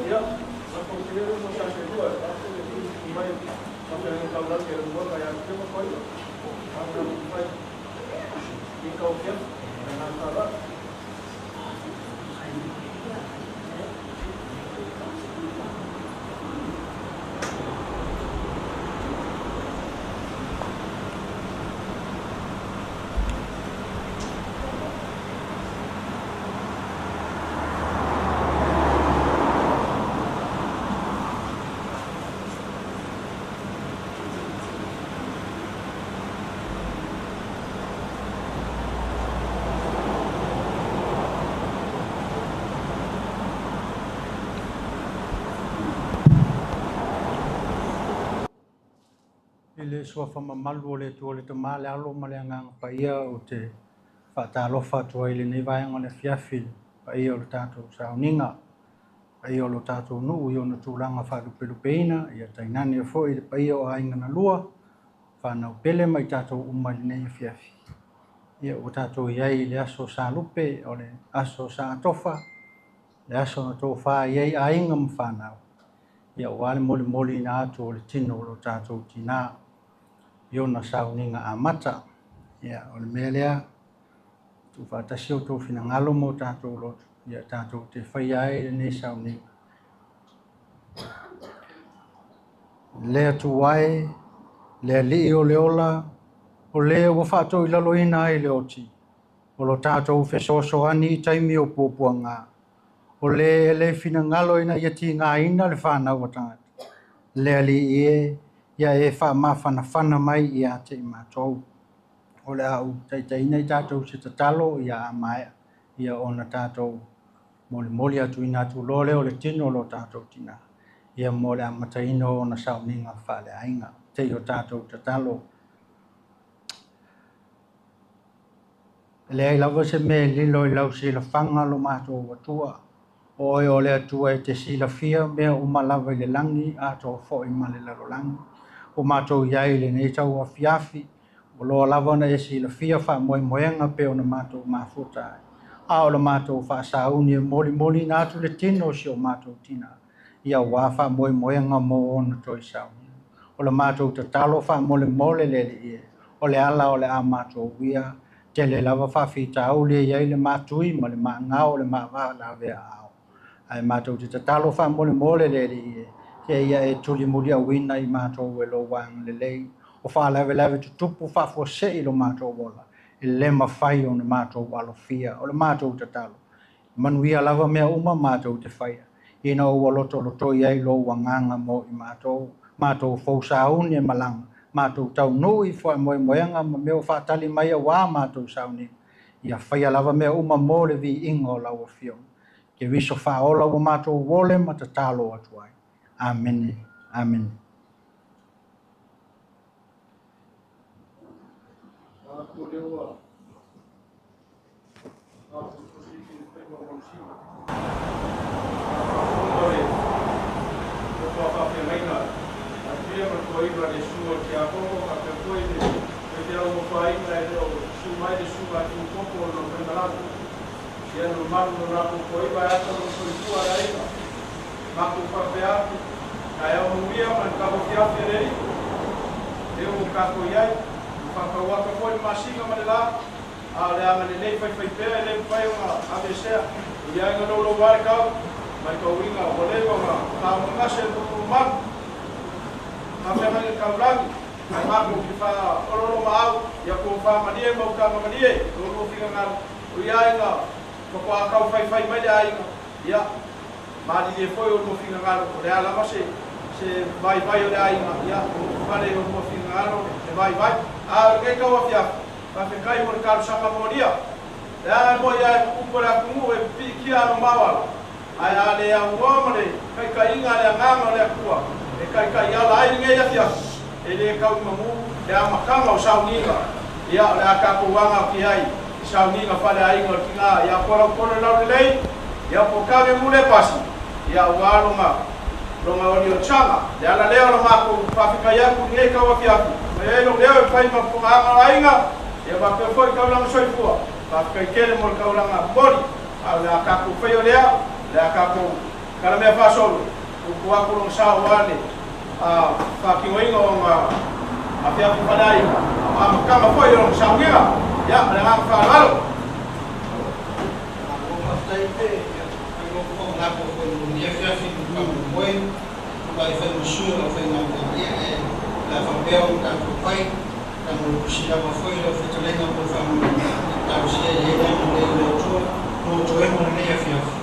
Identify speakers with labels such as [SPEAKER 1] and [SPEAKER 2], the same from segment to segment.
[SPEAKER 1] Ya, la considero no se hace dua, y vai a hablar que el gol vaya a ser un pollo. Ahora vai y caución, nada.
[SPEAKER 2] Ile sua famamalu o le tua le tamā le alo ma le agaga paia o te faatalofa atua i lenei vaega o le afiafi paia o le tatou sauniga paia o lo tatou nuu i ona tulaga faalupelupeina ia tainane foʻi le paia o aiga na lua fanau pele mai tatou uma i lenei afiafi ia ua tatou iai le aso salupe o le aso sa atofa le aso na tofā iai aiga ma fanau ia ua le molimoli ina atu o le tino o lo tatou tinā iona sauniga amata ia o le mea lea tufaatasi o tou finagalo mo tatou lotu ia tatou te faia ai lenei sauniga le atu ai le alii o le ola o lē ua faatoʻilaloina ai le oti o lo tatou fesoasoani i taimi o puapuaga o lē le finagalo ina ia tigāina le fanau a tagata le alii e ia e faamafanafana mai iā te i matou o le a'u taʻitaʻina i tatou se tatalo ia amaea ia ona tatou molimoli atu ina atuloa lea o le tino o lo tatou tinā ia mo le amataina ona sauniga faaleaiga tei o tatou tatalo leai lava se mea lilo i lau silafaga lo matou atua o oe o le atua e te silafia mea uma lava i le lagi atoa foʻi ma le lalolagi o matou iai lenei tauafiafi o loa lava na e silafia faamoemoega pe ona matou mafuta ai a o le matou faasauni e molimoli na atu le tino o si o matou tinā ia uā faamoemoega mo ona toe sauni o le matou tatalo faamolemole le alii o le ala o le a matou ia tele lava faafitauli iai le matui ma le maagao o le maavā lavea ao ae matou te tatalo faamolemole le alii ke ia e tulimuli auina i matou e lou agalelei o faalavelave tutupu faafuaseʻi lo matou ola i le mafai ona matou alofia o le matou tatalo manuia lava mea uma matou te faia ina ua lotolotoi ai lou agaga mo i matou fousauni e malaga matou taunui faamoemoega ma mea o faatali mai auā matou sauniga ia faia lava mea uma mo le viiga o lauafiona ke viso faaola ua matou ole ma tatalo atu ai amene amene
[SPEAKER 1] vai o le aiga ia fale o mo fingalo e vai a ke ka wa fia pa fe kai mo ka sanga moria ya mo ya ku la ku e pi kia no mawa ai ale ya wo mo le kai inga le nganga le kuwa e kai ya la ai nge ya fia e le ka mo mu le amakanga o sauniga ia le aka ku wanga ki ai sauniga fale ai ngo kinga ya ko la le ya po ka me mu le pasi ya wa lo ma longa o changa le ala leo lo mako pafika yangu nge ka wa fiaku e lo leo e fai ma punga ainga e ba pe foi ka la so ifua pafika kele mo ka la ngabori ala ka ku fai o lea le ka ku Kala mea whasolu, ku akurong sa wane, whakingoinga o ngā a whiapu whanai, a makama whoi o Sauniga, ia, ana ngā whanalo.
[SPEAKER 3] O maftai te, ko ko ngako ko ni fiafi ko ka mo ka I whai musua la whai ngā kia e la whapeo ka ko pai ka mo kusira ma whai la whetalenga ko whamu ka usia e hea mo le le otua no toe mo le nea fiafi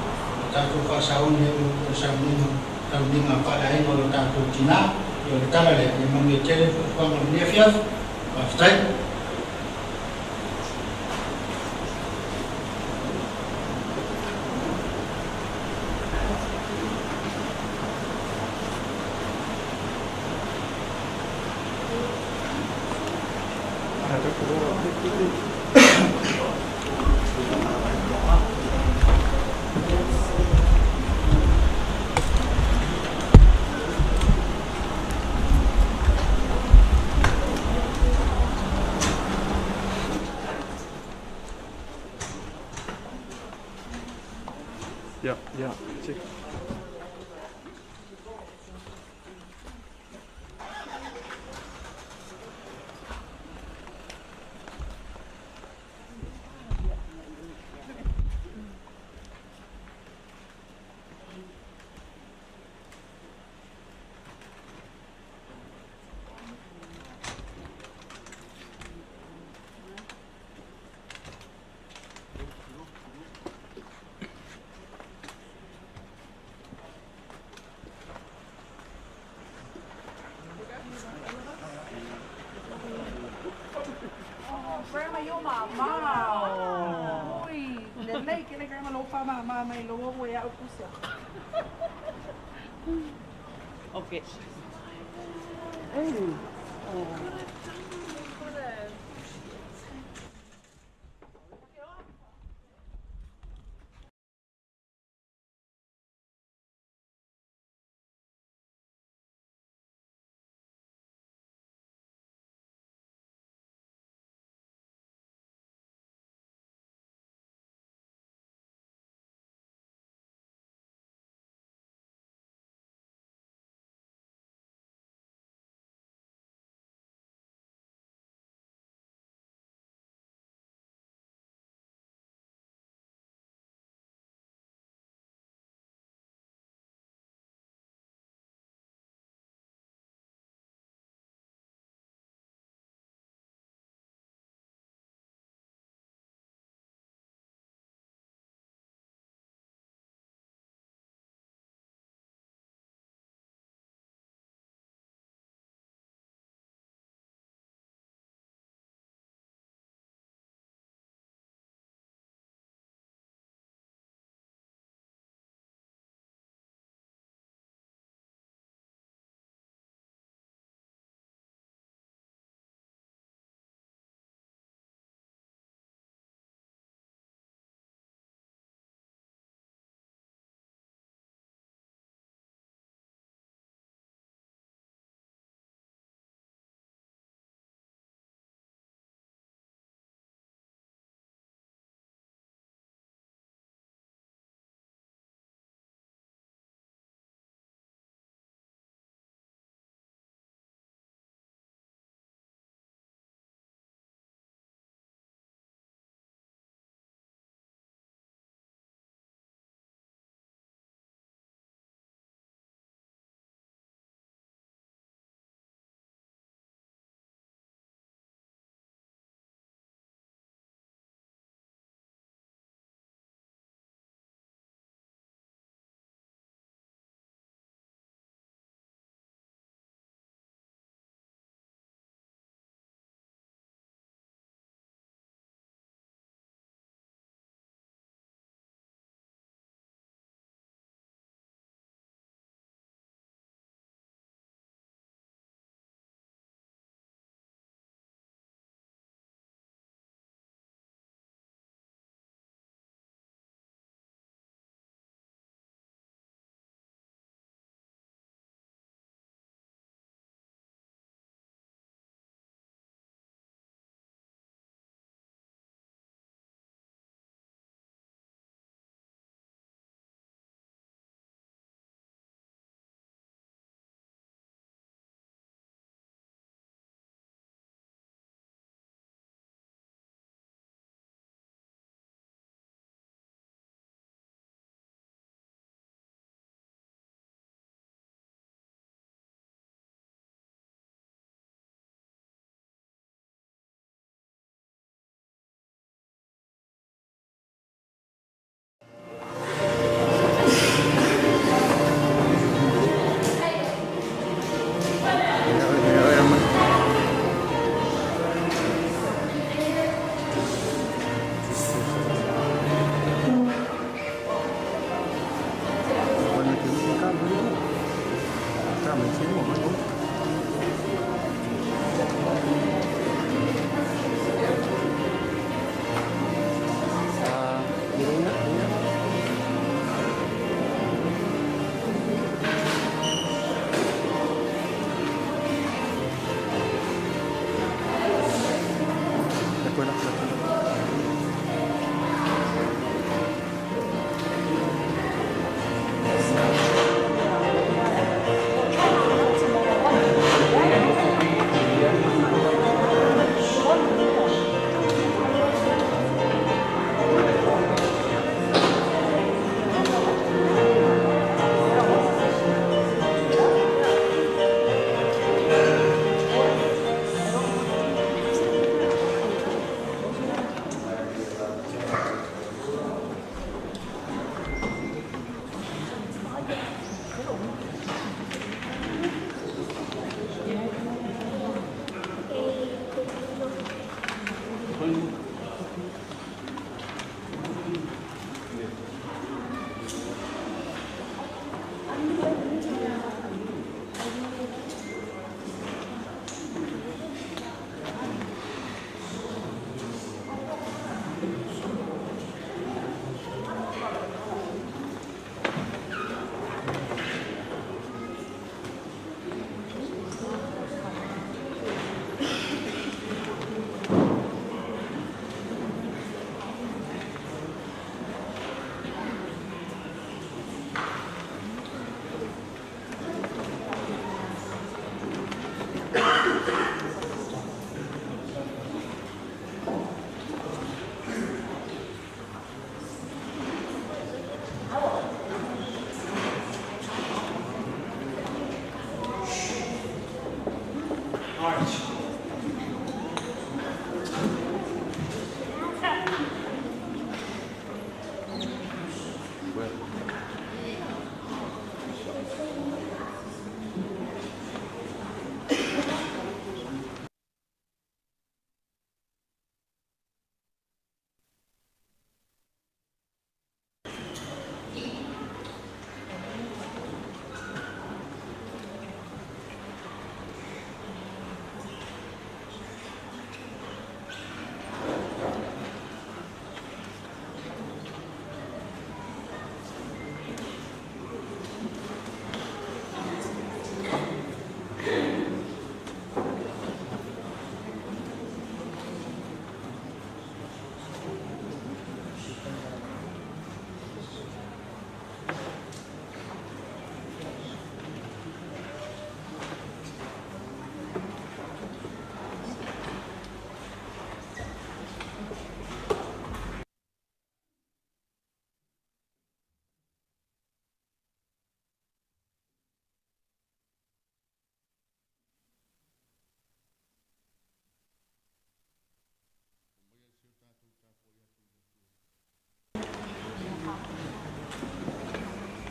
[SPEAKER 3] tātou whasaoni e o Sauniga ka uninga whala e no tātou Tinā i o le tala le e mangi e tele whanga le nea fiafi maftai
[SPEAKER 4] Ja, check.
[SPEAKER 5] Grandma, you're my mom. Ui, lelei que le grandma lo fa mama mai lo wo ya ukusa. Okay.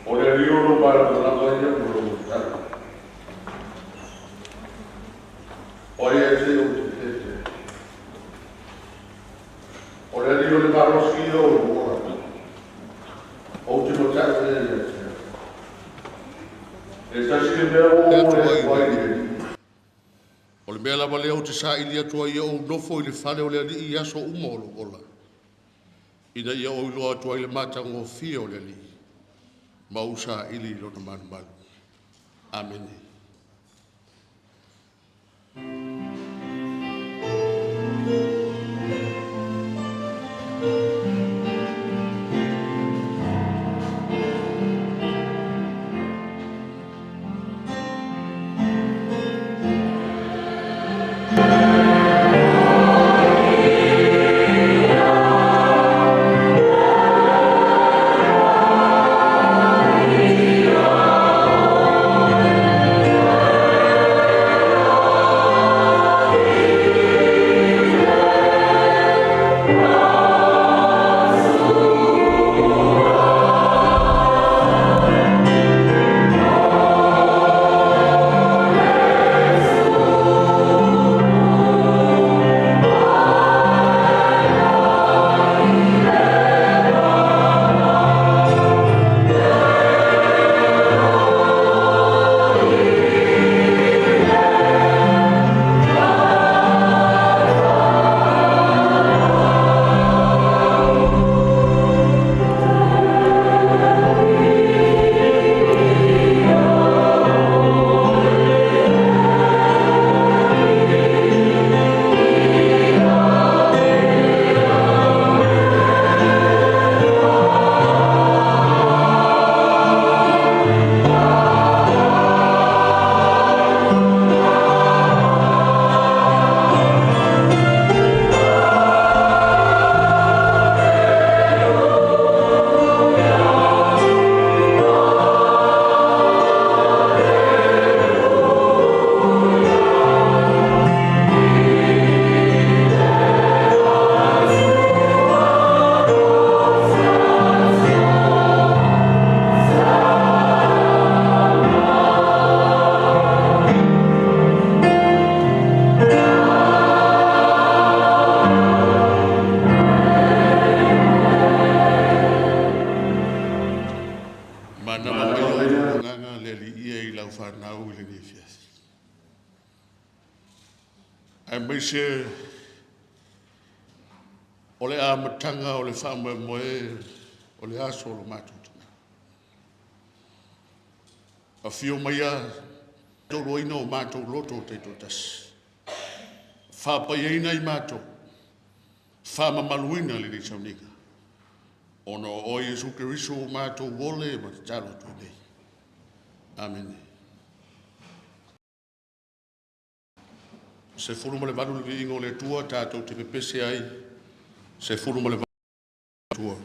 [SPEAKER 4] Olha ali o para na banha pro cara. Olha esse o olha ali o para os filhos o último caso dele. Está escrevendo o le mea lava leo te sa ili atua ia o nofo i le fale o le ali i aso uma o lokola. Ina ia o iloa atua i le matango fia o le ali. Ma usa ili lo na manu malu. Amen. Se o le amatanga o le whamoe o le aso o lo matutuna. A fio mai a toro ina o mātou loto te totas. Whapaieina i mātou. Whamamaluina le ni Sauniga. Ono o Jesu Keriso o mātou wole ma te talo tu nei. Amen. Se furu mo le vanu le ingo le tua tātou te pepese ai. Se furu mo le vanu le tua.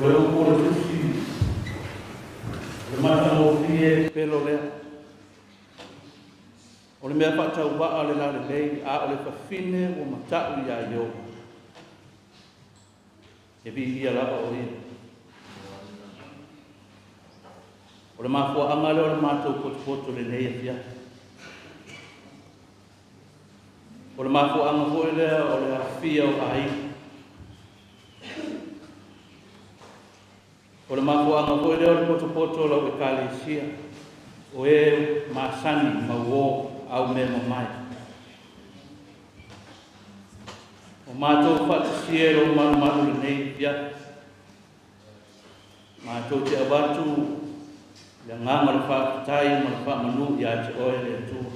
[SPEAKER 6] le o le tusi. Le mata mo fie pelo lea. O le mea whātau waa le la le lei, a o le whawhine o matau ia i o. E vi ia lava o ia. O le mafua anga leo le mātou potopoto le nei e fia. O le mafua anga hoi lea o le awhia o ai. O le mafua anga hoi lea o le potopoto lau e kālesia. O e masani mauo au me mamai. O mātou whātasia o maru le nei fia. Mātou te awatu le ngama le whātai ma le whamanu i a te oe le atua.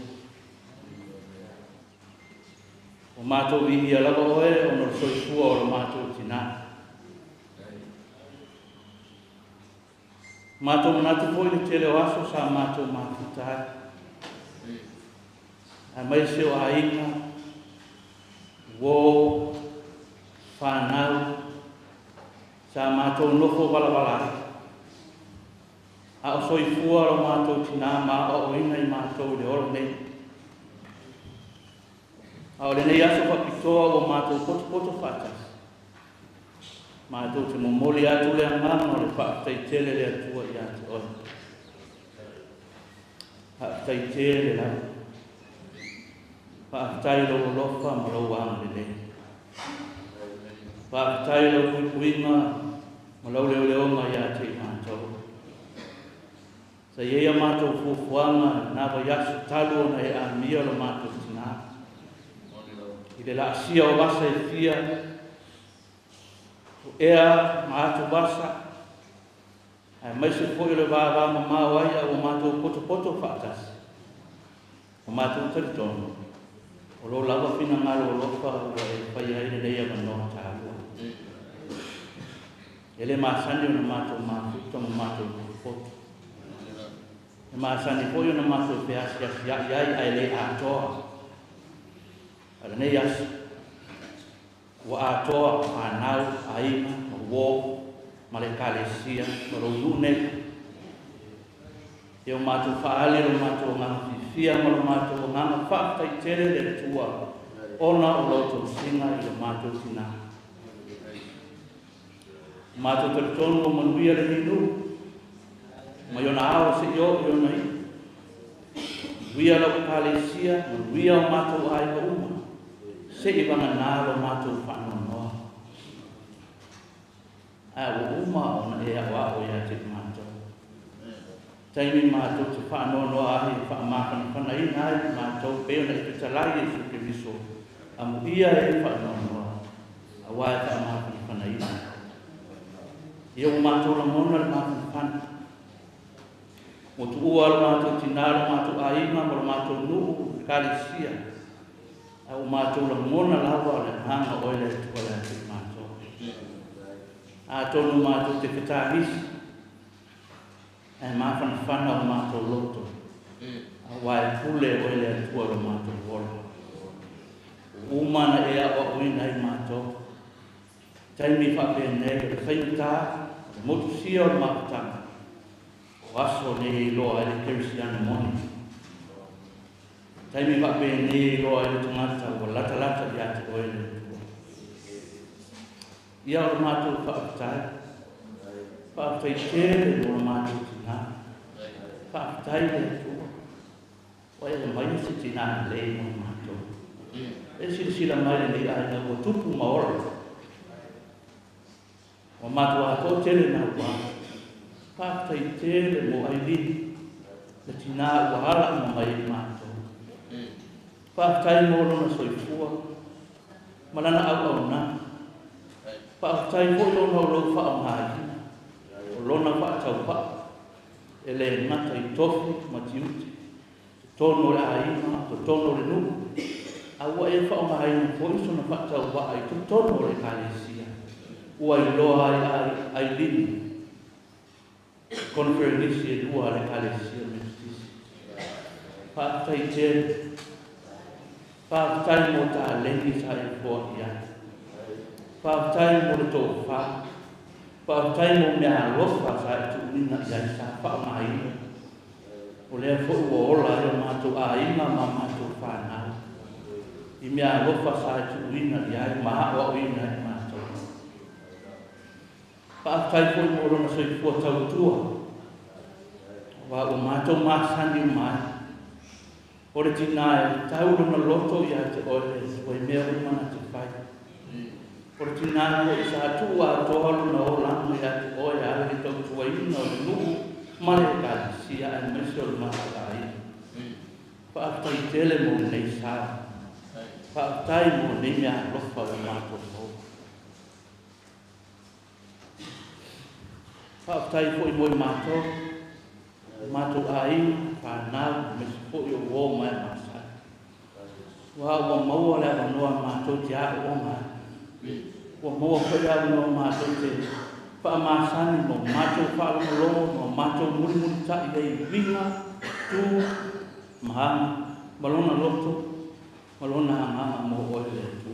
[SPEAKER 6] O mātou ihi a lava oe o no soifua o le mātou Tinā. Mātou manatu poi le tele o aso sa mātou mātutai. A mai se o ainga, wo, whanau, sa mātou nofo wala. A o soifua o mātou Tinā ma o oina i mātou le oro nei. A o le nei aso whapitoa o mātou poto whatas. Mātou te momoli atu le anganga o le whaatai tele le atua i atu oi. Whaatai tele la. Whaatai lo lofa ma lo wang le le. Whaatai lo kuikuinga ma lo leo leonga i atu i mātou. Sa ia mātou fufuanga nā wa yasu talu na e a mia lo mātou Tinā. I le la asia o wasa e fia. Ea mātou wasa. Mai se fōi le wāwā ma māwaia o mātou poto whaatas. O mātou taritonu. O lo lawa whina ngaro o lofa o e whai aile leia manoa tāua. Ele māsani o na mātou māfuta ma mātou poto. E māsani fōi o na mātou peasi iai aile ātoa. Ala nei asu. Wa atoa whanau, aima, ma wō, ma le kālesia, ma lo lune. E o mātou whaale o mātou nganga whiwhia, ma lo mātou nganga whaatai tere le tua. Ona o loto singa i le mātou Tinā. Mātou taritonu o manuia le hinu. Ma iona awa se io iona i. Wia lau kālesia, manuia o mātou aima uma. Se i wanga nāro mātou whanonoa. A o uma o na ea wā o ia te mātou. Taimi mātou te whanonoa ahi whaamākana whanaina ai mātou peona i te talai e suke viso. A muia e whanonoa. A wā e whaamākana whanaina. Ia o mātou la mona le mātou whana. Mo tu ua le mātou Tinā le mātou aima mo le mātou nuu kālesia. Au mātou la mona lawa le hanga oile tua le ati mātou. A tonu mātou te whetahisi. E māwhana whana o mātou loto. A wae pule oile tua le mātou wora. Umana ea o uina i mātou. Taimi whape nei le whainutā, le motu sia o le mātanga. O aso nei loa e le kerisiana moni. Taimi whape nei loa e le tungata o lata i ate oile tua. Ia o le mātou whaapitai. Whaapitai tere o le mātou Tinā. Whaapitai le tua. O e le mai se Tinā lei o le mātou. E sila mai nei aina o tupu maora. O mātou ato tere nā wā. Whaapitai tere mo Ailini. Le Tinā ua hala ma mai mātou. Whaapitai mō lona soifua, malana au nā. Whaapitai mō lona o lau whaamahina, o lona whaatau wha, e le ngata i tofi matiuti, tono le aima, tono le nuku. Aua e whaamahina po iso na whaatau wha ai tono le kālesia. Ua i loa ai Ailini, konferenisi e lua le kālesia mestisi. Whaapitai tere, whaapitai mō tā lengi sa e fōa i atu. Whaapitai mō le tō wha. Whaatai mo mea lofa sa e tu ina iai sa whaamaina. O lea fo ua ola e o mātou a inga ma mātou whanau. I mea lofa sa e tu ina iai maha o ina e mātou. Whaatai fo mo rona soi fua tau tua. Wa o mātou māsani mai. O re tina e tau rona loto ia te oe o e mea umana te whai. Por tina ko isa tua tohalo na ola me at o ya le to tua ina no male ka si a mesol ma ai pa tai tele mo nei sa pa tai mo nei mea lo fa ma to pa tai foi mo ma to ai pa na me fo yo wo ma sa wa mo la no ma to ja o ma o mo fera no mato te pa masani no mato pa lo no mato muri ta i vinga tu ma balona loto balona ma mo o le tu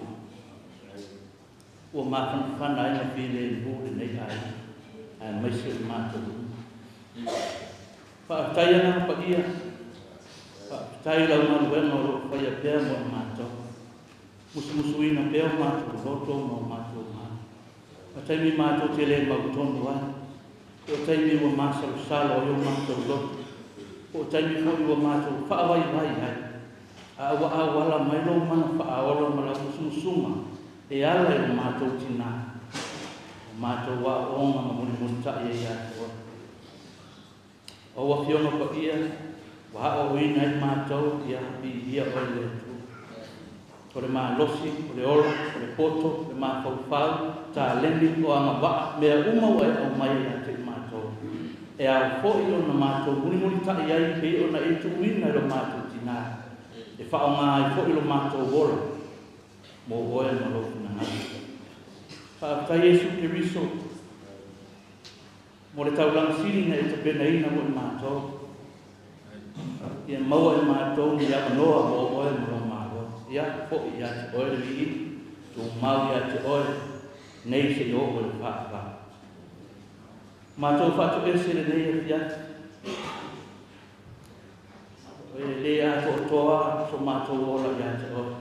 [SPEAKER 6] o ma fan ai na pile bu nei ai ai mai se mato pa tayana pa ia pa tayla no bueno pa ia pe mo mato musuina pe mato loto no mato Atai mi mātou te le mautonu ai. O tai mi wa māsau sala o yo mātou loto. O tai mi hoi wa mātou whaawai vai ai. A wala mai lo mana whaaola mala musumusuma. E ala e mātou tina. O mātou wa onga ma muni munta i e ato. O wa whiono pa ia. Wa o ina i mātou i api ia o le tu. O le mā losi, o le oro, o le poto, o le mā whauwhau, tā leni o anga waa, mea uma wa e au mai a te mātou. E au fōi o na mātou, muni tai ai, pe o na e tu uina i lo mātou tina. E whao ngā i fōi lo mātou wola, mō oe ma lo kuna ngā. Whao tai Yesu te riso, mō le tau langsiri na e te pena ina mo i mātou. I e maua i mātou, ni a noa mō oe ma lo ia fo ia te oe vi tu mau ia te oe nei se o o le whaaka. Mātou whatu e se le nei e fia. E le a to toa so mātou ola ia te oe.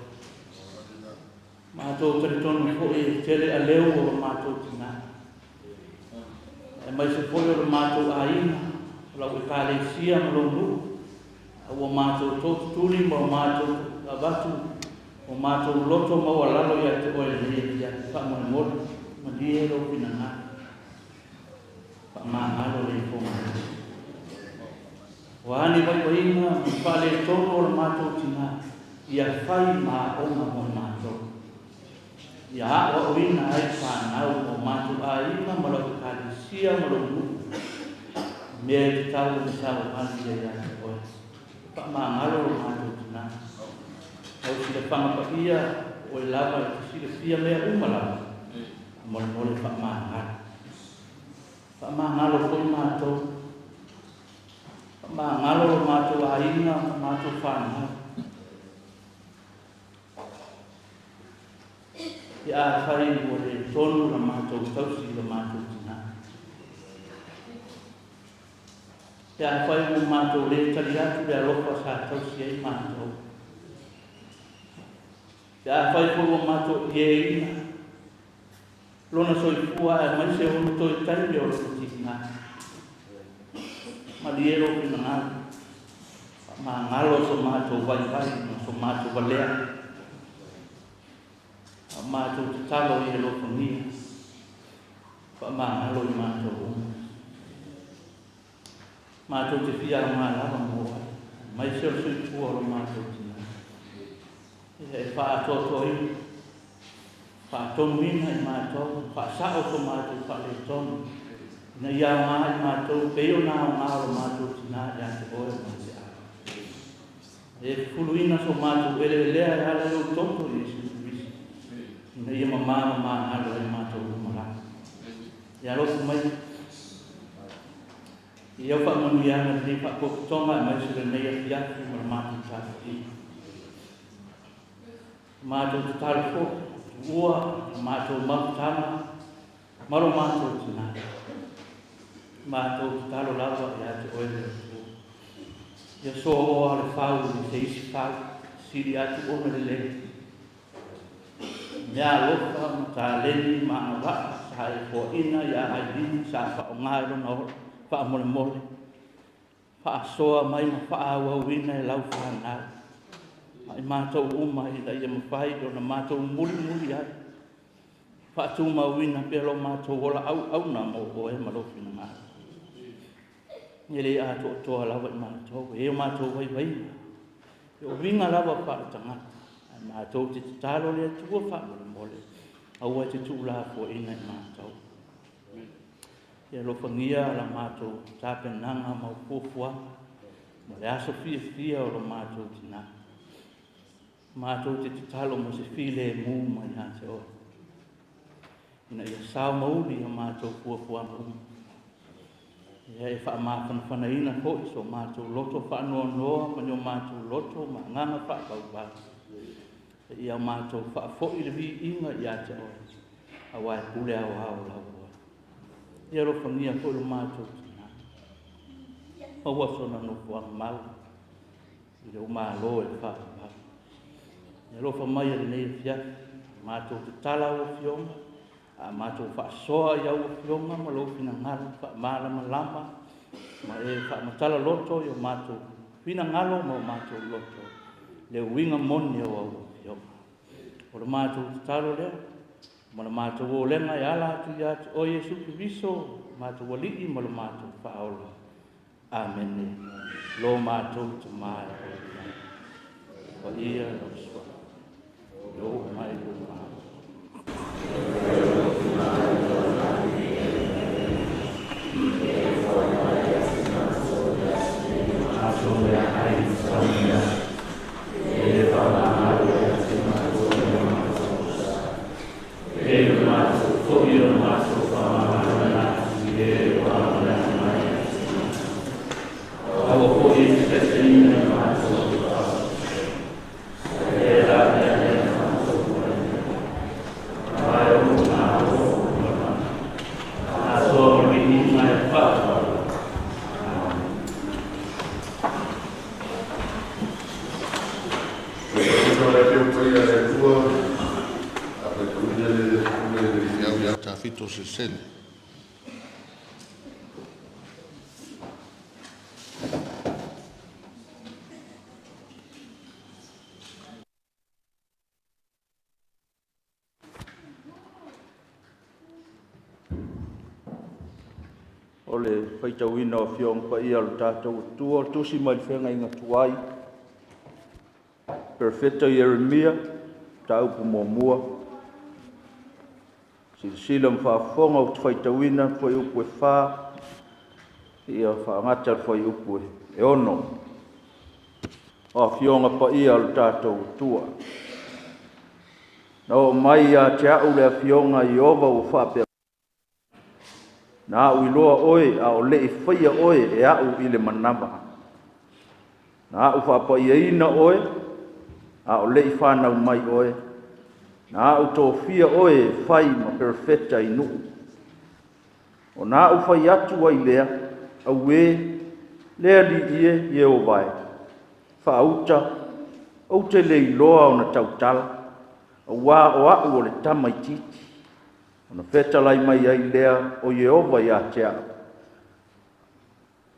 [SPEAKER 6] Mātou tari tonu fo e tele a leo o mātou tina. E mai se fo o mātou a ina, lau e kāle sia malonu. A o mātou tōtu tūri ma mātou a watu. O mātou loto mau alalo ia te oe nei ia te whamone mori, ma lie ro pina ngā. Whamangalo le konga. O ani vai wainga, whale tono o mātou tina, ia whai mā onga mo mātou. Ia awa o ina ai whanau o mātou a ina marau kāri sia marau nu. Mea te tau ni sao ani ia te oe. Whamangalo o mātou tina. Au sila whangapa ia o e lava e sila fia mea umala. Mole mole whamangalo. Whamangalo koi mātou. Whamangalo mātou a ina, mātou whanau. Ia a whai o le tonu la mātou tausi la mātou tina. Ia a whai o mātou le tali atu le alofa sa tausi ai mātou. Ia whai furu o mātou i e ina. Lona soi fua e mai se honu toi taimi o roko tina. Maliero ki na ngā. Ma ngalo so mātou vai so mātou valea. Mātou te talo i e loko nia. Ma ngalo i mātou unga. Mātou te fia o ngā lava mua. Mai se o soi fua o mātou tina. E whaatoto i, whaatonu ina i mātou, whaasao so mātou whale tonu. Ina ia ngā i mātou, peo nā o ngā o mātou tina i ate oe ma te a. E fulu ina so mātou ele lea e ala o tonto i isi kurisi. Ina ia mamama mā ngalo i mātou umara. Ia rofu mai. I au whaamanu i ana ni whaakokitonga e mai sura nei a fiaki ma mātou tāwhi. Mātou te talo fo, ua, mātou mautana, Maro mātou tina. Mātou talo lawa e ate oele o. Ia so o ale whau ni te isi whau. Siri atu o me le. Mea loka ma tā leni ma ana waka. Sa hae fo ina ia Ailini sa wha o ngāero na ora. Wha mole mole. Wha soa mai ma wha awa wina e lau whanau. Ai mātou uma i da ia mawhai o na mātou muli muli ai. Whaatu mawina pelo mātou wola au na mo o e malofi na ngā. Ngere a to toa lawa i mātou, e o mātou wai wai. E o winga lawa whaatanga. Ai mātou te talo lea tua whaamole mole. Aua te tūla po ina i mātou. E lo whangia la mātou tāpenanga mau pōfua. Ma le aso fia o lo mātou tina. Mātou te talo mo se file mū mai hā te ora. Ina ia sao mauli a mātou pua maunga. Ia e wha māwhanawhana ina hoi so mātou loto whanua noa ma nio mātou loto ma nganga whakau. Ia mātou whaafoi le vi inga i a te ora. A wai pule au lau. Ia ro whangia hoi lo mātou tina. Haua sona no puang mau. I reo mā lo e whakau. Ia ro whamai ale nei fia. Mātou te tala o fionga. A mātou whaasoa iau o fionga ma lo fina ngalo, whaamālama lama, ma e whaamatala loto i o mātou fina ngalo ma o mātou loto. Le winga moni au au o fionga. O le mātou te talo lea, ma le mātou o lenga i ala atu i atu o Jesu Kristo, mātou walii ma le mātou whaola. Amen. Lo mātou te mai o ia. O ia o swa. Lo mai o mai.
[SPEAKER 7] O le whaitawina o whiong pa ia lo tātou tua, tusi mai whenga inga tuai. Perfeta Jeremia, taupu mō mua. Sila mwhaafonga o whaitawina, whai upu e whā. Ia whaangata whai upu e ono. O whionga pa ia lo tātou tua. Nau mai a te au lea whionga i ova o whapea. Na au iloa oe, a o le i whaia oe e au i le manama. Na au whapa ia ina oe, a o le i whanau mai oe. Na au tō whia oe whai ma perfeta i nuu. O na au whai atu ai lea, au e, lea li ie o vai. Whaauta, au te le iloa o na tautala, au wā o au o le tamai titi. Ona feta lai mai ai lea o Jehova ia te au.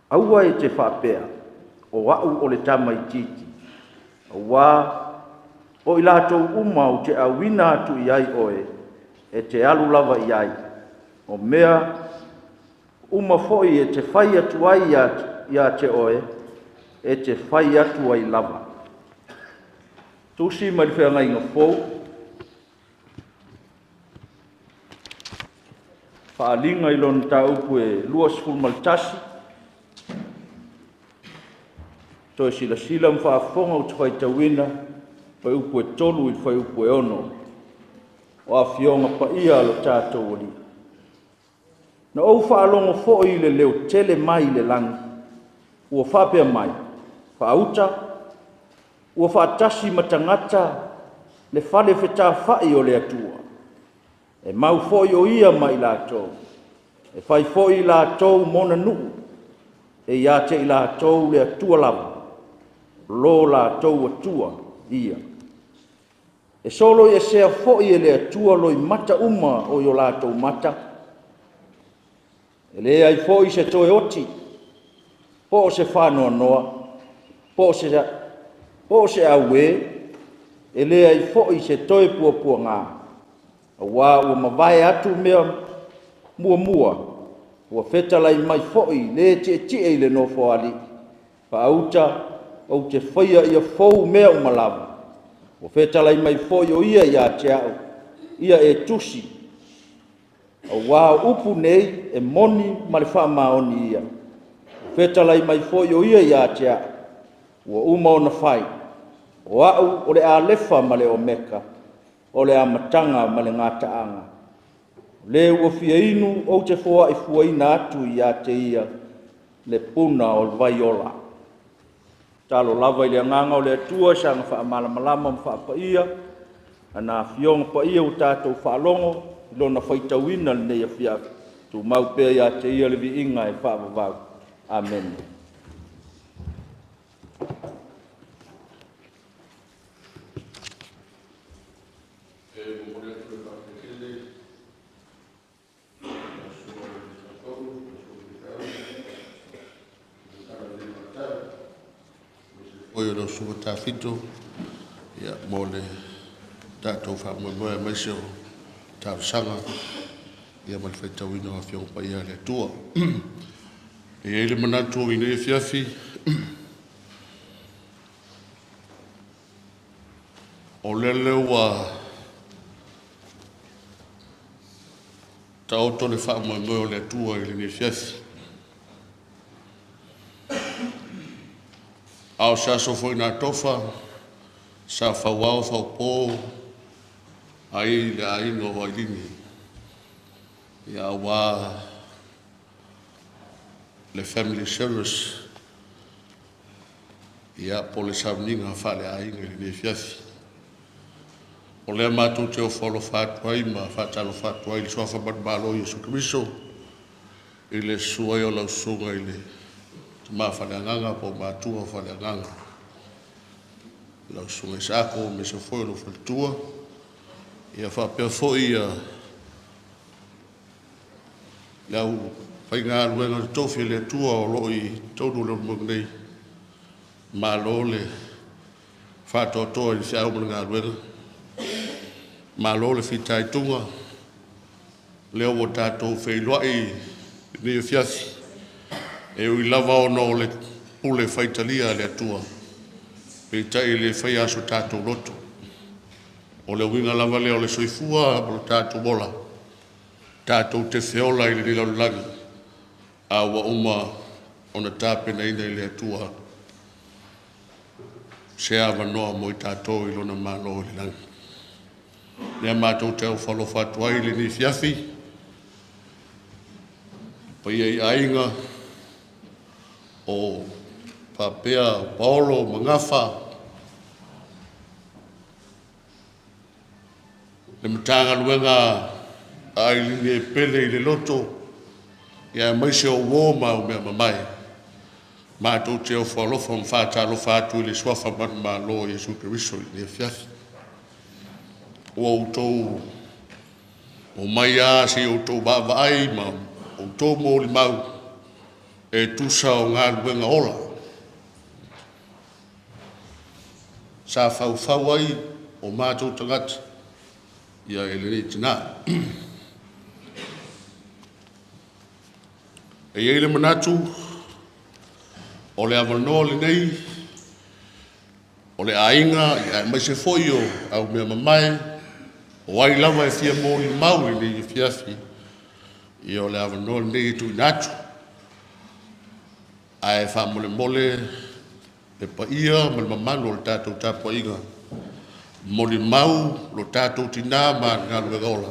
[SPEAKER 7] Aua e te whapea, o au o le tamai titi. Aua, o i lātou uma o te awina atu i ai oe, e te alu lava i ai. O mea, uma foi e te whai atu ai ia te oe, e te whai atu ai lava. Tusi mai whenga inga fōu, whaalinga i lona taupu e luas fulmaltasi. Toi sila mwhaafonga o te whaitawina, whai upu e tolu i whai upu e ono. O a whionga pa ia alo tātou oli. Na ou whaalongo fo i le leo tele mai le langi. Ua whapea mai, whaauta, ua whaatasi matangata, le whale whetā whai o le atua. E mau fo'i o ia mai lātou. E whai fo'i lātou mona nuu. E ia te i lātou le atua lava. Lo lātou atua ia. E solo e sea fo'i e le atua loi mata uma o yo lātou mata. E le ai fo'i se toe oti. Po se whanoa noa. Po se aue. E le ai fo'i se toe pua ngā. Wā ua mawai atu mea mua. Ua whetalai mai fo'i le tie le no foali. Pa auta au te whaia ia fou mea umalawa. Ua whetalai mai fo'i o ia te au. Ia e tusi. Wā upu nei e moni ma le wha maoni ia. Ua whetalai mai fo'i o ia te au. Ua uma o na whai. O au o le a lefa ma le o meka. O le amatanga ma le ngātaanga. Le ua fia inu o te whoa i fuaina atu i a te ia le puna o le vaiola. Talo lava i le anganga o le atua sanga wha malama mwha pa ia. Ana fionga pa ia o tātou whaalongo. Lona whaitawina le nei a fia. Tu mau pēr i a te ia le vi inga e whaavavau. Amen.
[SPEAKER 4] Oyo lo suwa tafito ya mole tato fa mo mai so ta sanga ya mal feta wino afia pa ia le tua e ele manatu ina e fiafi o lele wa ta auto le fa mo le tua ile ni fiafi au sa so foi na tofa sa fa wao fa po ai no Ailini ya wa le family service ya po le Sauniga fa le ai le fiafi o le matu te o folo fa toi ma fa talo fa toi so fa balo Yesu Kristo ile suayo la sunga ile ma falanganga po matua falanganga la sunga sako me se foi no faltua ia fa pe foi la u fainga luenga tofi le tua o loi todo lo monei malole fa toto il sia o monga luenga malole fitai tunga le o tato fe loi ni fiasi e ui lava o no le pule faitalia le atua e tai le fai aso tātou loto o le winga lava leo le soifua o le tātou bola tātou te feola i le nila langi a wa uma o na tāpena ina i le atua se awa noa mo i tātou i lona malo i le langi nea mātou te au whalo whatua i le ni fiafi pa ia i ainga o papea Paulo mangafa le mtanga luenga Ailini e pele i le loto ia mai se o woma o mea mamai mātou te o whalofa mwhata alofa atu i le swafa manma lo Yesu Kristo i le fiafi o autou o mai a se autou bavai ma autou mo li mau e tusa o ngā luenga ola. Sa fau ai o mātou tangata ia Ailini Tinā. E eile manatu o le avanoa le nei o le ainga ia mai se foi o au mea mamae o ai lava e fia mōri mauri ni i fiafi i o le avanoa le nei tu inatu ai fa mole le pa ia mal mamano le tatou tapa inga moli mau lo tatou Tinā ma ngā luegola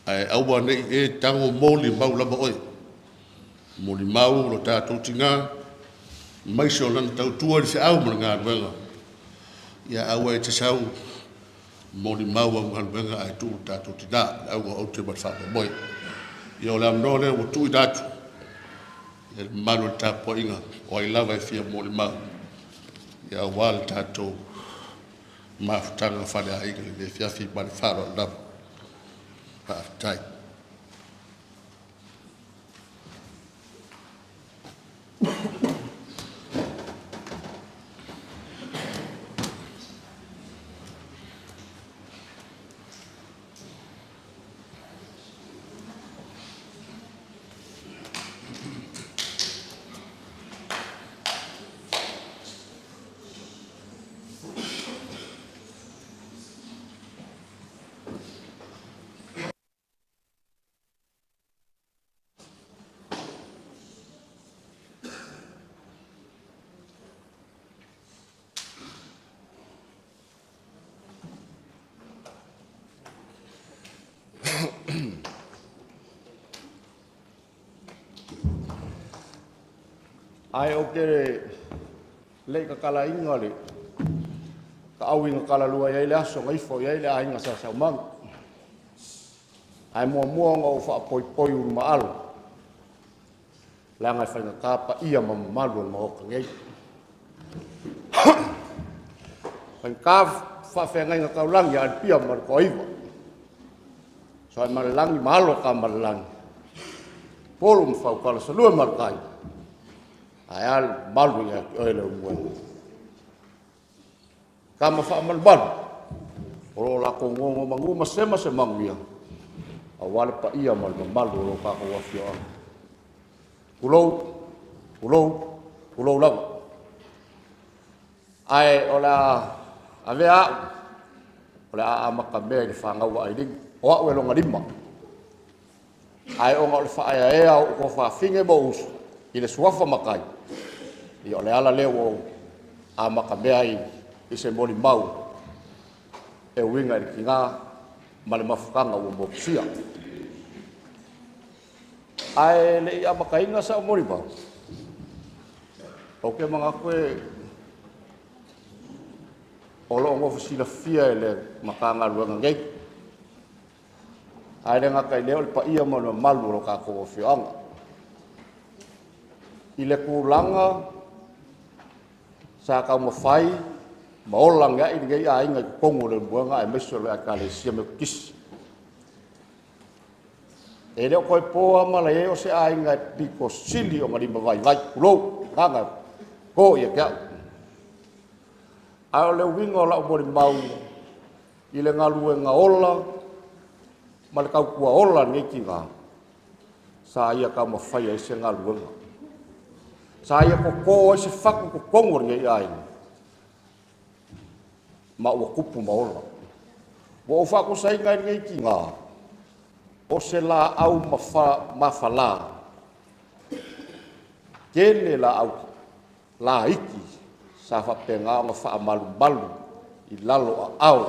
[SPEAKER 4] ai aua nei e tango moli mau lava oi moli mau lo tatou Tinā mai se o lana tautua le se au ma ngā luega ia aua e te sau moli mau au halbenga ai tu tatu tina au au te bat fa boy yo la mnole o tu datu el malo tapo inga o I lava fia moli mau ya wal tatu maftanga fa da ai le fia fi ban fa ro da pa tai
[SPEAKER 8] ai o ke le ka kala inga le ka au inga kala lua ia le aso ngai fo ia le ainga sa sa mang ai mo ngo fa poi poi ur maalo la ngai fa ka pa ia ma malu mo ka ngai pan ka fa fe ngai ka ulang ya pia mar ko iwa so ai mar lang malo ka mar lang polum fa ka sa lua mar kai ayal malu ya ele mo kama fa mal bal oro la ko ngo mangu masema se mangwia awal pa ia mal malu ro ka ko afio ulo la ai ola avea ola amakabe fa ngawa ai ding o welo ngadima ai o ngol fa ai o fa finge bous ile suafa makai i ole ala leo a makabea i se moli mau e winga i kinga male mafukanga o mopsia ai le i a makainga sa moli mau o ke mga koe o lo ngo fasila fia ele makanga luanga ngei ai le ngaka i leo le pa ia mano malu lo ka ko fianga ile kulanga sa ka mo fai maolang ya inga ia inga kongo le buanga e meso le akale sia me kis e le ko po ama le o se a inga piko sili o ngari vai vai kulo kanga ko ia ka a le wingo la o mau ile ngalu nga ola mal ka ku ola ni kinga sa ia ka mo fai e se ngalu saya ko se faku ko kongor ngai ai ma o kupu maola bo fa ko sai ngai kinga o se la au mafala kele la au la iki sa fa penga ma fa malu balu i lalo au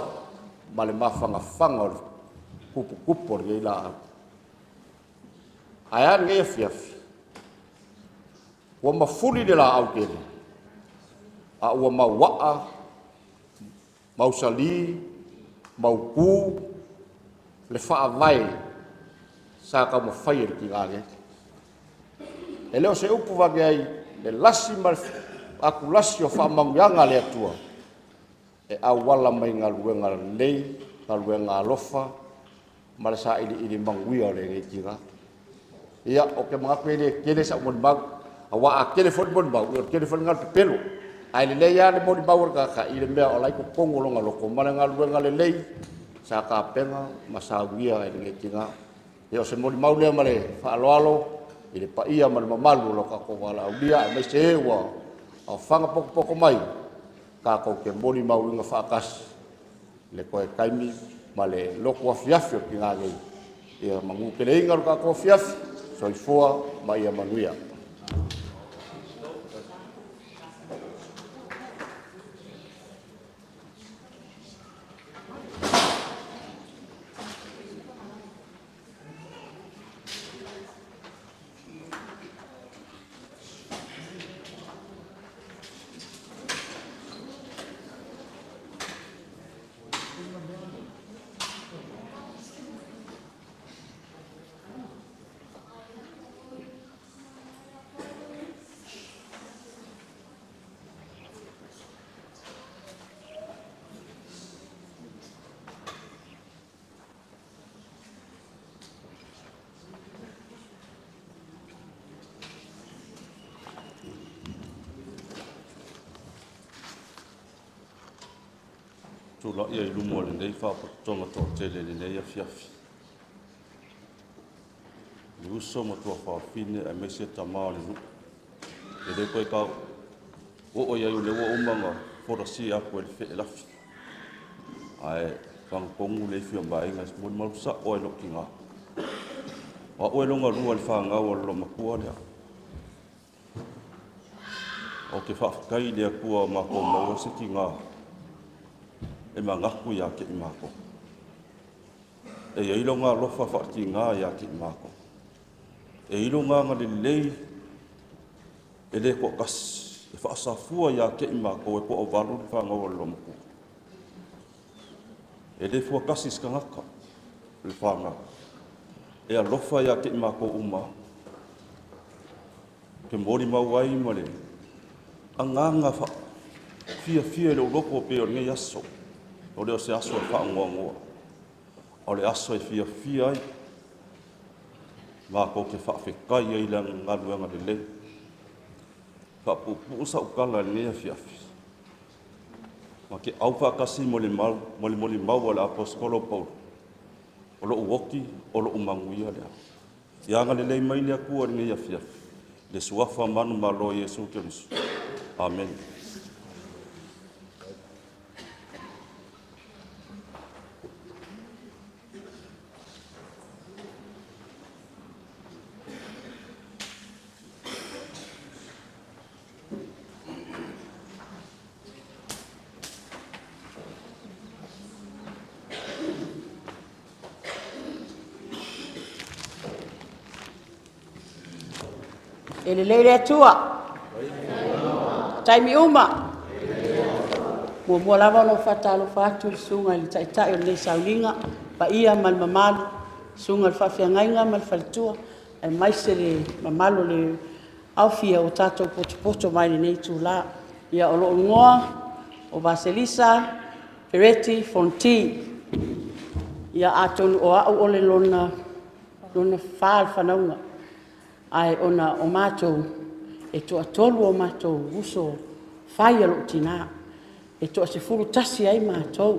[SPEAKER 8] male mafanga fanga kupu kupu ngai la aya ngai fiafi wa mafuli de la au kele a wa mawa mau sali mau ku le fa vai sa ka mo fai ki ngale ele o se upu va gai le lasi mal aku lasi o fa mang yanga le tua e a wala mai ngaluenga lei ngaluenga lofa mal sa ili mangwia le ki ga ia o ke mga kwele kele sa mo bag awa a telefon bon bau o telefon ngal pelo ai le ya le mo bau ka ka ile mea o lai ko kongo longa loko mala ngal ngal lei sa ka penga masawia ile tinga e o se mo mau le male fa alo ile pa ia mal malu lo ka ko wala dia me sewa o fanga poko mai ka ko ke mo mau nga fa kas le ko e kaimi male loko afiafio tinga ngai ia mangu pele ngal ka ko fiaf so ifua mai manuia
[SPEAKER 9] tula ia i lumo le nei whapatonga tō tele le nei a fiafi. Ni uso ma tua whawhine a mesia tamao le nu. E le koe kau o ia i le ua umanga forasi a koe le whe lafi. Ai whangpongu le fia mbainga mo le malusa o e loki ngā. Wa o e longa rua le whangau o lo makua lea. O ke whawhakai lea kua mako maua se ki ngā. E mangaku ia ke i mako. E ilonga lofa whaki ngā ia ke i mako. E ilonga ngā le lei e le kua kasi. E whaasafua ia ke i mako e kua o waru le whangau o lo makua. E le fua kasi skangaka le whangau. E alofa ia ke i mako uma. Ke mori mauai ma le. Anganga fa fia le loko pe o ngai aso o le se aso fa ngoa o le aso e fia ai ma ko ke fa fe kai ai la ngaluanga le fa pu sa ukala le fia ma ke au fa kasi mo le mau la apostolo Paul o lo woki o lo umanguia le ya ngale le mai le ku o ngai fia le suafa manu malo Yesu Kristo. Amen.
[SPEAKER 5] Ele leile tua. Taimi uma. Mua lava no whatalo whatu i sunga i taitai o nei Sauniga pa ia mal mamalu sunga le whawhiangainga mal whalitua e maise le mamalu le awhia o tātou poto mai le nei tūla ia o loo ngoa o Vasilisa Fereti Fonti ia atonu o au ole lona whaal whanaunga ai ona o mātou e toa tolu o mātou uso whai alo Tinā. E toa se furu tasi ai mātou.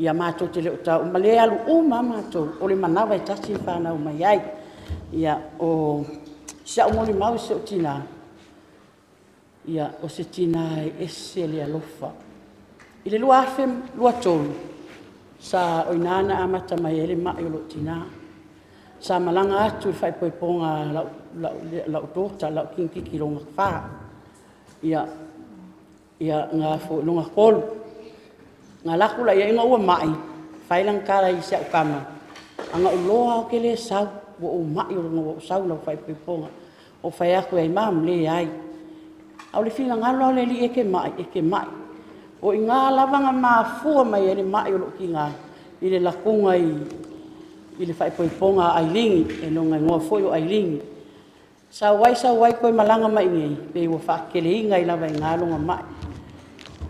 [SPEAKER 5] Ia mātou te leo tau. Ma le alu uma mātou. O le manawa e tasi whanau mai ai. Ia o sia o moni mau se o Tinā. Ia o se Tinā e ese le alofa. I le lua afem, lua tolu. Sa o inana amata mai ele mai o lo Tinā. Sa malanga atu fai poiponga lau tota, lau kinkiki longa wha. Ia ngā longa kolu. Ngā lakula ia inga ua mai. Fai lang kara i sea ukama. Anga uloa o ke le sau. Wa o mai o longa o sau lau fai poiponga. O fai aku ai mam le ai. Au le fina ngalo au le li eke mai. O i ngā lavanga maa fua mai ele mai o lo ki ngā. I le lakunga i le whai poiponga Ailini, e longa ngoa foi o Ailini. Sa wai koe malanga mai ngei, pe ua whaakele inga i lawa i ngālonga mai.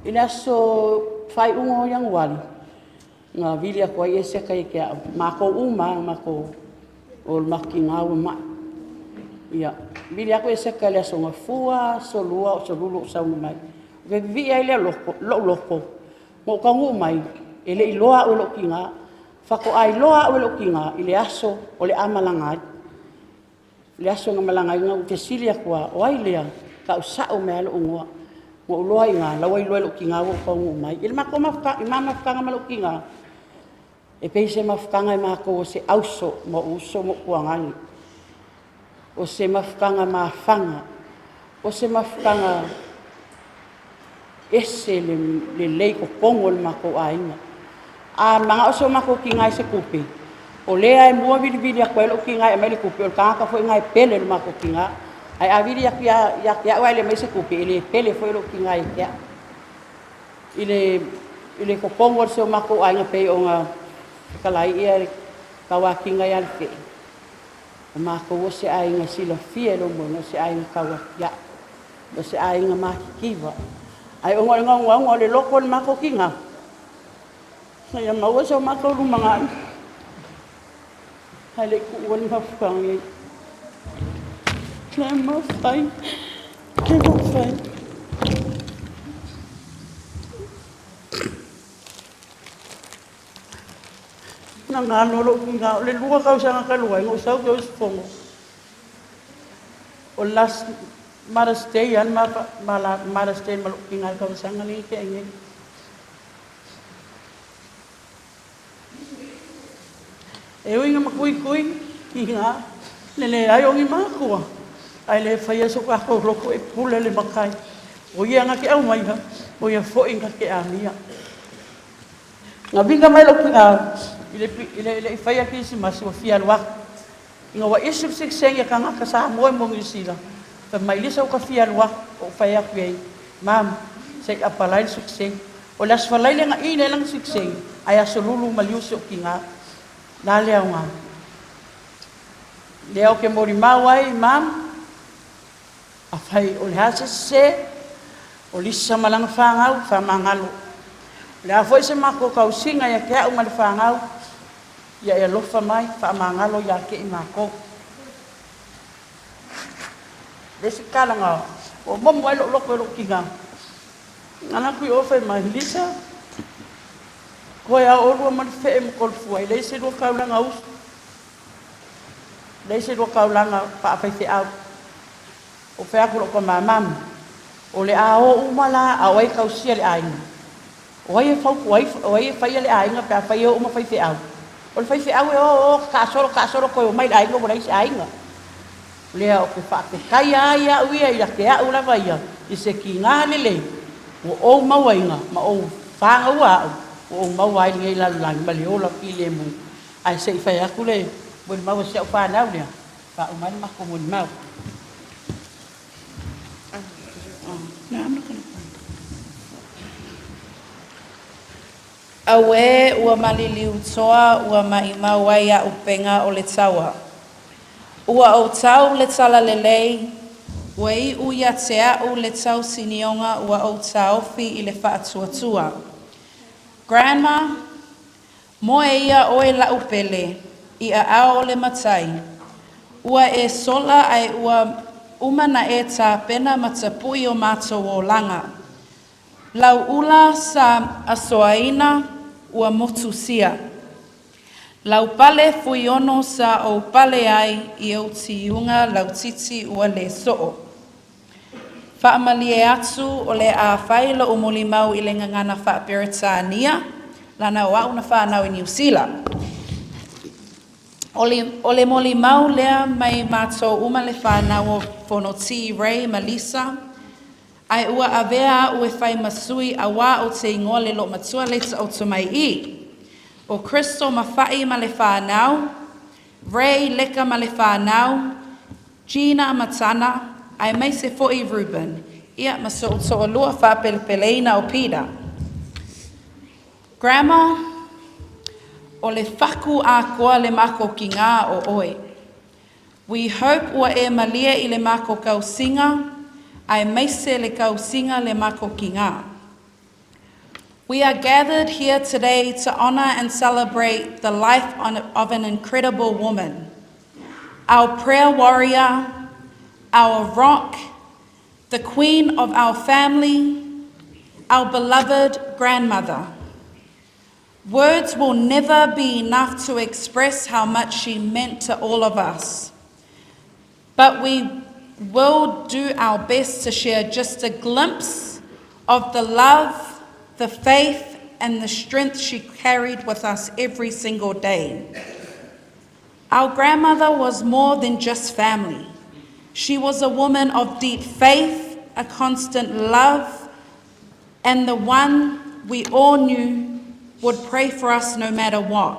[SPEAKER 5] I le aso whai ungo yang wali, ngā vili a koe e seka i kia, mako uma, mako o maki ngāua mai. Ia, vili a koe e seka le aso ngā fua, solua o solulu o saunga mai. Ve vi ai le loko, mo kangu mai, e le iloa o loki ngā, whako ai loa o lo kinga i le aso o le amalangai. Le aso ngā malangai ngā u te silia kua o ai lea ka usao mea lo ungoa. Mo uloa i ngā lawa i loa lo kinga o kaungu mai. I le mako mafka, i mama whakanga ma lo kinga. E peise mafkanga i mako o se auso mo uso mo kuangangi. O se mafkanga mafanga. O se mafkanga ese le leiko kongo le mako a inga. A mga oso mako ki ngai se kupi. O lea e mua vili a koe lo ki ngai e mele kupi. O kanga foi ngai pele lo mako ki ngai. Ai a vili a kia wai le mai se kupi. Ile pele foi lo ki ngai kia. Ile kopongo se o mako a inga pei o ngā kalai ia kawa ki ngai alke. O mako o se a inga sila fie lo mo. No se a inga kawa kia. No se a inga maki kiwa. Ai o ngā le loko le mako ki ngai. Saya mau sa mako rumangan. Hale kuwan mafkangi. Saya mau fai. Nga ngano lo ki ngā, le lua kau sanga ka lua, ngō sau ki o isifongo. O last Mother's Day, an Mother's Day, malo ki ngā kau sanga ni ke inge. E ui nga makui ki ngā, le ai ongi mākua. Ai le whaia so ka kau roko e pule le makai. O ia nga ke au mai ha, o ia fo inga ke amia. Nga vinga mai lo ki ngā, ile whaia ki si masi wa fia luak. Inga wa isu sikseng ya ka ngā ka sa moe mongi sila. Ka mai lisa o ka fia luak o whaia ki ei. Mam, se apalai sikseng. O las falai le nga ine lang sikseng. Ai aso lulu maliu si o ki ngā. Nā lea ngā. Lea o ke mori mawai, mam. A whai o le hase se. O lisa malanga whangau, whamangalo. Lea foi se mako kau singa ya ke au mali whangau. Ia e lofa mai, whamangalo ya ke i mako. Desi kalanga. O momo ai loko ki ngā. Ngana kui ofe mai lisa. Koe a orua mani whee mo kolfuai. Lei se rua kaulanga usu. Lei se rua kaulanga whaafai au. O whea kuro ko mamam. O le a o umala a oai kausia le ainga. Oai e whauku, oai e whaia le ainga pia whai o uma whai au. O le whai au e o ka koe o mai le ainga o rei se ainga. Lea o ke whaake kai aia uia i ke au la vaia. I se ki ngā lele. O mawainga ma o whanga ua au. O mawai ngai la langi ma le ola ki le mu. Ai se i whai aku le. Mori mawa se au whanau lea. Wha umani mako mori mau.
[SPEAKER 10] Awe ua maliliu toa ua mai mawai a upenga o le taua. Ua o tau le tala lelei, ua i uia te au le tau sinionga ua o taofi i le whaatuatua. Grandma, moe ia o e la upele, i a ao le matai. Ua e sola ai ua umana e tā pena matapui o mātou o langa. Lau ula sa asoaina ua motusia. Lau pale fuiono sa o pale ai i au tiunga lau titi ua le soo. Whaamalie atu o le a whaila o molimau i le ngangana whaaperetania, lana o au na whanau i New Zealand. O le molimau lea mai mātou uma le whanau o Fonoti Ray Malisa, ai ua avea ue whai masui a wā o te ingoa le lo matua leta o tumai i. O Christo mawhai ma le whanau, Ray leka ma le whanau, Gina matana, ai mai se fo'i Ruben, ia maso o toa lua whapelepeleina o Pida. Grandma, o le whaku a koa le mako ki ngā o oe. We hope ua e malia i le mako kausinga, ai meise le kausinga le mako ki ngā. We are gathered here today to honor and celebrate the life of an incredible woman, our prayer warrior, our rock, the queen of our family, our beloved grandmother. Words will never be enough to express how much she meant to all of us. But we will do our best to share just a glimpse of the love, the faith, and the strength she carried with us every single day. Our grandmother was more than just family. She was a woman of deep faith, a constant love, and the one we all knew would pray for us no matter what.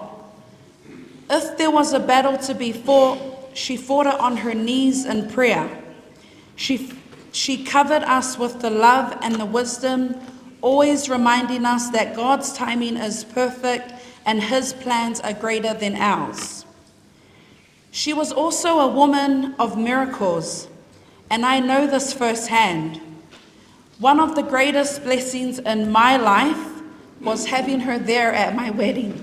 [SPEAKER 10] If there was a battle to be fought, she fought it on her knees in prayer. She covered us with the love and the wisdom, always reminding us that God's timing is perfect and His plans are greater than ours. She was also a woman of miracles, and I know this firsthand. One of the greatest blessings in my life was having her there at my wedding.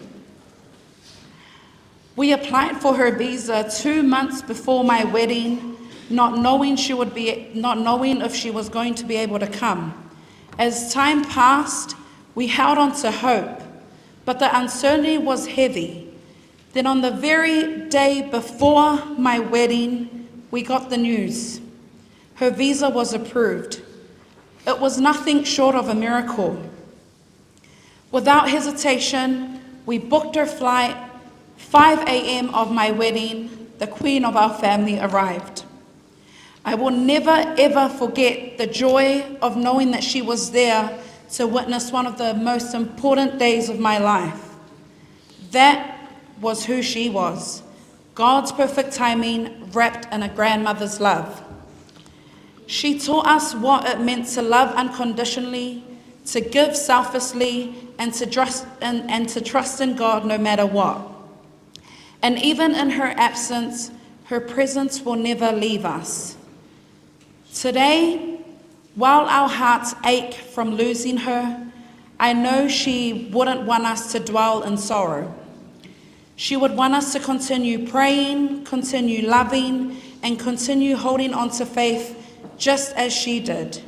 [SPEAKER 10] We applied for her visa 2 months before my wedding, not knowing if she was going to be able to come. As time passed, we held on to hope, but the uncertainty was heavy. Then on the very day before my wedding, we got the news. Her visa was approved. It was nothing short of a miracle. Without hesitation, we booked her flight. 5 a.m. of my wedding, the queen of our family arrived. I will never ever forget the joy of knowing that she was there to witness one of the most important days of my life. That was who she was, God's perfect timing wrapped in a grandmother's love. She taught us what it meant to love unconditionally, to give selflessly, and to trust in God no matter what. And even in her absence, her presence will never leave us. Today, while our hearts ache from losing her, I know she wouldn't want us to dwell in sorrow. She would want us to continue praying, continue loving, and continue holding on to faith just as she did.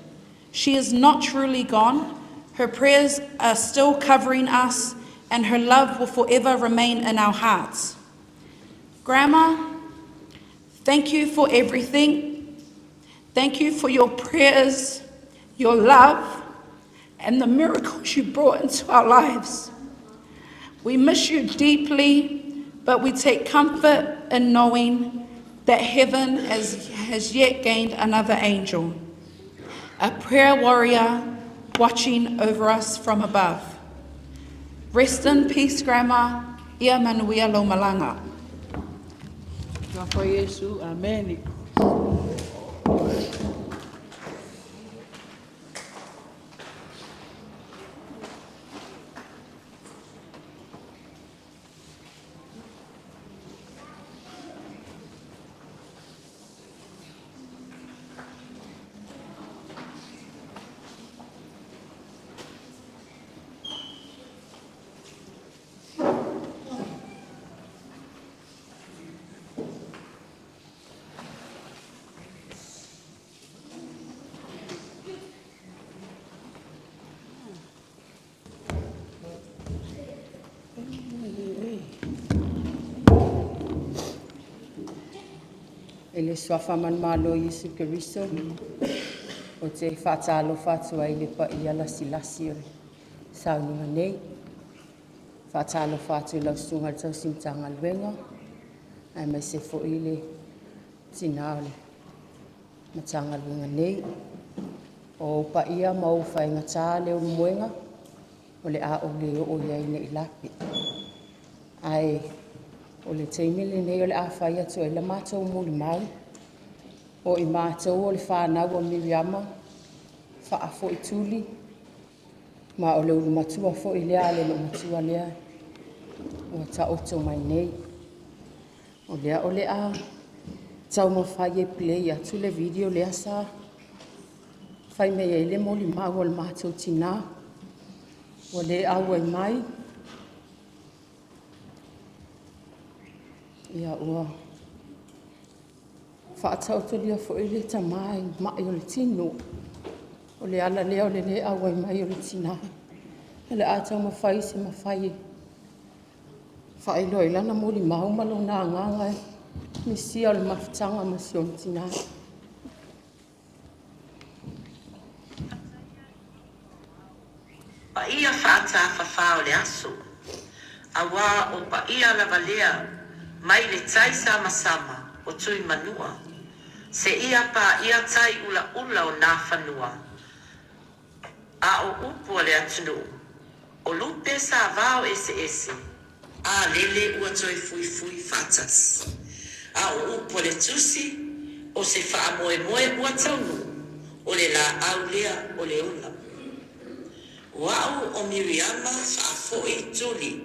[SPEAKER 10] She is not truly gone. Her prayers are still covering us, and her love will forever remain in our hearts. Grandma, thank you for everything. Thank you for your prayers, your love, and the miracles you brought into our lives. We miss you deeply, but we take comfort in knowing that heaven has yet gained another angel, a prayer warrior watching over us from above. Rest in peace, Grandma. Ia manuia lo malanga.
[SPEAKER 5] Kwa Yesu, amen. Ele swafa man malo Yesu Keriso. O te whatalo whatua ele pa ia lasi ore. Sauniga nei. Whatalo whatua lau sunga tau simtanga luenga. Ai mai se fo ile Tinā ole. Matanga luenga nei. O pa ia mau whainga tā leo muenga. O le a o leo o iai nei lapi. Ai o le teimele nei o le a whai atu e la mātou muli mau. O i mātou o le whānau o Miriama. Wha fo I tuli. Ma o le ulu matua fo I lea le lo matua lea. O ta oto mai nei. O lea o le a. Tau ma whai e play atu le video lea sa. Whai mea e le moli mau o le mātou Tinā. O le au ai mai. Ia ua. Whaatau tolia fo ele ta mai o le tino. O le ala lea o le le au ai mai o le Tinā. E le atau mawhai se mawhai. Whae loi lana moli mau malo na nganga e. Misia o le mawhtanga masi o le Tinā.
[SPEAKER 11] Pa ia whaata whawha o le aso. Awa o pa ia lavalea. Mai le tai sa masama o tui manua. Se ia pa ia tai ula o nā whanua. A o upu o le atunu. O lupe sa vao ese. A lele ua toi fui fatas. A o upu o le tusi. O se wha moe ua taunu. O le la au lea o le ula. Wau o Miriama wha foi tuli.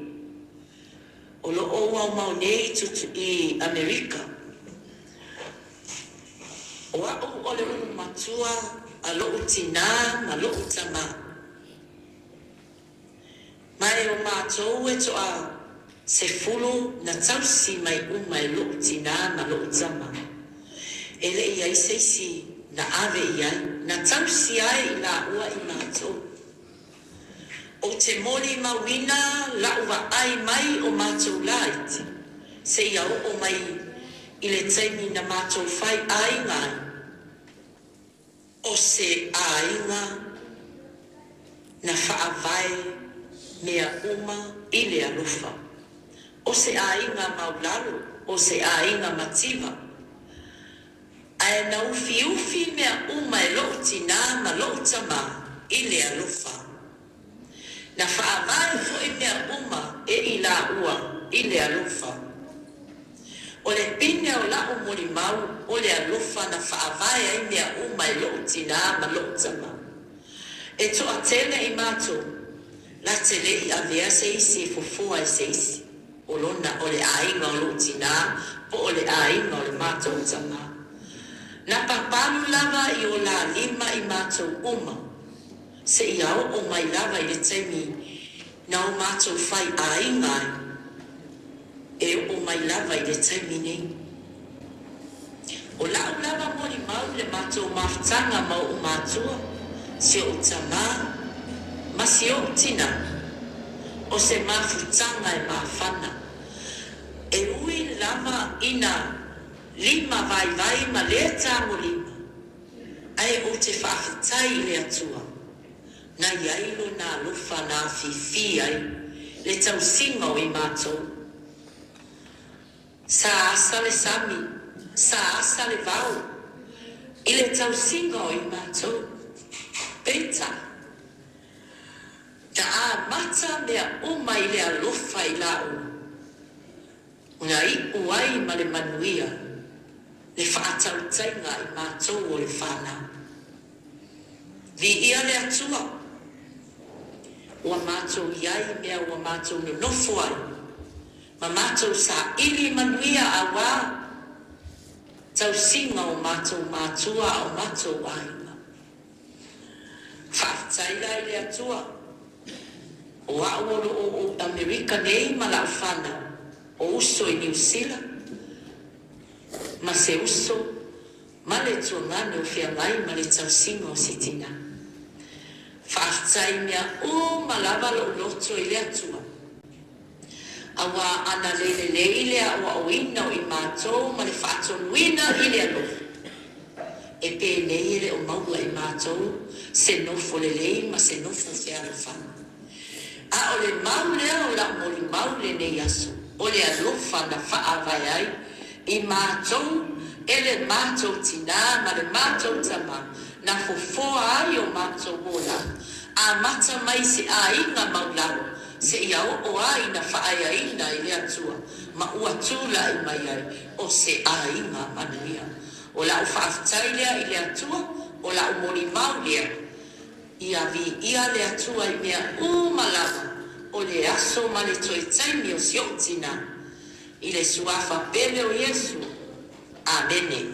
[SPEAKER 11] O lo o wau mau nei tutu I Amerika. O au o le unu matua a lo u Tinā ma lo u tama. Mai o mātou e toa se fulu na tausi mai mai lo u Tinā ma lo u tama. Ele iai seisi na ave iai, na tausi ai la ua I mātou. O te moli mawina la uwa ai mai o mātou laiti. se ia o mai i le taimi na mātou whai ainga o se ainga na whaavai mea uma i le alufa. O se ainga maularu, o se ainga mativa. Ae na ufi mea uma e loo tina ma loo tama i le alufa. Na whaavai fo i mea uma e i la ua i le alufa. O le pine o lau mori mau o le alufa na whaavai ai mea uma e loo tina ma loo tama. E toa tele i mātou, la tele i avea se isi e fufua e se isi. O lona o le ainga o loo tina, po o le ainga o le mātou tama. Na papalu lava i o la lima i mātou uma, se i au o mai lava i le taimi na o mātou whai ainga e o mai lava i le taimi nei. O lau lava mori mau le mātou mawhtanga mau o mātua, se o tama, ma se o tina, o se mawhutanga e mawhana. E ui lava ina lima vai ma lea tango lima. Ai o te whawhitai le atua. Na iailo na lufa na fifi ai, le tau singa o i mātou. Sa asa le sami, sa asa le vau, i le tau singa o i mātou. Peta. Ta a mata mea uma i le alofa i lau. Nga i uai ma le manuia, le whaatau tainga i mātou o le whana. Vi ia le atua, ua mātou iai mea ua mātou no nofo ai, ma mātou sa ili manuia a wā, tau singa o mātou mātua o mātou ai. Whaftaila i le atua. O aolo o Amerika nei ma lau whana. O uso i New Zealand. Ma se uso, ma le tuangane o whiangai ma le tausinga o si Tinā. Whaftai mea o ma lava lo loto i le atua. Awa ana lele leile a o awina o i mātou ma le whaatonuina i le alofa. E pe nei ele o maua i mātou, se nofo le lei, ma se nofo whiara whana. A o le maulea o la mori maule nei aso, o le alofa na whaavai ai, i mātou, e le mātou tina, ma le mātou tama, na fofoa ai o mātou mola, a mata mai se a inga maulau, se ia o ai na whaaya ina i le atua, ma ua tūla i mai ai, o se a inga manuia. O la u whaaftailea i le atua, o la u mori maulea. Ia vi ia le atua i mea umalawa, o le aso ma le toi taimi o siotina. I le suafa pele o Yesu. Amene.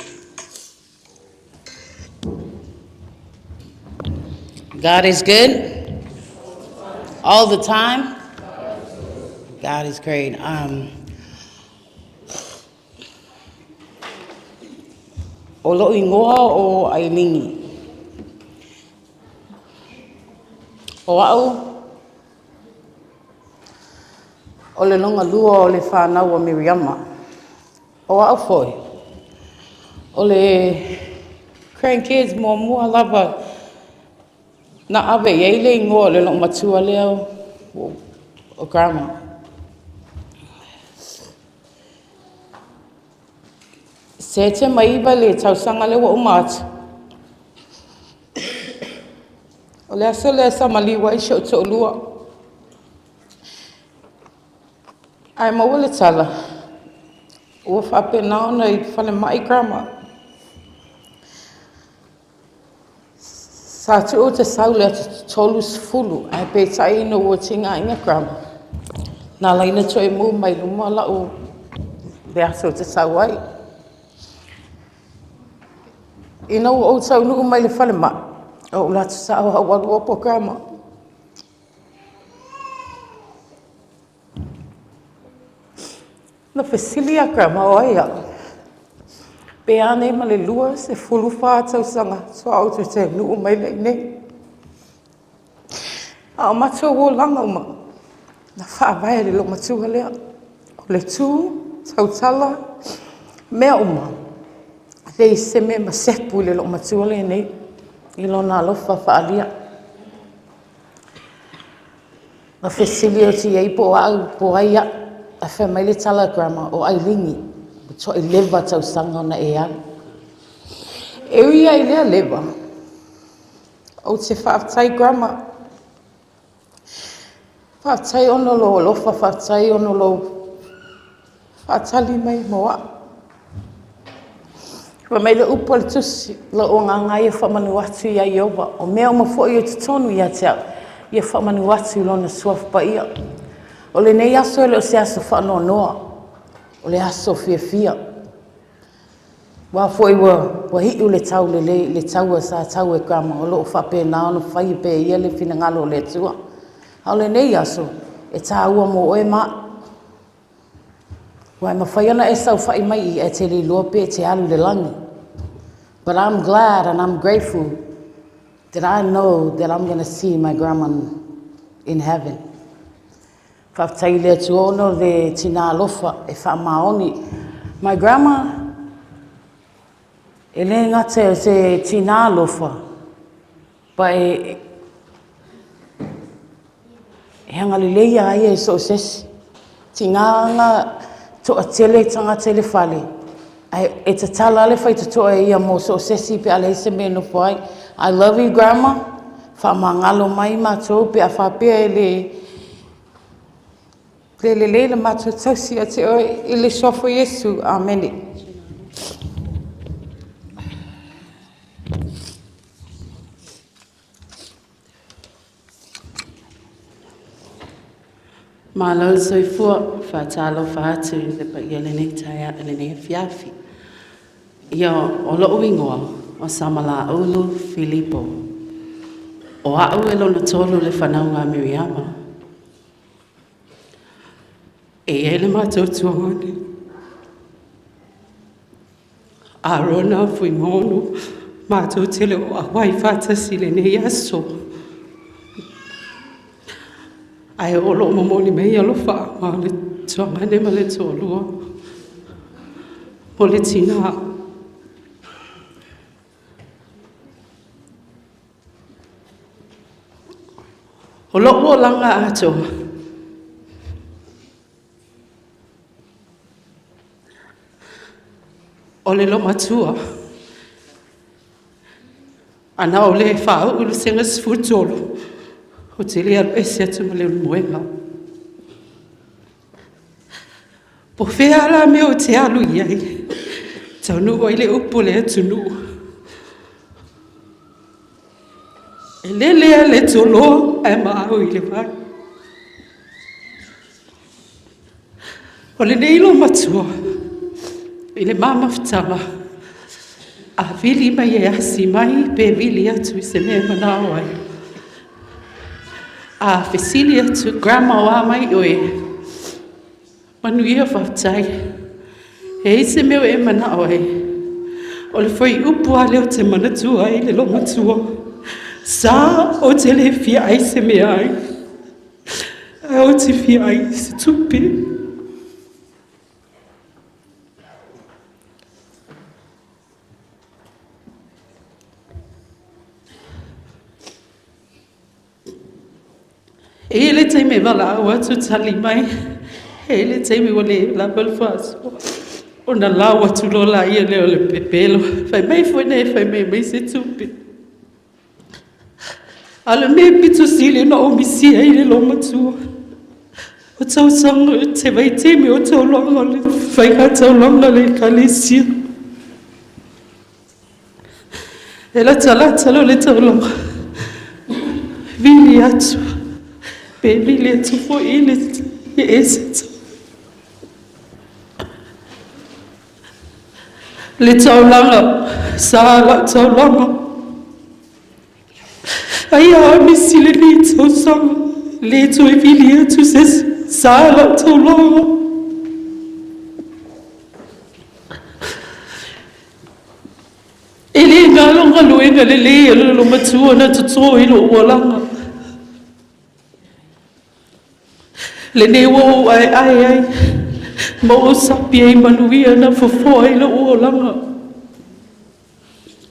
[SPEAKER 5] God is good all the time. God is great. O lo ingoa o Ailini. O au, o le longa lua o le whanau o Miriama. O au foi. O le grandkids mua lava na awe ei le ingoa le longa matua leo o grandma. Se te maiva le tausanga le wa umata. O le asa le asa maliwa i shau te olua. Ai maua le tala. Ua whape nao na i whale mai grandma. Sa tu o te sau le atu tolus fulu. Ai pe tai ina ua tinga inga grandma. Nā laina toi mu mai luma la o le asa o te sau ai. Ina o tau nuku mai le whale mai. O latu sa au hawalu o po grandma. Na whesilia grandma o aia. Pe ane ma le lua se fulu wha tau sanga. So au te nuku mai le nei. A o matua o langa uma. Na wha vai le lo matua lea. O le tū. tautala, mea uma. Le se me ma sepu le lo matua le nei, i lona alofa whaalia. Na whesili o ti ei po au, po aia, a whamai le telegrama o Ailini, to i lewa tau sanga na e an. E ui ai lea lewa, o te whaatai grama, whaatai ono lo alofa, whaatai ono lo whaatali mai moa. Wa mai le upo le tusi, la o ngā ngai e whamanu atu ia i oba, o mea o mafo i o te tonu ia te au, ia whamanu atu lona suaf pa ia. O le nei aso e le o se aso whanoa noa, o le aso fia fia. Wa foi wa hiu le tau le tau sa tau e kama, o lo whape na ono whai pe ia le fina ngalo le tua. O le nei aso, e tā ua mo oe maa. Wai mawhaiana e sau whai mai e te li lope te alu le langi. But I'm glad and I'm grateful that I know that I'm going to see my grandma in heaven. Whaftai lea tuono le Tinā lofa e whaamaoni. My grandma, e le ngate o se Tinā lofa, pa e hangali leia ai e so sesi. Tinganga to a tele tanga tele fale. E te tala le whai te toa ia mo so sesi pe ale se me no whai. I love you, Grandma. Whamangalo mai mātou pe a whapea le mātou tausi a te oe i le sofo Yesu. Amen.
[SPEAKER 12] Malo soifua whaatalo whaatu le pa ia le nei taia le nei fiafi. Ia o loo ingoa o Samala Ulu Filipo. O au e lona tolu le whanaunga Miriama. E le mātou tuangane. A rona fui mono mātou tele o a wai whatasi le nei aso. Ai o lo momoni mei alo wha ma le tuangane ma le tolua. O le Tinā. O lo o langa ato. O le lo matua. Ana o le wha ulu senga sfutolo. O te lea ese atu ma leo moenga. Po whea la me o te alu iai. Tau nu o ile upo le atu nu. E le lea le tolo e maau i le vai. O le neilo matua. I le mamafutala. A vili mai e asi mai pe vili atu i se mea manao ai. A Fesilia to Grandma wa mai oe. Manuia whaftai. He se meo e mana oe. O le whai upu a leo te manatua i le lomatua. Sa o te le fia ai se mea ai. A o te fia ai se tupi. E le teime wala awa tu tali mai. E le teime wale la balfaso. O na lawa tu lola ia leo le pepelo. Fai mai fwene, fai mai se tupi. Ala me pito sili na omisia i le loma tua. O tau sanga te vai teime o tau longa le. Fai ka tau longa le kalesia. E la tala le tau longa. Vili atu. Baby, let's go in it. Yes. Let's all long. Sala, so long. I am missing a little song. Let's go in to say Sala, so long. Elinga longa luenga lele lo matua na tutso ilo walanga. Le ne wo ai Ma o sapi ai manuia na whawhoi la o langa.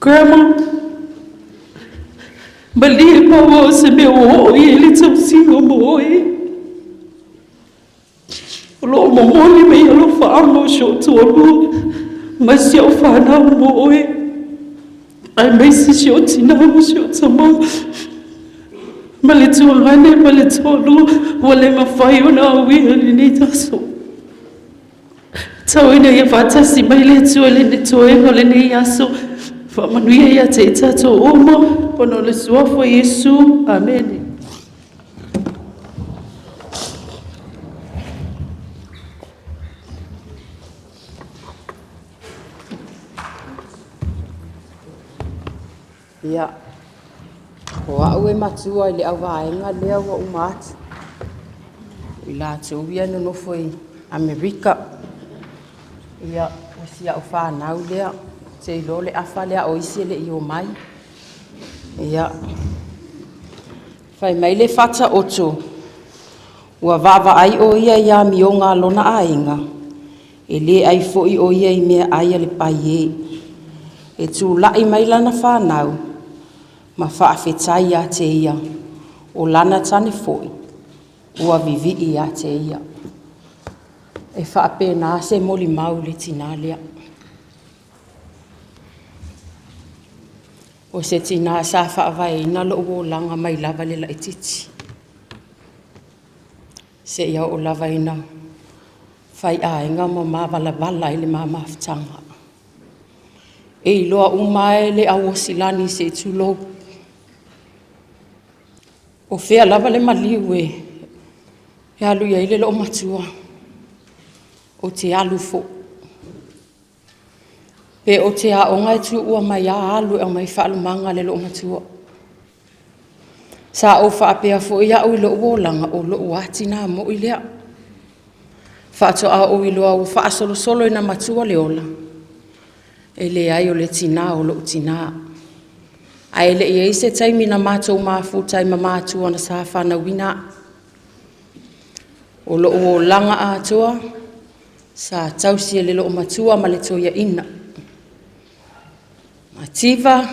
[SPEAKER 12] Grandma, ma lie maua o se mea o oi e le tau singa mo oi. O lo o mamoli me i alo whaango sio tonu, ma si au whanau mo oi. Ai mai si sio tina mo sio tamau. Ma le tuangane, ma le tonu, wa le mawhai o na awia ni nei taso. Tau ina ia whatasi mai le tua le ne toenga le nei aso. Whamanuia ia te tato oma, pono le suafo Yesu. Amen.
[SPEAKER 13] Ia, o au e matua i le au vaenga lea wa umati. I la tau ia no nofo i Amerika. Ia, o sia o whanau lea, te ilo le afa lea o isi le i o mai. Ia, whai mai le fata oto, ua vava ai o ia ia mi o ngā lona a inga. E le ai fo i o ia i mea ai le pai e. E tu lai mai lana whanau, ma whaafetai a te ia, o lana tane foi, ua vivi i a te ia. E whaapena se moli mau le tina lea. O se tina sa whaavai na lo o langa mai lava le lai titi. Se ia o lava ina, whai a inga mo mawala wala ili mamaftanga. E iloa umae le au silani se tulo. O fea lava le maliu e alu ia ile lo matua. O te alu fo. Pe o te aonga e tu ua mai a alu e mai whaalumanga le lo matua. Sa o whaapea fo ia o ilo uolanga o lo uatina mo ilea. Whaato a o iloa o whaasolo solo ina matua le ola. E le ai o le tina o lo tina. Ai le ia se taimi na mātou māfu taima mātua na sa whana wina. O lo o langa ātua, sa tausia le lo o matua ma le toia ina. Mativa,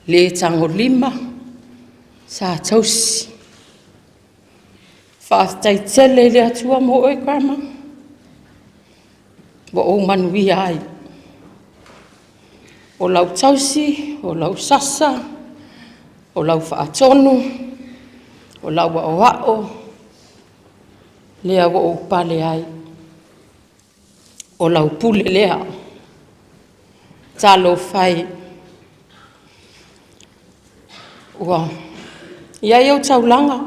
[SPEAKER 13] le tango lima, sa tausi. Whaatai tele le atua mo oi grandma. Wa o manui ai. O lau tausi, o lau sasa, o lau whaatonu, o lau wao, lea wa o pale ai, o lau pule lea, talo whai. Ua, ia iau taulanga,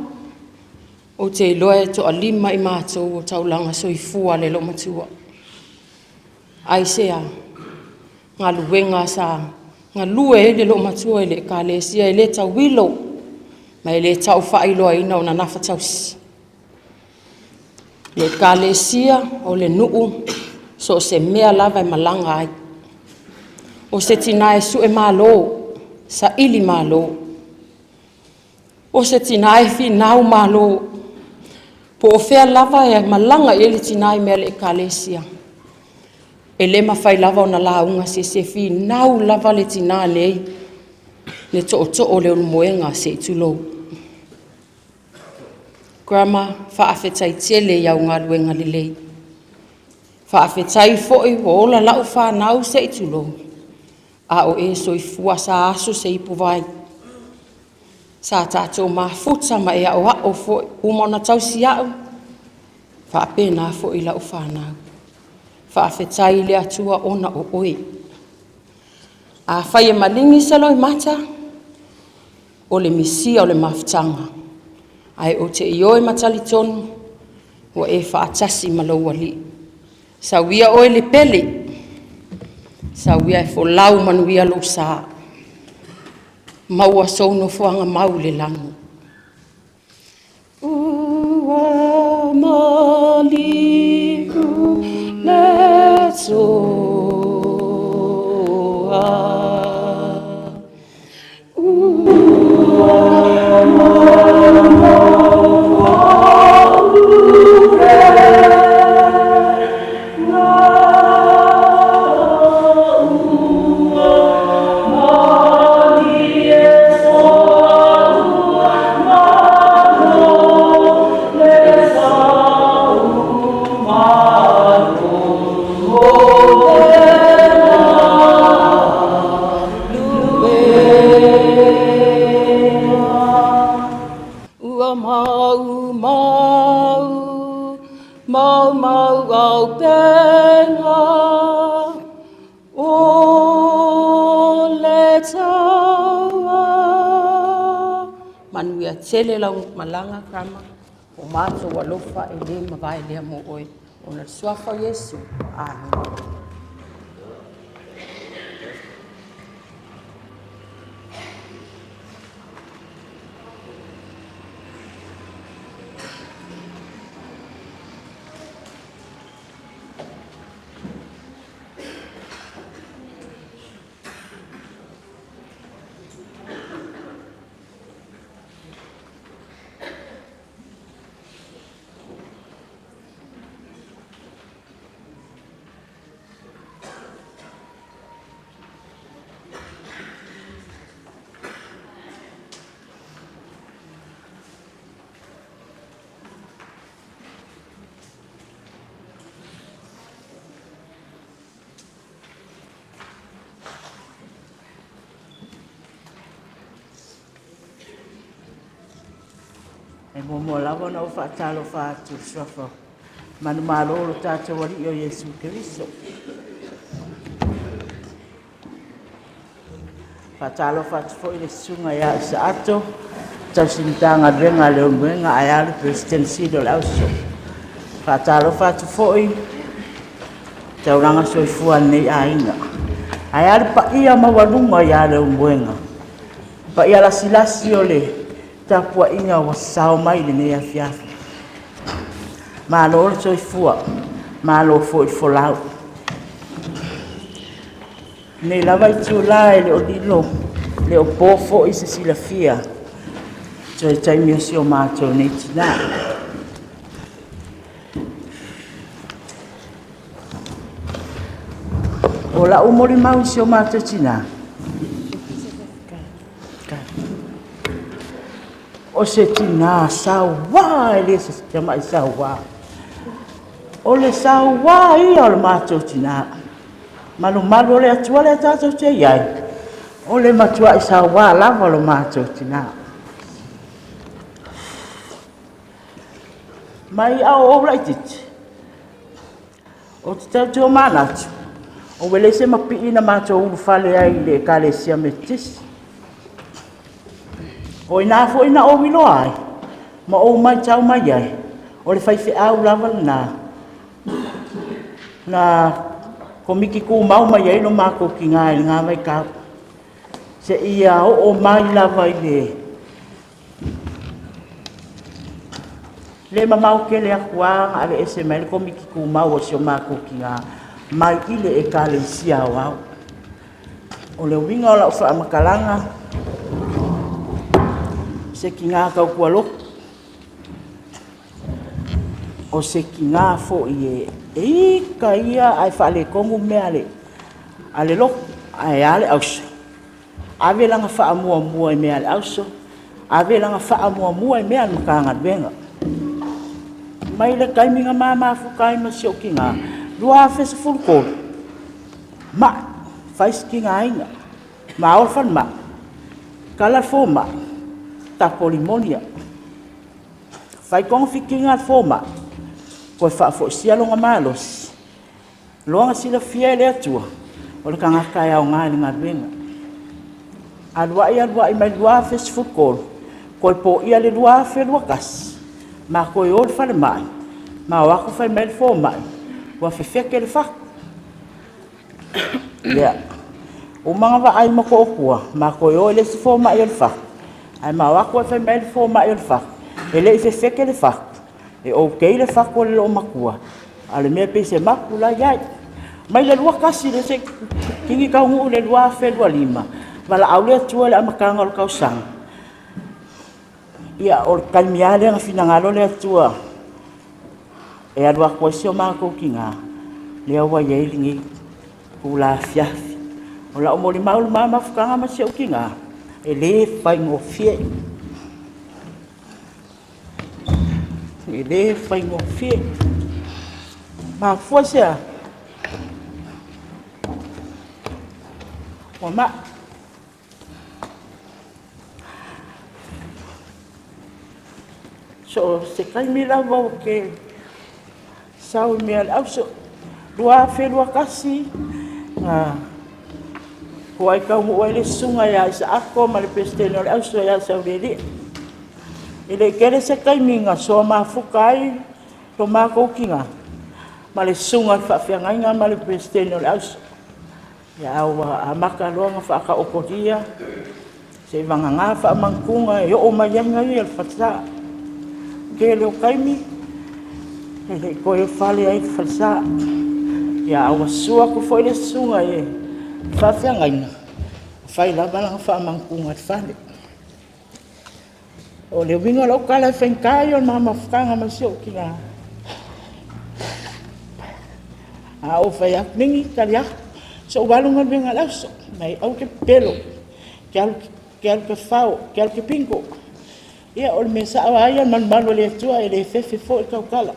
[SPEAKER 13] o te loe to alima i mātou o taulanga soifua le lo matua. Ai sea, ngā luenga sa, ngā lue le lo matua le ka le sia le tau wilo, mai le tau whailoa ina o na nafa tausi. Le ka le sia o le nuu, so se mea lava e malanga ai. O se tina e su e malo, sa ili malo. O se tina e fi nau malo, po o fea lava e malanga e le tina e mea le ka le sia. E le mawhai lava o na launga se fi nau lava le tina lei, le o le moenga se tulo. Grandma, whaafetai tele iau ngā luenga le lei. Whaafetai foi o ola lau whanau se tulo. A o e soifua sa aso se ipu vai. Sa tātou mafuta ma e au hao foi umona tausi au. Whaapena foi lau whanau. Whaafetai le atua ona o oi. A whai e malingi saloi mata, o le misia o le mafutanga. Ai o te ioe matali tonu, o e whaatasi malau ali. Sa wia oe le pele, sa wia e folau manuia lo sa. Maua sono fuanga mau le langu. Ua maliu le toa. Ua ua mau mau, mau mau au penga, o le taua. Manuia tele lau malanga kama, o mātou alofa e le mawai lea mo oe, o na suafa Yesu. Amen. E mo lava na o whaatalo whaatu suafa. Manu maroro tātou wari o Yesu Keriso. Whaatalo whaatu fo i le sunga ia isa ato. Tau sinitanga renga leo mwenga ayari presidency do lauso. Whaatalo whaatu fo i. Tau ranga soifua nei ainga. Ayari pa ia mawalunga ia leo mwenga. Pa ia lasilasi o le. Tapua inga wa sao mai le nei afiafi. Malo o soifua, malo fo i folau. Nei lava i tiulai le o lilo, le o pofo i se silafia. So i taimi o si o mātou nei Tinā. O la umori mau si o mātou Tinā. O se Tinā sawa, ele se chamai sawa. O le sawa ia o le mātou Tinā. Malu le atua le tātou te iai. O le matua i sawa lava o le mātou Tinā. Mai au o raititi. O te tautua manatu. O wele se mapi ina mātou ulu fale ai le kale sia metisi. O ina fo ina o wilo ai, ma o mai tau mai ai, o le whaiwhi au lava na komiki ku mau mai ai no mako ki ngā mai kau. Se ia o mai lava i le mamau ke le akua a le SML komiki ku mau o se o mako ki ngā mai ile e ka le sia au. O le winga o la ufa makalanga, se ki ngā kau kua loko. O se ki ngā fo i ka ia ai whaale kongu mea le. Ale loko, ai ale auso. Awe langa wha mua i mea le auso. Awe langa wha mua i mea le makaanga duenga. Mai le kaiminga mama fukai ma sio ki ngā. Rua fesa fulukoro. Ma, fais ki ngā inga. Ma orfan ma. Kala fo ma. Ta polimonia. Fai konga fikinga foma. Koe wha fo sia longa malos. Longa sila fia le atua. O le kanga kai au ngā li ngā duenga. Aluai mai lua fes fukol. Koe po ia le lua fe lua kas. Ma koe o le fale mai. Ma wako fai mai le fo mai. Wa fe feke le whak. Lea. O mga wa ai mako okua. Ma koe o le si fo mai le whak. Ai ma wako fai mai le fo mai le whak. E le i fe feke le whak. E o kei le whak o le lo makua. Ale mea pe se maku la iai. Mai le lua kasi le se kingi kau ngu le lua fe lua lima. Wala au le atua le amakanga o le kausang. Ia o le kaimiale nga finangalo le atua. E alua kua si o mako ki ngā. Le awa iei lingi kula fiafi. O la o mori maulu mama fukanga ma si o ki ngā. E le fai ngofie. E le fai ngofie. Ma fua sea. O ma.
[SPEAKER 5] So se kai mila mo ke sau me al auso dua felua kasi ko ai ka mo ele sunga ya sa ako mal pesteno al auso ya sa uri ele kere se kai minga so ma fukai to ma ko kinga mal sunga fa fianga mal pesteno al auso ya wa amaka longa fa ka opodia se vanga fa mangkunga yo o mayanga ya fatsa kele kaimi ele ko e fale ai falsa ya awasua ko foi le sunga e fa fianga fai la bala fa mangkunga fale o le winga lo kala fenkai o mama fkanga masio kina a o fai ak ningi kalia so walunga winga laso mai au ke pelo ke fao ke pingo ia o me sa ai man malo le tua e le fefe fo ka kala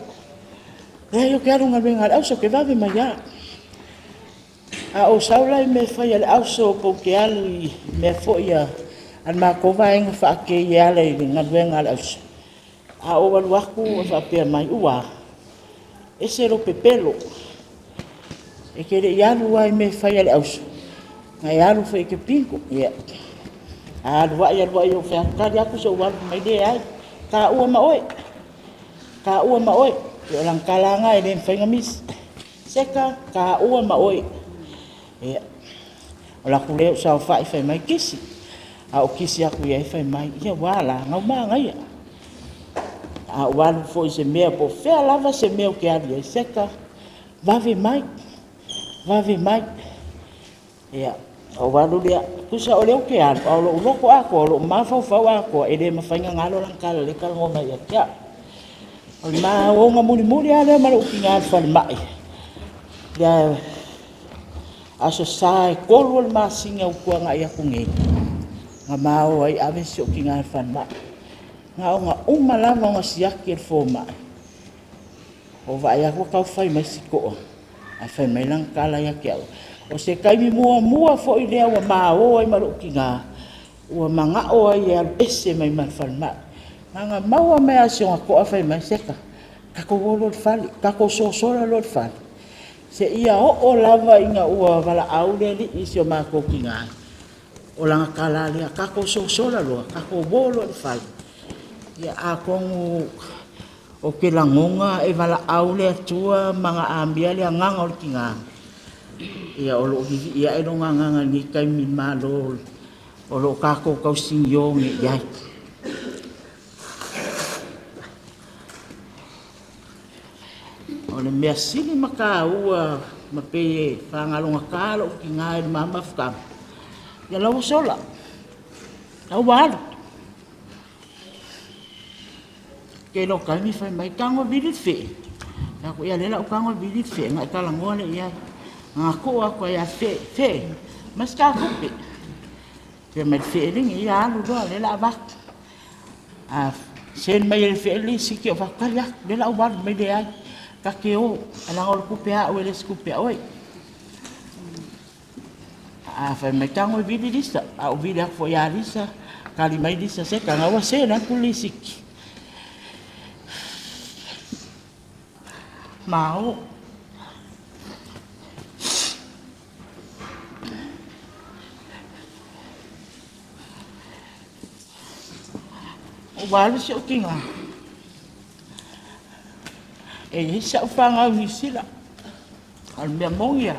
[SPEAKER 5] e yo quero nga venga au so que va mai ya a o saula me fai al au so po que ali me fo ia an ma ko va en fa que ia le nga venga al au a o wal waku fa pe mai ua ese ro pepelo e que ia lu ai me fai al au nga ia lu fai que pingo ia a wa yo fa ka ya ku so wa mai de ai ka u ma oi yo lang kalanga e den fa ngamis seka ka u ma oi e ola ku le sa fa mai kisi a o kisi aku ye fa mai ia wala ngau ma ngai a wal fo se me po fe lava se me o que ali seka va vi mai ia o walu dia kusa o leo ke an o lo loko ako lo ma fa ako e de ma fanga ngalo lang kala le kala ngoma ya kya o ma o nga muli ale ma lo kinga fa mai ya aso sai ko lo ma singa o ko nga ya kungi nga ma o ai ave so kinga fa mai nga uma lava nga siaki fo mai o va ya ko ka fa mai siko a fa mai lang kala ya kya o se kai mi mua fo i lea wa maa o ai maru ki ngā ua manga o ai e ese mai marfal maa nga maua mea si o ko awhai mai seka kako o lor fali kako sosora lor fali se ia o lava inga ua wala aule li isi o maa ko ki ngā o langa kalalia kako sosora loa kako o lor fali ia a kongu o ke langonga e wala aule atua mga ambia lea nganga o ki ngā ia o lo ia e no nganga ni kai mi malo o lo ka ko ka sinyo ngi ya o le merci ni maka ua ma pe fa ngalonga ka lo ki ngai mama fka ya lo sola au wal ke lo ka mi fa mai kango bidit fe ya ko ya le la kango bidit fe ngai ka la ngole ya ko ako ya fe mas ka kupi pe me fe ring ya lu do le la ba a sen mai fe li sikio fa ka ya le la ba me de ai ka ke o ala ngol kupi a o le skupi oi a fa me tango vidi disa a o vidi fo ya disa kali mai disa se ka ngawa se na kulisiki mau wala si o kinga e isa fanga visila al mea mongia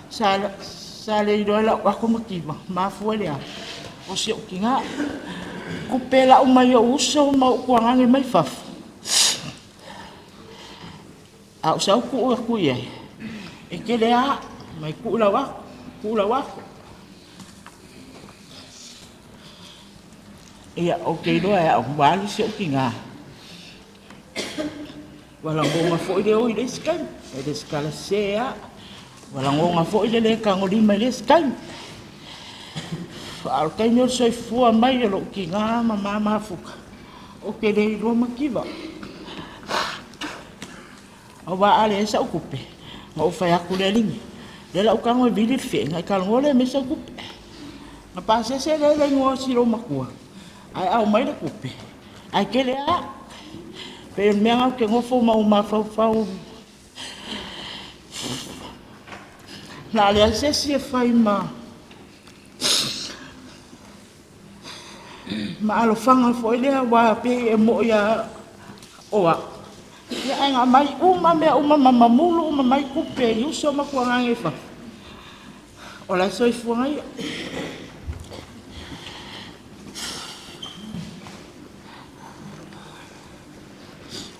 [SPEAKER 5] sa le idola ako makiba mafuele o si o kinga kupela o mai o uso ma o kuangangi mai faf a o sa ku o ku ye e kele a mai ku la wa ia o ke do e o wali si o kinga wala ngonga fo ile o ile skan e de skala sea wala ngonga fo ile le ka ngodi mai le skan al kanyo soi fu mai lo kinga mama fuka o ke de do makiva o va ale sa okupe o fa ya kulelingi le la o ka ngo bili fe ngai ka ngole me sa okupe na pase se le ngo si lo makua ai au mai le kupe ai kele a
[SPEAKER 6] Pe mea ke ngofo ma uma fau. Na le se se fai ma. Ma alo fanga foi le wa pe e mo ya oa. Ya nga mai uma mamulu uma mai kupe yuso ma kuanga ngefa. Ola so ifuanga ya.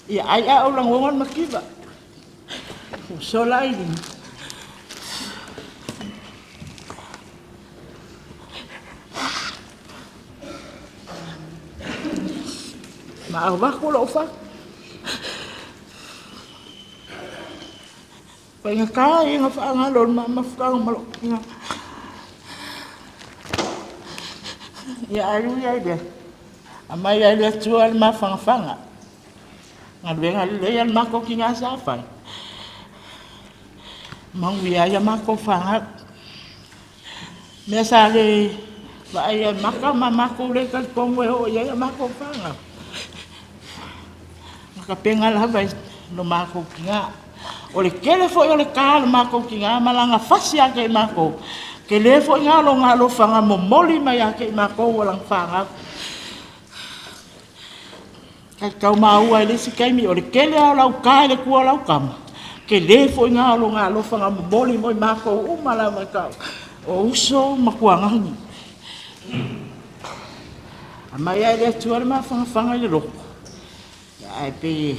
[SPEAKER 6] Ya ai ulang wongon makiba. So lain. Ma ba ko lo fa. Pengen kaya nga fa ngalon mafkang malo. Ya ayu ya dia. Amai ya dia jual mafanga. Ngadwenga leyan mako kinga safai. Mang wiaya mako fanga. Mesale ba ya mako le kal pomwe o ya mako fanga. Makapenga la vai no mako kinga. Ole kele fo ole kal mako kinga malanga fasi ake mako. Kele fo ngalo fanga momoli mai ake mako walang fanga. Kau mau ai le sikai mi o le kele au lau kai le kua lau kama. Ke le fo ngalo fanga moli moi mako umala mai kau. O uso makuangangi. Amai ai le tuare ma fanga le roko. Ai pe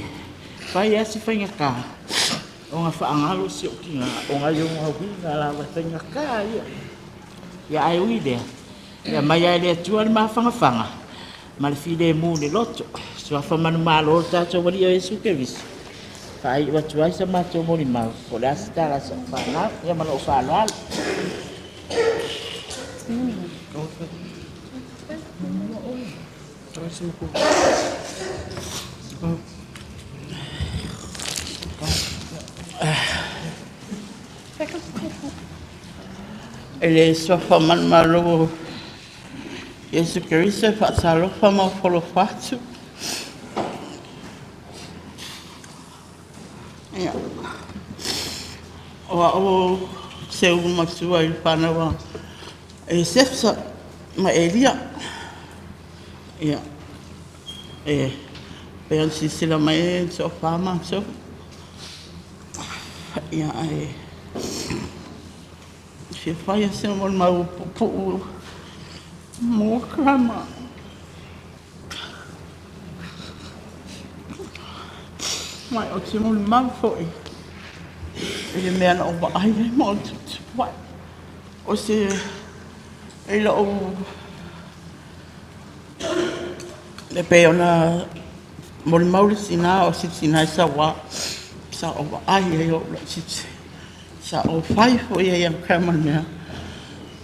[SPEAKER 6] fai asi fai ka. O nga fa ngalo si o kinga o nga yo nga winga la wa fai ka ya. Ya ai ui de. Ya mai ai le tuare ma fanga. Ma le fide mu le loto. So fa manu malo ta cho wali o Yesu ke vis. Fai wa tuai sa ma cho mori ma. Ko la sta la sa fa na ya ma lo fa lo al. Ele so fa manu malo Yesu Cristo fa salo fa ma folo fatu. Ya. O se uma sua il panawa. E sepsa ma elia. Ya. Per si sila mai so fama so. Ya se fai se mo mau pu mo krama. Mai o te mo mau foi. Ele me ana o ba ai mo what. O se ele o le pe ona mo mau sina o sina sa wa sa o ba ai o sa o fai foi e krama me.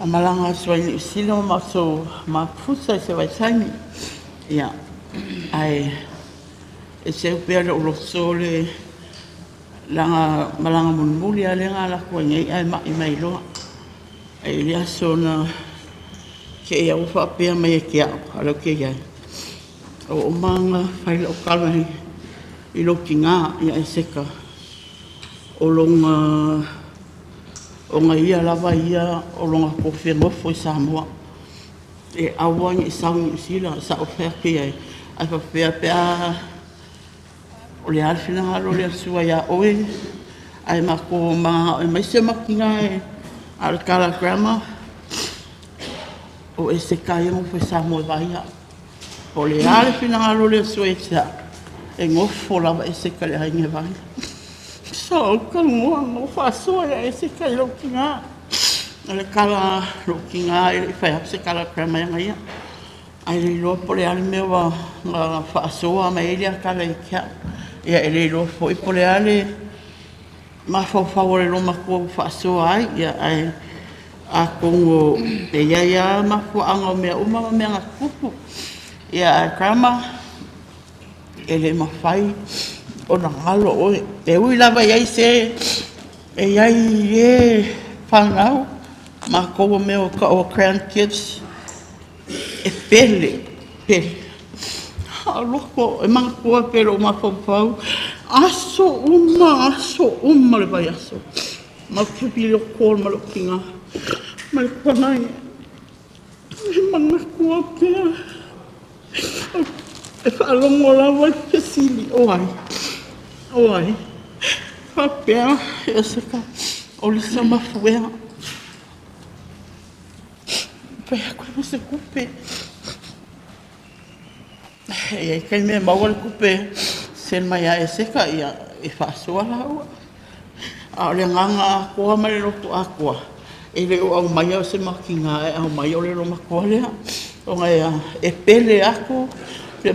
[SPEAKER 6] Amalanga so ni silo ma so ma fusa se vai sai ya ai e se per lo sole la malanga mun muli ale ngala ko ngai ai mai lo ai lia so na ke ia o fa pe mai ke alo ke ya o manga fai lo kalma i lo kinga ya seka o longa o nga ia lava ia o longa ko fengo foi Samoa e awang Sauniga sila sa oferta ai fa pe o le alfina lo le sua ya oe ai mako ma mai se makinga e al kala grama o ese kai mo foi Samoa vai o le alfina lo le sua sa e ngofo lava ese kale ai nge vai so kalmo no faso ya ese kai lo kinga ale kala lo kinga e fa se kala krema ya ia ai lo pole ale me wa na faso a me ia kala ia ya ele lo foi pole ale ma fa favore lo ma ko faso ai ya ai a kongo e ya ma ko anga me uma me nga kupu ya krema ele ma fai ona ngalo o e ui lava iai se e iai e whanau ma koua meo ka o crown kids e pele loko e mga kua pero mapapau. Aso uma le vai aso. Mapipili o kōl malokinga. Malpanai. E mga kua pēr. E whaalongo lawa i pesili. Oai. Whapea e seka. O le sama fuea. Pea koe mo se kupe. E kai mea maua le kupe. Sen mai a e seka ia e whaasua laua. A o le nganga a koa mai roko a koa. E le o au mai au se makinga e au mai o le ro makoa lea. O ngai e pele aku. Le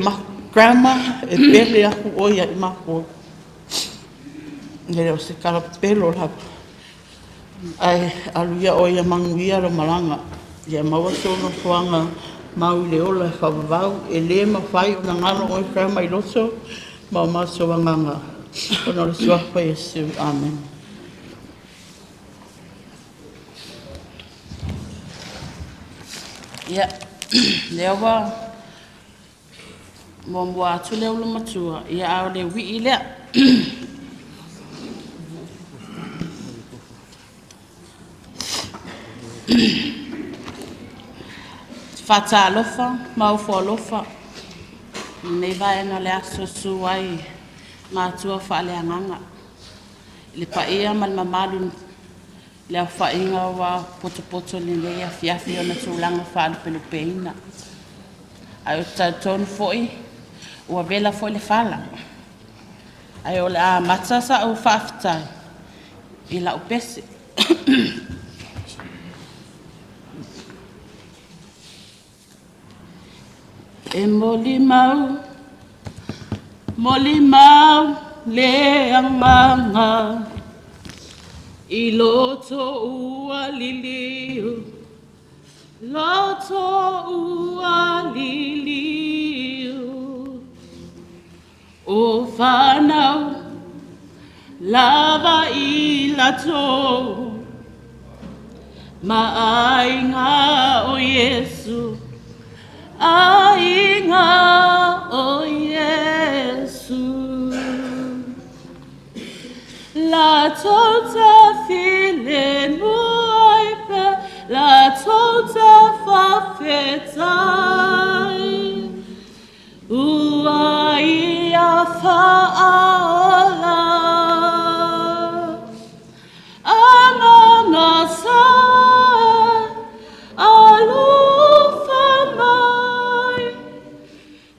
[SPEAKER 6] grandma e pele aku oia i mako. Nere o se kala pelo la. Ai aluia oia manguia lo malanga. Ia maua sono fuanga mau le ola e whawawau. E le mawhai o na ngano oi grandma i loso. Mau maso wanganga. Ono le suapa Yesu. Amen.
[SPEAKER 5] Ia, leo wa mua atu leo lo matua. Ia au le wii lea. Fata alofa, maufo alofa. Nei vai na le aso suai matua fa le anganga. Le paia mal mamalu le whainga wa poto ni lea fiafi o na tūlanga whaale pelo peina. Ai o tautonu foi, ua vela foi le whala. Ai o le a matasa au whaafitai, i la upese. E moli mau le anganga. I loto ua liliu, o whanau, lava i lato, ma ainga o Yesu, ainga o Yesu. La tota file nuaipe, la tota fafetai, ua ia faaola, anganga sae, alufa mai,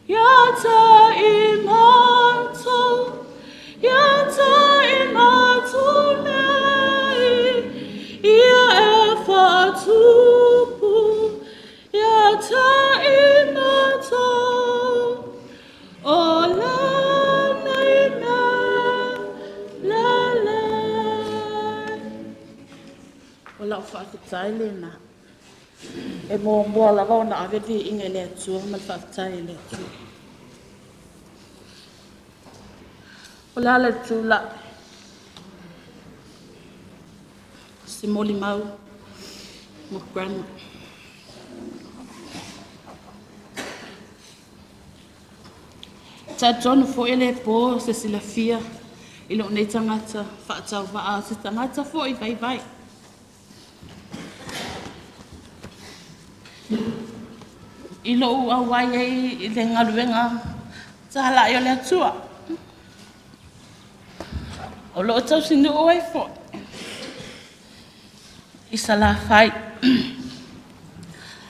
[SPEAKER 5] yata imato, yata ia e whatupu, ia ta imato, o lana ina, lale. O lau whaakitai lena. E mua lava o na aweti inga le atua, mal whaakitai le atua. O la le tula. Se moli mau, mo grandma. Ta tonu fo ele po se silafia, ilo nei tangata, whaatau waa se tangata fo i vai. Ilo ua wai ei i le ngaluenga, ta hala i o le atua. O lo tau sinu oai fo. Isa la fai.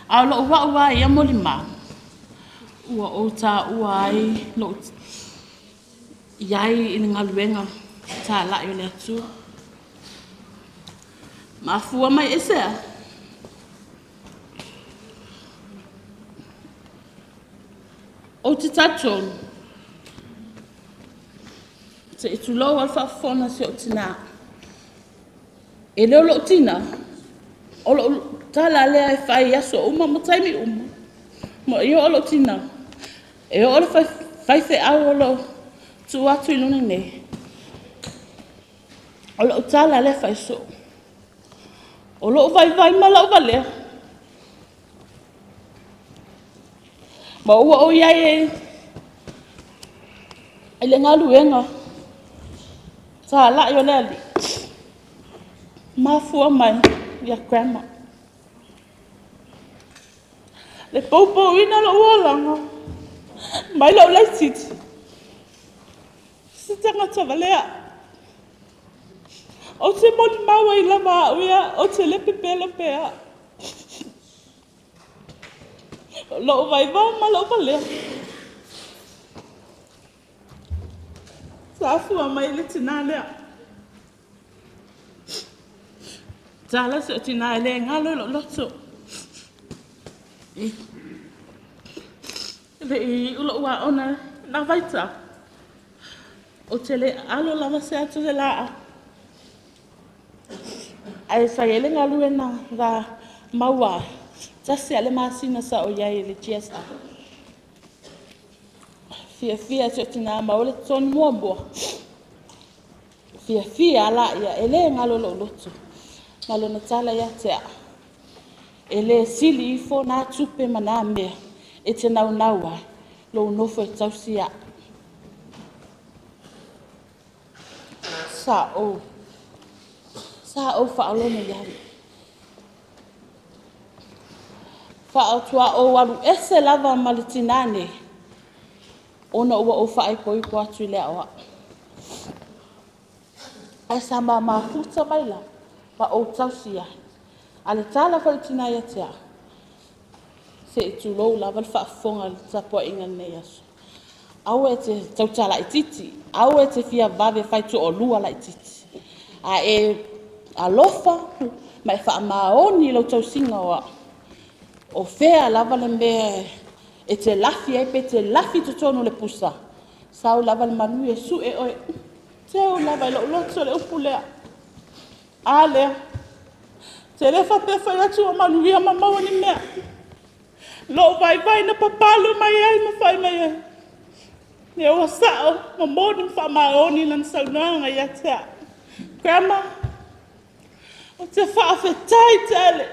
[SPEAKER 5] Au lo ua ia moli mau. Ua o ta ua ai lo iai i ngaluenga ta la i o le atua. Ma fua mai esea. O te tatou. Te itu lau alfa fona se o Tinā. E leo lo Tinā. O lo tala lea e whai aso uma mo taimi uma. Mo i o lo Tinā. E o lo whai fe au o lo tu atu iluni ne. O lo tala lea whai so. O lo vai ma lau valea. Ma ua o iai e
[SPEAKER 10] Ele ngaluenga. Sa la yo leli. Mafua mai ya grandma. Le popo ina lo walanga. Mai lo lai titi. Sitanga tavalea. O te moni maua I lama uia, o te lepe pela pea. Lo vai ma lo valea. Sa fua mai le tina lea. Tala se o tina ele ngalo lo loto. Le ulo ua ona na vaita. O te le alo lava se atu le laa. Ai sai ele ngalo e na ga maua. Tasi ale masina sa o iai le chiesa. Fia se o tina maole ton muambua. Fia ala ia ele ngalo lo loto. Malo na tala ia tea. Ele sili ifo na tupe mana mea. E te nau ai. Lo nofo e tausia. Sa o whaalona iari. Whaatua o waru ese lava malitinane. Ona ua o whaipoi kua tui lea oa. Ai sa mafuta maila. Pa o tausia. Ale tala whalitina ia tea. Se I tulou lava le whaafonga le tapoa inga nei aso. Au e te tautala I titi. Au e te fia vave whaitu o lua la I titi. A e alofa. Ma e whaamaoni lau tausinga oa. O fea lava le mea e te lafi e pe te lafi tutonu le pusa. Sau lava le manu e su e oe. Teo lava I lo loto le upulea. A lea. Te le whapefa I atu o manu ia mamaua ni mea. Lo vai na papalo mai ai ma fai mai ai. Ne o sao ma moni fa maoni lan saunanga ia tea. Grandma. O te whaafetai tele.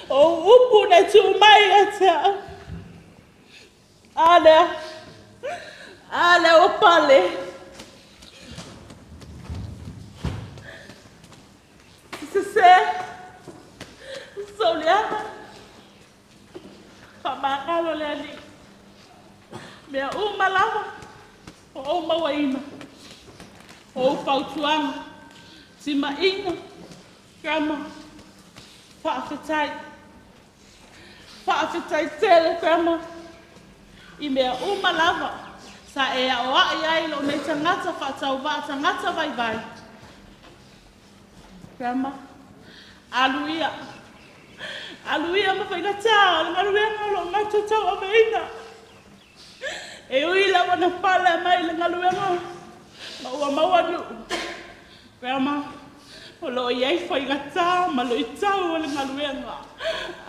[SPEAKER 10] O upu na tu mai ia tea. Ale o pale. Se Soliana. Pamangalo le ali. Mea lava. O mawaina. O fautuanga. Tima inga. Grandma. Whaafetai tele, grandma. I mea lava. Sa e a oa iai lo nei tangata whaatau wa tangata vai. Grandma. Aluia ma whainga tau, ngaruia ngalo mato tau a meina. E ui la wana pala mai le ngaruia ngalo. Ma ua mawanu. Grandma, o lo iei whainga tau, ma lo I tau o le ngaruia ngalo.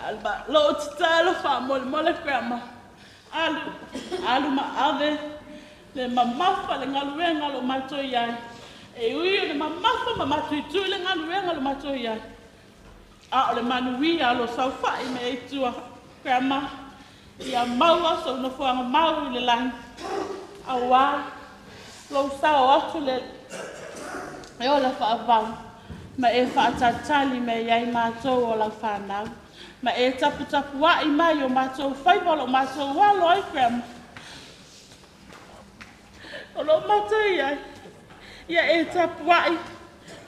[SPEAKER 10] Alba, lo o titalo wha mole grandma. Alu ma ave, le mamafa le ngaruia ngalo mato iai. E ui le mamafa ma mato I tui le ngaruia ngalo mato iai. A ole manuia lo sau fai me e tua. Grandma, ia maua so no fuanga mau le lang. Awa, lo sau atu le. E ola whaavau. Ma e whaatatali me iai mātou o lau whanau. Ma e tapu wa I mai o mātou whaibolo mātou walo ai grandma. O lo mātou iai. Ia e tapu wai.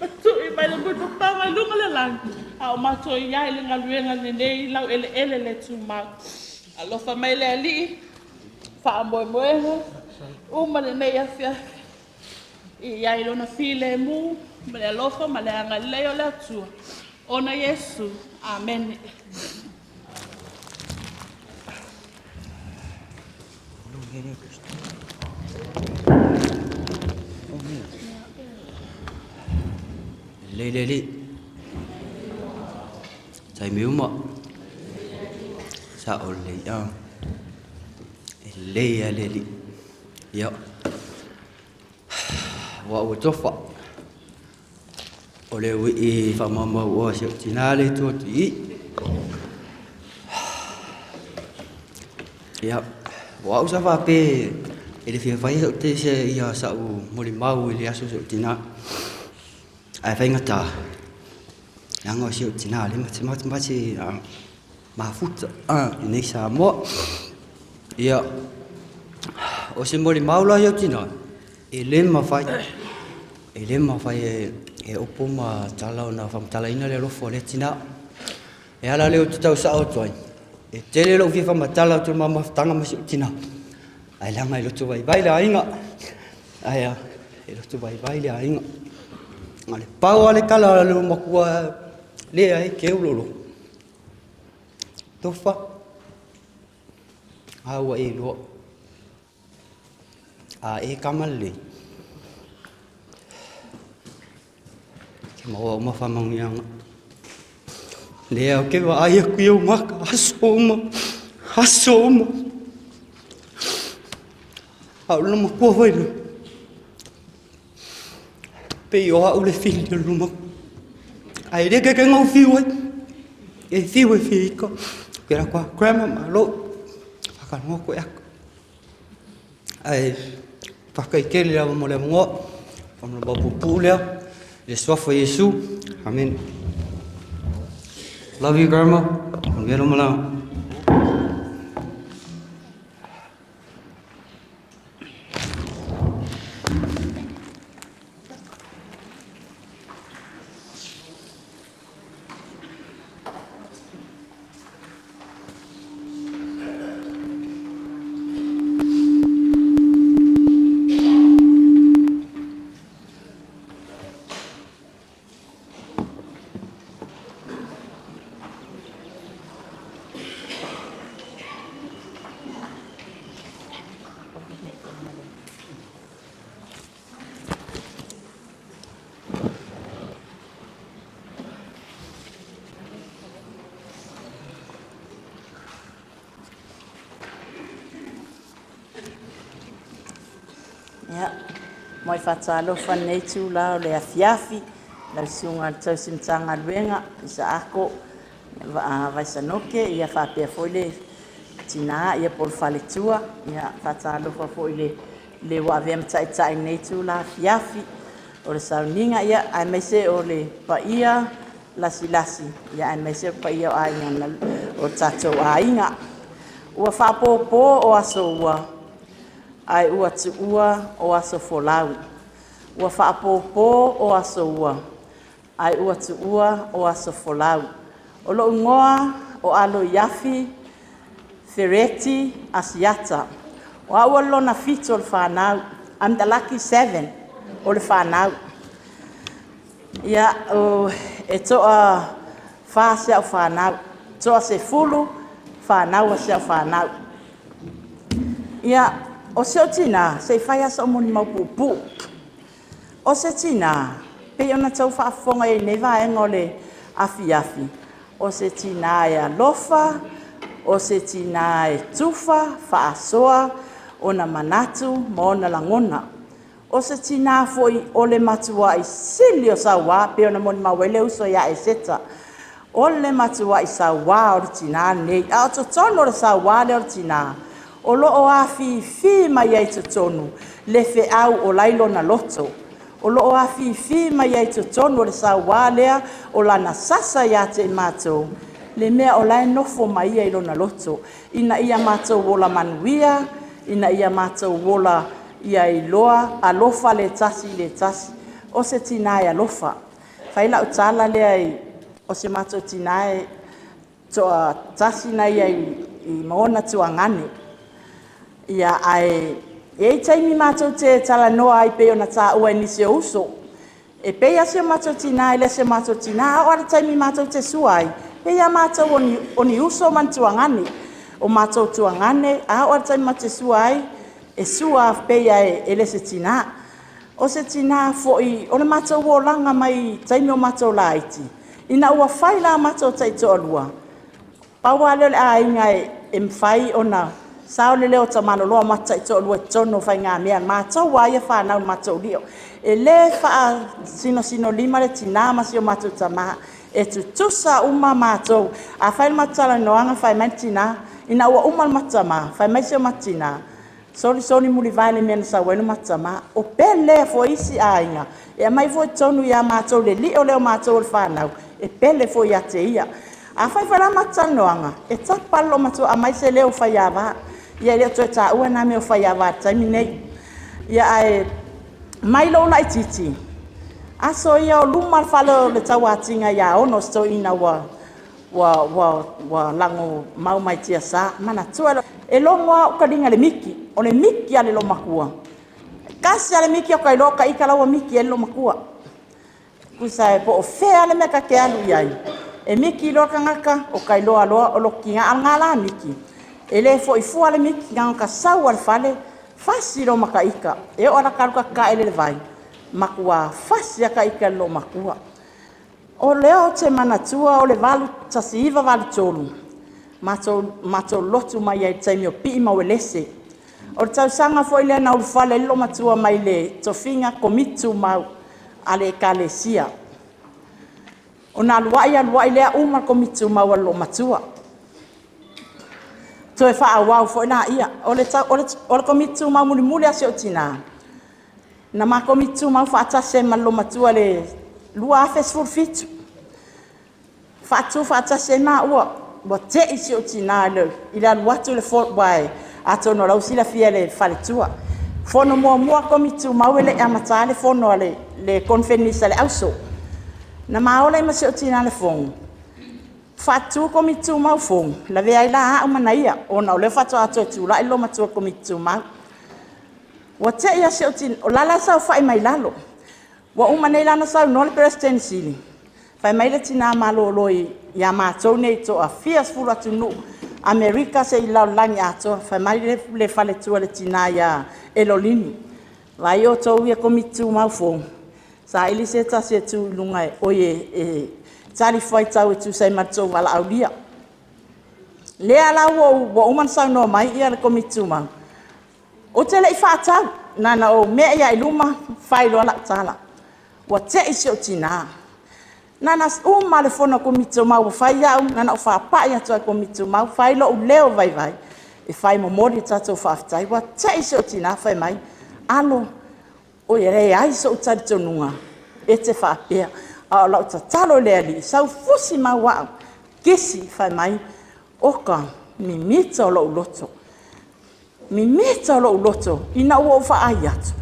[SPEAKER 10] Matui mai le mutu panga lunga le lang. A o mato iai le ngaluenga nei lau ele le tūmau. Alofa mai le ali. Wha moe. Uma le nei afia. Iai lona file mu. Ma le alofa ma le anga leo le atua. Ona Yesu. Amen.
[SPEAKER 14] Lele thầy miếu mọ sao lệ lệ lệ yo wa wo tofa ole wi fa mama wo se tinale to ti ya wa usa va pe e le fia fai o te se ia sa u mori mau i le aso o tina ai fai ngata yang o si o tina le mati mafuta nei sa mo ia o se mori mau la o tina e le mafai e opo ma tala ona fam tala ina le lofo le tina e ala le o tau sa o toi e tele lo fi fam tala tu mama tanga ma si tina ai langa i lotu vai la inga ai e lotu vai la inga ngale pau ale kala le makua le ai ke ulolo tofa awa e lo e kamale ke mo famang yang le au ke wa ai ku yo maka asoma au luma kua vai le pe o au le fili le luma ai le ke ngau fiu e fiu e fico que era qua grandma malo aka ngo ko yak ai pakai ke le mo le ngo om le babu pula le sofa yesu amen love you grandma ngero mala
[SPEAKER 5] Moi fatalo fanei tu la le afiafi la sunga tau simtanga luenga isa ako vai sanoke ia fa pe foile tina ia por faletua ia fatalo fa foile le wa vem tai nei tu la afiafi o le Sauniga ia ai mese o le paia lasi ia ai mese paia ai ngana o tato ainga ua fa popo o aso ua ai ua tu ua o aso folau ua whaapopo o aso ua ai ua tu ua o aso folau o lo ngoa o alo yafi fereti asiata o aua lona fito o le whanau I'm the lucky 7 o le whanau ia o e toa whasea o whanau toa se fulu whanau a sea o whanau ia o se o tina, se whai asa o moni maupupu. O se tina, pe ona tau whaafonga e newa e ngole afi. O se tina e alofa, o se tina e tufa, whaasoa, ona manatu, ma ona langona. O se tina foi o le matua i sili o sawa, pe ona moni mawele uso ya e seta. O le matua i sawa o le tina nei, a o totono le sawa le o le tina. O loo afi mai ai tonu le fe au o lailo na loto o loo afi mai ai tonu le sawalea o lana sasa ya te mato le mea o lai nofo mai ai lo na loto ina ia mato wola manuia ina ia mato wola ia iloa alofa le tasi o se tina ia lofa faila utala le ai o se mato tina e to tasi na ia i maona tuangane ia ai e taimi matou te tala noa ai pe ona ta ua ni se uso e pe ia se matou tina ile se matou tina o ala taimi matou te suai pe ia matou oni uso man tuangane o matou tuangane a o ala taimi matou suai e sua pe ia ele se tina o se tina foi ona matou o langa mai taimi o matou laiti ina ua faila matou tai tolua pawale ai ngai emfai ona sao le leo tamano loa mata i tolu e tono fai ngā mea mātou wa ia whanau mātou lio. E le wha sino lima le tina masi o mātou tamaha e tu tusa uma mātou a whai matala noanga whai mai tina ina ua uma matama whai mai si o matina Soli muli vai le mena sa wenu matama. O pele fo isi ainga. E mai fo tonu ia mātou le li o leo mātou le whanau. E pele fo ia te ia. A whai whara matanoanga. E tapalo mātou a mai se leo whai awa. Ia leo toi tā ua nā meo whai awa taimi nei. Ia ai mai lo lai titi. Aso ia o luma whalo le tau atinga ia ono sto ina wa lango mau mai tia sa. Mana tua e longa o karinga le miki. O le miki ale lo makua. Kasi ale miki o kai lo ka ika lawa miki ele lo makua. Kusa e po o fea le meka ke alu iai. E miki lo ka ngaka o kai loa loa o lo ki ngala miki. E le fo i fua le miki ngā ka sau al fale. Fasi lo maka ika. E o ala karuka ka ele le vai. Makua fasi aka ika lo makua. O leo te manatua o le valu tasiiva valu tolu. Mato lotu mai ai taimi o pi ma welese. O tau sanga foi le na ulfale lo matua mai le tofinga komitu mau ale kalesia. O na luai le uma komitu mau lo matua. To e fa wa foi na ia. O le komitu mau muli ase o Tinā. Na ma komitu mau fa atase malo matua le lua festival fit. Fa atase ma ua. Wa te isi o Tinā le ila watu le fort wai ato no lau sila fia le faletua fono mua komitu mauele amata le fono le konfenisa le auso na maola ma se o Tinā le fong fatu komitu mau fong la vea ila a manaia ona le fatu ato tu la ilo matua komitu mau wa te ia se o Tinā o lala sa fai mai lalo wa umane lana sa no le presidency fai mai le Tinā maloloi ia mātou nei to a fias fura tunu Amerika se ilau langi ato fai mai le fale tua le Tinā ia Eulogy vai o tau ia komitu mau fong sa ili se ta se tu lunga oye tari fai tau tu sai matou wala aulia le ala wo uman sa no mai ia le komitu mau o te le fa tau nana o me ia iluma fai lo la tala wa te isi o Tinā nana uma le fono komitu mau fai au nana o fa pa ia to komitu mau fai lo leo vai e fai momori tato fa tai wa tai so Tinā fai mai alo o ere ai so tari tonunga e te fa pe a la talo le ali sau fusi mau wa kisi fai mai oka mi mito lo loto ina o fa ai atu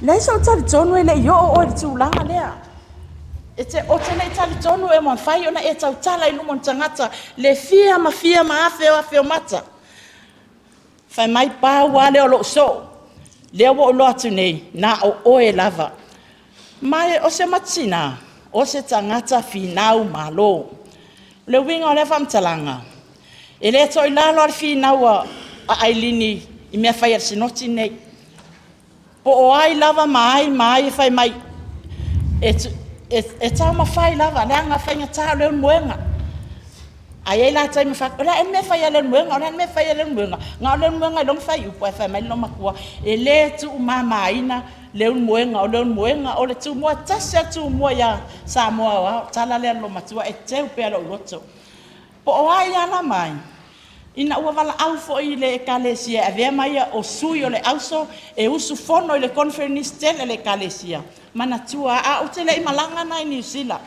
[SPEAKER 5] le so tari tonu ele yo o tu langa lea o te nei tali tonu e man fai ona e tau tala i lumon tangata le fia ma afe o mata. Fai mai pā wale o lo so. Lea wo o lo atu nei na o oe lava. Mai o se matina o se tangata finau malo. Le winga o le famtalanga. E le to i lalo al finau a Ailini i mea fai al sinoti nei. Po o ai lava mai fai mai e tau mawhai lava, le anga whainga tau leo muenga. Ai ei la tai mawhak, ora en me whai leo muenga, ngā leo muenga i long whai upo, e whai mai lo makua, e le tu mama ina, leo muenga, o le tu mua tasia tu mua ia sa mua wao, tala lea lo matua, e teu pea lo uroto. Po o ai ana mai, ina ua wala au fo i le ekalesia, e vea mai o sui o le auso, e usu fono i le conference tele le ekalesia. Mana tua a o te lei malanga nai New Zealand.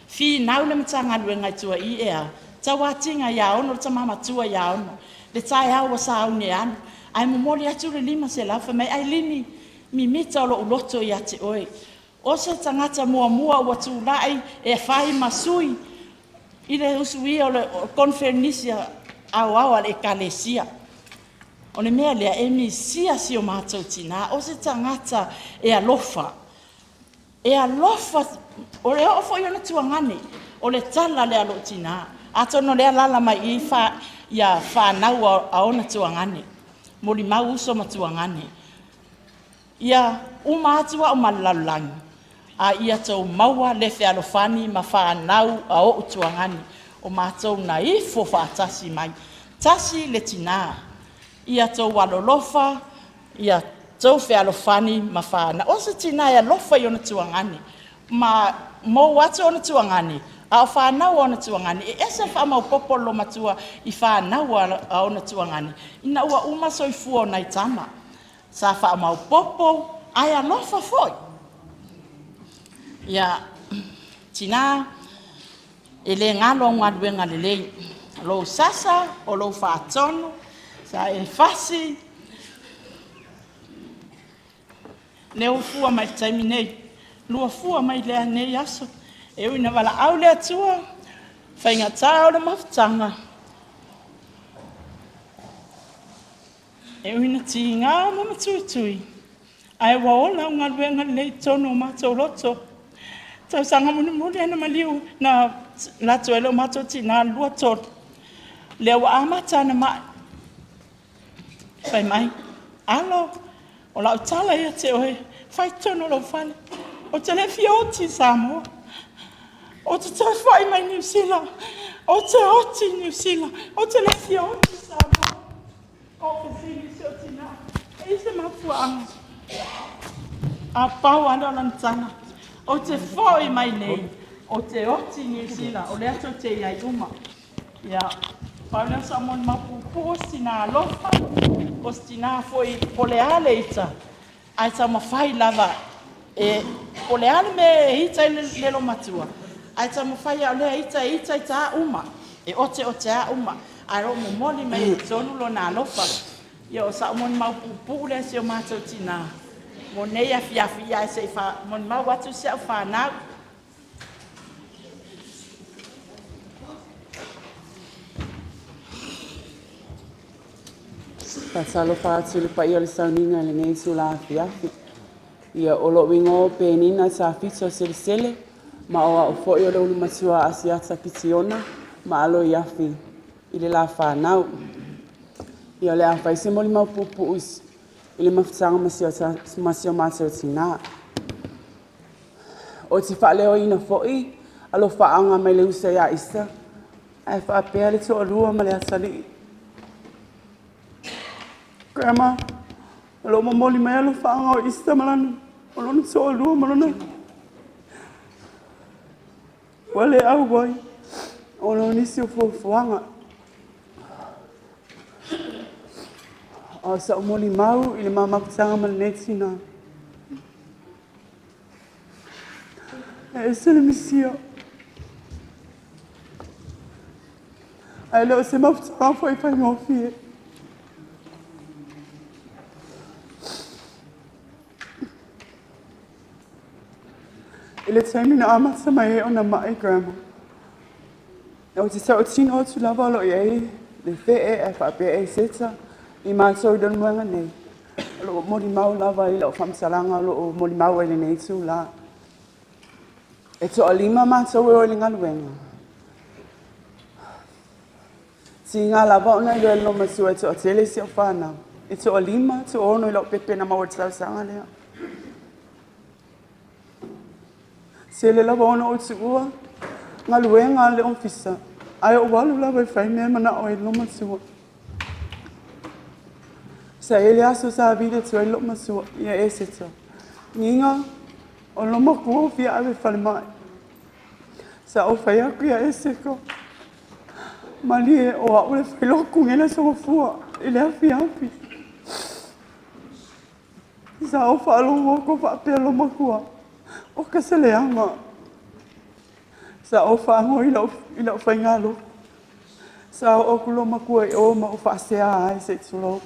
[SPEAKER 5] Fi nau le matanga luenga tua i ea. Tawatinga ia ono, ta mama tua ia ono. Le tai hawa sa aune anu. Ai momori atu le lima se laufa mai Ailini mi mita o lo uloto ia te oe. O se tangata mua ua tu lai e whai masui. I le usui o le konferenisia au le ekalesia. O le mea lea e mi sia si o mātou Tinā. O se tangata e alofa. E alofa, o le ofo i ona tuangane, o le tala le alo Tinā. Ato no le alala mai ia whanau a ona tuangane. Mori mau uso ma tuangane. Ia uma atua o malalangi. A ia tau maua le fe alofani ma whanau a o tuangane. O mātou na ifo whaatasi mai. Tasi le Tinā. Ia tau walolofa, ia tau fe alofani ma whana. O se Tinā ia lofa i ona tuangane. Ma mo watu ona tuangane. A whanau ona tuangane. E ese whamau popolo matua i whanau a ona tuangane. Ina ua uma soifua ona i tama. sa fa mau popo ai alofa foi ia Tinā ele ngalo ngaluenga lelei lo sasa o lo fatono sa e fasi ne ufua mai taimi nei lua fua mai le nei aso e ina wala au le atua fainga tau le mafutanga e ina tinga mama tui ai waola ngaluenga lelei tono mato loto tau sanga muni ana maliu na la tuelo mato Tinā lua tot le wa amata na ma fai mai alo o la tala ia te oe fai tono lo fale o te le fioti Samoa o te tau fai mai New Zealand o te oti New Zealand o te le fioti Samoa o pesini se o Tinā e se mafuanga a pau ana lantana o te foi mai nei o te oti New Zealand o le ato te iai uma ia paula sa mon mapupu Tinā lofa o Tinā foi poleale ita ai sa mafai lava e poleale me ita le lo matua ai sa mafai o le ita uma e o te a uma ai ro mo moli mai tonu lo na lofa ia o sa mon mapupu le se o mato Tinā mo nei afiafia se fa mon mau watu se fa na
[SPEAKER 15] Pasalo fātulu pa ia le Sauniga le nei su la afiafi. Ia o lo wingo penina sa fito sele ma o fo'i o le ulu matua asiata pitiona ma alo iafi i le la whanau. Ia le awhai se moli mau pupu is i le mawhitanga masio mātou Tinā. O te whaaleo ina fo'i alo whaanga mai le usa ia isa. Ai whaapea le toa lua ma le atali. Grandma, alo mamoli mai alo whaanga o isa malanu. O lona toa lua malana. Wale au wai. O lona nisi o fuanga. O sa o moli mau i le mamaputanga malane Tinā. E se le misia. Ai leo se maputanga foi pai ngofie. I le taimi na amata mai e o na mai grandma. E o te tau tino o tu lava lo i ei, le whee e whaapea e seta, i mātou i donu muanga nei. Lo o mori mau lava i lo o whamsalanga, lo o mori mau e le nei tū la. E to a lima mātou e o le ngaluenga. Ti ngā lava o na i lo masu e to a tele si o whanau. E to a lima, to ono i lo pepe na maua tau sanga lea. Se le lava ona o te ua, ngā luenga le ofisa. Ai o walu lava i whai mea mana o e loma tua. Sa e le aso sa avide tu e loma tua, ia e seta. Nginga, o loma kua fia awe whale mai. Sa o whai aku ia e seko. Mali e o au le whai loku ngena songa fua, i le afi api. Sa o whaalo wako whaapea loma kua. O ka se leanga. Sa o whango i lau whaingalo. Sa o kulo makua i o ma o whaasea ai se tulo.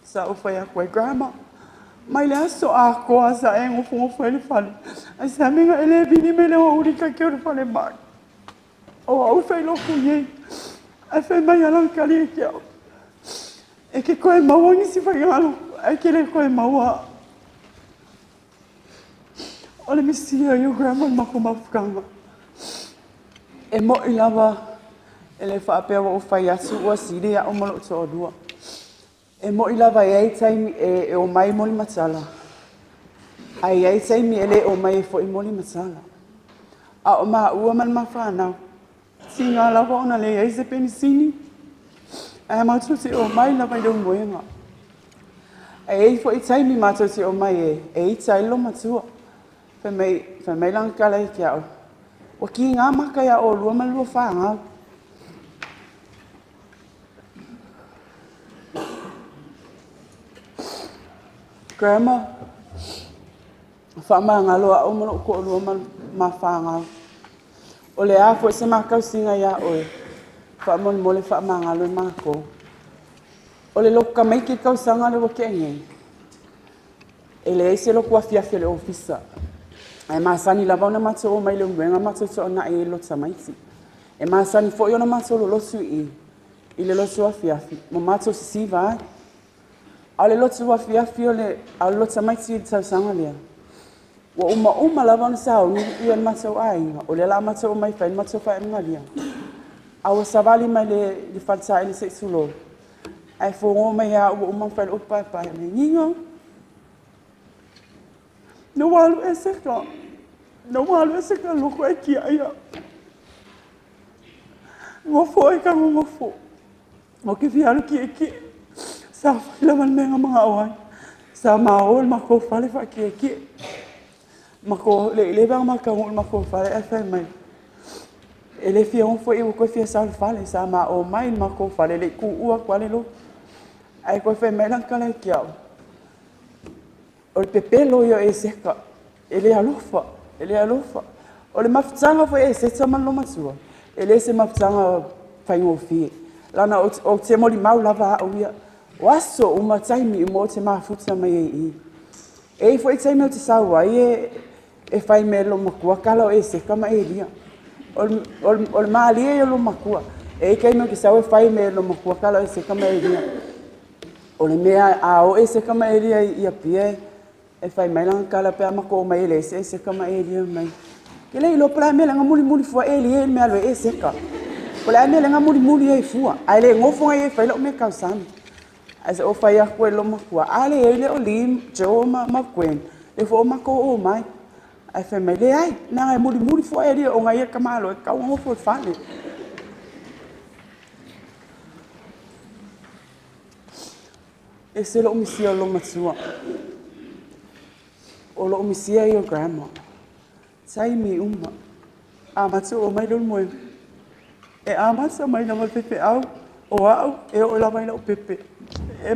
[SPEAKER 15] Sa o whai a koe grandma. Mai le aso a koa sa e ngofu whai le whale. Ai sa minga ele bini me leo urika ke o le whale mai. O au whai loku iei. Ai whai mai alau kali e ke au. E ke koe maua ngisi whaingalo. Ai ke le koe maua. O le misia i o grandma i mako mawhukanga. E mo i lava e le whaapea wa o whai atu ua siri a o malo toa dua. E mo i lava e ai taimi e o mai moli matala. Ai ai taimi e le o mai e fo i moli matala. A o maa ua man mawhanau. Si ngā lava ona le ai se penisini. Ai mātou te o mai lava i rau moenga. Ai ei fo i taimi mātou te o mai e i tai lo matua. Fa mai lang kala i kia o. O ki ngā maka ia o lua malua whaanga. Grandma, whaamangalo a umano ko lua mawhanga. O le a fo se makau singa ia oe. Whaamon mole whaamangalo I mako. O le loka mai ki kau sanga le wake ngei. E le eise lo kua fiafia le ofisa. E masani lava ona mato o mai le mwenga mato to ona e lo tamaiti. E masani fo ona mato lo losu I le losu a fiafi. Mo mato si vai. A le losu a fiafi o le a lo tamaiti I tau sanga lea. Wa uma lava ona sao ni I an mato a inga. O le la mato o mai fai mato fai inga lea. A o savali mai le falta I se sulo. Ai fo ngo mai a o uma fai upa pa me ningo. No walu eseka. No walu eseka loko e ki aia. Ngofo e ka ngofo. Mo ke fialu ki e ki. Sa fai man menga mga awai. Sa maol mako fale fa ki e ki. Mako le bang maka ngol mako fale e fai mai. Ele fia ngofo I ko fia sa fale sa ma o mai mako fale le ku ua kwale lo. Ai ko fai mai lang kala ki au. O le pepelo ia e seka. Ele alofa. O le mafutanga foi e se tama no masua. Ele se mafutanga fai o fie. Lana o te moli mau lava o ia. Waso uma taimi mo te mafuta mai e foi taimi o te saua e fai me lo makua kala e seka mai e lia. O le maali e lo makua. E kai me ki saua e fai me lo makua kala e seka mai e lia. O le mea a o e seka mai e lia ia pia e fai mai lang kala pe amako mai le se kama e lia mai ke le lo pra me lang muli fua e lia me alo e seka ko le me lang muli e fua ai le ngofo e fai lo me ka san as o fai a ko lo makua ale e le o lim jo ma kwen e fo mako o mai ai fai mai le ai na muli fua e lia o ngai ka malo e ka ngofo fale e se lo misia lo matua o lo misia I o grandma. Sai mi uma. A matu o mai lon moe. E a masa mai na pepe au. O au e o la mai na pepe. E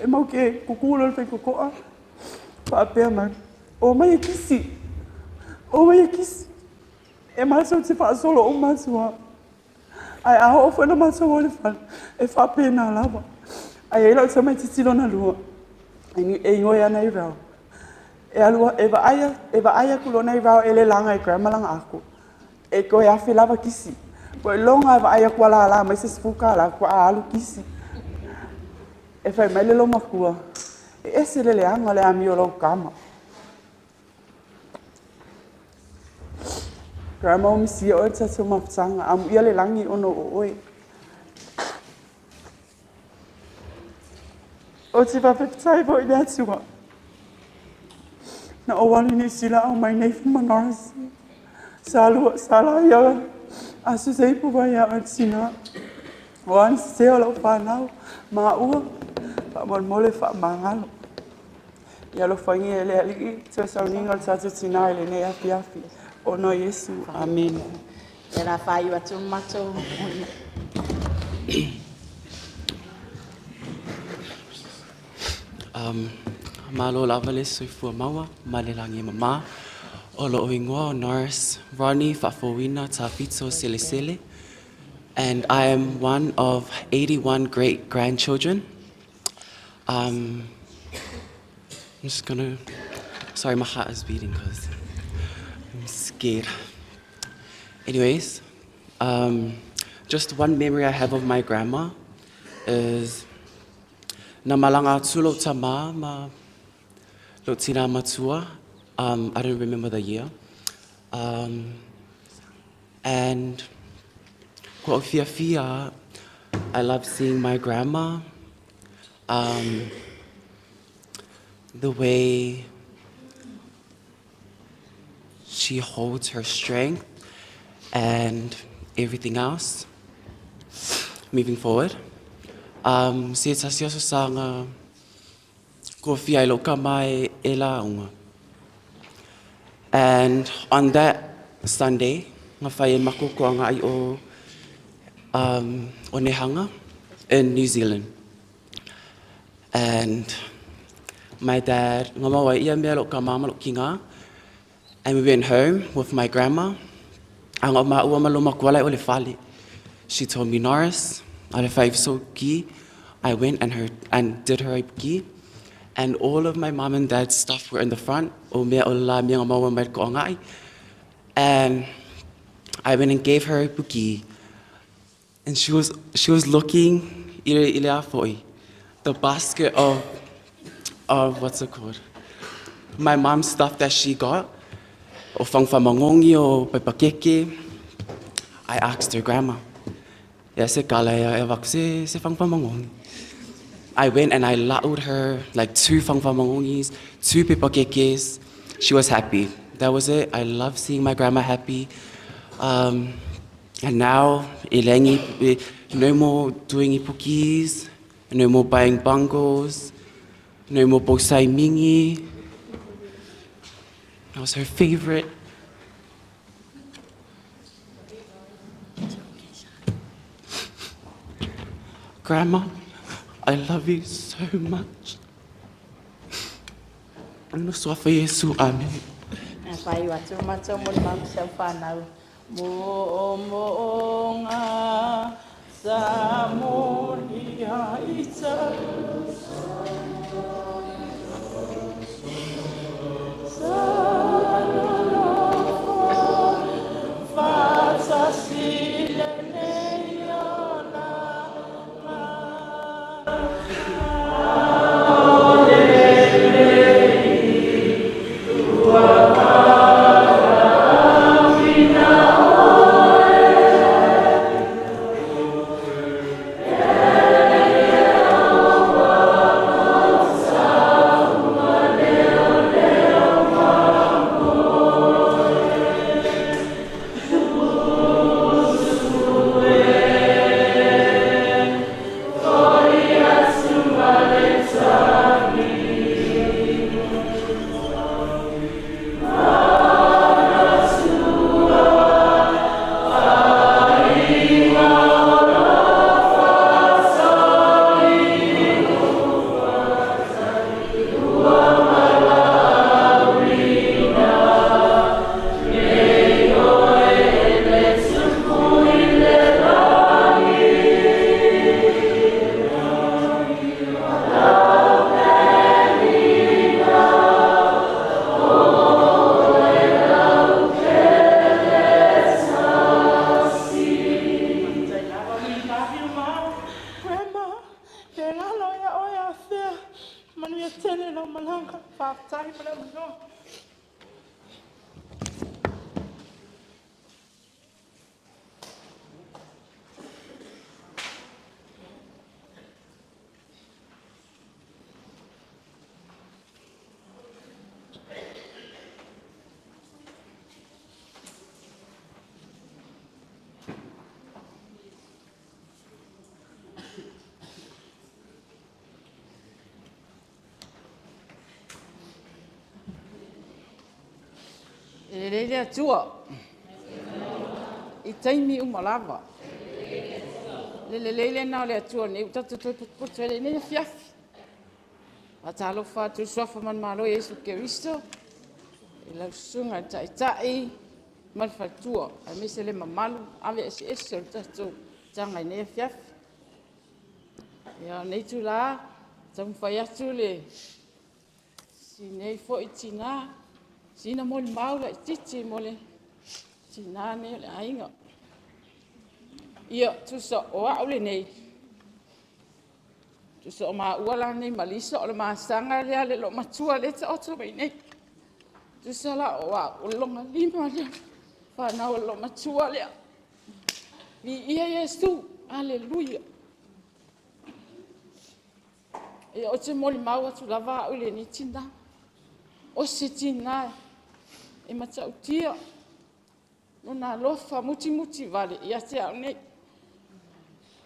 [SPEAKER 15] mau ke kukulo fe kokoa. Pa pe mai. O mai kisi. E masa te fa solo o masua. Ai a o foi na masa o le fa. E fa pe na lava. Ai ela se mai titilo na lua. E ngoi ana I rao. E alua e va aia kulona I vao ele langa e grandma langa aku. E ko e afi lava kisi. Ko e longa e va aia kua la mai se sfuka la kua alu kisi. E fai mai le lo makua. E ese le anga le ami o lo kama. Grandma o misia o e tatu mafutanga. Amu ia le langi ono o oe. O te whapeptai po I le atua. Na o wali ni sila o mai nei fumanas. Sala ia asu sei pu vai a Tinā. O an se o lo whanau ma ua pa mon mole wha mangalo. Ia lo whangi e le aliki tua Sauniga o tatu Tinā ele nei afi. O no Yesu. Amen.
[SPEAKER 5] E la whai wa tu mato.
[SPEAKER 16] Malo lava le soifua maua, male langi mama, o lo oingoa o nurse Ronnie Fafowina Tafito Sele, and I am one of 81 great-grandchildren. I'm just gonna, sorry, my heart is beating because I'm scared. Anyways, just one memory I have of my grandma is na malanga tulo tama ma lo Tinā matua. I don't remember the year. And ko fia, I love seeing my grandma. The way she holds her strength and everything else moving forward. Se tasio sanga ko fia ilo kamai ela unga. And on that Sunday, nga whai mako koanga ai o Nehanga in New Zealand. And my dad, ngamawa ia mea lo ka mama lo kinga, and we went home with my grandma. Anga ma ua maloma kuala o le fali. She told me, Norris, ale five so ki. I went and did her ki, and all of my mom and dad's stuff were in the front. O mea o la mea ngamawa mai ko ngai, and I went and gave her a puki, and she was looking ile foi, the basket of what's it called? My mom's stuff that she got, o whangwhamangongi o pepakeke. I asked her, Grandma, se kalaya e wakse se whangwhamangongi. I went and I allowed her like 2 whangwhamangongis, 2 pepakekes. She was happy. That was it. I love seeing my grandma happy. And now, Elengi, no more doing ipukis, no more buying bungles, no more bosai mingi. That was her favorite. Grandma, I love you so much. Ano swafa Yesu, amen.
[SPEAKER 5] Pai watu macho mo mam sa fanau. Mo nga sa mo dia ita. Lele tua. I taimi umalava. Lele na le tua ni utatu putele ni fiafi. Atalo fa tu sofa man malo Yesu Kristo. Ila sunga tai mal fatua. A mesele mamalu ave es tatu tanga ni fiafi. Ya nei tu la tam fa ya tu le. Si nei fo itina. Sina mo le maula titi mo le Tinā ne le ainga. Ia tu so o aule nei. Tu so ma uala nei malisa o le masanga le lo matua le ta oto mai nei. Tu so la o longa lima le. Fa na o lo matua le. Vi ia Yesu. Aleluia. Ia o te mo le maua tu lava aule ni Tinā. O se Tinā. E matau tia. Nona lofa muti vale. Ia te au nei.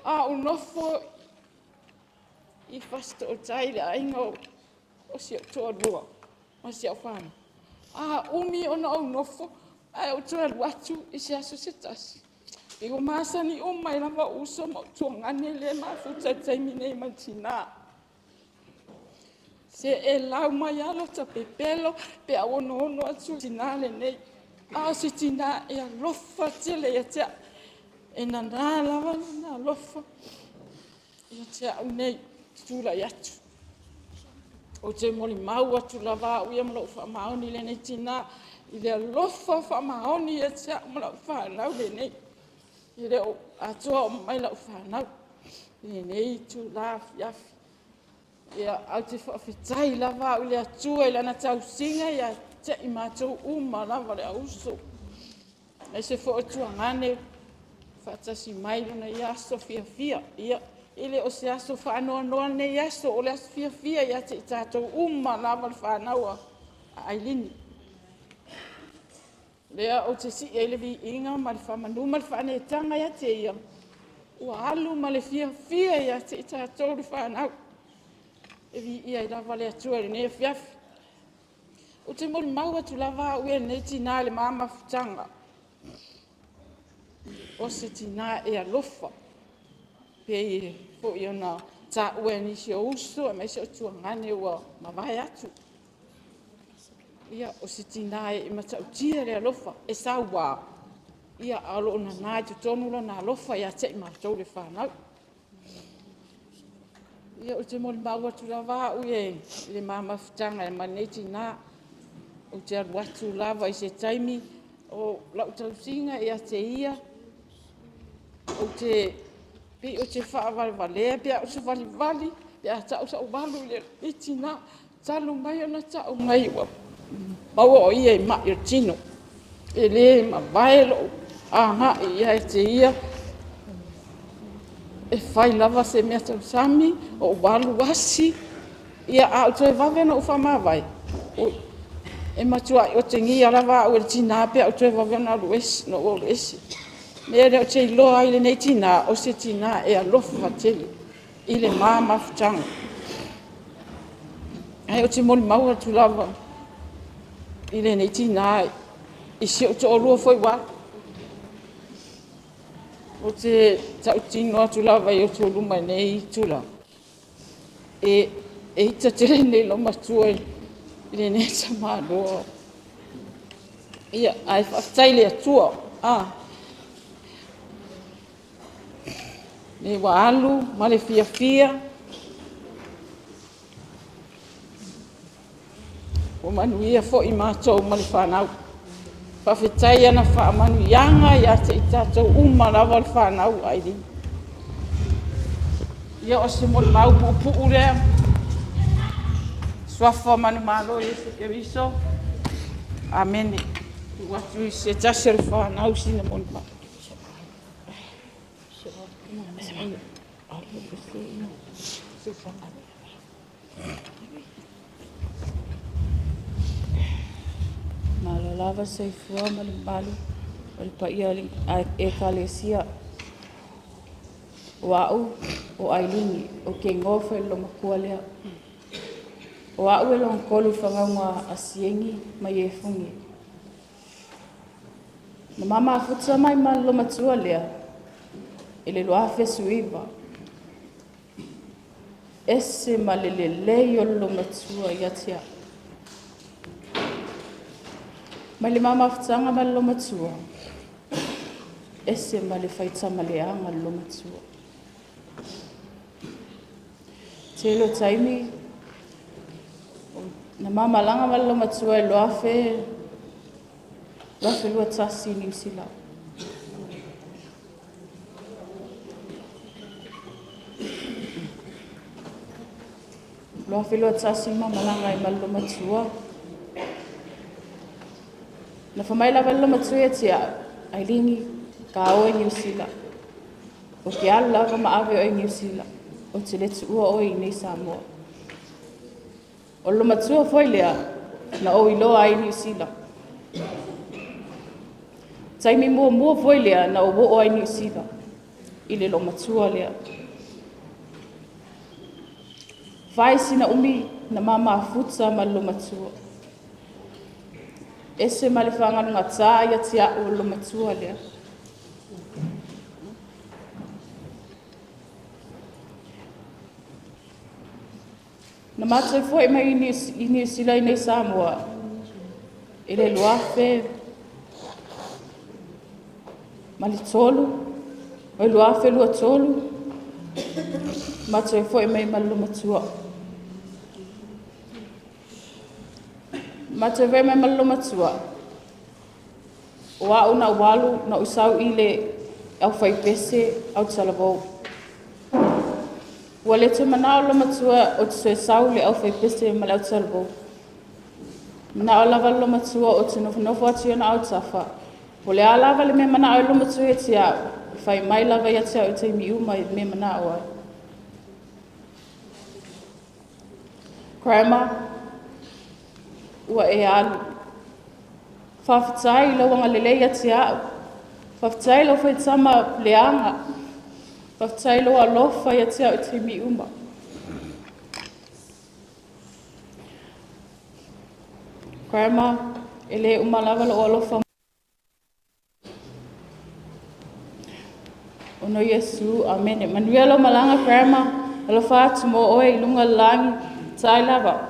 [SPEAKER 5] A unofo. I fasto o taile ainga o si o toa lua. O si o whana. A umi ona o unofo. A o toa luatu. I se aso se tasi. I o masani o mai lava uso mo tua ngane le ma futa taimi nei ma Tinā.
[SPEAKER 12] Se e lau mai alo ta pepelo pe a ono atu Tinā lenei. A se Tinā e alofa tele ia tea. E na lava na alofa. Ia tea unei tula iatu. O te moli mau atu lava uia mlo whaamaoni lenei Tinā. I le alofa whaamaoni ia tea mlo whanau lenei. I le o atua o mai lau whanau. Lenei tu la fiafi. Ia au te whawhitai lava u le atua i lana tausinga ia te i mātou uma lava le auso. E se fo atua ngane whatasi mai luna i aso fia. Ia ile o se aso whaanoa noa ne i aso o le aso fia ia te i tātou uma lava le whanaua a Ailini. Lea o te si e le vi inga ma le whamanu ma le whane tanga ia te ia. Ua alu ma le fia ia te i tātou le whanau. E vi ia i lava le atua le ne fiafi. O te mori mau atu lava ue ne Tinā le mama futanga. O se Tinā e alofa. Pe i fo i ona ta ue nisi o uso a meise o tua ngane ua mawai atu. Ia o se Tinā e matautia le alofa e saua. Ia alo ona nai tu tonu na alofa ia te i mātou le whanau. Ia o te moli mau atu lava ue le mama futanga e manei Tinā. O te aru atu lava i se taimi o lau tausinga ia te ia. O te pi o te whaavale pia o se vali pia tau sa walu le Tinā. Talu mai ona tau mai ua maua o ia i mai o tino. E le ma vaelo aha ia e te ia. E whai lava se mea tau sami o walu wasi. Ia au toi vavena ufa mawai. E matua o te ngia lava o le Tinā pia o toi vavena luesi no o luesi. Mea leo te iloa ai le nei Tinā o se Tinā e alofa tele. I le mama futanga. Ai o te moli maua tu lava. I le nei Tinā i si o te orua foi wa. O te tau tino atu lava i o tu luma nei tula. E ita tele nei lo matua i le nei tamaloa. Ia ai whaftai le atua. Ne wa alu, ma le fia. O manuia fo i mātou ma le whanau. Whawhetai ana whaamanuianga ia te i tātou uma lava le whanau Ailini. Ia o se mori mau pu'u rea. Swafa manu malo i se keriso. Amene. Watu i se tase le whanau sina mori mau. Malo lava seifua mali malu o le paia e kalesia o au o Ailini o ke ngofa lo makua lea o au e lo kolu whangaunga asiengi mai e fungi na mama afutsa mai malo matua lea e le loa fesuiva ese malelele o lo matua iatia Mali mama futanga ma lo matua. Ese mali faita maleanga lo matua. Telo taimi na mama langa ma lo matua e loafe lua tasi ni usila. Loafe lua tasi mama langa e ma lo matua. Na whamai lawa lo matua tia Ailini ka o e New Zealand. O ke alu lava maawe o e New Zealand. O te letu ua o i nei Samoa. O lo matua foi lea na o iloa ai New Zealand. Taimi mua foi lea na o o ai New Zealand. I le lo matua lea. Vai sina umi na mama futsa ma lo matua. Ese mali whanganu ngā tā ia tia o lo matua lea. Na
[SPEAKER 10] Mate foi mai ini sila ini Samoa. Ele luafe. Mali tolu. O luafe lua tolu. Mate foi mai malu matua. Mate foi mai malu matua. Wa una walu na usau ile au fai pese au salabo. Wale te manao lo matua o te sau le au fai pese ma le au salabo. Manao lava lo matua o te nofo ati ona au tafa. Wale a lava le me manao lo matua e te au. Fai mai lava ia te au te mi uma me manao ai. Grandma, ua e alu. Whawhitai lau anga lelei ati au. Whawhitai lau whai tama leanga. Whawhitai lau alofa ia te au te mi uma. Grandma, ele uma lava lau alofa. Ono Yesu, amen. Manuia lau malanga, Grandma. Alofa atu mo oe ilunga langi. Tai lava.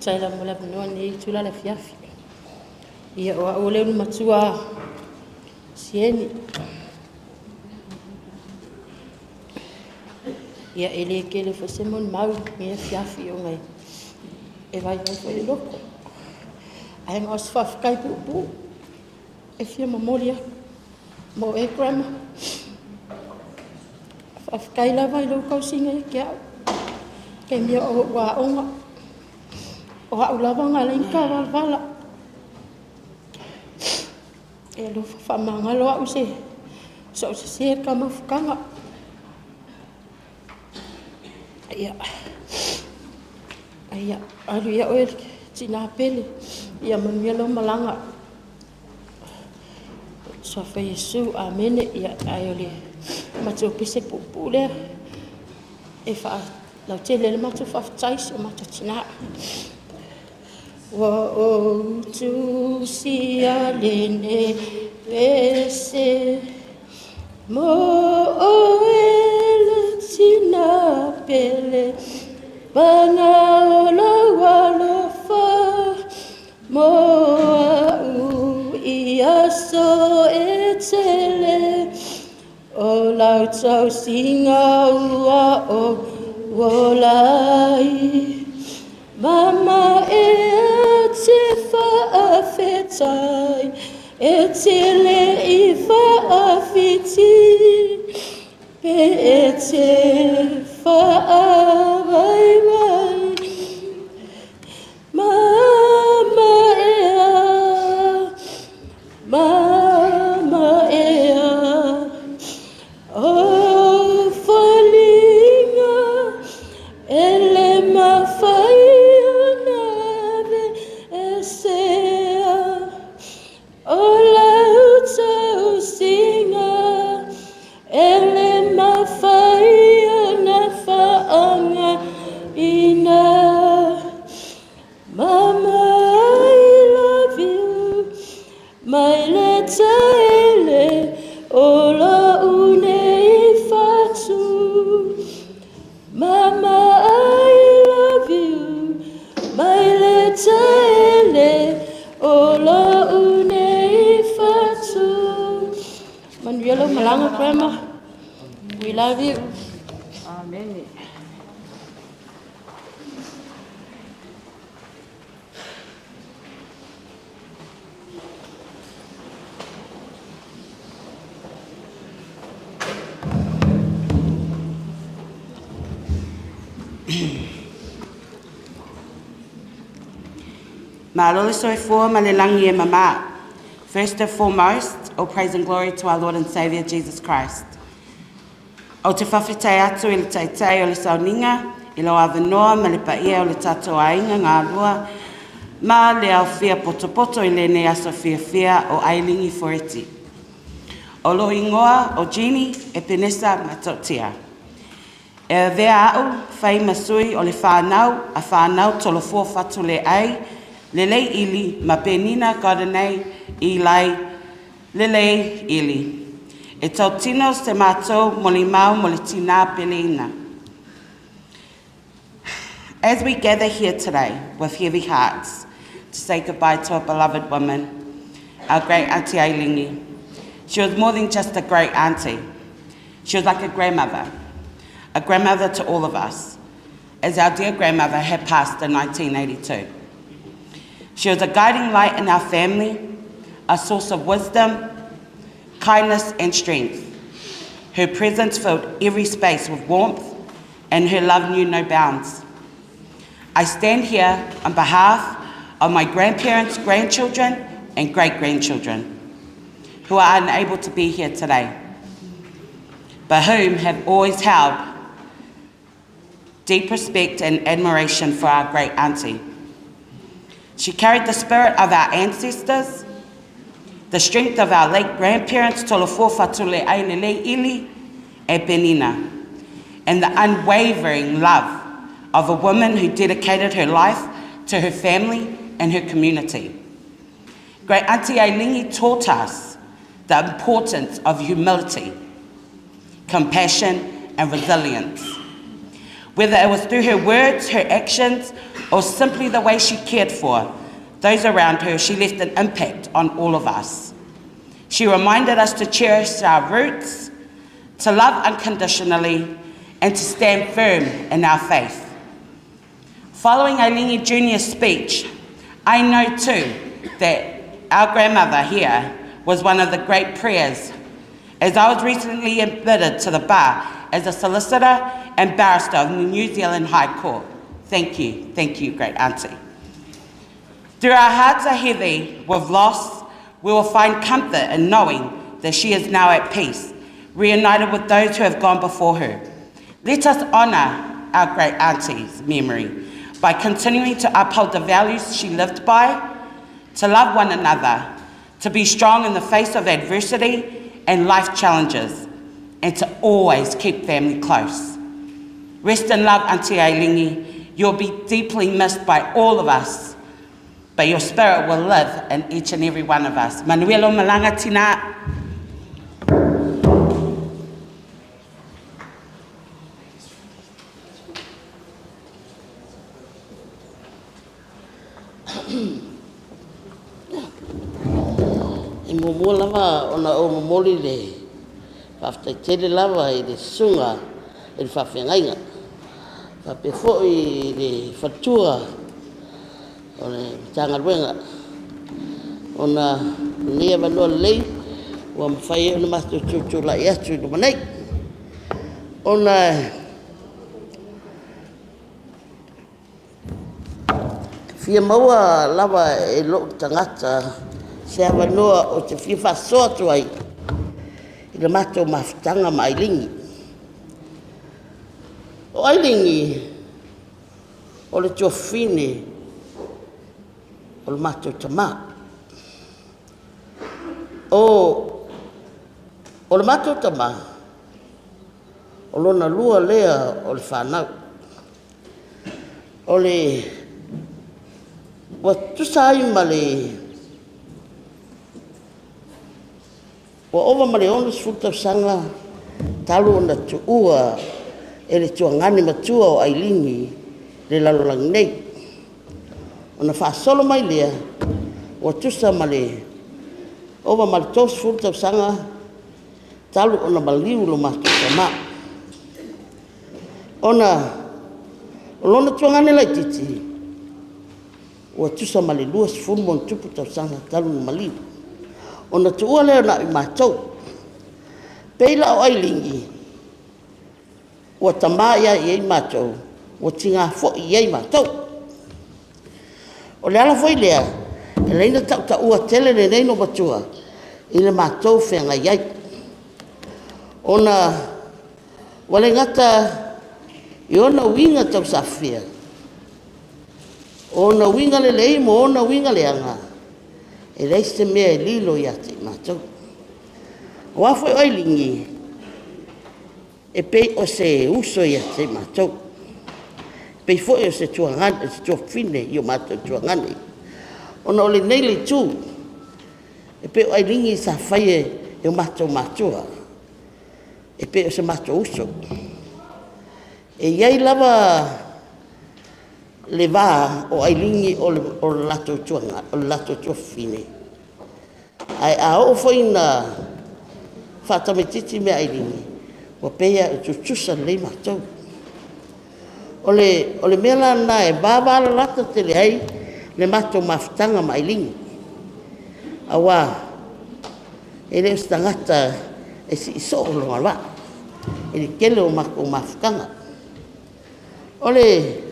[SPEAKER 10] Taila mula benoa ni tula le fiafi. Ia o ole no matua sieni. Ia ele ke le fosemon mau me fiafi o ngai. E vai foi loko. Ai ngos faf kai pu. E fia memoria. Mo e grandma. Faf kai la vai lo ko singa ke. Ke mi o wa onga. O hau lava ngā leinka wala. E lo whamangalo au se. So se se ka mawhukanga. Ia. Ia. Aru ia oe tina pele. Ia manuia lo malanga. So fa Yesu. Amene. Ia aiole. Matu pise pupu lea. E wha. Lau tele le matu whawhtaisi o matu tina. Wa o tu sia lene pese mo o ele tina pele bana ola wala fa mo u ia so etele o lau tau singa ua o wolai mama e te whaafetai, e te le I whaafiti, pe e te whaawaiwai. Mama ea, o whalinga, ele mawhai, Malanga Grandma, we love you. Amen.
[SPEAKER 17] Malolo soe fua malelangi e mama. First and foremost, all praise and glory to our Lord and Saviour Jesus Christ. O te whawhitai atu I le taitai o le Sauniga, I lo awanoa ma le paia o le tatou ainga ngā lua, ma le au fia poto I le ne aso fia o Ailini Fuea-Fereti. O lo ingoa o Jeannie e penesa matotia. E vea au, whai masui o le whanau, a whanau tolo fua fatu le ai, le lei ili ma penina karanei I lai le lei ili. E tau tino se mātou mo le mau mo le tinā peleina. As we gather here today with heavy hearts to say goodbye to a beloved woman, our great Auntie Ailini, she was more than just a great auntie. She was like a grandmother to all of us, as our dear grandmother had passed in 1982. She was a guiding light in our family, a source of wisdom, kindness and strength. Her presence filled every space with warmth, and her love knew no bounds. I stand here on behalf of my grandparents, grandchildren, and great-grandchildren who are unable to be here today, but whom have always held deep respect and admiration for our great auntie. She carried the spirit of our ancestors, the strength of our late grandparents, Tolofo Fatule Ainele Ili e Benina, and the unwavering love of a woman who dedicated her life to her family and her community. Great Auntie Ailini taught us the importance of humility, compassion, and resilience. Whether it was through her words, her actions, or simply the way she cared for those around her, she left an impact on all of us. She reminded us to cherish our roots, to love unconditionally, and to stand firm in our faith. Following Ailini Jr.'s speech, I know too that our grandmother here was one of the great prayers, as I was recently admitted to the bar as a solicitor and barrister of the New Zealand High Court. Thank you, great auntie. Though our hearts are heavy with loss, we will find comfort in knowing that she is now at peace, reunited with those who have gone before her. Let us honour our great auntie's memory by continuing to uphold the values she lived by, to love one another, to be strong in the face of adversity and life challenges, and to always keep family close. Rest in love, Auntie Ailini. You'll be deeply missed by all of us, but your spirit will live in each and every one of us. Manuelo Malanga Tinā.
[SPEAKER 18] E momo lava ona o momoli le whaftaitele lava i le sunga i le whawhengainga. Whape fo'i le whatua o le tangaruenga. Ona nia manua lei ua mawhai ona mastu tūtūla i atu i lumanei. Ona fia maua lava e lo tangata se awanua o te fia whasoa tu ai i le mato mawhitanga ma Ailini. O Ailini o le tuawhine o le mato tamā. O le mato tamā o lona lua lea o le whanau. O le wa tusai ma le wa ova ma le onus fultausanga talu ona tuua e le tuangani matua o Ailini le lalolangi nei. Ona whaasolo mai lea wa tusa ma le ova ma le tos fultausanga talu ona maliu lo mato tamā. Ona lona tuangani lai titi ua tusa ma le lua sefulu mo tupu tausaga talu na maliu. Ona tuua lea na i matou. Peila o Ailini ua tamā ia i ei matou, ua tingā fo'i i ei matou. O le ala foi lea, e leina ta'ua tele lenei no matua i le matou whengai ai. Ona ua le ngata i ona winga tausafia. Ona winga le lei mo ona winga le anga. E leise mea e lilo i ate matou. O afo e Ailini e pei o se uso i ate matou. Pei fo e o se tuangane, se tuafine i o matou tuangane. Ona o le nei le tū. E pei o Ailini sa faie e o matou matua. e pe o se mato uso. E iai lava le vā o Ailini o le lato tuanga, o le lato tuafine. Ai a o foi na whatamititi me Ailini, wa pea e tutusa le matou. O le mela na e vāwala lata te le ai, le mato mafutanga ma Ailini. Awa, e leo stangata e si iso o longa wa, e le kele o mako mafutanga. O le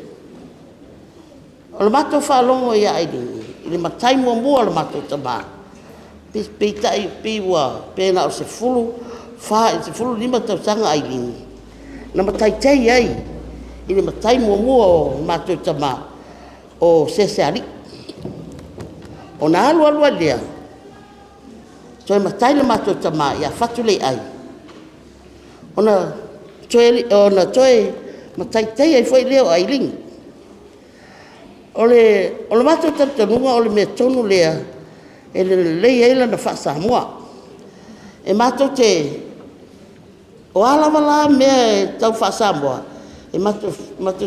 [SPEAKER 18] mato whalongo ia Ailini, i le matai mua le mato tamā. Peita i piwa, pēna o se fulu, i se fulu lima tausanga Ailini. Na matai tei ai, i le matai mua o mato tamā, o seseari. O na alua lea, toe matai le mato tamā, ia fatu le ai. O na toe matai tei ai foi leo Ailini. O le mato tatanunga o le mea tonu lea, e le lei eila na whaasamoa. E mato te, o alawa la mea e tau whaasamoa, e mato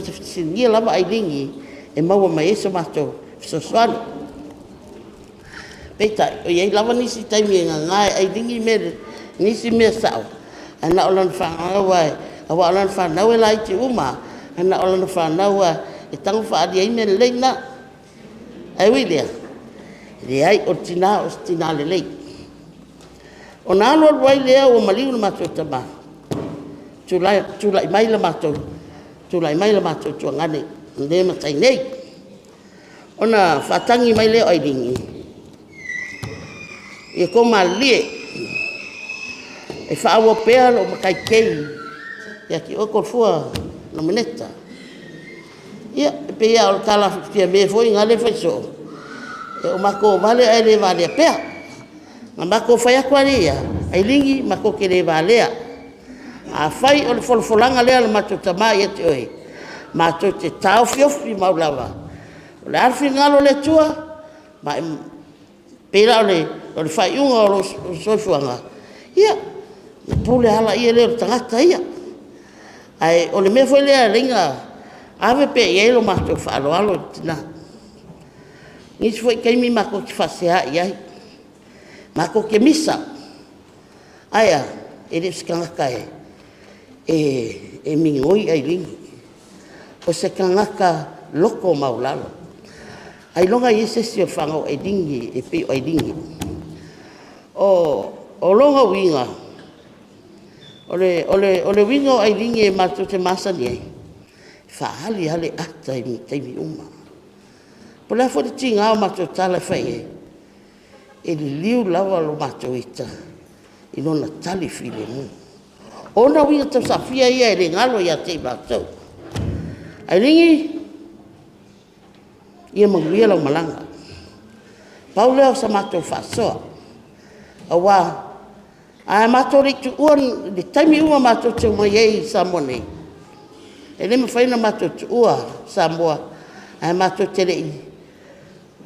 [SPEAKER 18] te whitingia lama Ailini, e maua mai eso mato fisoswani. Peita, o iei lava nisi taimi e ngai Ailini me nisi mea sao. Ana o lana whanau ai, awa o lana whanau e lai te uma, ana o lana whanau ai, e tango whaari ai me leina. Ai wilea, le ai o Tinā o Tinā le lei. O nā alua ruai lea o Maliu na matou tamā. Tūlai mai la matou tuangane, le matai nei. O na whatangi mai leo Ailini. E ko malie, e whaawa pēa lo makai kei, ia ki o korfua no mineta. Ia, pe ia o tala fia me foi ngale fai so. E o mako vale ai le vale pea. Ma mako fai akwaria, Ailini mako ke le valea. A fai o le folfolanga lea le mato tamā ia te oe. Mato te tau fiofi maulawa. O le arfi ngalo le tua, ma pera o le fai unga o lo soifuanga. Ia, le pule hala ia leo tangata ia. Ai, o le mea foi lea ringa, ave pe iei lo mato whaaloalo tina. Nisi foi keimi mako ki whasea iai. Mako ke misa. Aia, e le skangaka e mingoi Ailini. O se kangaka loko maulalo. Ai longa i se si o whangau Ailini e pe Ailini. O longa winga. O le winga o Ailini e mato te masani ai. Whaali hale ata i mi teimi uma. Po lea fwere tinga o mato tala whai e. E li liu lawa lo mato ita. I lona tali file mu. Ona winga tau safia ia e le ngalo ia te mato. Ailini, ia manguia lau malanga. Pau leo sa mato whasoa. Awa, a mato ritu uan, le taimi ua mato te mai ei sa monei. E le mawhaina mato te ua sa moa, a mato te rei.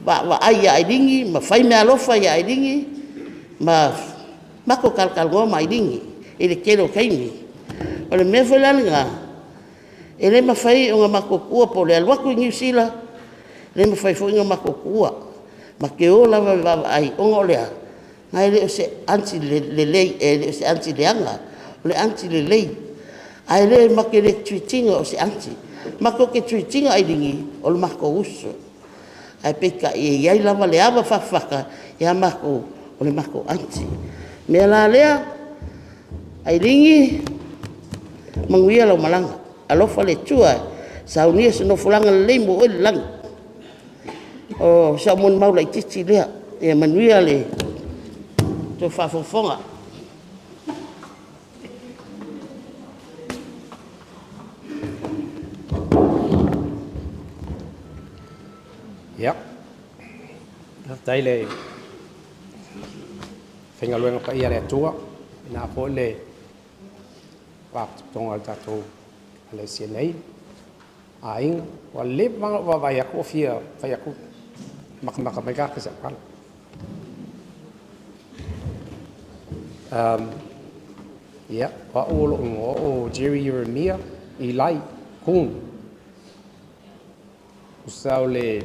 [SPEAKER 18] Wa ai a Ailini, ma whai mea lofa i a Ailini, ma mako kalkalgoa ma Ailini, e le kero kaimi. O le mea whailanga, e le mawhai o ngā mako kua po le aluaku i New Zealand, le mawhai fo inga mako kua, ma ke o lawa wawa ai, o ngā olea, ngai le o se Auntie le lei, e le o se Auntie leanga, o le Auntie le lei, ai le make le tuitinga o se Auntie, mako ke tuitinga Ailini, o le mako uso, ai peka e iai lawa le awa whawhaka, ia mako, o le mako Auntie. Mea la lea, Ailini, manguia lau malanga, alofa le tua, saunia se no fulanga le leimo o le lang. O sa mon maula i titi lea, e manuia le to whafofonga.
[SPEAKER 19] Ja. Tai le whengaluenga pa ia le atua, ina po le tonga al tatou le sienei. Aing, wa le manga wa vai ako fia, vai ako makamaka mai ka sa kala. Ia, o lo ngo o Jerry Yeremia I lai kung. Usau le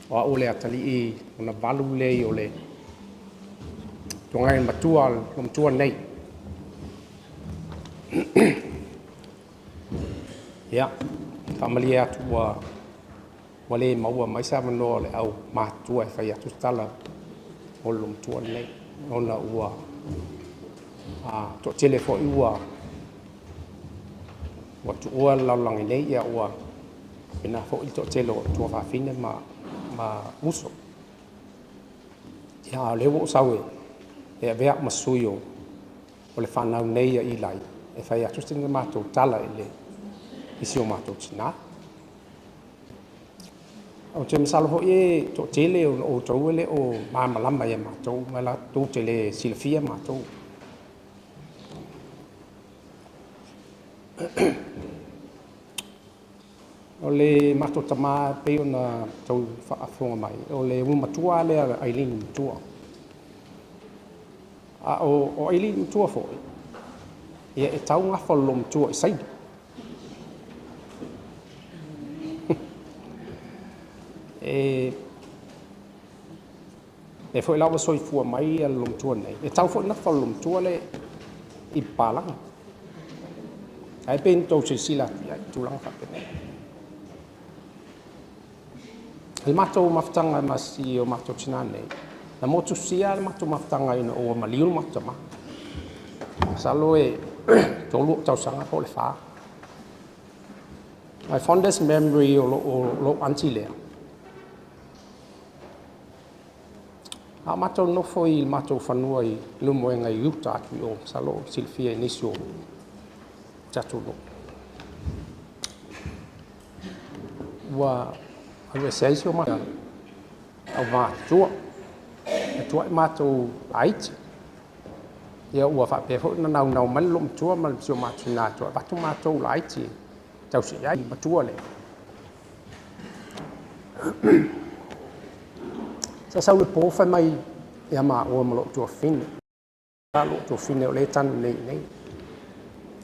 [SPEAKER 19] o le atali I ona valu le o le tongai matua lom tua nei. Ia, famali atu wale maua mai sa mano le au matua e fai atu tala o lom tua nei. Ona ua to telefo ua tu ua laulangi nei ia ua pena fo I to telo tua whawhine ma uso. Ia lewo sawe e vea masui o le whanau nei I lai e whai atu stinga mātou tala le isi o mātou Tinā. O te masalo ho e to tele o tau ele o māmalama e mātou mai la tō tele silafia mātou. O le mātou tamā pe o na tau whaafonga mai. O le umatua le Ailini Matua. O Ailini Matua fo ia e tau ngā whalo Matua I saidi. E fo lawa soi fua mai al lom tua nei. E tau fo na whalo Matua le I palanga. Ai pen tau se sila ai tulang whapene. Le mātou maftanga masi o mātou Tinā nei. Na motu sia le mātou maftanga ina o Maliu mātou ma. Salo e tolu tau sanga po le wha. My fondest memory o lo Auntie lea. A mātou nofo I mātou whanua I lumo e ngai uta atu o salo silfia nisi o tatu no. Wa awe seisi o mata au mātua. E tua I mātou aiti. Ia ua whapefo na nau mani tua mali sio mātou nā tua. Watu mātou la aiti. Tau si ai matua le. Sa sau le pōwhai mai ia mā ua malo tua fine. Sa lo tua fine o le tanu nei.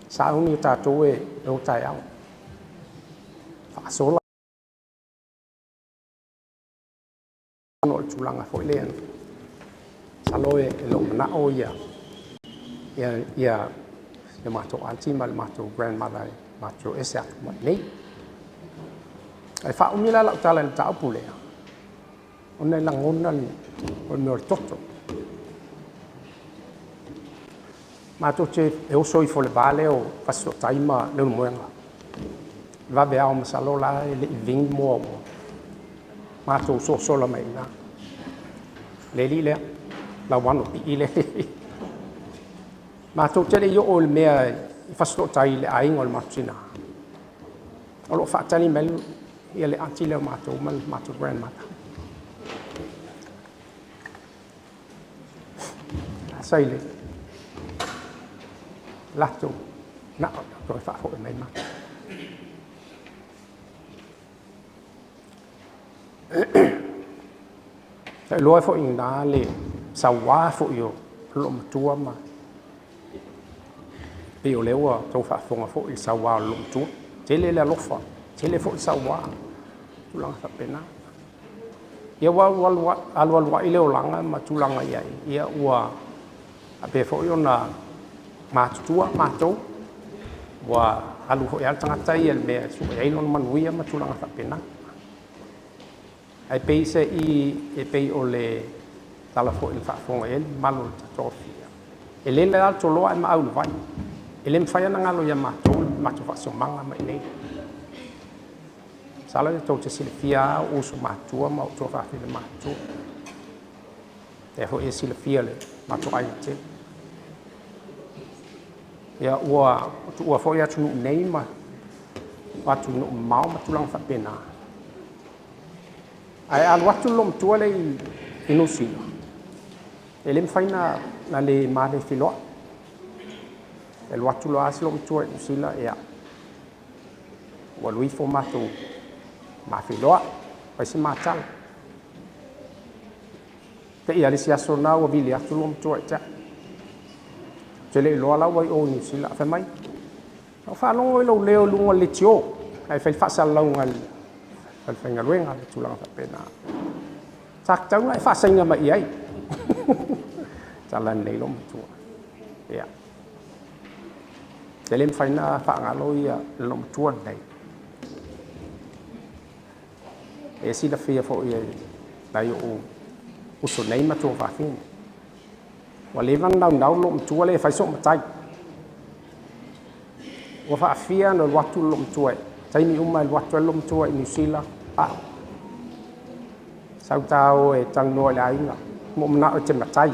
[SPEAKER 19] Sa uni o tātou e o tai au. Whaasola. No le tulanga fo lean. Sa loe e lo mana o ia. Ia mātou auntie ma le mātou grandmother mātou ese atu ma nei. Ai whaumila lau tala ni taupu lea. Ona langona ni o me o toto. Mātou te e oso I fo le vale o paso taima leu moenga. Va vea o masalo la e le I vingi mua o. Mātou so sola mai na. Le li lea. La wano pi I le. Mātou tele I o le mea I paso tai le ainga o le mātou Tinā. O lo whaatani melu I le auntie leo mātou ma le mātou grandmother. Saile. Lato. Na o fa fo mai ma. Sai loa fo ina le sawa fo yo lo tua ma. Pe o lewa to fa fo I sawa lo tua. Tele le lofa. Tele fo sawa. Tulang fa pena. Ia wa ile o langa ma tulanga ia. Ia ua ape fo yo na mātua mātou wa alu ho yal tangata I el mea su e non manuia matulanga whapena. Ai pei se I e pei o le tala fo il whafonga el malu tatofia. E le le alto loa e ma aulu vai. E le mwhai ana ngalo ia mātou whasomanga mai nei. Sala e tau te silifia o su mātua ma o tō whawhile mātua. E ho e silifia le mātua ai te. Ia ua foi atu nei ma atu no mau ma tulang fa pena ai al watu lom tuale inusi elem faina na le mare filo el watu lo aslom tuale usila ia wa lui formato ma filo pa se matal te ia le sia sona o vili atu lom tuale ta te le loa la wai o ni sila fa mai o fa lo lo leo lu le tio ai fa fa sal lo ngal al fa ngal wenga tu lang fa pena sak tau ai fa singa mai ai jalan nei lo tu ya te le fa na fa ngalo ia lo tu nei e si da fia fo ia dai o uso nei ma tu fa fin wa le van dau lo tu le fa so ma tai wa fa fia no watu lo tu ai tai mi umma watu lo tu ai ni sila a sau tao e tang no la inga mo na o te ma tai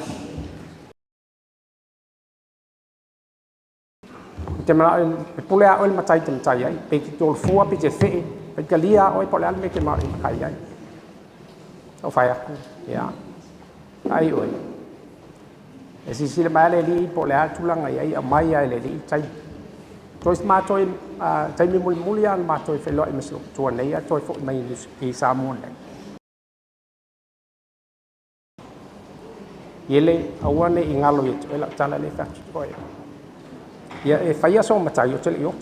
[SPEAKER 19] te ma pule a o ma tai te tai ai pe ki tol fu a pe te fe pe kalia o po la me ke ma kai ai o fa ya ya ai oi e si sila male li po la tulang ai mai ai le li tai toi ma toi tai mi mulian ma toi fe lo i mesu tu nei a toi fo mai ni sa mon nei yele awane ingalo ye ela tala le fa toi ya e fa ya so ma tai yo tele yo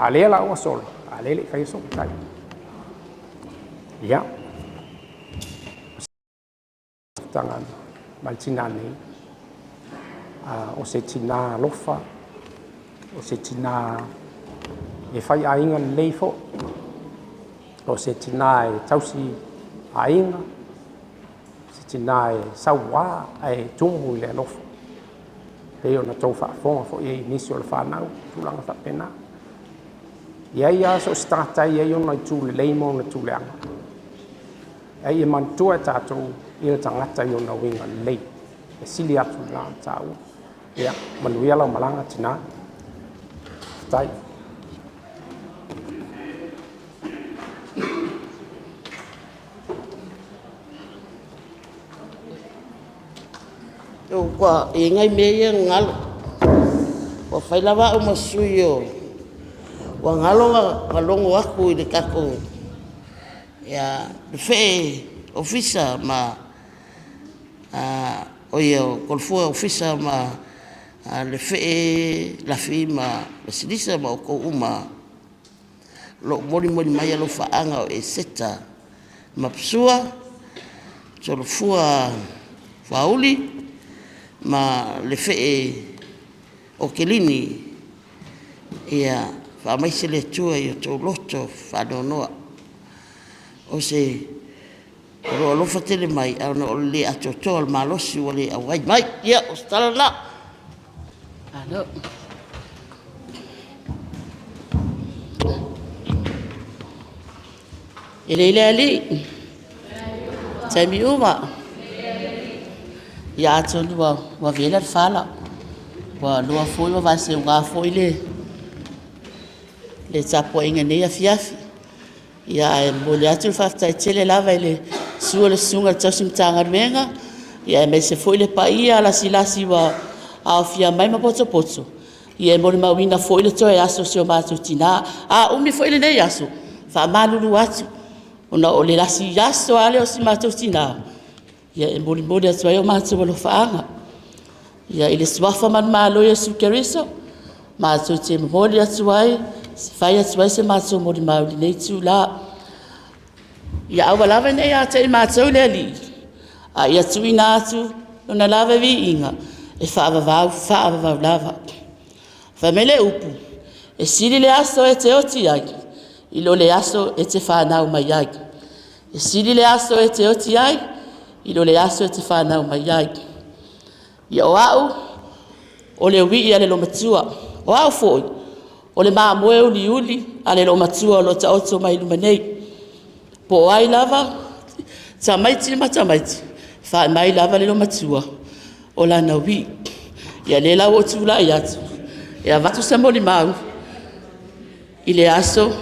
[SPEAKER 19] ale la o sol ale le fa ya so tai ya tangan malcina nei o se tina lofa o se tina e fai ainga leifo o se tina e tausi ainga se tina e sawa e tumu le lofa e ona tau fa fonga fo e inisio le whanau tulanga fa pena ia so starta ia ona tu le leimo na tu le anga e mantua tātou ia tangata i ona winga lei e sili atu la tau ia manuia lau malanga tina tai
[SPEAKER 18] o kwa e ngai me ia ngalo o fai lava o masuio wa ngalo ngalongo aku i le kako ya fe ofisa ma o ia kolfua ofisa ma le fe la firma le silisa ma ko uma lo mori mai lo faanga o e seta ma psua so lo fua fauli ma le fe o kelini ia fa mai se le tua io to loto fa dono o se lo fatele mai o le atotol malosi wale awai mai ia o stala la alo ele ali tami uma ya tonu wa vela fala wa lo foi wa se nga foi le tapo inga ne afiafi ya e mole atu fa tele lava ele suole sunga tsasim tanga menga ya me se foi le paia la silasi wa afia mai ma poto ia mole mawina foi le toe aso se o matu tina umi foi le nei aso fa malulu atu ona o le lasi aso ale o si matu tina ia e mole atu ai o matu lo faanga ia ile swafa man malo ia sukeriso matu te mole atu ai fai atu ai se matu mole mawli nei tu la ia awa lava nei a te matu le ali ia tuina atu ona lava vi inga e whaavavau lava. Whamele upu, e siri le aso e te oti ai, i lo le aso e te whanau mai ai. E siri le aso e te oti ai, i lo le aso e te whanau mai ai. Ia o au, o le ui i ale lo matua, o au foi, o le maa moe uli ale lo matua o lo ta oto mai lumanei. Po ai lava, tamaiti ma tamaiti, wha mai lava le lo matua. O la na wi ia le la o tula ia tu ia vatu se moli mau i le aso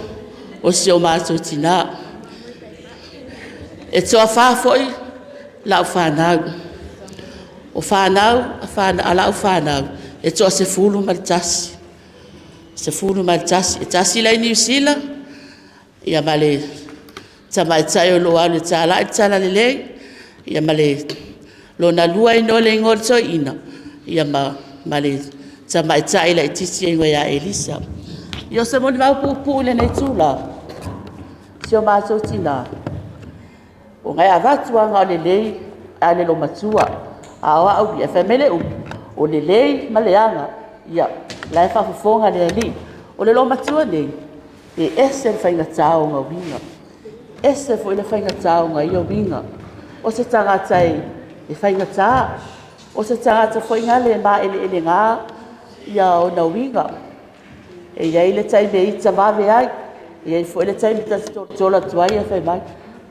[SPEAKER 18] o se o mato tina e toa wha foi lau whanau o whanau ala o whanau e toa se fulu maritasi e tasi lai New Zealand ia male tamai tai o lo alu tala le lei ia male lo na lua ino le ngol so ina ia ma male tamai tai la tisi e ya Elisa yo se mo mau pu le nei tula sio ma so tina o ngai avatu anga le lei ale lo matua awa au ya famele o le lei maleanga ya la fa fonga le ali o le lo matua nei e ese fainga tau nga winga ese foi le fainga tau nga io winga o se tanga tai e fainga ta o se tanga ta foi nga le ma ele nga ya o na winga e ia ile tai be itsa vave ai e foi le tai mita tola tuai e fai mai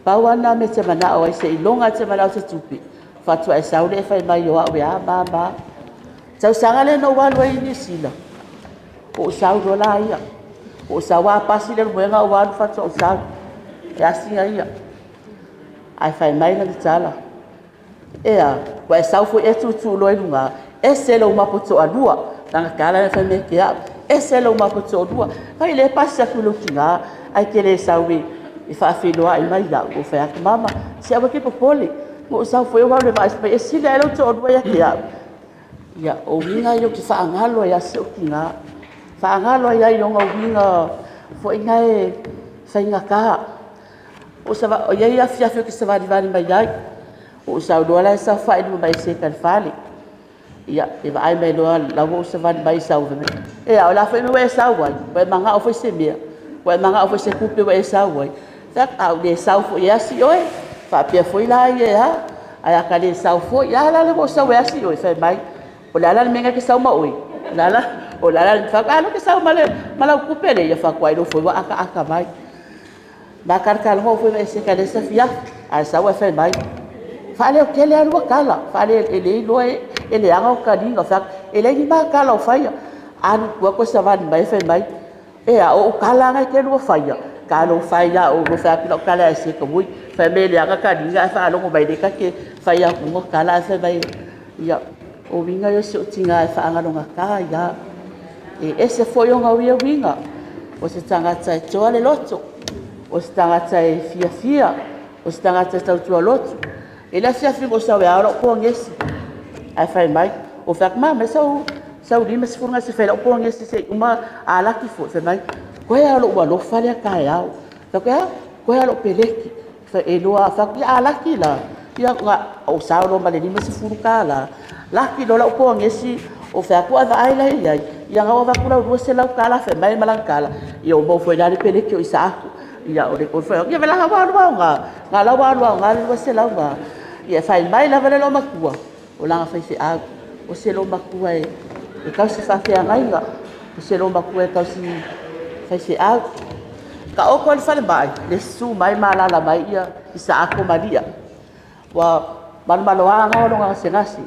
[SPEAKER 18] pauana me te mana o se ilonga te mana o se tupi fatua e saule e fai mai o a wea ba tau sanga le no walu e ni sila o sau do la ia o sa wa pasi le moenga o walu fatua o sau e asinga ia ai fai mai na tala e a wa e sau foi e tu lo e lunga e se lo mapoto alua tanga kala e fai me ke a ese lo mapoto dua vai le passa kulo kinga ai ke le sawi e fa filo ai mai da o fa ak mama se aba ke popole mo sa foi wa le mais e si le lo to dua ya ya o winga yo ki fa ngalo ya se kinga fa ngalo ya yo nga winga foi ngai sai nga ka o sa va o ya fia ki se va di mai dai o sa do la sa fa i mai se kan fali ia e vai mai loa la vo se van mai sau ve e a la foi me sau vai vai manga o foi se mia vai manga o foi se kupe vai sau vai tak au de sau foi asi oi fa pia foi la ia ai a kale sau foi ia la le vo sau asi oi fa mai o la menga ke sau ma oi la o la fa ka no ke sau mala kupe le ia fa kwai do foi wa aka mai ba kar mo foi me se kale se fia a sau fa mai fale o kele alu kala fale ele loe ele anga o kalinga fa ele ni ba kala o faia anu ko sa van mai fe mai e a o kala nga ke lo faia kala o faia o go fa kilo kala se ko mui family anga kalinga fa lo mai de ka ke faia ko kala fe mai ya o vinga yo se tinga fa anga longa ka ya e ese foi nga winga o se tanga tsai tole loto o se tanga tsai fia o se tanga tsai tau loto e la fia fi mo sa we aro ko ngesi ai fai mai o fak ma me sau di mes furga se fela ko ngesi se uma ala ki fo fe mai ko ya lo wa lo falia ka ya to ka ko ya lo peleki fa e lo fak ya ala ki la ya nga o sa lo male ni mes furga la ki lo ko ngesi o fa ko ava ai la ya nga wa ko lo se la ka la fe mai malankala yo mo foi dali peleki o isa ya o de ko fa ya vela wa nga la wa nga lo se la nga ia fai mai la vele lo makua o langa fai se a o se lo makua e ka se fa fe ngai nga o se lo makua e ka se fai se a ka o ko fa le mai le su mai mala la mai ia isa ako maria wa malo anga o nga se ngasi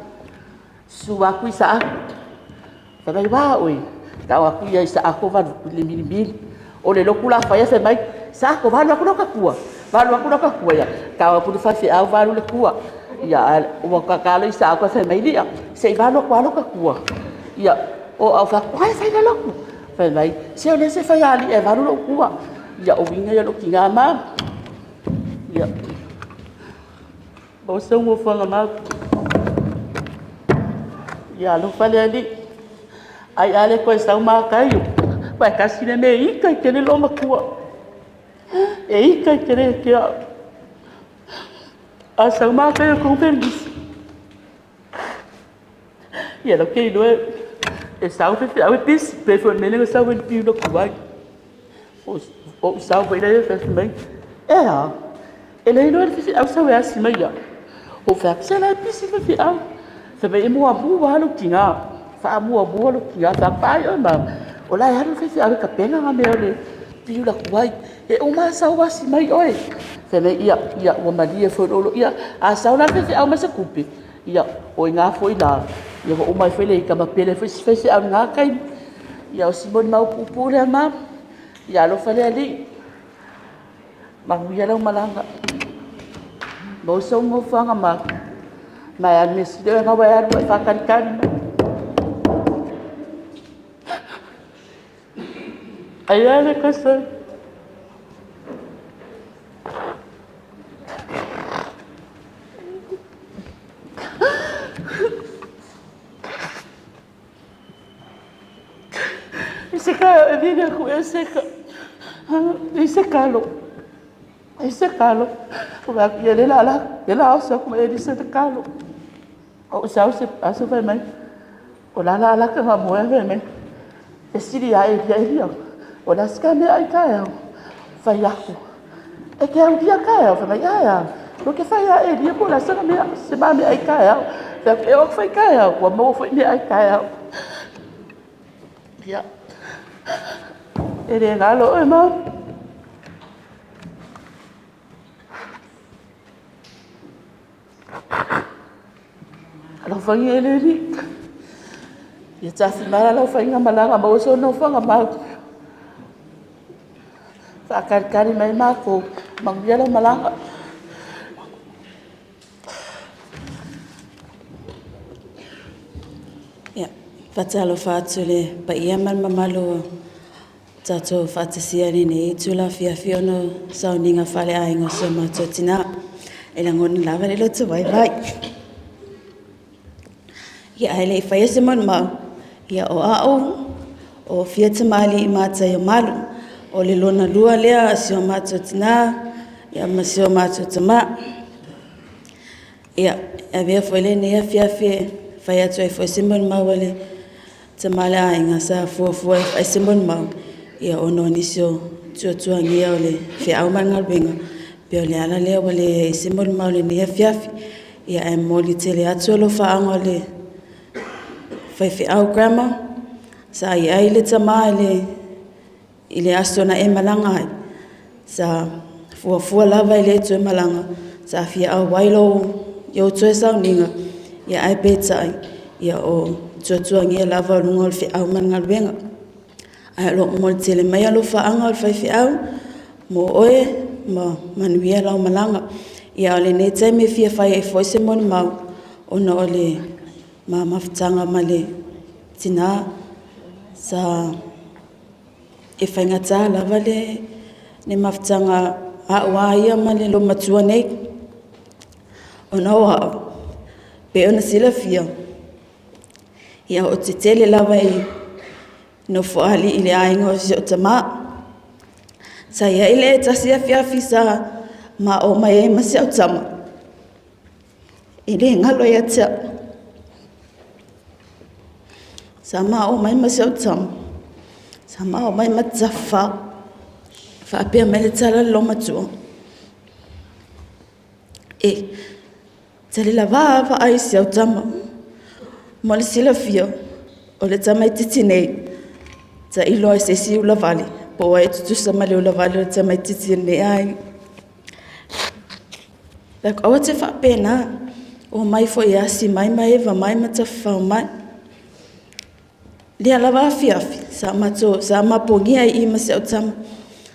[SPEAKER 18] su wa ku isa fa mai wa oi ka wa ku ia isa ako va le mini o le lokula fa ia fe mai sa ko va lo ka kua valu aku ka kua ya ka aku fa fe au valu le kua ya o ka kala isa ko fe mai dia se valu ko ka kua ya o au fa kwai fa le loku fe mai se o le se fa ya li e valu lo kua ya o vinga ya lo kinga ma ya bo se mo fa ma ya lo fa le ali ai ale ko sa ma kai pa ka sine me i kai ke le lo ma kua e ika kere ke a sa ma ka ko permis ya lo ke lo e sa o fe a pis pe fo me le sa o pi lo ko vai o sa o ile fe me e a ele no fe a sa o asi me ya o fa se la pis fe a se be mo abu wa lo tinga fa mo abu lo tinga fa pa yo ma o la ya lo fe a ka pena ma me le pi lo ko vai e o ma sa wasi mai oi fe me ia o maria fo lo ia a sa na fe au ma se kupi ia o nga foi la ia o mai fe le ka ma pele fe se au nga kai ia o si bon mau pupu le ma ia lo fa le ali ma ia lo malanga bo so mo fa nga ma ya mi si de nga wa ya fa kan ai ale ka sa
[SPEAKER 12] e vine ku e seka. I sekalo. I sekalo. Ko ba ye le la sa ku e di sekalo. O sa se aso fa mai. O la ka ma mo e mai. E siri ai dia. O la ska me ai ka ya. Fa ya ku. E ke au dia ka ya fa mai ya. Lo ke fa ya e dia ko la sa me se ba me ai ka ya. Fa e o fa ka ya. Wa mo fa me ai ka ya. Ya. Ere ngalo e ma. Alo fangi ele ni. Ya tasi mara lo fangi malanga ba so no fanga ma. Fa kari mai ma ko mangia lo malanga.
[SPEAKER 17] Ya, fatalo fatule pa ia man mamalo tato fatasia ni tula fia no Sauniga fale ainga so ma Tinā. Ela ngoni lava le lotu vai. Ya ele fai se man ma ya o fia tamali I mata ya malu o le lona lua lea sio mato Tinā ya masio mato tama ya avea foi le ne fia fai atu e foi se man ma wale tamale ainga sa fo fai se man ma ya ono nisio tua ngia o le fia au man ngalbenga pe o le ala lea wale se man ma le ne fia ya e moli tele atu lo fa angole fai au grandma sa ai le tama ile asona e malanga sa fua lava ile tu malanga sa fia au wailo yo tu Sauniga ya ai peta ya o tu ngia lava lungol fi au man ngalbenga ai lo mo tele mai lo fa angol fai au mo oe ma manuia la malanga ya le ne teme fia fai foi se mon mau ona ole ma mafutanga male Tinā sa e whaingata lava le ne mafutanga a waia male lo matua nei ona wa pe ona sila fia ia o te tele lava no foali ile ainga o se o tama sa ia ile tasia fia fisa ma o mai ma se o tama ile ngalo ia tia sama o mai masau tam sama o mai matsafa fa pe mai tsala lo matu e tsale la va ai se o tam mo le sila fio o le tama titine tsa ilo se si la vale po ai tu sama le la vale le tama titine ai like o te fa pena o mai fo ia si mai va mai matsafa mai Lia lava fiafi sa mapongia I masau tam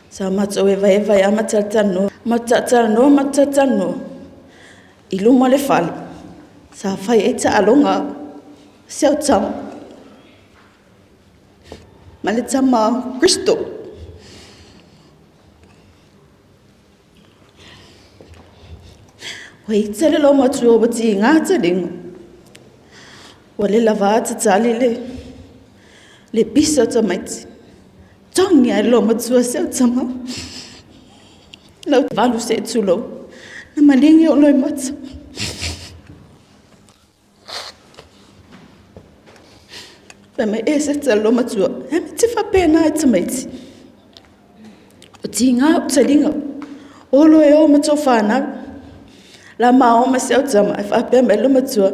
[SPEAKER 17] sa mato eva ya matatano ilu mole fali sa fai eta alonga seu tam malitama Cristo wei tsele lo matu obati ngata ding wale lava tsali le piso tomaiti tongi ai lo matua se tama lo valu se tulo na malingi o lo mata pa me ese tsalo matua e ti fa pena ai tomaiti o tinga o tsalinga o lo e o matua fana la ma o ma se tama fa pe me lo matua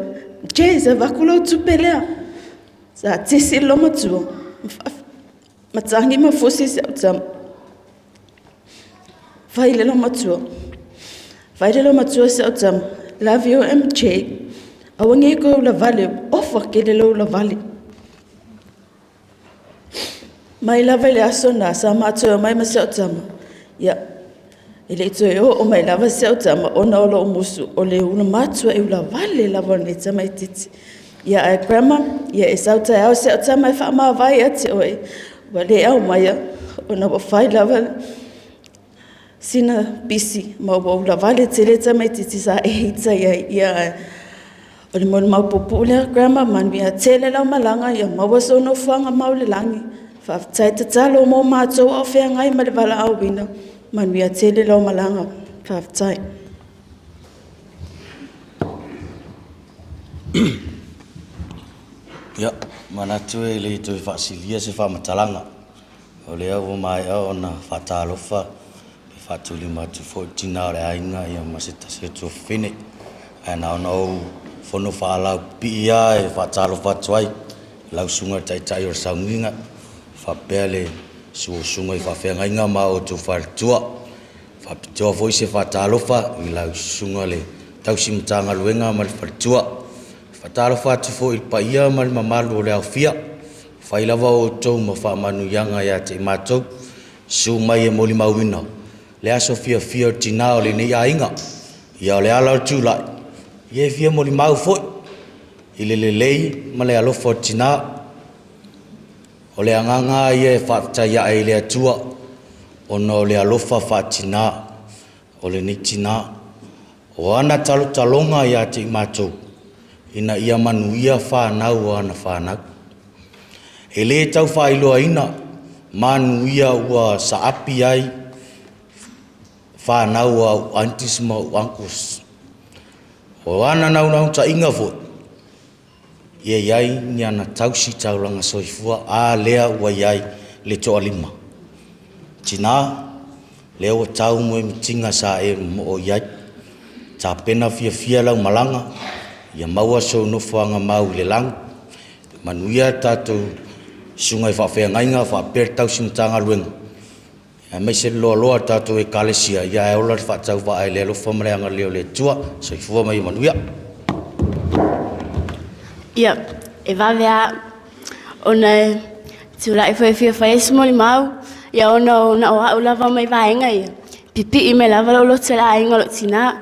[SPEAKER 17] jeza va kulo tupelea sa tisi lo matu matangi mafusi se utam faile lo matu se utam love you MJ awangi ko la vale offer ke lo la vale mai la vale asona sa matu mai ma se utam ya ile to o mai la se utam ona lo musu o le una matu e la vale la vale tamai titi ya ai grandma ya esauta au se tama fa ma vai ati oi wale au mai ona ba fai lava sina bisi ma bo la vale tele tama titi sa eita ya o le mon ma popula grandma man via tele la malanga ya ma bo so no fanga ma le langi Whaftai te talo mō mātou o whea ngai ma le wala au wina. Manuia tele lau malanga. Whaftai.
[SPEAKER 20] Ia, mana tue le tue whaasilia se whamatalanga. O le au mai au na whatalofa. Whatuli matu fo tina o le ainga ia masita se tu whine. Ana ona o fono whaalau pia e whatalofa tuai. Lau sunga tai o Sauniga. Whapea le sunga i whawhengainga ma o tu whartua. Whapitua foi se whatalofa i lau sunga le tausimtanga luenga ma le whartua. Whatalofa atu fo i paia ma le mamalu o le au fia. Whailawa o tau ma whamanu yanga ia te matou. Su mai e moli mauina. Le aso fia o Tinā o le nei ainga. Ia o le ala o tūlai. Ia e fia moli mau foi. I le lei ma le alofa o Tinā. O le anganga ia e whaatai a e le atua. Ona o le alofa whaatina. O le nei Tinā. O ana talo talonga ia te matou. Ina ia manuia whanau o ana whanau. He le tau whailoa ina. Manuia ua saapi ai. Whanau au aunties ma uncles. O ana nau ta inga fo. Ia iai ni ana tausi taulanga soifua a lea ua iai le toa lima. Tinā, lea ua tau moe mitinga sa e mo o iai. Ta pena fia lau malanga. Ia maua so nofuanga mau le lang. Manuia tatou sungai whawhengainga whaper tau simtanga luenga. Ia mai se loa tatou e kalesia. Ia e ola whatau wa ai le lofa mreanga leo le tua. Soifua mai manuia.
[SPEAKER 21] Ia, e vavea ona tula e fia whaesu moli mau. Ia ona o au lava mai vaenga ia. Pipi i me lava lo te la inga lo Tinā.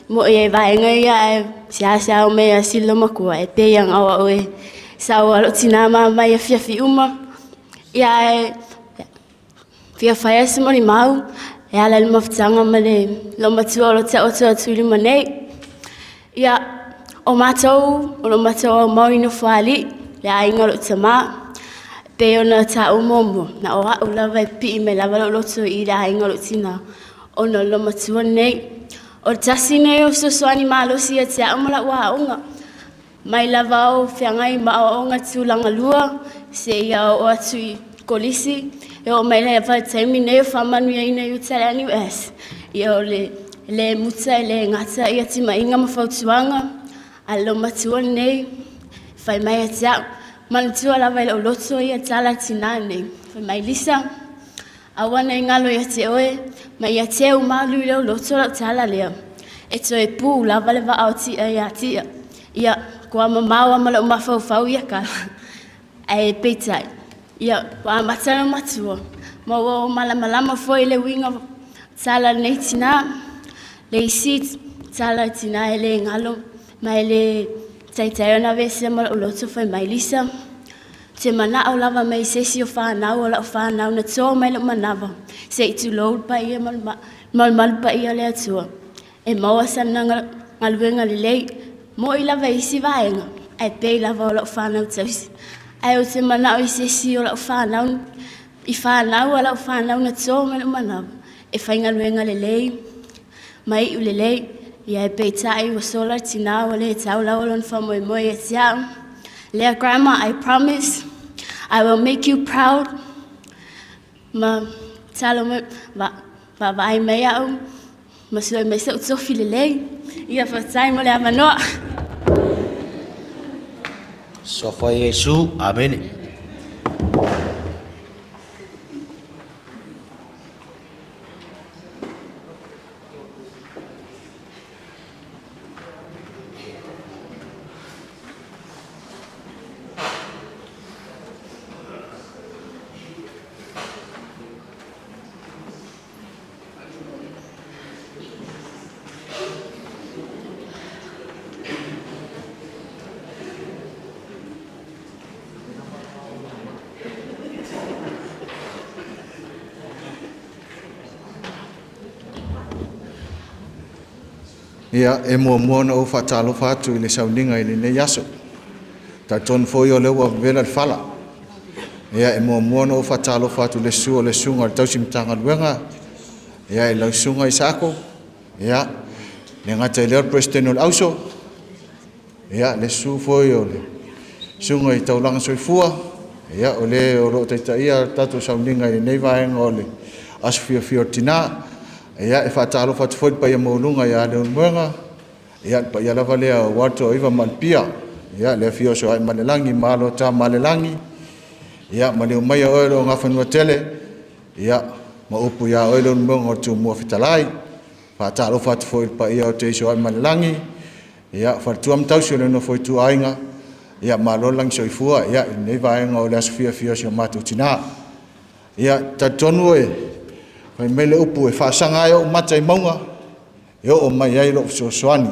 [SPEAKER 21] Mo e vaenga ia e sia o mea silo makua. E pe yang awa o e saua lo Tinā mai e fia uma. Ia e fia whaesu moli mau. E ala le mawhtanga ma le lo matua lo te otua tuli manei. Ia o mātou o maui no whali, le ainga lo te mā. Pe ona ta umomo, na o hau lava e pi me lava lo loto i le ainga lo Tinā. Ona lo matua nei. O tasi nei o sosoani mālosi e te aumala ua haunga. Mai lava o whiangai ma o onga tūlanga lua, se ia o atu i kolisi. E o mai lea vai taimi nei o whamanu ia ina i utale ani US. Ia o le muta e le ngata ia tima inga mawhautuanga. Alo matua nei, whai mai a tia, manutua lawa i o loto i a tala Tinā nei. Whai mai lisa, awana i ngalo i a te oe, mai a te umalu i leo loto la tala lea. E to e pū lawa le wa au tia i a tia. Ia, kua mamaua mala umawhauwhau i a kala. E peitai. Ia, kua matana matua. Maua o malamalama fo i le winga tala nei Tinā. Le isi tala Tinā e le ngalo. Mai le taitai ona vese ma o loto whai mai lisa. Te mana au lava mai sesi o whanau o la o whanau na tō mai le manawa. Se i tu load pa ia mal pa ia le atua. E maua sana ngaluenga le lei. Mo i lava isi vaenga. Ai pei lava o la o whanau tausi. Ai o te mana o i sesi o la o whanau. I whanau o la o whanau na tō mai le manawa. E whai ngaluenga le lei. Mai u le lei. Ia e peitai wa sola Tinā wa le tau laualon whamoe moe e tia. Lea grandma, I promise I will make you proud. Ma talo me va vai mei au. Ma soi me se utofi le lei. Ia whatai mo le amanoa.
[SPEAKER 20] Sofa Yesu, amen.
[SPEAKER 22] Ia e mua na o whatalofa atu i le Sauniga i le nei aso. Ta ton foi o leua vela le fala. Ia e mua no fatalo fatu le sunga tau simtanga luenga. Ia e lau sunga isako. Ia le ngata le president ol auso. Ia le su foi ole. Sunga I taulanga soifua. Ia ole o lo ia tatu Sauniga I nei vaenga ole. Asfia Tinā. Ia e fatalo fatu foi pa ia maulunga ia le unmuenga. Ia pa ia lava lea wato iwa malpia. Ia le fio so ai malelangi malo ta malelangi. Ia maliu mai oilo ngafanu tele. Ia ma upu ia oilo unmuenga o tu mua fitalai. Fatalo fatu foi pa ia o te so ai malelangi. Ia fatuam tau so le no foi tu ainga. Ia malo lang soifua. Ia nei vaenga o le asfia fio so matu Tinā. Ia tatonu e. Pai mele upu e whaasanga e o mata I maunga. E o mai ai lo soani.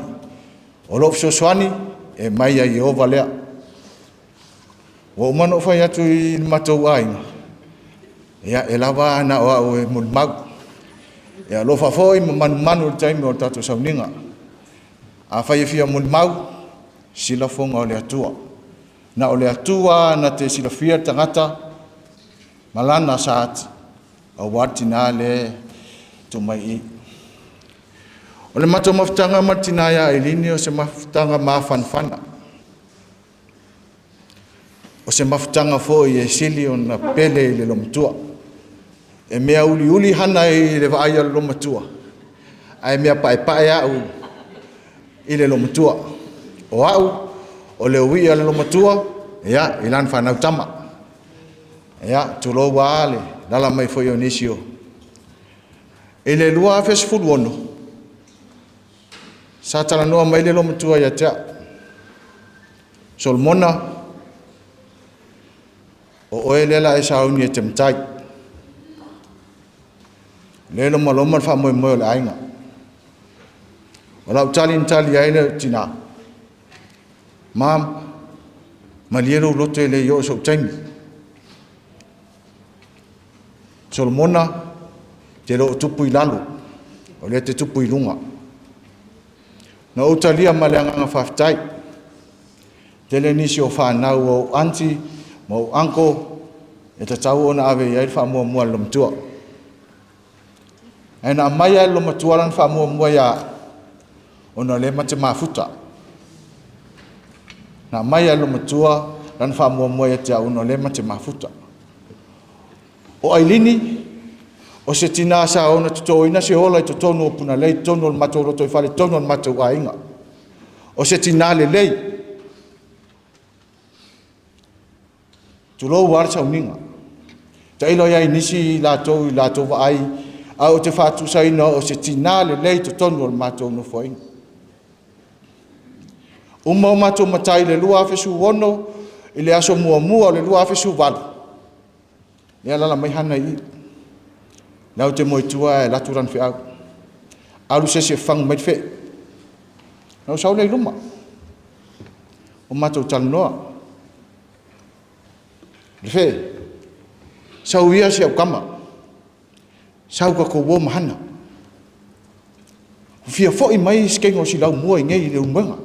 [SPEAKER 22] O lo soani e mai ai o valea. O mano whai atu I matou ainga. Ia e lawa ana o au e mulmau. Ia lo whafoi manu taimi o tatu Sauniga. A whai e fia mulmau sila fonga o le atua. Na o le atua na te sila fia tangata malana saati. A wati nā le tu mai I. O le mato mafutanga matina ia Ailini o se mafutanga mafanfana. O se mafutanga fo I e sili o na pele I le lomatua. E mea uli hana I le vaaya le lomatua. Ai mea pae au I le lomatua. O au o le uia le lomatua ia ilan whanau tama. Ia tulo waale. Lala mai foi o nisio. E le lua fesfulu ono. Sa tala noa mai le lomatua ia tea. Solmona. O oe lela e sauni e temtai. Lelo maloma wha moe moe o le ainga. O lau tali aile Tinā. Mam. Maliero loto e le yo so taimi. Solomona, te lo tupu I lalo, o le te tupu I lunga. Na utalia maleanga whaftai, te le nisi o whanau o Auntie, ma o Uncle, e te tau ona ave iai wha mua lomatua. E na mai ai lomatua lan wha mua ia, ona le mate mafuta. Na mai ai lomatua lan wha mua ia te ona le mate mafuta. O Ailini, o se Tinā sa ona tutoina se ola I totonu o puna lei, tonu o matou roto I whale, tonu o matou ainga. O se Tinā le lei. Tulou wara Sauniga. Ta ilo ia inisi I lātou wa ai, a o te whātu saina o se Tinā le lei totonu o matou no whainga. Uma o matou matai le lua awhesu wono, I le aso mua o le lua awhesu walu. Ia lala mai hana I. Lau te moitua e laturan whi au. Alu se whang mai whi. Nau sau nei luma. O matou talanoa. Le whi. Sau ia se au kama. Sau ka kowo mahana. Fia fo I mai skengo si lau mua I ngei le umwenga.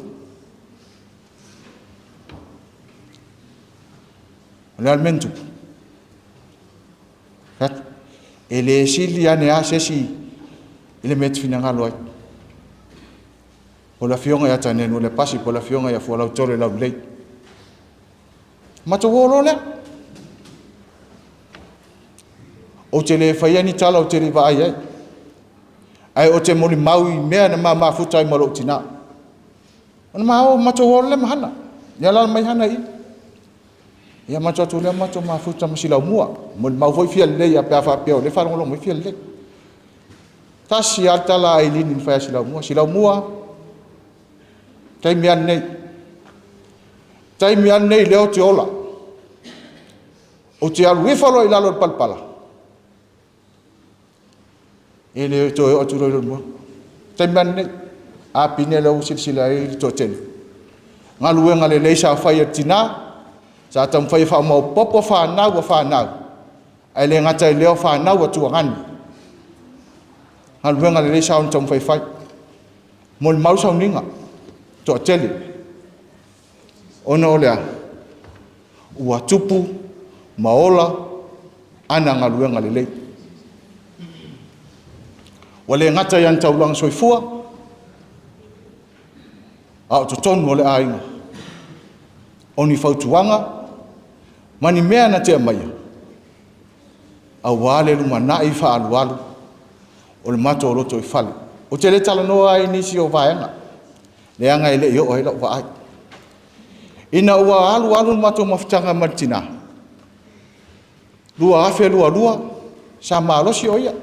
[SPEAKER 22] Le almentu. E le sili ane a sesi ile meti fina ngalo ai. O la fionga ia tanenu le pasi po la fionga ia fualau tole lau lei. Mato wolo le. O te le whaiani tala o te riva ai ai. Ai o te moli maui mea na maa futa ai malo Tinā. Ona maa o mato wolo le mahana. Ia lala mai hana I. Ia mato atu lea mato mafuta masilau mua. Moli mau voi fia lei a pea whapea le whalongolo moi fia lei. Tasi atala Ailini ni whaya silau mua. Silau mua. Taimi an nei. Taimi an nei leo te ola. O te alu e whalo I lalo palpala. E leo to e otu roi mua. Taimi an nei. A pine leo silisila e to tenu. Ngalu e ngale leisa whaya Tinā. Sa tam whai wha mau popo whanau. Ai le ngata I leo whanau atua ngani. Haluenga le leisa on tam whai. Mol mau Sauniga. To tele. Ona olea. Ua tupu maola ana galuega lelei ua le gata ia na taulaga soifua a o totonu o le aiga o ni fautuaga ma ni mea na tea maia auā le lumanaʻi faalualu o le matoloto i fale o te le talanoa ai nisi o vaega le aga e leʻi oo ai lau vaai ina ua alualu le matou mafutaga ma le tinā lua afe lualua sa malosi o ia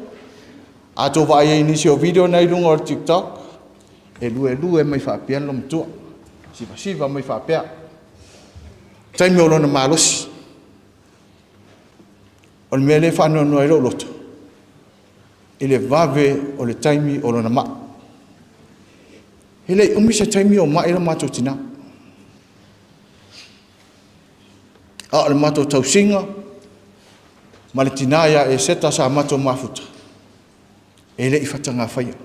[SPEAKER 22] atou vaai ai nisi o video nai luga o le tiktok e lue mai faapea lo matua sivasiva mai faapea taimi o lona malosi o le mea le faanoanoa i loo loto i le vave o le taimi o lona maʻi e leʻi umi se taimi o maʻi lo matou tinā a o le matou tausiga ma le tinā ia e seta sa matou mafuta e leʻi fatagā faia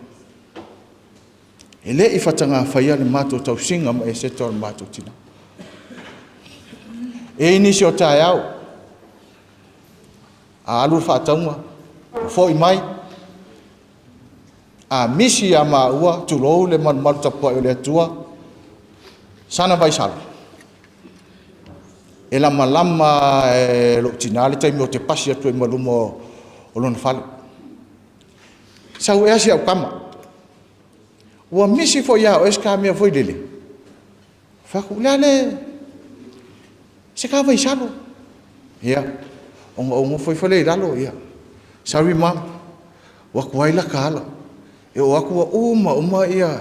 [SPEAKER 22] e leʻi fatagā faia le matou tausiga ma e seta o le matou tinā e inisi o taeao a alu le faatauga foʻi mai a misi a maua tulou le malumalu tapuaʻi o le atua sana vaisalo e lamalama e loo tinā le taimi o te pasi atu e maluma o lona fale sau e asi aukama ua misi foʻi a o ese kamea foi lele fakulea le se ka vaisalo ia onga foi fale lalo ia sawi mam wa kuai la kala e o aku uma ia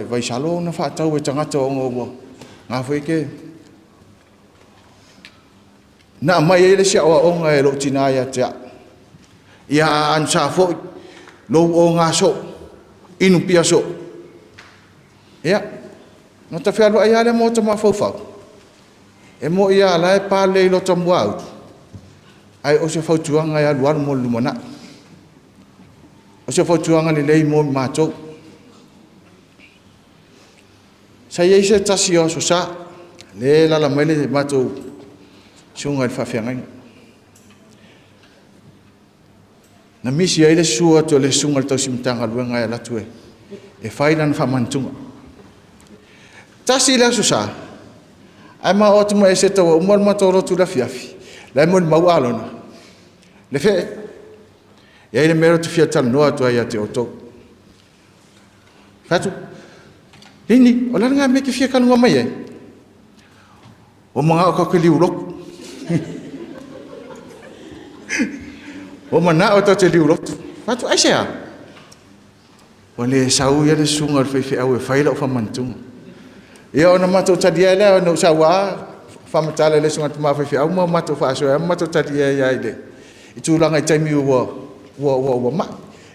[SPEAKER 22] vai salo na fa tau e tangata onga nga foi ke na mai ele sia o onga e lo tinā ia tea ia an sa foi lo o nga so inu pia so ia no ta fia lo ia le mo ta ma fau e mo ia la e pale lo tamua au ai o se fautuanga ia luar mo lumana o se fautuanga le lei mo matou sai ai se tasi o so sa le la mele matou sunga fa fianga na misi ai le sua to le sunga to simtanga luenga ia la tue e fainan fa mantunga tasi la so sa ai ma o te mai se tau umar matoro tu la fiafi la mo mau alona le fe e ai le mero te fia tal noa tu ai te oto fatu ini o la nga me ke fia kanu mai ai o manga o ka ke liu lok o mana o te liu lok fatu ai sea o le sau ia le sunga fe fe au e faila o fa mantunga ia ona matou tadia le ona usawa famatala le sunga tuma fe au ma matou fa so matou tadia ia ile i tulaga i taimi ua ma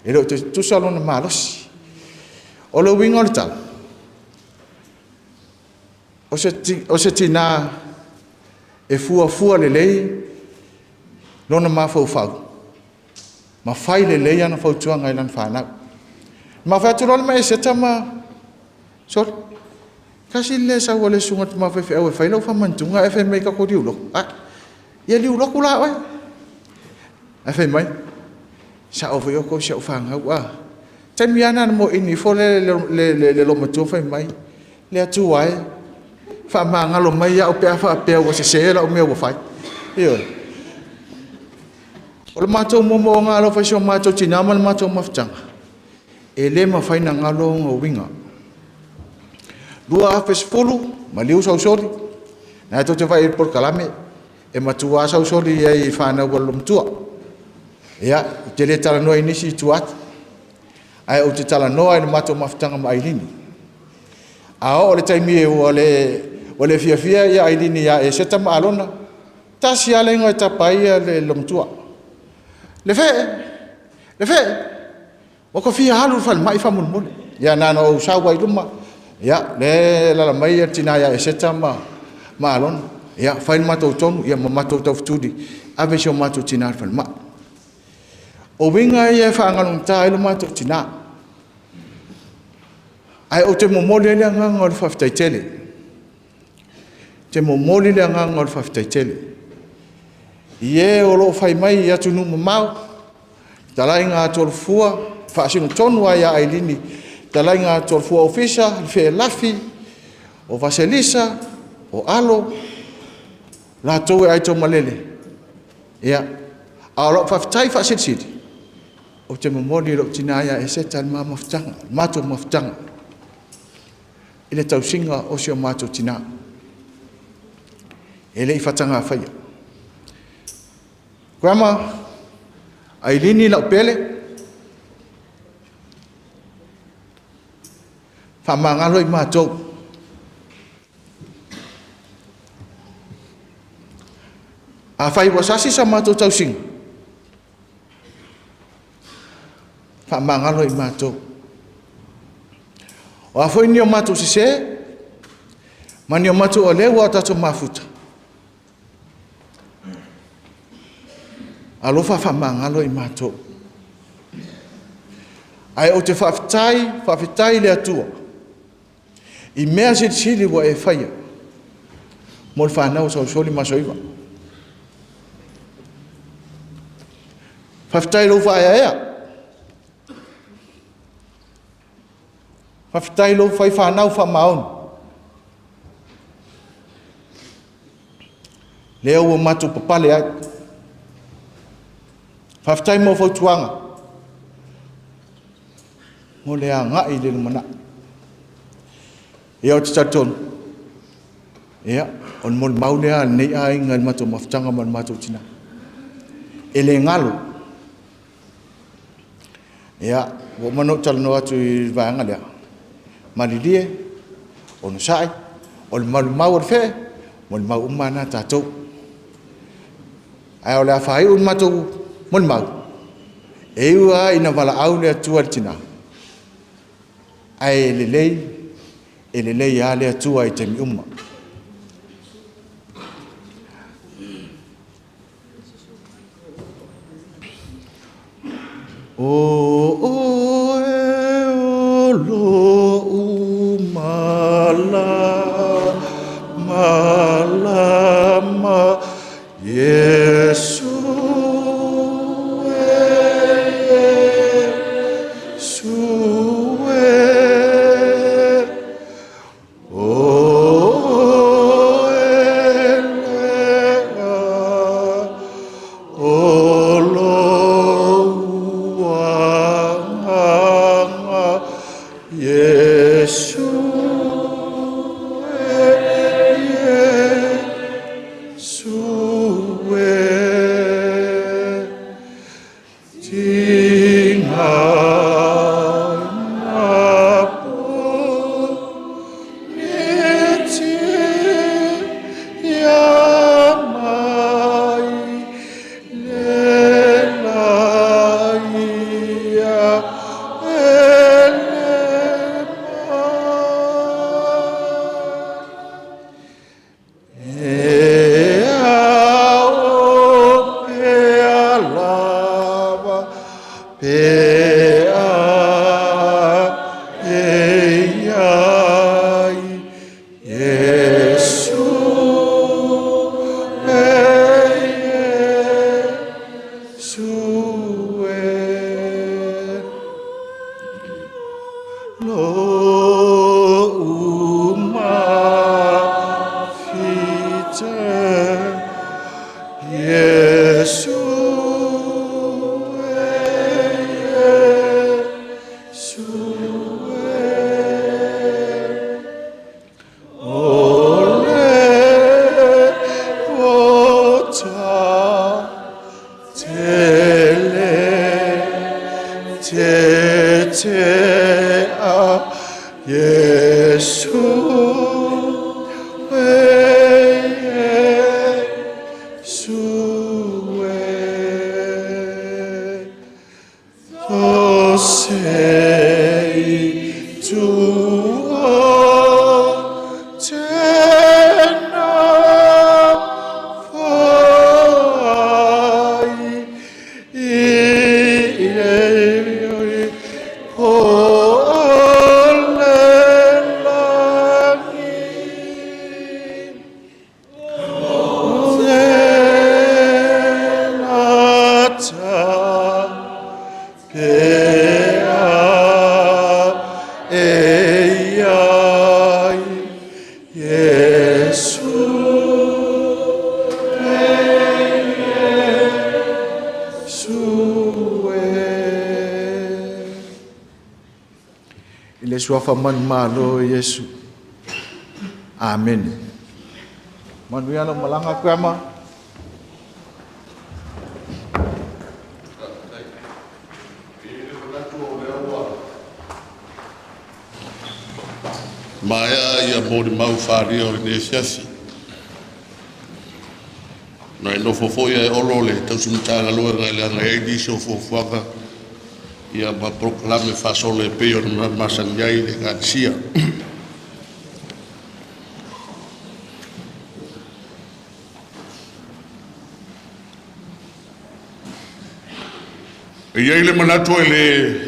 [SPEAKER 22] e lo tu salo na malos o lo winga le tal o se tinā e fua le lei lona mafau ma fai le lei ana fautuanga i lan whanau ma fai tulona ma e seta ma sorry kasi le sa wale sunga tuma fe au fa lo fa mantunga e fe mai ka ko diulo ia diulo kula oi e fe mai sa o fe ko sa fa nga wa tamiana mo ini fo le lo matu fe mai le atu ai fa ma nga lo mai ya o pe fa pe o se la o me o fa io o matu mo nga lo fa so matu tinā mal matu maftanga e le ma fa na nga lo ngo winga dua afes fulu maliu sausori na to te vai por kalame e matua sausori ai fana walum tua ia te le tala no inisi tuat ai o te tala no ai mato maftanga ma Ailini a o le taimi e ole fia ia Ailini ia e seta ma alona tasi ale ngo tapai le lum tua le fe o ko fia halu fal mai famul mul ia nana o sawa iluma ya le la mai tinā ia e seta ma alon ya fain matou tonu ia matou tau futudi ave so matou tinā fal ma o winga ia fa ngalung ta ile matou tinā ai o te momole le nganga o faftai tele te momole le nganga o faftai tele Ie o lo fai mai ia tunu mau. Talai ngā tolfua, whaasino tonu ai a Ailini. Talai ngā tolfua ofisa, fe lafi, o Vaselisa, o alo, la tau e ai tau malele. Ia, a lo whaftai whaasitsiri. O te mamoni lo tina ia e seta ma maftanga, mato maftanga. Ile tau singa o sio mato tina. Ele I whatanga whaia. Grandma, Ailini Lafilio whamangalo I mātou. A whai wasasi sa mātou tausing. Whamangalo I mātou. O a whai ni o mātou sise, mani o mātou o lewa tatou mafuta. Alofa whamangalo I mātou. Ai o te whawhitai le atua. I mea sili wa e whaia. Mo le whanau sa usoli masoiwa. Whawhitai lo whaia ea. Whawhitai lo whai whanau whamaon. Leo o mātou papale ai. Whaftai mo whautuanga. Mo lea ngai le mana. Ia o te tatonu. Ia, on mo maulea nei ai ngai mato maftanga man mato tina. Ele ngalo. Ia, wo mano talano atu I vaanga lea. Malilie, ono sai, on mau o fe, mo mau umana tatou. Ai o lea whai un matou mon mau. E ua ina wala au lea tua tina. Ai elelei a lea tua I te mi umma. O lo umala malama Yesu. I le suafa man malo Yesu. Amen. Manuia lo malanga kuama.
[SPEAKER 4] Maya ia mori mau wharia o ne fiafi. Nai no fofo ia e olole, tau sumtanga lua ngai le ngai eidi so fofuaka. Ia ma proklame fasole peo na masanyai le gatsia. Ia ile manatu ele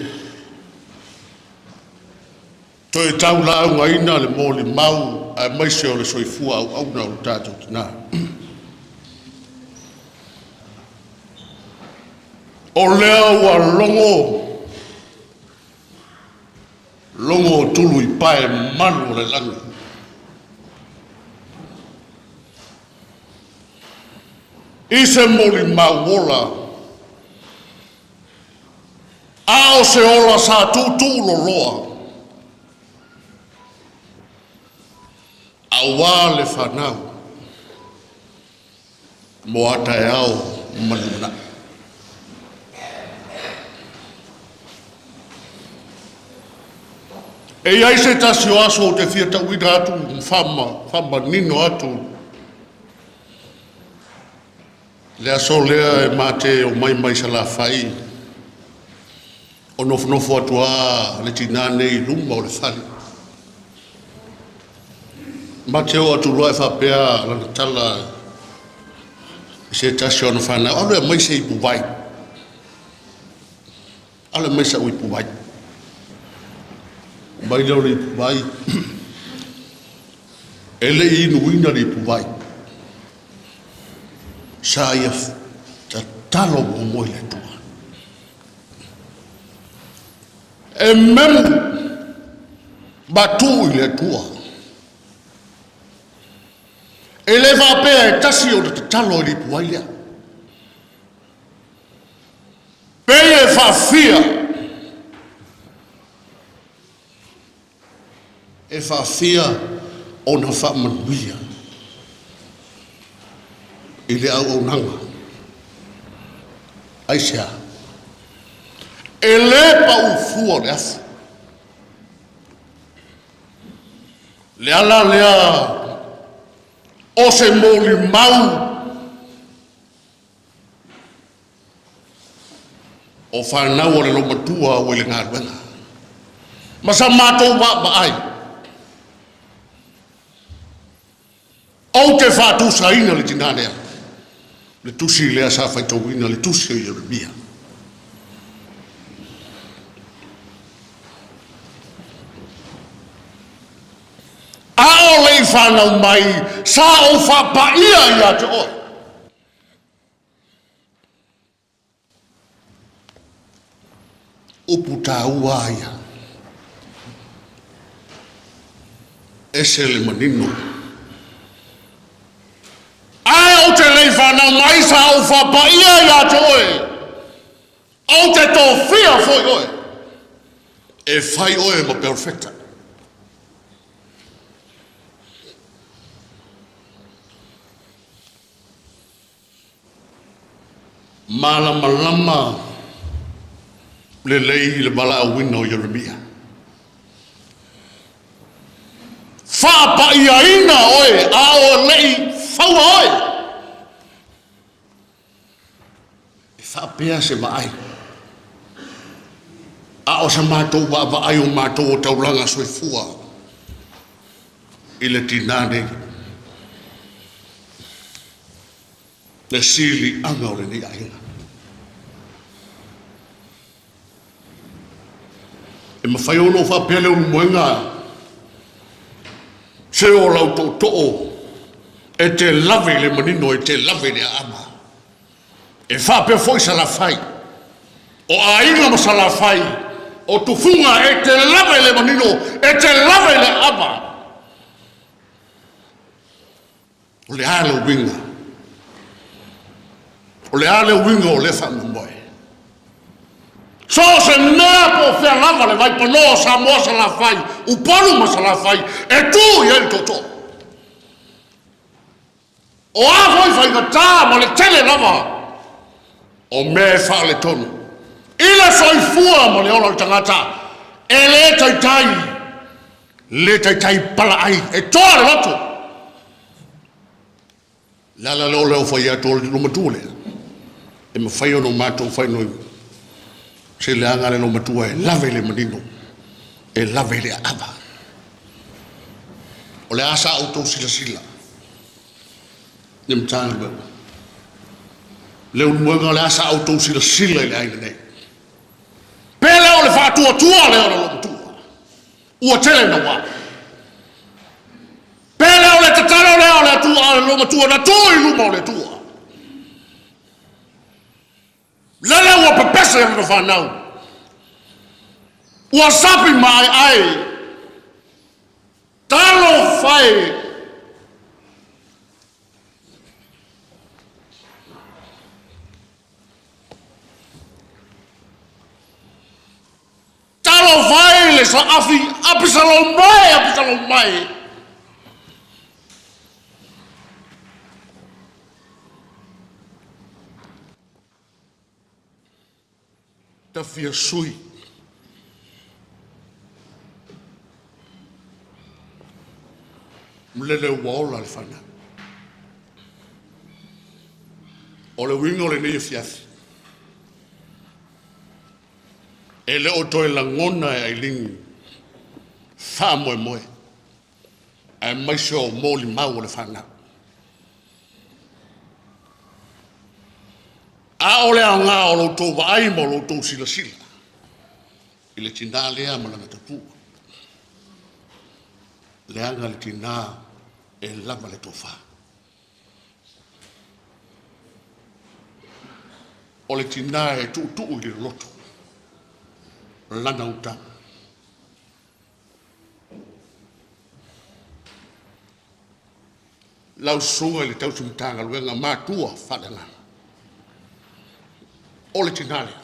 [SPEAKER 4] toi tau la au ngaina le mo le mau a mai se o le soifua au na o tātou Tinā. O lea ua longo tulu i pae manu le langi. I se mo le mau ola ao se ola sa tutu lo loa. Awa le whanau mo ata e ao manuna. E ai se tasi o aso o te whiata uira atu whama nino atu. Le aso lea e mate o mai sa la whai. O nofo atu a le Tinā nei luma o le whali. Mateo atu loa e whapea lana tala se tasi o na whanau. Alo e mai se ipu vai. Alo e mai sa uipu vai. Mai leo le ipu vai. Ele inu ina le ipu vai. Sa ia ta talo mo moi le tua. E memu batu i le tua. E le whapea e tasi o te talo i lipu ai lea. Pei e whawhia. E whawhia o na whamanuia. I le au au nanga. Aisea. E le pa ufua le afu. Le ala lea o se moli mau o whanau o le lomatua o le ngāruenga. Masa mātou wa ai. O te whātu saina le Tinā lea. Le tusi lea sa whaitauina le tusi o Yeremia. Ao lei whanau mai, sa o whapaia ia te oi. Upu tā ua ia. Ese le manino. Ai o te lei whanau mai, sa o whapaia ia te oi. O te tō whia foi oi. E whai oi ma perfecta. Malama le lei le bala awina o Yeremia. Whapa ia ina oe, a o lei whaua oe. E whapea se maai. A o sa mātou wa ai o mātou o tauranga soifua. I le Tinā nei. Le sili anga o le ni ainga. E mawhai ono whapele o muenga. Se o lau tō to'o. E te lawe le manino, e te lawe le ama. E whape foi sa la whai. O a inga ma sa la whai. O tufunga e te lawe le manino, e te lawe le ama. O le ale o winga. O le ale o winga o le whamu moe. So se mea po fea lava le vai pono sa moa sa la fai, upolu ma sa la fai, e tu ia il toto. O a voi fai ka tā mo le tele lava, o me fa le tonu. Ila soifua mo le ola o tangata, e le tai pala ai, e toa le loto. Lala leo leo fai ato le lomatua lea, e ma fai ono mātou fai noi. Se le anga le no matua e lave le manino, e lave le ava. O le asa auto sila. Nem tanga beu. Le unmuenga le asa auto sila le aina nei. Pele o le whātua tua le ora lo matua. Ua tele na wā. Pele o le tataro le o le tua lo matua na tui luma o le tua. Lele ua pepese e na whanau. Ua sapi mai ai. Talo fai. Talo fai le sa afi. Apisalo mai. Ta fia sui. Mlele waola le whana. O le wingo le nei fiafi. E le o toi la ngona e Ailini. Wha moe. E maise o mōli mau le whana. A o le a ngā o lo tō waai mo lo tō sila. I le tina lea malanga tapu. Le anga le tina e lava le tofa. O le tina e tu i le loto. Lana uta. Lau sunga le tau sumtanga luenga mātua whananga. O le tina le.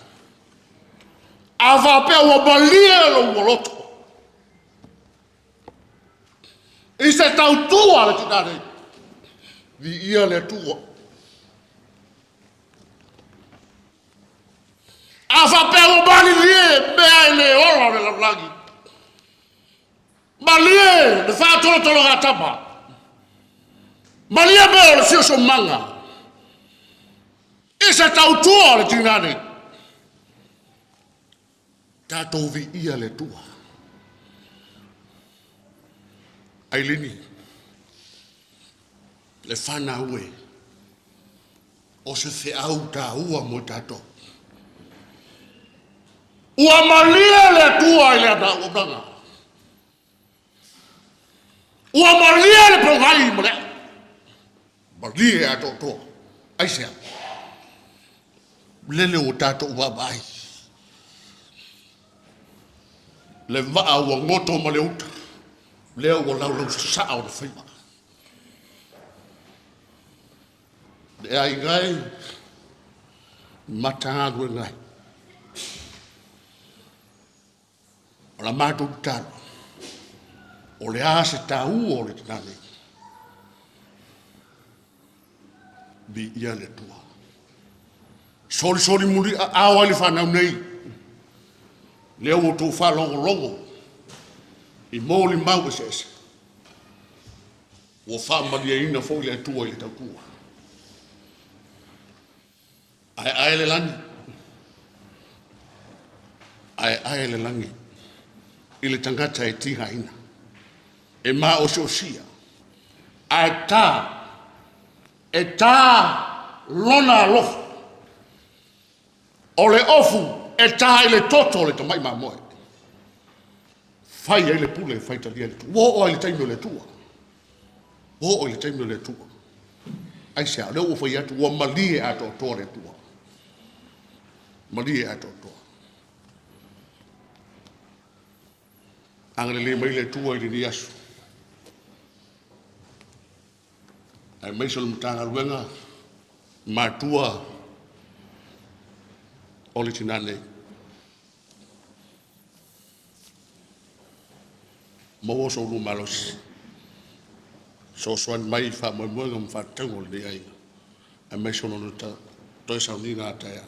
[SPEAKER 4] A whapea ua malia lo loto. I se tau tua le tinare. Vi ia le tua. A whapea o mani lie mea le ora le langi. Ma lie le whaatolo gatama. Ma lie mea le sio so manga. I se tau tua le tinare. Tātou vi ia le tua. Ailini, le whana ue, o se te au tā ua mo tātou. Ua malia le tua i le ata upanga. Ua malia le prongai mo le. Malia e ato toa. Aisea. Lele o tātou ua bai. Le waa ua ngoto ma le uta. Leo ua lau saa o le whaima. Le ai ngai, matangadu e ngai. O la mātou tālo. O le ase tāu o le tinane. Bi ia le tua. Soli muri awa le whanau nei. Leo o tō wha longo. I mōli mau e sese. O wha maria ina fōi le tua i le tau kua. Ai le langi. Ai le langi. I le tangata e tiha ina. E mā o se o sia. Ai tā. E tā lona alofa. O le ofu. E tā i le toto le tamai mā moe. Fai ai le pule, fai talia le tua. Wo o le taimo le tua. Wo o le taimo le tua. Ai sea, leo o fai atu, ua malie ato toa le tua. Malie ato toa. Angale le mai le tua i le ni asu. Ai mai solo mtanga luenga, matua o le tinane. Mo so lu malos. So swan mai fa mo mo ngam fa tango le ai. A me so no ta to Sauniga ta ya.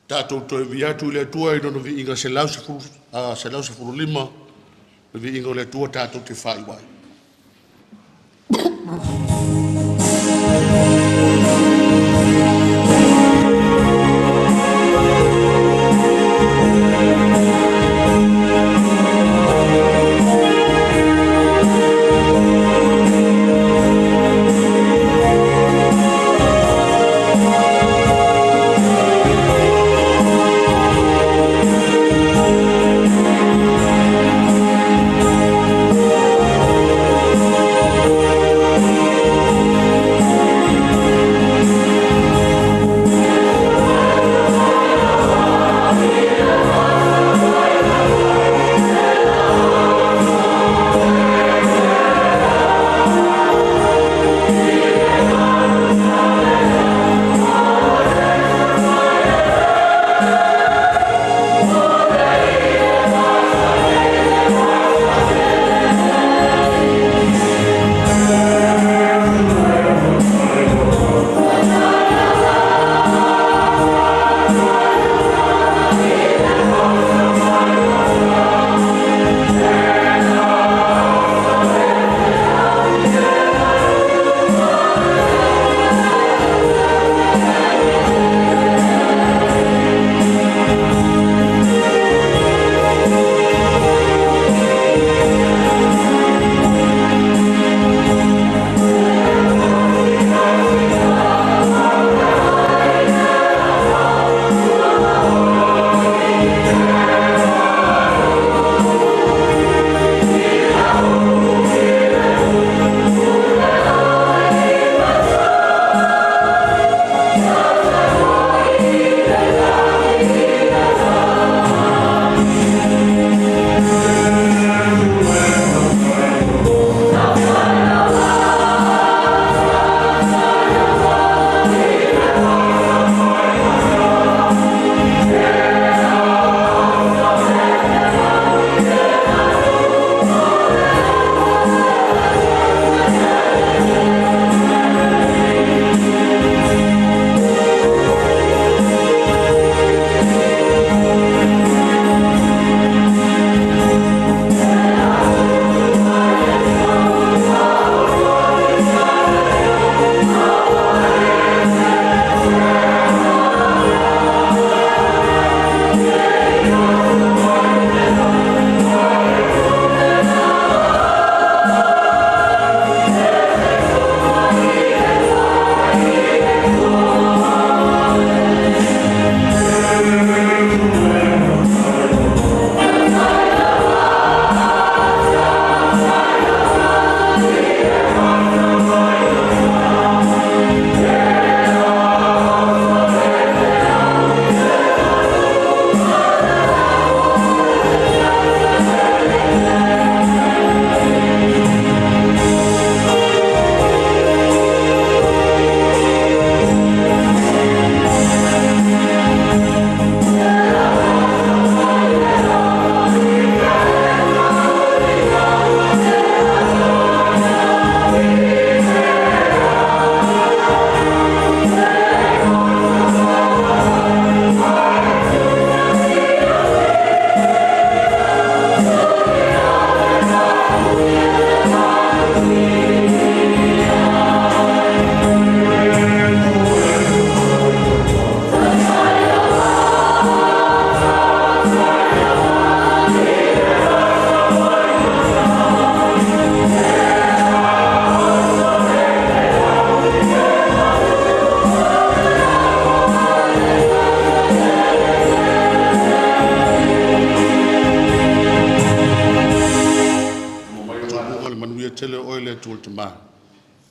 [SPEAKER 4] Ta to via tu le tua I no vi inga se lausi fu lima. Vi inga le tua ta to te fa wai.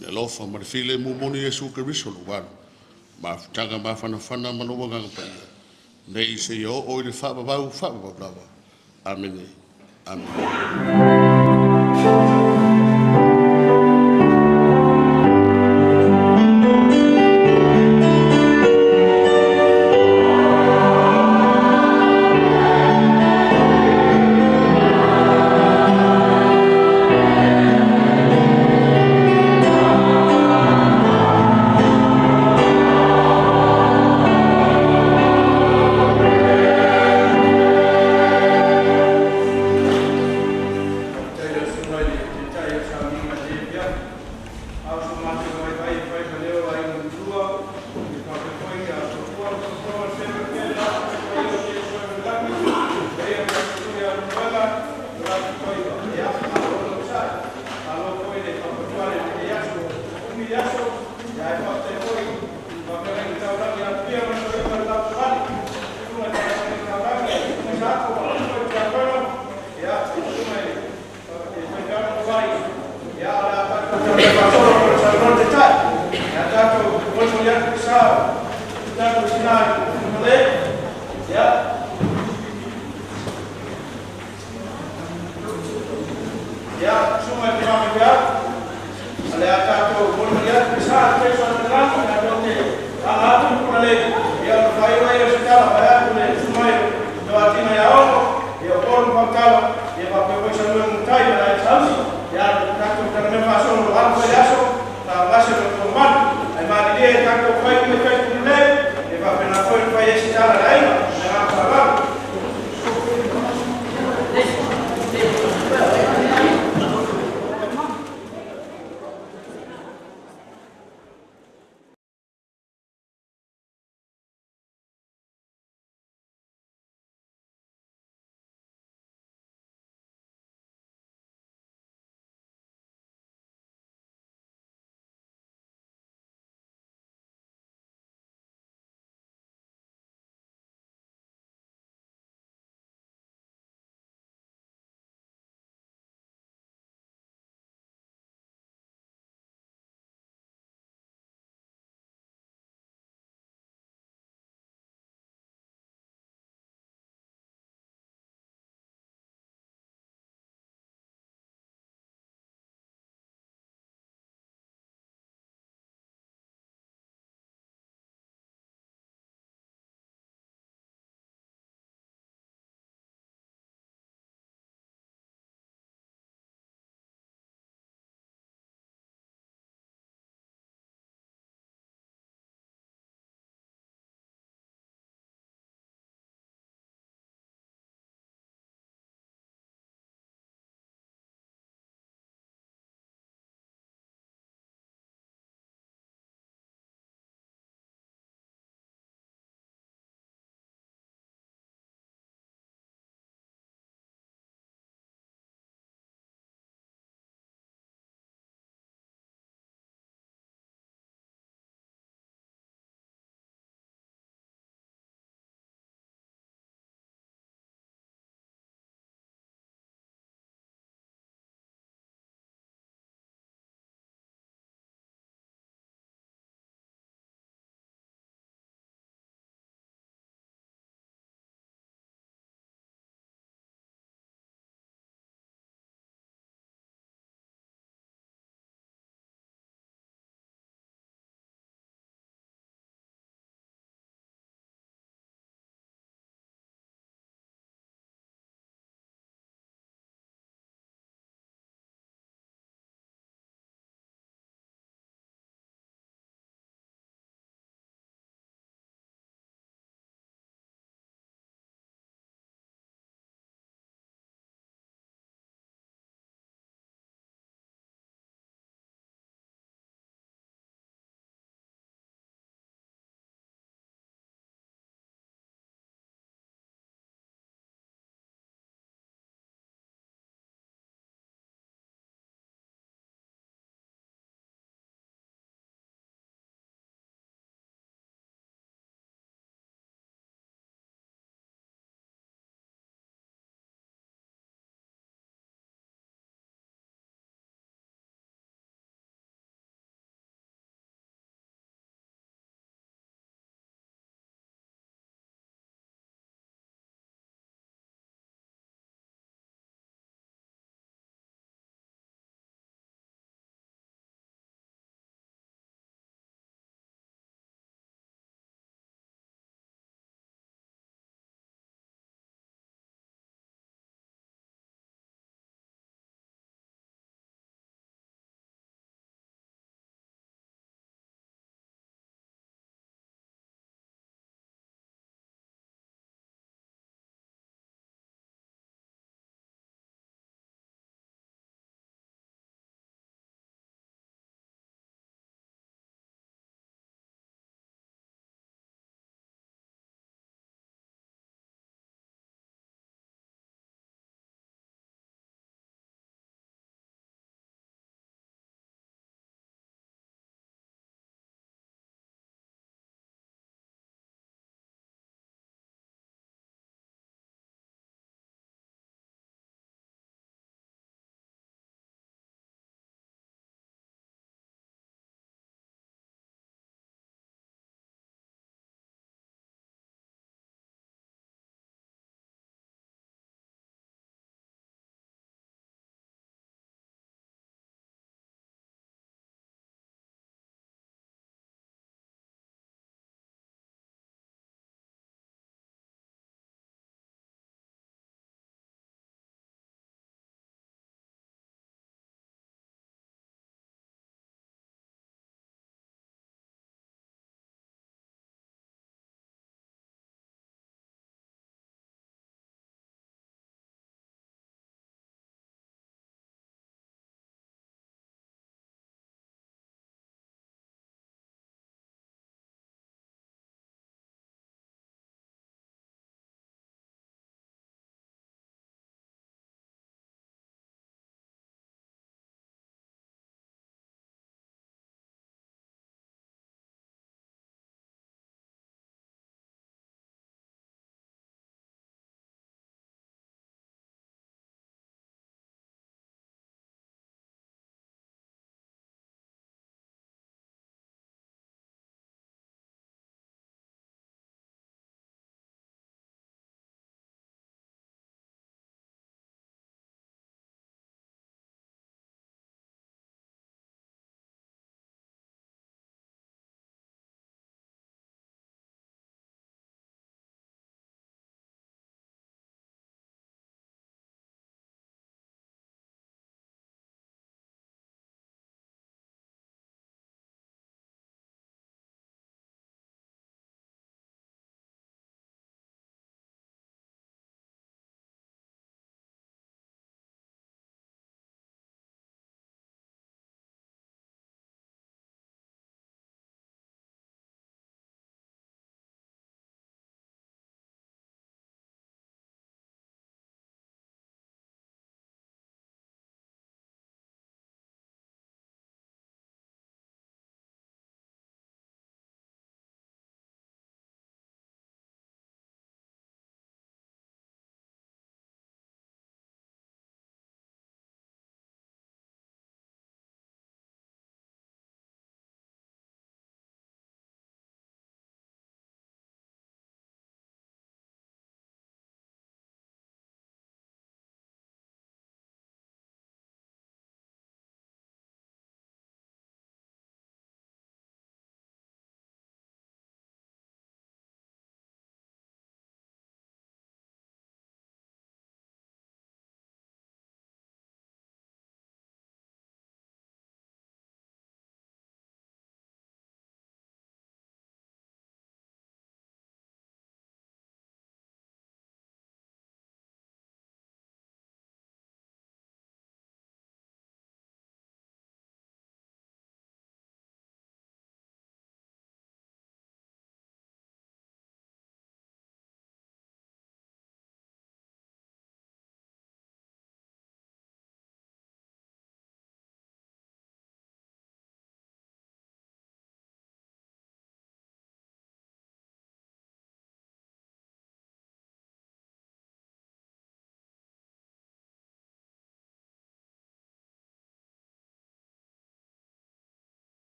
[SPEAKER 4] le lofa ma le file mu moni Yesu Keriso lu wanu ma tanga ma fana fana ma no wanga pa nei I se yo o le fa ba ba amen amen.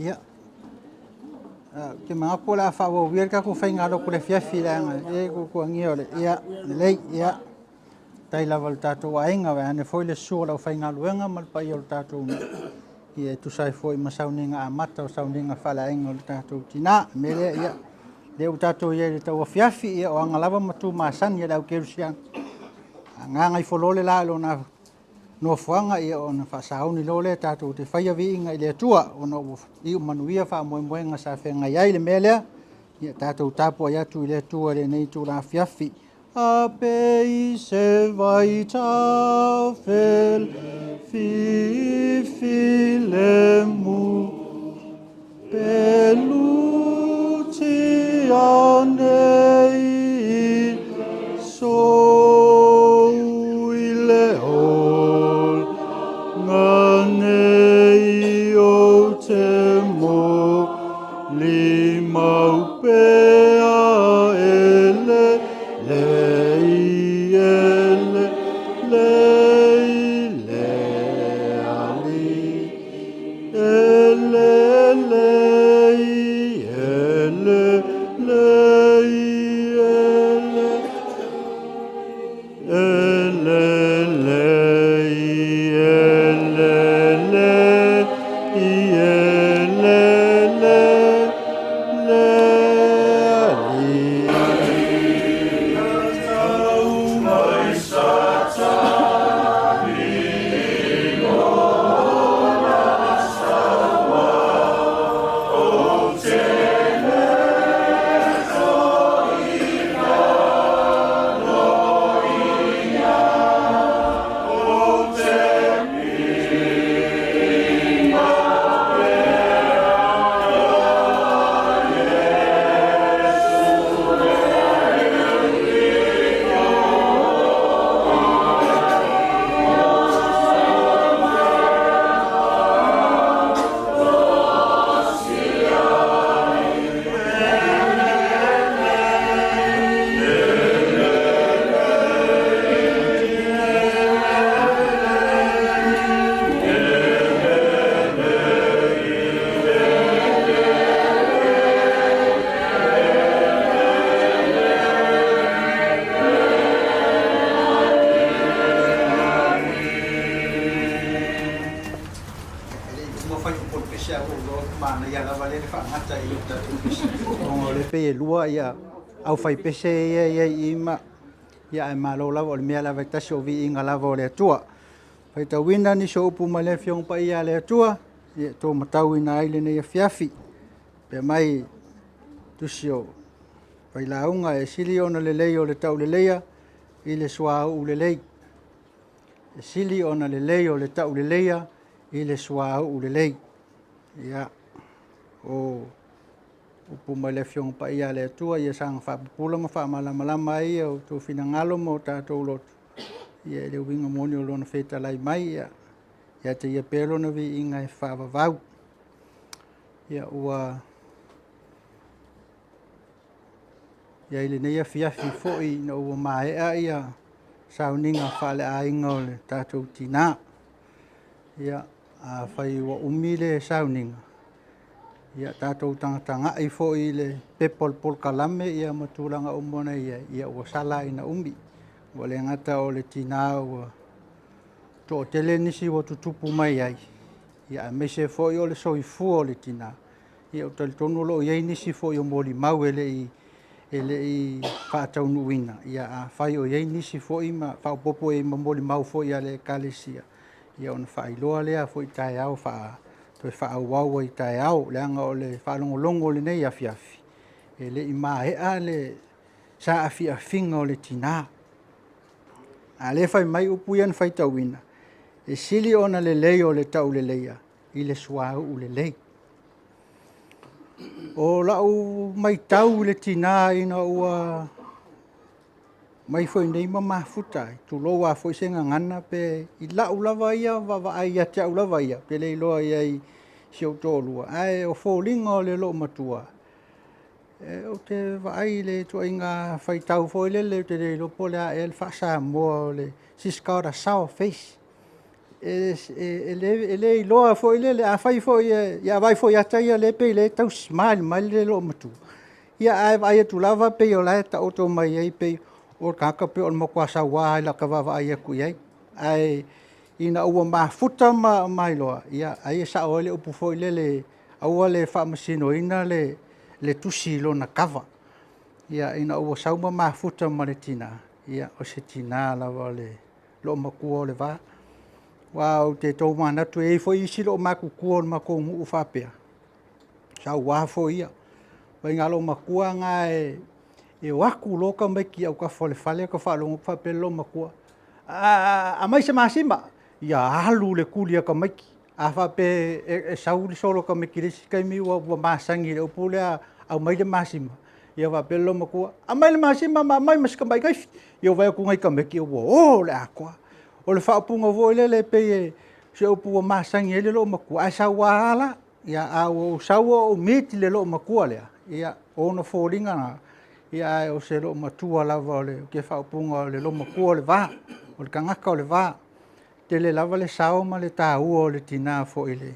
[SPEAKER 3] Ia. Ke mga pula fa wo wir ka ku fai ngalo ku le fiafi la e ku ngia le ia le ia tai la volta to ainga wa ne foi le su la fai ngalo nga mal pa yo ta to ia tu sai foi ma Sauniga amata o Sauniga fala inga le ta to Tinā mele ia le u ta to ia le to fiafi ia o ngalava matu masan ia la ke rusian nga ngai folole la lo na no fuanga ia ona fa sauni lo le tatu te faia vi inga ile tua ona i manuia fa mo nga sa fe nga ia ile mele ia tatu tapo ia tu ile tua le nei tu la fiafi a pe se vai ta fel fi le mu pelu ti anei so Nganei o te mo li mau pea ele pe lua ia au fai pese ia ima ia e malo lava o le mea lava tasi o vi inga lava o le atua. Fai tau wina ni so upu ma le fiong pa ia le atua, ia tō matau ina aile ne ia fiafi. Pe mai tusi o fai launga e sili ona le lei o le tau le leia i le sua au le lei. E sili ona le lei o le tau le leia i le sua au le lei. Ia o upu mai le fiong pa ia le atua ia sang whapupulanga whamalama ia o tō whina mo tātou lotu. Ia le winga moni o lona wheta lai mai ia te ia pēlo na vi inga e whawavau. Ia ua ia ile neia fiafi fo'i na ua maea ia Sauniga whale a inga o le tātou Tinā. Ia a whai ua umile Sauniga. Ia tātou tanga i fo'i le pepol pol kalame ia matulanga umona ia ua sala ina umi. Ua le ngata o le Tinā ua tō tele nisi ua tutupu mai ai. Ia me se fo'i o le soifu o le Tinā. Ia o tali tonu lo iei nisi fo'i o moli mau ele i whaatau nuina. Ia a whai o iei nisi fo'i ma whaupopo e ma moli mau fo'i a le kalesia. Ia ona whailoa lea fo'i tae au toi whaauaua i tae au leanga o le whaalongolongo le nei afiafi. E le i mahea le sa afiafinga o le Tinā. A le whai mai upu ian whai tauina. E sili ona le lei o le tau le leia i le suau le lei. O lau mai tau le Tinā ina ua mai foi nei mama futai tu lo wa foi senga ngana pe I lau lava ia va ai ia te lava ia pe le loa ia I sio tolu ai o folinga le lo matua e o te va ai le to inga fai tau foi le te lo pole a el fa sa mo le siskara sao face
[SPEAKER 1] le iloa fo le a fai fo ia vai fo ia tai le pe le tau smile mai le lo matu ia ai tu lava pe o la ta auto mai ai pe o kaka pe o mo kwa sa wa la ka va ai ku ai ina ua mafuta mai loa ia ai sa o le upu fo le aua le fa masino ina le tusi lo na kava ia ina ua sauma mafuta ma le Tinā ia o se Tinā lava le lo makua le va wa te tau mana tu e fo isi lo makukua o mako ngu fa pe sa wa fo ia vai ngalo makua nga e waku loka mai ki au ka fale ka fa lo fa pe lo makua a mai se masima ia halu le kulia ka mai a fa pe e sauli solo ka me kirisi kai mi wa masangi le upule au mai le masima ia va pe lo makua a mai le masima ma mai mas ka mai kai ia vai ku ngai ka me ki o le akwa o le whaapunga voi le pe se upu o masangi le lo makua. Ai sa wala, ia au saua o meti le lo makua lea. Ia ona fōringa na, ia o se lo matua lava o le ke whaapunga le lo makua le vā, o le kangaka o le vā. Te le lava le sao ma le tāua o le Tinā fo i le.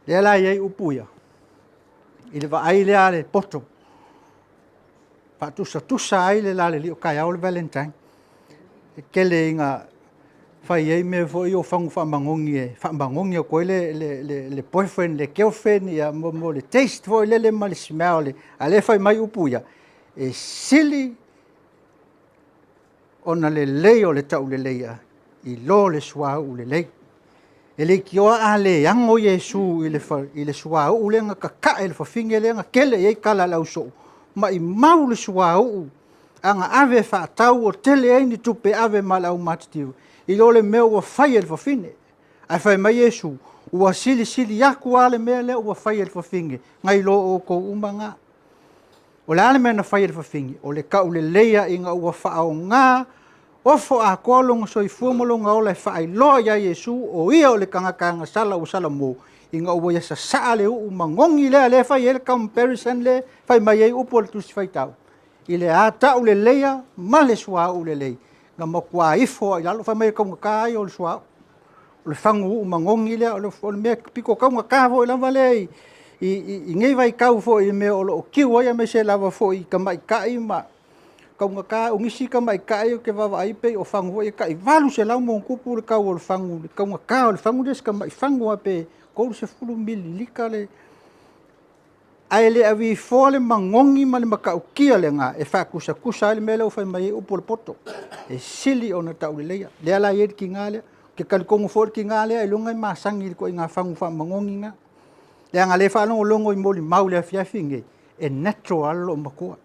[SPEAKER 1] Le ala iei upu ia. I le vaai lea le poto. Tusa ai le la le li o kai au le Valentine. Kele inga fai ei me fo i o fangu whamangongi o koe le boyfriend, le girlfriend, ia mo le taste fo i le ma le smell le, a le fai mai upu ia. E sili ona le lei o le tau le leia, i lo le suau le lei. E le kioa a le ango Yesu i le suau le nga kaka e le whawhinge le nga kele ei kala lau so. Ma i mau le suau anga ave whaatau o tele ei ni tupe ave malau matitiu. I lo le mea ua whai e le whawhine. Ai whai mai Yesu, ua sili aku ale mea le ua whai e le whawhinge. Ngai lo o ko umanga. O le ale mea na whai e le whawhinge. O le kau le leia inga ua whaao ngā. Ofo a kolonga soi fuamalonga o le whaai loa ia Yesu. O ia o le kangakanga sala o sala mo. Inga ua yasa saa le umangongi lea le whai e le comparison le. Whai mai e upo le tusi whai tau. I le ata o le leia, ma le sua o le lei. Nga makua ifo, i lalo whai mai kaunga kai o le sua. O le whangu umangongi lea, o le mea piko kaunga kāfo i lava lei. I ngei vai kau fo i mea o lo kiwa ia me se lava fo i ka mai kai ma. Kaunga ka, o ngisi ka mai kai o ke wawa aipe o whangu i kai. Walu se lau mong kupu le kau o le whangu. Kaunga ka o le whangu des ka mai whangu ape. Kou se fulu mili lika le. Ai le awi fōle mangongi ma le makaukia le ngā e whakusa le mele o whai mai upo le poto. E sili o na tau le leia. Le ala ieri ki ngā lea. Ke kalikongo fōle ki ngā lea e lunga i masangi ko i ngā whangu wha mangongi ngā. Le anga le whanongo longo i moli mau le fiafinge. E natural lo makua.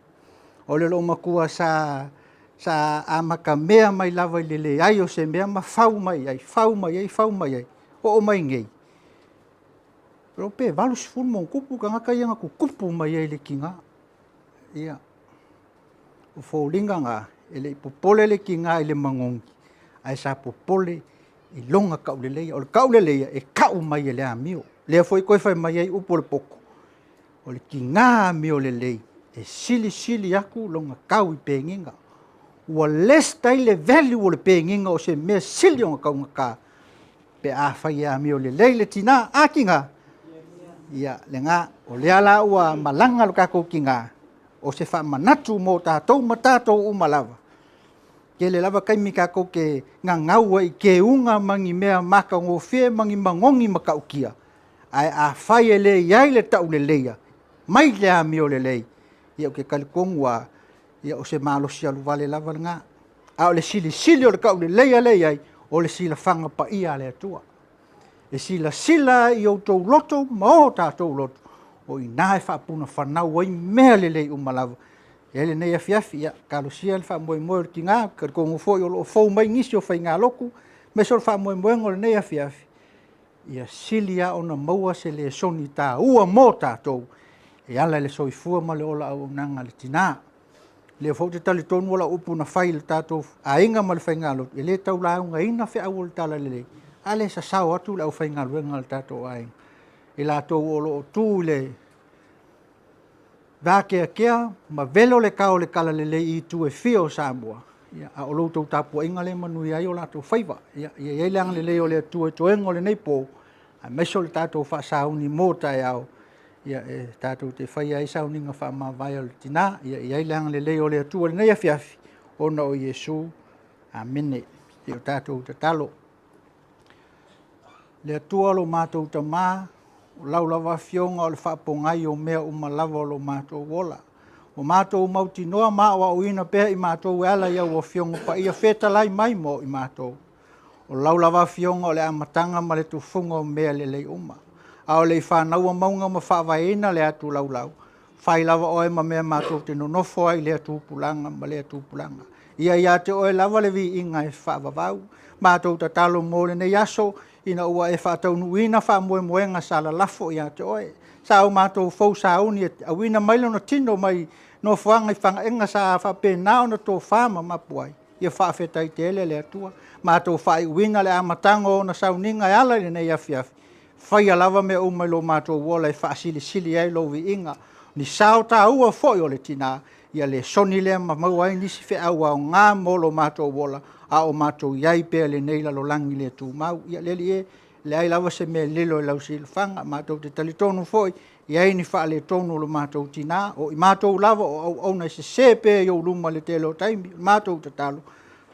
[SPEAKER 1] O le lo makua sa amaka mea mai lava i le ai o se mea ma whau mai ai. O mai ngei. Pero pe valu se fulu mon kupu ka ngaka ia ngaku kupu mai ai le kinga. Ia. O fōlinga ngā, ele popole le kinga i le mangongi. Ai sa popole i longa kauleleia. O le kauleleia e kau mai e le amio. Lea foi koe fai mai ai upo le poko. O le kinga amio le lei. E sili aku longa kau i penginga. Ua lesta i le value o le penginga o se mea sili o ngā ka. Pe a fai e amio le lei le Tinā a kinga. Ia, le ngā, o le ala ua malanga lo kako ki ngā. O se wha manatu mō tātou ma tātou umalawa. Ke le lava kaimi kako ke ngā ngaua i ke unga mangi mea maka ngō whea mangi mangongi maka ukia. Ai a whai e le iai le tau le leia. Mai le ami o le lei. Ia o ke kalikongua, ia o se malosi alu vale lava le ngā. A o le sili o le kau le leia leiai, o le sila whanga pa ia le atua. E sila i o tau loto, ma o tātou loto. O i nā e whaapuna whanau ai mea le lei umalawa. E le nei a fiafi, ia, kalosia le wha moe ki ngā, ka kongo fōi o fōu mai ngisi o whai ngā loku, me so le wha moe o le nei a fiafi. Ia silia o na maua se le soni tā ua mō tātou. E ala le soifua ma le ola au nanga le Tinā. Le fōu te tali tonu ola upu na whai le tātou, a inga ma le whai ngā loku. E le tau la unga ina whea au le tala le lei. Ale sa sao atu le au whai ngā luenga le tātou ai. E la tau olo o tū le vākea kea, ma velo le kao le kala le lei i tu e whio Samoa. ia a o loutou tapuaiga le manui ai o latou faiva ia iai le agalelei o le atua toega o lenei po a maiso le tatou faasauni mo taeao ia e tatou te fai ai sauniga faamavae o le tinā ia iai le agalelei o le atua lenei afiafi ona o iesu amene e o tatou tatalo le atua o lo matou tamā o laulava afioga o le faapogai o mea uma lava o lo matou ola o matou mautinoa ma o auina pea i matou e ala ia ua fioga paia fetalai mai mo i matou o laulava afioga o le amataga ma le tufuga o mea lelei uma a o lei whānaua maunga ma whaavaina le atu laulau. Whai lava oe ma mea mātou te nonofo ai le atu pulanga ma le atu pulanga. Ia te oe lava le vi inga e whaavavau. Mātou ta talo mō le nei aso ina ua e whaatau nuina whaamue moenga sa la lafo ia te oe. Sa au mātou fau sa uni a wina mailo na tino mai no whanga i whanga enga sa whapena o na tō whama mapuai. Ia whaafetai te ele le atua. Mātou whai uina le amatango o na Sauniga e ala le nei afiafi. Whai alawa me o mai lo mātou wola e whaasili sili ai lo vi inga. Ni sao tā ua foi o le Tinā. Ia le soni lea ma mauai nisi whi aua o ngā mo lo mātou wola. A o mātou iai pēr le neila lo langi le tū mau. Ia le li e le ai lawa se me lilo e lau si whanga. Mātou te talitonu foi. Iai ni wha le tonu lo mātou Tinā. O i mātou lava o au nei se pē i o luma le telo taimi. Mātou te talo.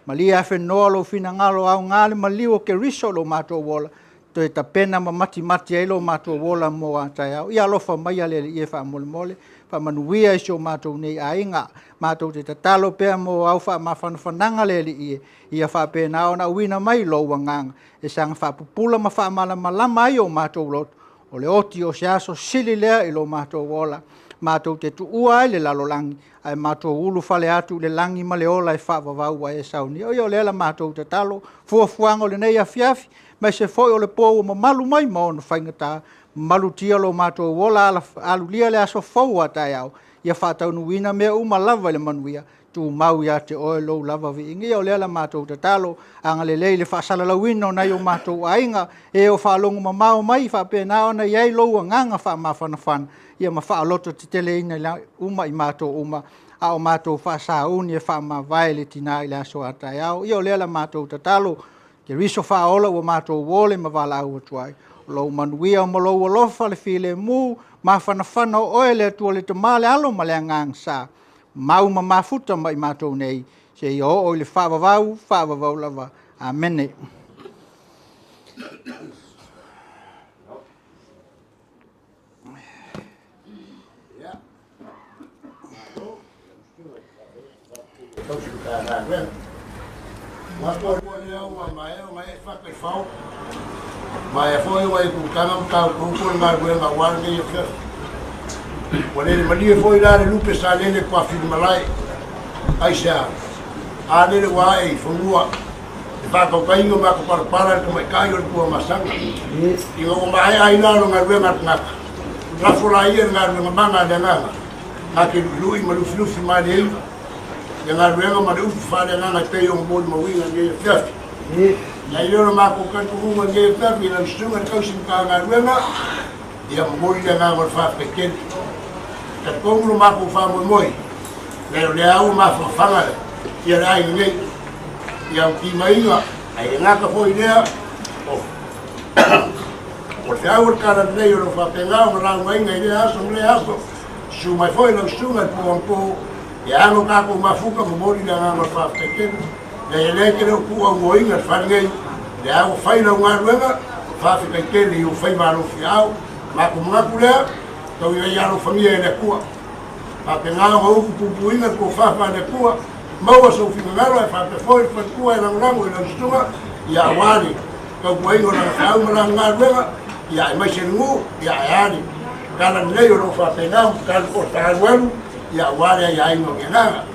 [SPEAKER 1] Ma li a whennoa lo whina ngalo au ngāle ma liwo ke riso lo mātou wola. To e tapena ma mati ai lo mātou wola mo a tai au. Ia lofa mai ale le ie wha mole mole. Wha manuia i so mātou nei a inga. Mātou te tatalo pēr mo au wha mawhanawhananga le ie. Ia wha pēna o na uina mai lo wanganga. E sanga wha pupula ma wha malama ai o mātou lotu. O le oti o se aso sili lea i lo mātou wola. Mātou te tuua ai le lalolangi. Ai mātou ulu whale atu le langi ma le ola e wha wawau e sauni. O ia o lela mātou te talo. Fuafuanga o le nei a fiafi. Mai se foi o le pōu ma malu mai ma ona whaingata. Malu tia lo mātou wola alu lia le aso fau a tai au. Ia whātau nuina mea uma lava le manuia. Tu mau ia te oe lo lava vi ingi. Ia o lela mātou te talo. Anga le lei le whaasala lawina o nei o mātou ainga. E o whaalongu ma mau mai whapena o nei ei loua nganga wha mawhanawhana. Ia ma whaaloto te tele ina uma i mātou uma. A o mātou whaasa uni e wha mawai le Tinā i le aso a tai au. Ia o lela mātou te talo. Ke riso whaola ua mātou wole ma wala au atuai. Lo manuia o malo ua lofa le file mu, ma whanawhana o oe le atua le tamale alo ma le angang sa. Mau ma mafuta mai mātou nei. Se i o le whaavavau lava. Amene.
[SPEAKER 2] Mai foi o ku kanga ka ku ko na go na wa ni ke wale mali foi la le lupe sa le kwa fi malai aisha a le wa e fonua e ba ko kai ngo ma ko para ko mai kai ko ma sang i ngo mai ai na no ngarwe ma na la fola ia ngarwe ma na de na a ke lui ma lu fi ma le ya ngarwe ma lu fa de na te yo mo mo wi na ye fe na yo ma ko kan ku mo nge ta mi na stunga ka sim ka nga ruema ia mo ri nga mo fa peken ta ko mo ma ko fa mo moi le au ma fa fa nga ia rai nge ia ki mai nga ai nga ka foi idea o te au ka na le yo fa penga mo ra mai nga idea so le aso su mai foi no stunga po ia no ka ko ma fuka mo ri nga mo fa peken le le ke no ku o inga fangai le au fai na nga ruega fa fi ke le u fai ma lo fiao ma ku ma ku le to ia no famia le ku pa pe nga mo ku inga ko fa le ku ma o so fi nga lo fa pe foi fa ku na nga mo na stuma ia wani ko ku inga na fa ma nga ruega ia mai se ngu ia ani kana le yo no fa pe nga ka ko ta wenu ia wani ia inga nga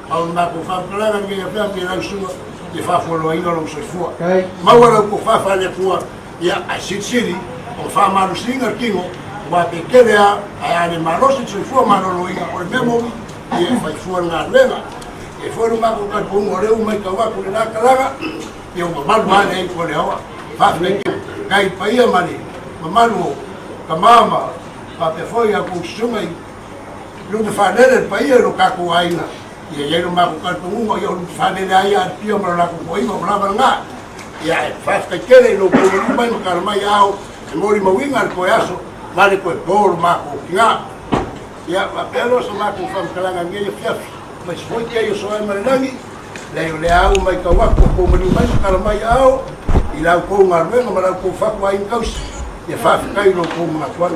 [SPEAKER 2] au ma ko fa plana nge ya pe na suma e fa folo ina lo so fu ma wala ko fa le fu ya a sitsiri o fa ma lo singa kingo wa pe kelea a ne ma lo so fu ma lo ina o memo e fa fu na lega e fo ma ko ka ko mo re u mai ka wa ko na kalaga e o ma ma ne ko le wa fa le kai pa ia mani ma lo ka mama pa pe fo ya ko suma lu de fa le pa ia lo ka ko aina Ia no mako kalpungu ia ulu fane na ia pio mara lako koi mo lava nga. Ia fasta kere no ko mai no kalmai au e mori mawinga ko aso vale ko por mako nga. Ia apelo so mako fam kalanga ngia fiaf. Mas foi que eu sou marangi. Leo le au mai ka wako ko mani mai kalmai au ila ko ngarwe mara ko fa ko ai kaus. Ia fa kai no ko ma kwal.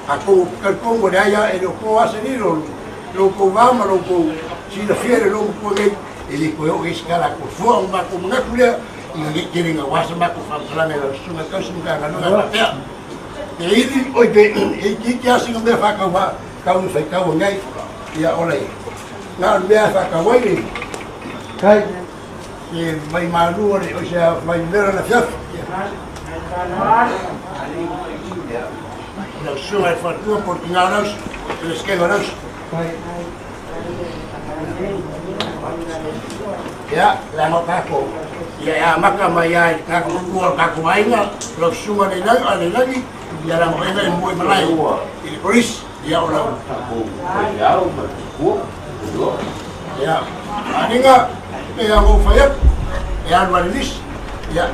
[SPEAKER 2] Ako kalpungu le ia e ko aseni lo ko vama lo ko si la fiere lo ko ngai e li ko yo iskala ko fo ma ko na kulia i kiri nga wasa ma ko fa plana lo sunga ka sunga nga no ya e ili o ke e ki asi ngam fa ka wa ka un fa ka wa ngai ya olai na me fa ka wa ni kai e mai malu o sea mai vera na fiaf lo sunga fa tu por tinganos les que ganos ya la no kako ya maka maya kako kuor kako ainga lo suma de lagi ya la moena muy malai il polis ya ola ya aninga ya go fayat ya alwalis ya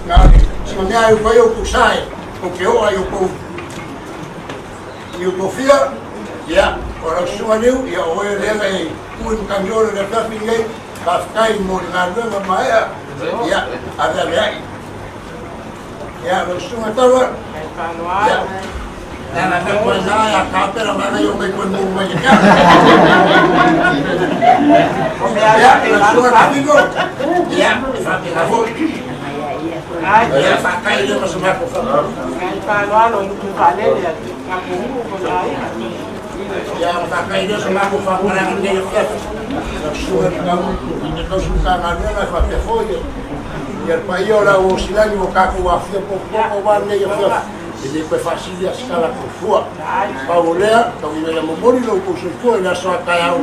[SPEAKER 2] ngani singa ayu fayo kusai o que o ayu ko fia ya orang semua ni ya orang yang ay pun kanjor na kapingay kafkai mo na nga maya ya ada ya orang semua tahu ya na kuasa ya kapera mana yung may pun mo ya orang semua lagi ko ya sabi na po ya pakai dia masuk aku kalau itu kali ya yang pakai dia sama aku pakai dia ya sudah kamu itu suka ngadela pakai foyo ya payo la usilani wakaku wafia popo wane ya jadi pe fasilia skala kufua paulea kawile momori lo kusufua ina so kaya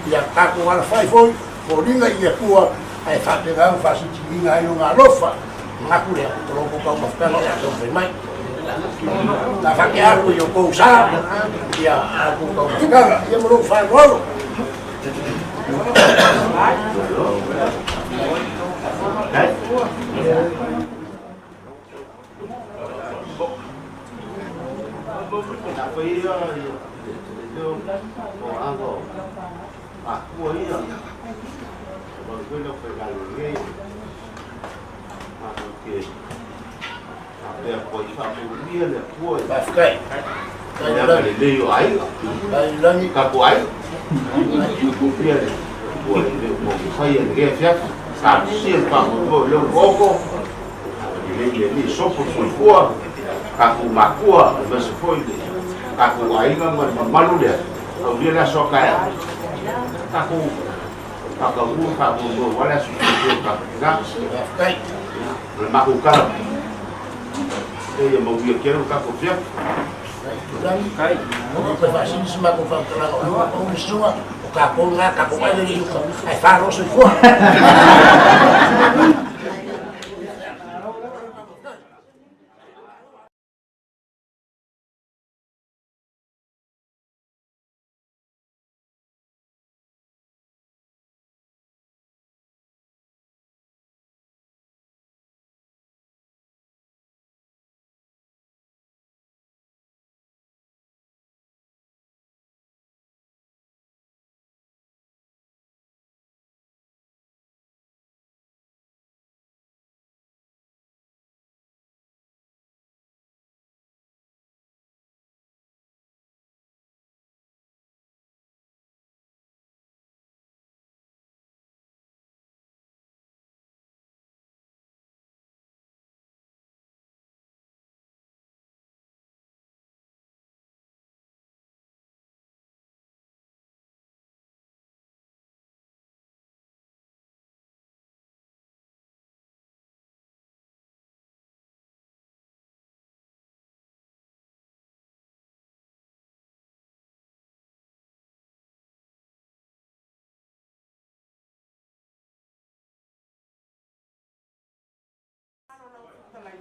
[SPEAKER 2] ya kaku wala fai foi polinga ia kuwa ai fatega fasiti ina ayo ngalofa ngakule toloko ka mafkano ya so mai la faque aku yo ko usa ya aku ko kala ya mo fa rolo Baskai. Ada leleo ai. Lagi kapu ai. Kupia ni. Buat ni mau saya ni dia siap pak lo koko. Ni sopo kuah. Kapu makua masih foi. Kapu ai memang malu dia. Kalau dia dah sokai. Kapu kapu wala susu kapu. Baskai. Makukan. Mau dia kira kako fiak. Dan kai, mau pervasi semua ko fa kala ko semua kako na kako ai ni ko ai faro so ko.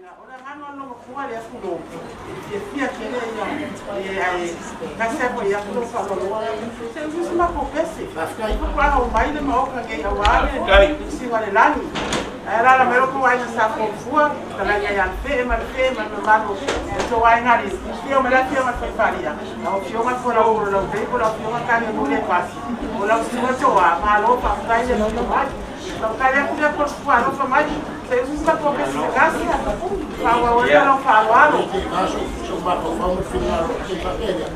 [SPEAKER 7] Ora mano no fuari a fundo. E fia que e aí casa ko ia fundo fa lo. Se usa uma copesse. Para o baile mau ka ngai awale. Si vale lani. Era la mero ko ai sa ko fua, tala ia fe ma mano. So ai ngari. Fio me la fio ma fa faria. Au fio ma fora o lo dei ko la fio ma ka ne mo le pasi. O la si mo choa, ma lo fa dai le no mai. Lo ka ia ku por fua, lo fa mai. Se usa uma copesse gasi. Fala olha não fala.
[SPEAKER 2] Sou uma forma final de família.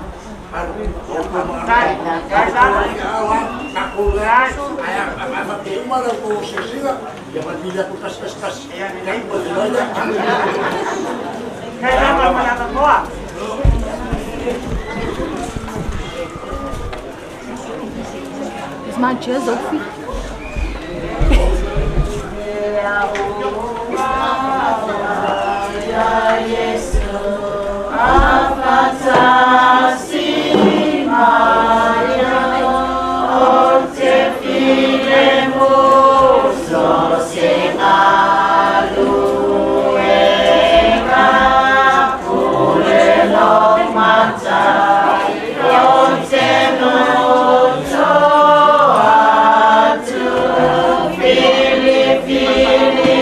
[SPEAKER 8] Is my jazz open?
[SPEAKER 23] Fili,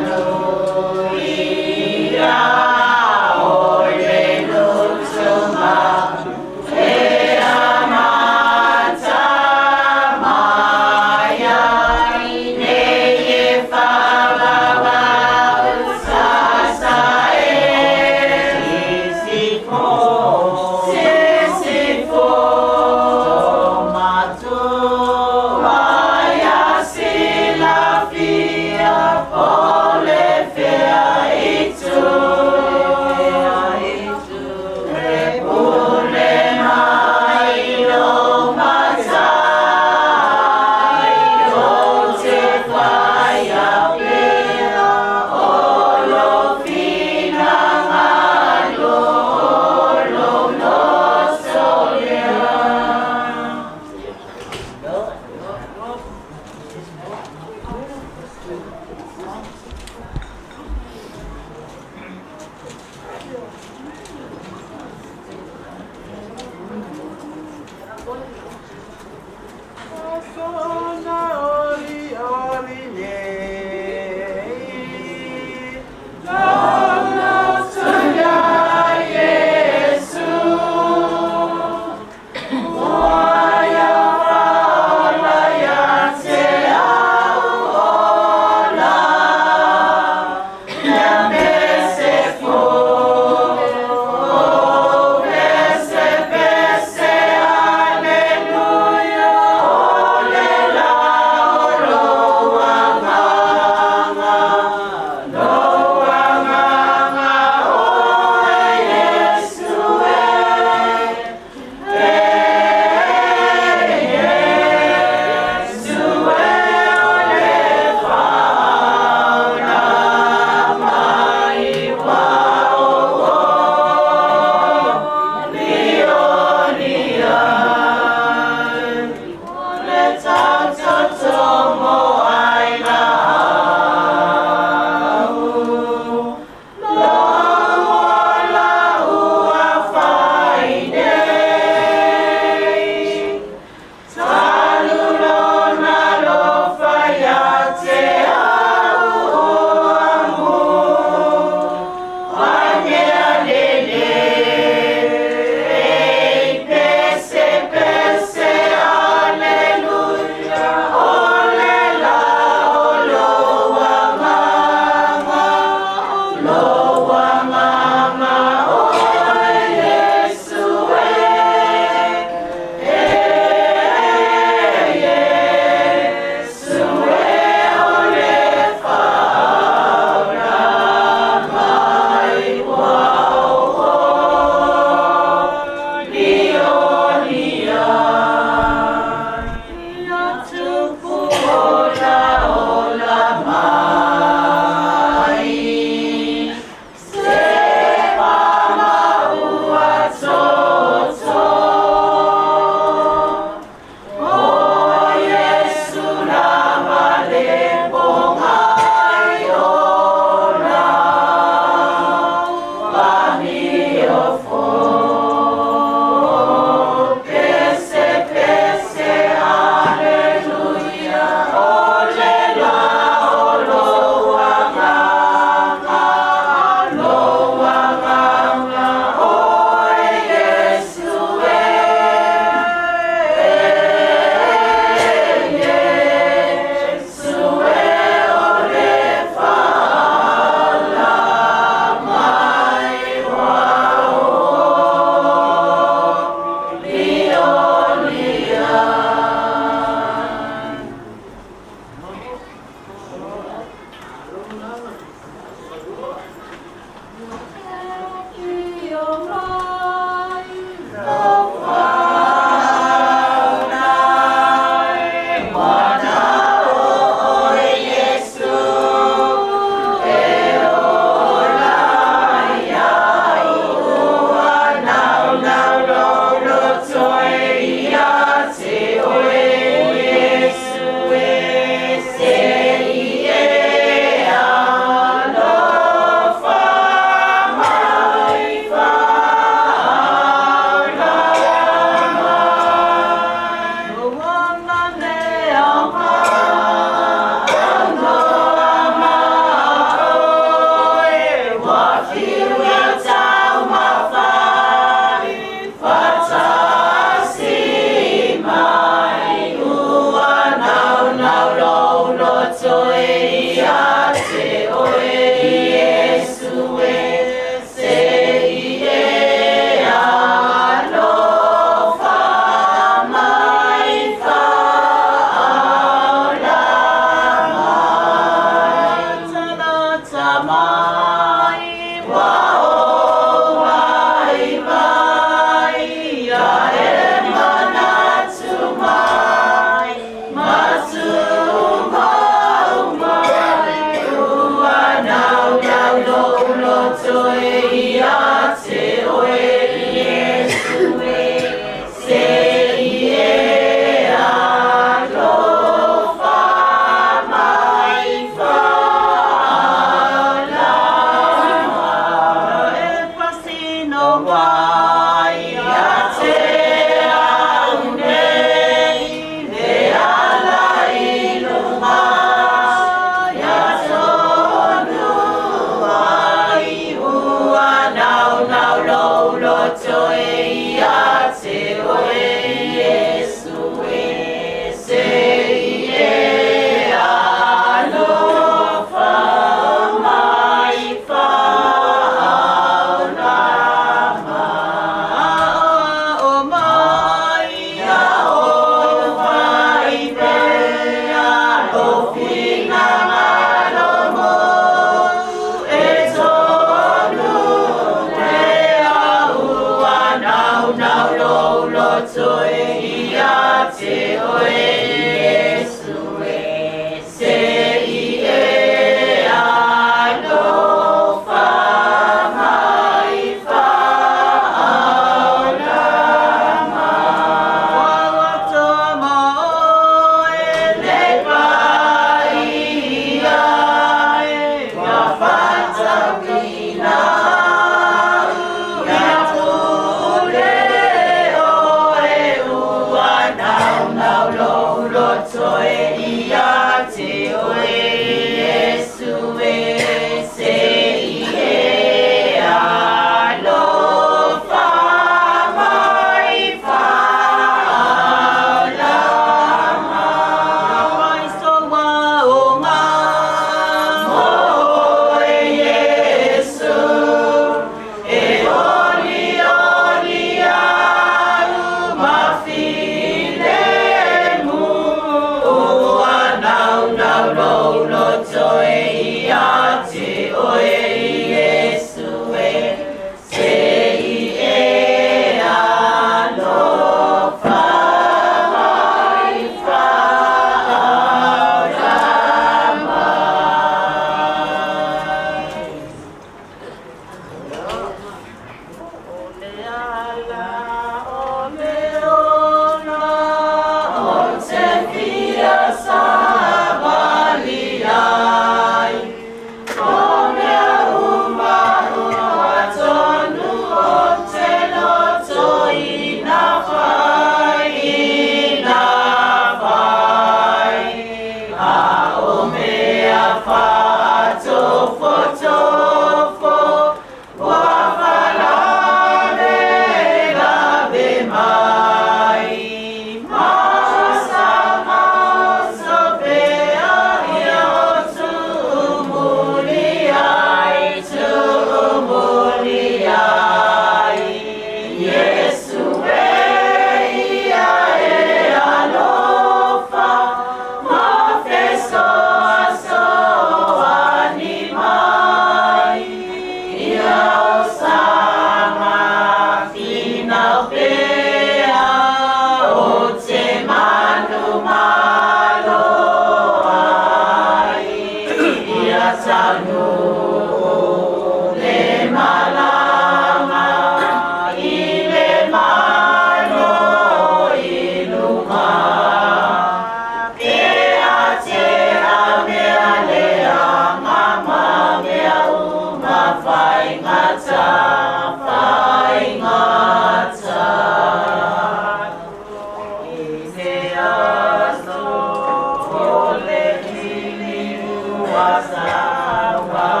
[SPEAKER 9] Wasawa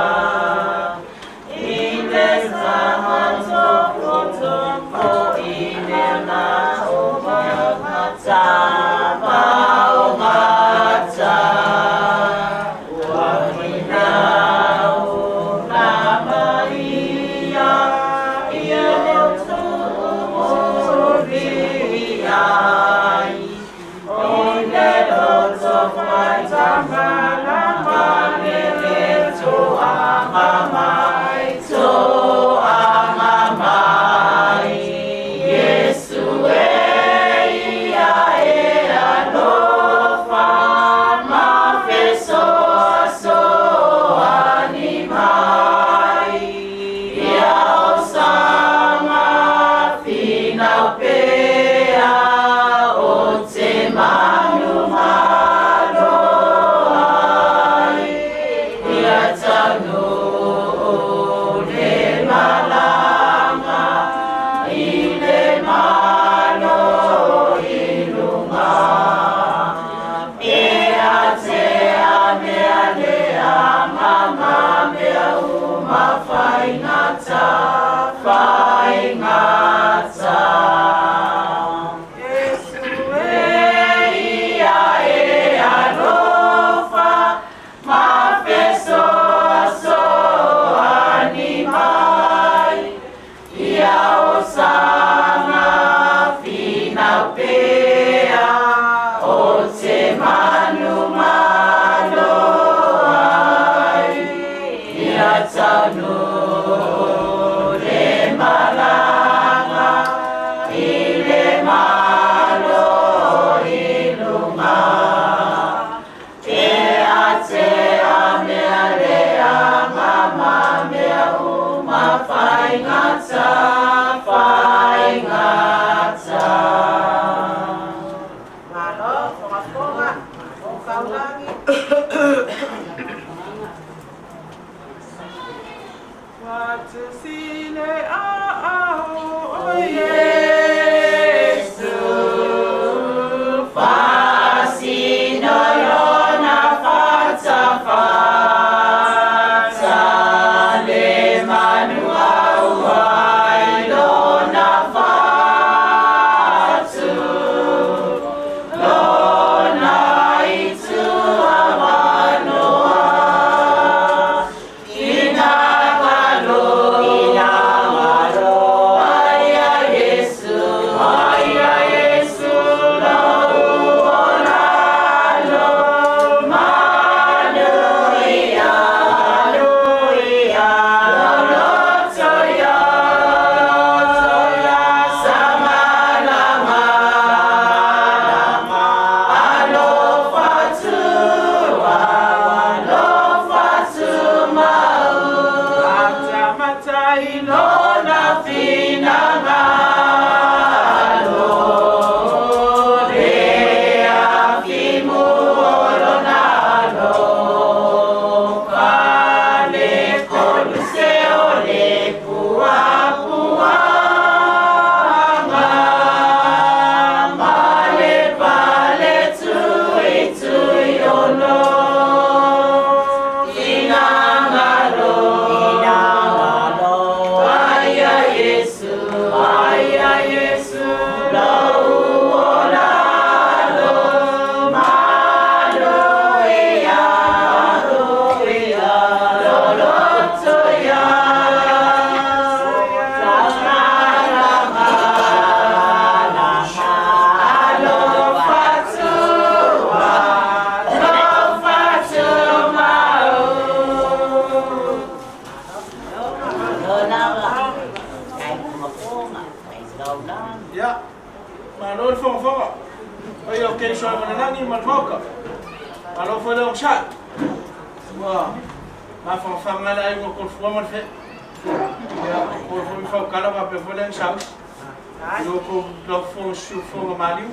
[SPEAKER 3] Sauniga Maliu.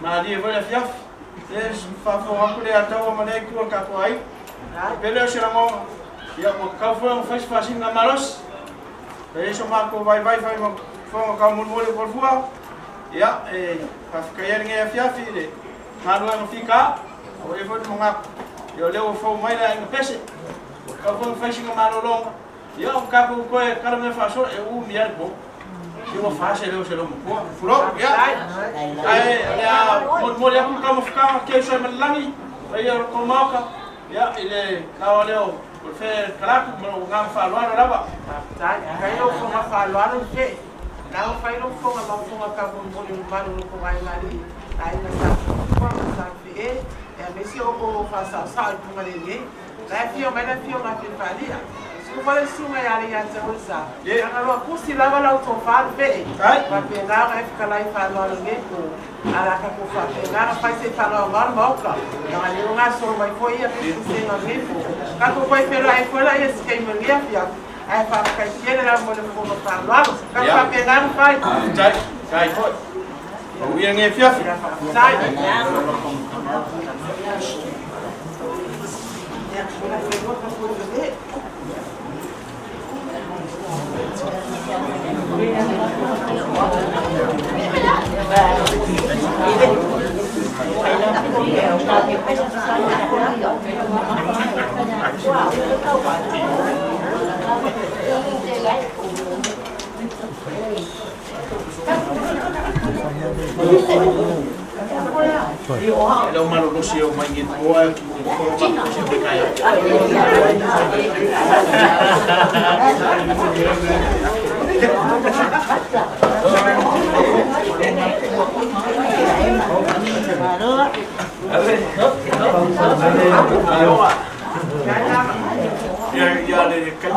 [SPEAKER 3] Mali vole fiaf. Es fa fo akule atawa manai ku ka ko ai. Pele seramo ya mo ka fo faz fasin na malos. Eso ma ko vai fo ka mun mole por fua. Ya fa kayer nge fiaf ile. Malu ang fika. O e fo mo ngap. Yo leo fo mai la ng pese. Ka fo fasin na malolong. Ya ka ko ko ka me fa so e u miar bo. Eu faço ele hoje não pulou já aí a mulher com como ficar que isso é melani aí eu coloca já ele lá olhou por fer caraco não vamos falar lá tá aí eu vou falar no que não faz não for uma fonga acaba um pouquinho para no com aí aí nessa forma sabe é mesmo eu vou fazer sal com ele lá fio mas lá fio na faria Kufale sunga yale ya tawusa. Ngalo kusi lava la utofal be. Ba penga e fika la ifalo ngeko. Ala ka kufa penga fa se falo ngal moka. Na ni nga so mai foi ya kusi na ngeko. Ka ko foi pela e foi la es que me lia fia. Ai fa ka tiene la mo le mo falo. Ka fa penga fa. Dai foi. O ia nge fia. Dai.
[SPEAKER 9] Elo malo no se o mai ngi toa ki ko ko ma se pe kai. Ya le kai.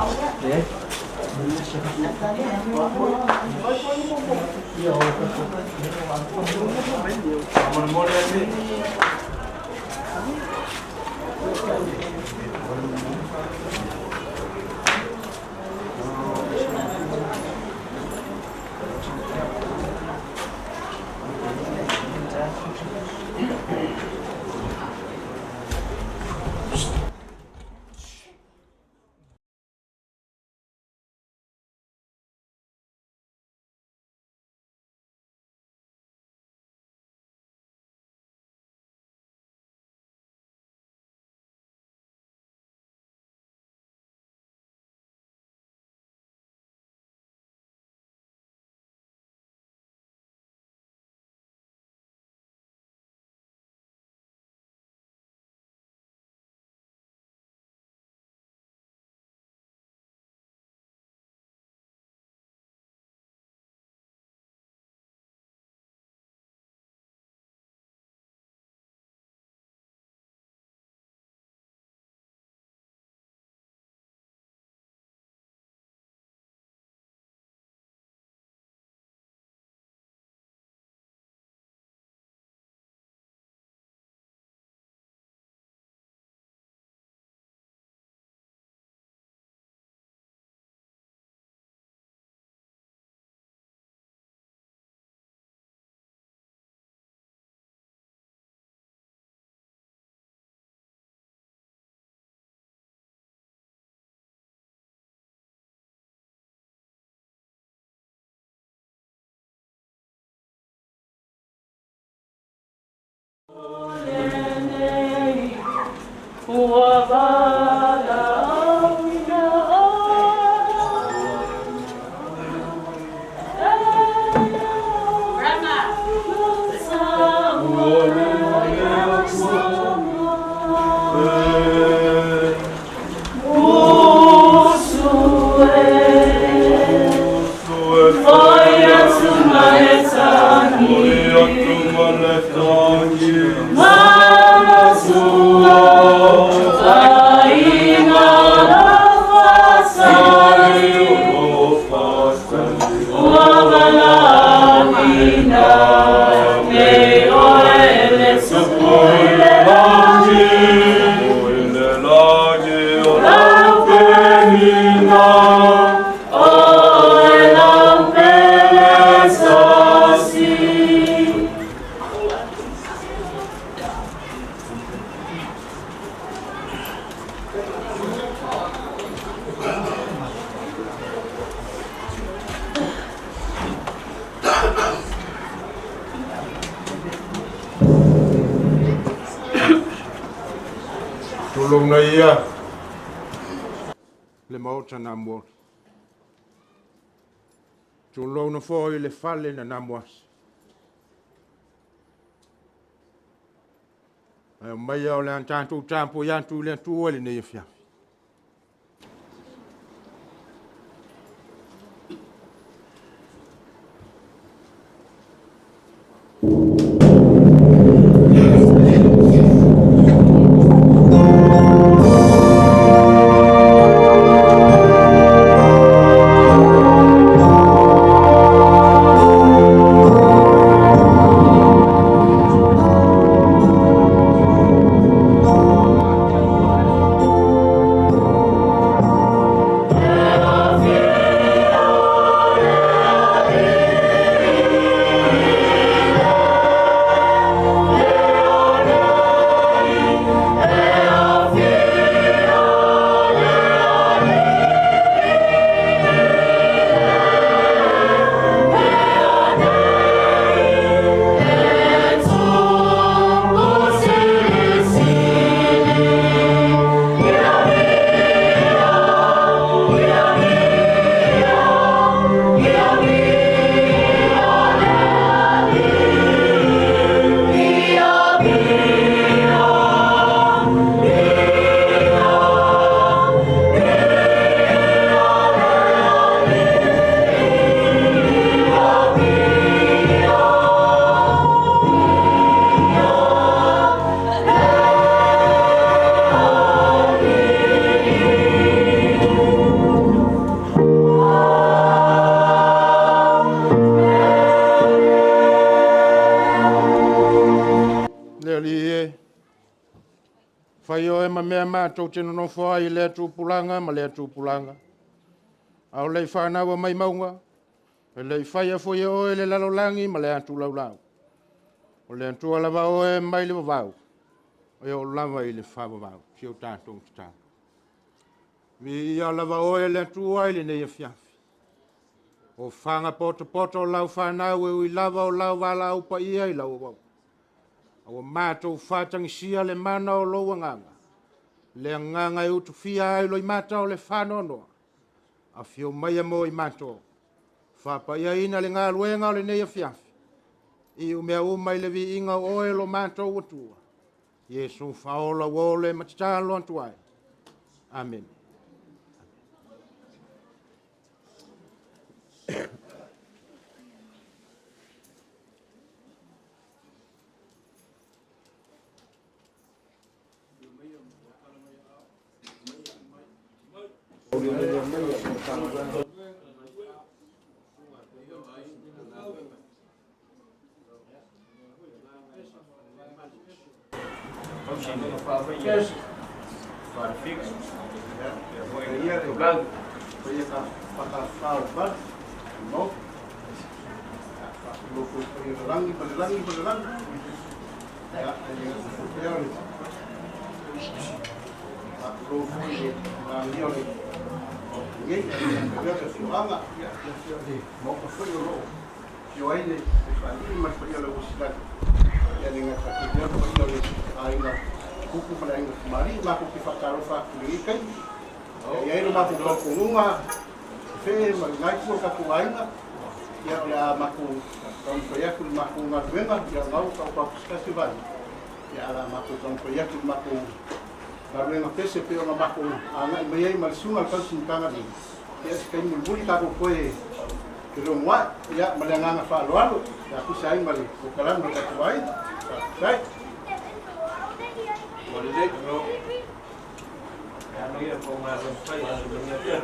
[SPEAKER 11] Tulong na iya. Le mauta na mo. Tulong na fo le fale na namuas. Ay mai o le antantu tampo yantu le tu ole ne yefia. ma mea mātou tino no whai i lea tūpulanga, ma lea tūpulanga. Au lei whānaua mai maunga, e lei whaia fwoi oe le lalolangi, ma lea tū laulau. O lea tū alawa oe mai le wavau. O o lava i le whawavau, si o tātou te tā. Vi i alawa oe lea tū ai le nei a fiafi. O whanga poto o lau whanau e ui lava o lau wala upa ia i lau wau. O mātou whātangi sia le mana o loa nganga. Le nganga e utu fia ai loi mata o le whanonoa. A fio mai mo i mātou. Whapa ia ina le ngā luenga o le nei a fiafi. I umea umai le vi inga o e lo mātou watua. Yesu whaola wole matitalo antuai. Amen.
[SPEAKER 9] Yes. Para fix. Ya, voy a ir a blanco. Voy a pasar para no. Lo fui langi. Ya, lo fui langi. Ninguém que se manga, não foi o eu ainda falei mas foi a velocidade e ninguém está aqui foi ainda pouco para ainda mari mas o que faltaram foi que e aí não vai ficar com uma fez mas vai colocar com ainda e ela marcou então foi a que marcou uma venda e ela não está para buscar se vai e ela marcou então foi a que marcou Karena nak tese pe ona bako ana mai mai sunga ka sintanga ni. Ya sekai mulbuli ka ko koe. Pero moi ya malanga fa loalo ya ku sai mali ko kalam no ka tuai. Sai. Mali dek no. Ya no ia ko ma so sai ya dunia dia.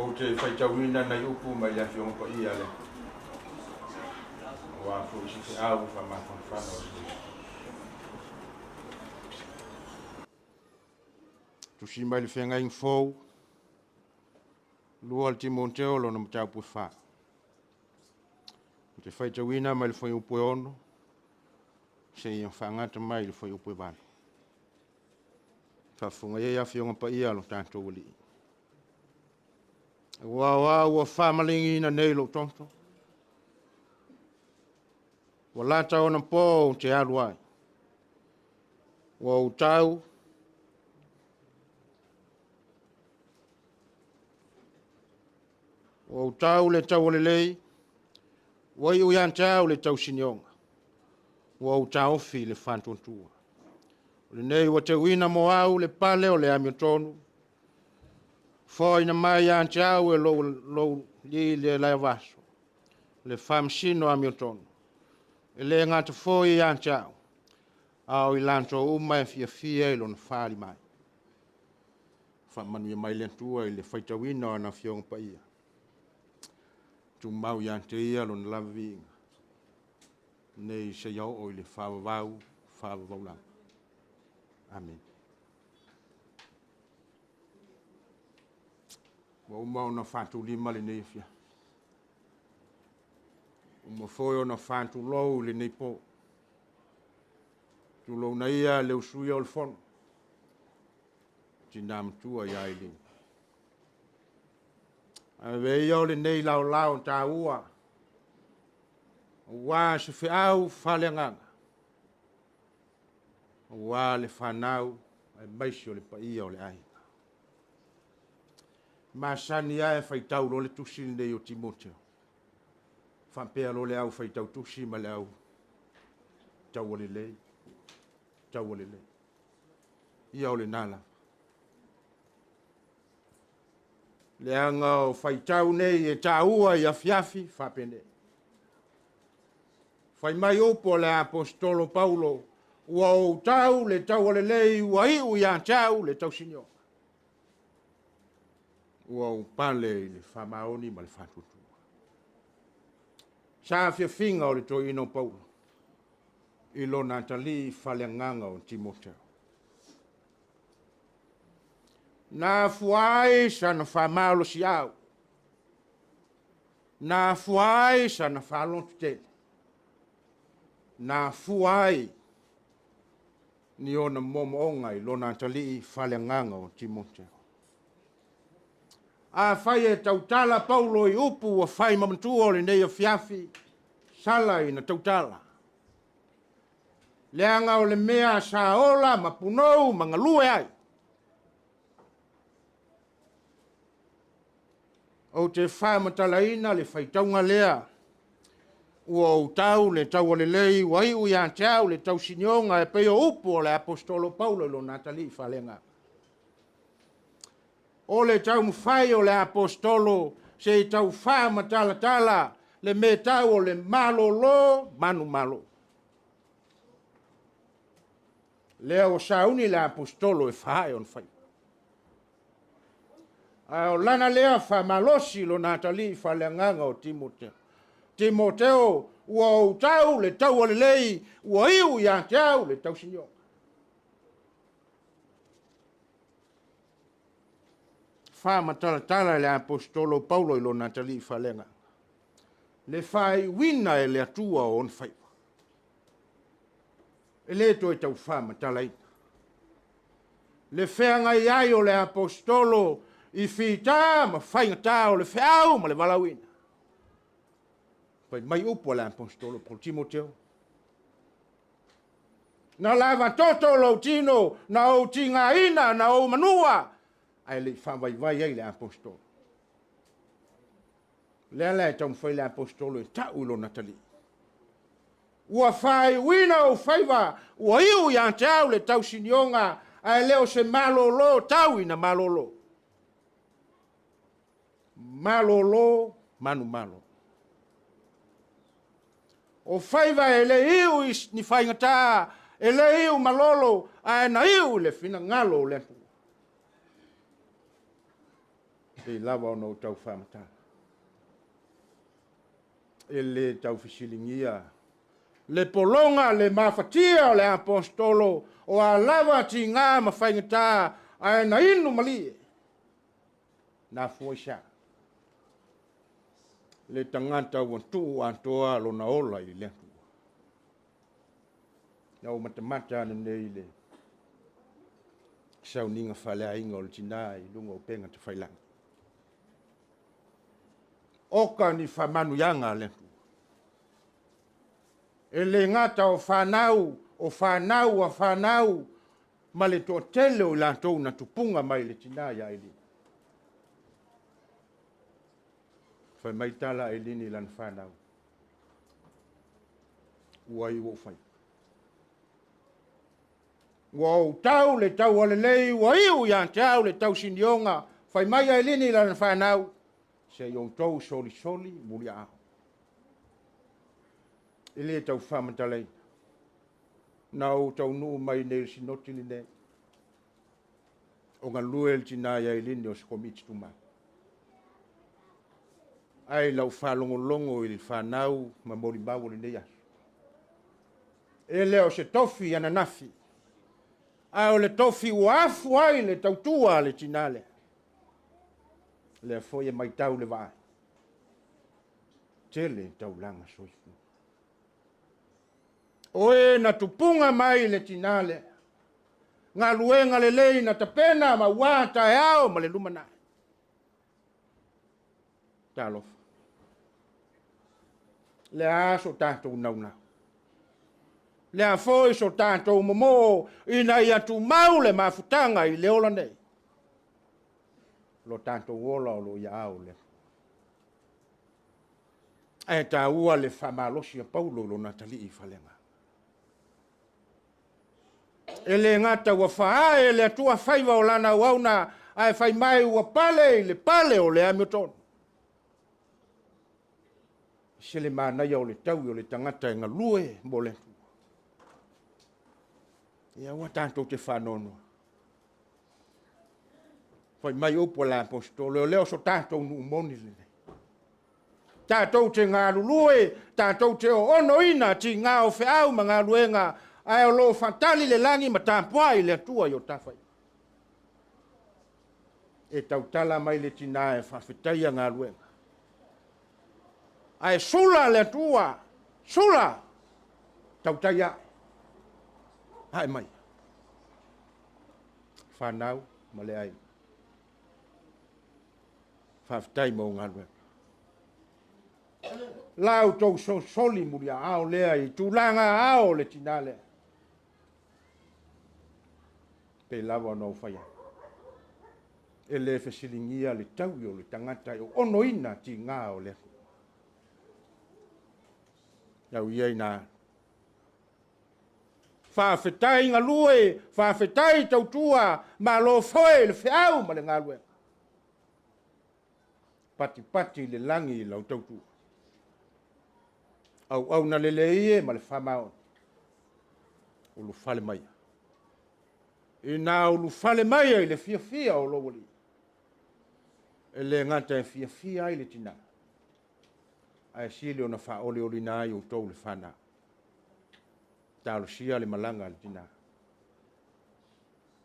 [SPEAKER 11] O te whaitawina nei upu mai le whionga pa ia le. Wa fu si te au whamawhana o si. Tu si mai le whenga ing fōu. Lua le Timonteo lo na matau pui wha. Te whaitawina mai le whai upu e ono. Se i whangata mai le whai upu e wano. Whafunga ia whionga pa ia lo tātou wali. Ua whamalingi ina nei lo tonto. Wa lata ona po te aluai. Wa utau. Wa utau le tau le lei. Wa iu yan tau le tau sinionga. Wa utau fi le fantuntua. Le nei wa te wina mo au le pale o le amiotonu. Foi na mai yan tau e lo li le lai vaso. Le fam sino amiotonu. E le ngata foi yan tau. Au ilanto uma e fia ilo na fali mai. Fa manu e mai lentua i le faitawina na fiong pa ia. Tu mau yan te ia lo na lavinga. Nei se iau o i le whawawau lang. Amen. Wa umau na whantu lima le nei fia. Uma foi o na whantu lou le nei po. Tu lou na ia le usui o le fono. Tinā mtua i Ailini. A vei o le nei lau ta ua. Wa se fe au fale nganga. Wa le whanau ai maisi o le paia o le ai. Masani ai whaitau lo le tusi nei o Timoteo. Whampea lo le au whaitau tusi ma le au. Tau o le lei. Tau o le lei. Ia o le nala. Le anga o whaitau nei e tāua i a fiafi whapene. Whai mai opo le apostolo Paulo. Ua o tau le tau o le lei ua iu i a tau le tau sinio. Ua o pale i le whamaoni ma le whatutu. Sa fia finga o le to ino Paulo. Ilo Natali fale nganga o Timoteo. Na fuai sa na whamalo si au. Na fuai sa na whalon tutele. Na fuai ni ona momo onga i lo Natali fale nganga o Timoteo. A fai e tautala Paulo i upu a fai mamantua o le nei o fiafi. Sala i na tautala. Leanga o le mea sa ola ma punou mangalue ai. O te whae matalaina le whaitaunga lea. Ua o tau le tau o le lei, wai ui an tau le tau sinionga e peo upu o le apostolo Paulo lo Natali whalenga. O le tau mwhai o le apostolo se i tau whae matalatala le me tau o le malolo manu malo. Lea o sauni le apostolo e whae on whai. O lana lea wha malosi lo Natali whalenganga o Timoteo. Timoteo ua o tau le tau o le lei, ua iu i a tau le tau sinionga. Wha matalatala le apostolo Paulo i lo Natali whalenga. Le whai wina e le atua o on whai. E le to e tau wha matalaina. Le whenga i ai o le apostolo i whita ma whainga tā o le whiau ma le walawina. Pai mai upo le apostolo Paul Timoteo. Na lava toto lo tino, na o tinga ina, na o manua. Ai le whawaiwai ai le apostolo. Le tau mwhai le apostolo e tau lo Natali. Ua whai wina o whaiwa, ua iu i antau le tau sinionga, ai leo se malolo, tau ina malolo. Malolo, manu malo. O whaiwa e le iu ni whaingata, e le iu malolo, ai na iu le fina ngalo le tu. e lava o no tau whamata. E le tau fisilingia. Le polonga, le mawhatia o le apostolo, o a lava ti ngā mawhaingata, ai na inu mali. Nā fuaisa. Le tangata wantu antoa lo na ola i le. Nau matamata na nei le. Sauniga whalea inga o le Tinā i lunga o penga te whailanga. Oka ni whamanu yanga le. E le ngata o whanau, ma le toa tele o lantou na tupunga mai le Tinā ya Ailini. Whai mai tala Ailini lan whanau. Ua i wo whai. Ua o tau le tau alelei, ua iu ya tau le tau sinionga, whai mai Ailini lan whanau, se iong tau soli muri aho. Ele tau whamatalei. Nau tau nuu mai nei sinoti li nei. O ngā lue le Tinā ya Ailini o sikomiti tuma. Ai lau whalongolongo i le whanau ma mori mawo le nei asu. Ele o se tofi ananafi. Ai o le tofi uafu ai le tautua le Tinā le. Le foi e mai tau le vai. Tele tau langa soifu. Oe na tupunga mai le Tinā le. Ngā luenga le lei na tapena ma wata e ao ma le lumana. Talofa. Le aso tātou nauna. Le a foi so tātou momo ina ia tu mau le mafutanga i le ola nei. Lo tātou ola o lo ia ao le. E tā ua le whamalosi a Paulo lo natali i whalenga. E le ngata ua whaa e le atua whaiva o lana wauna ai whai mai ua pale i le pale o le amiotonu. Se le mānaia o le tau o le tangata e ngā lue mo le. Ia ua tātou te whanono. Whai mai upo la apostolo, o leo so tātou nu umoni le. Tātou te ngā lulue, tātou te o ono ina ti ngā o whiau ma ngā luenga, ai o lo whantali le langi ma tāpuai le atua i o tāwhai. E tau tala mai le Tinā e whawhetaia ngā luenga. Ai sula le atua, sula, tau taia. Hai mai. Whanau, ma le ai. Whawhetai mo ngā luenga. Lau tau so soli muri a ao lea i tūlanga ao le Tinā lea. Pe lawa no whaia. E le whesilingia le tau i o le tangata i o ono ina ti ngā o lea. Iau iai nā. Whawhetai ngā lue, whawhetai tautua, ma lo foe le whiau ma le ngā lue. Pati le langi lau tautua. Au na lele ie ma le whamao. Ulu whale mai. I nā ulu whale mai i le fia o lowoli. E le ngata e fia i le Tinā. Ai sili o na wha oli nā i o tau le whana. Tālo sia le malanga le Tinā.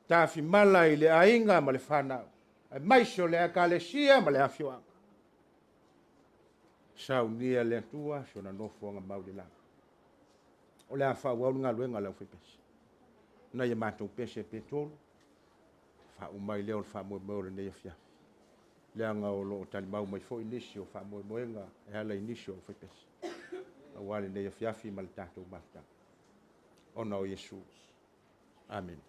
[SPEAKER 11] Tāwhi mala i le ainga ma le whana. Ai maiso le akale sia ma le awhioanga. Saunia le atua so na nofonga mauli la. O le afa wa ngā luenga lau whepesi. Na ia mātou pese petolo. Wha umai leo le wha moe le neia fia. Leanga o lo tali mau mai fo inisi o wha moenga e hala inisi o whepesi. A wale neia fiafi ma le tātou mafta. Ona o Yesu. Amen.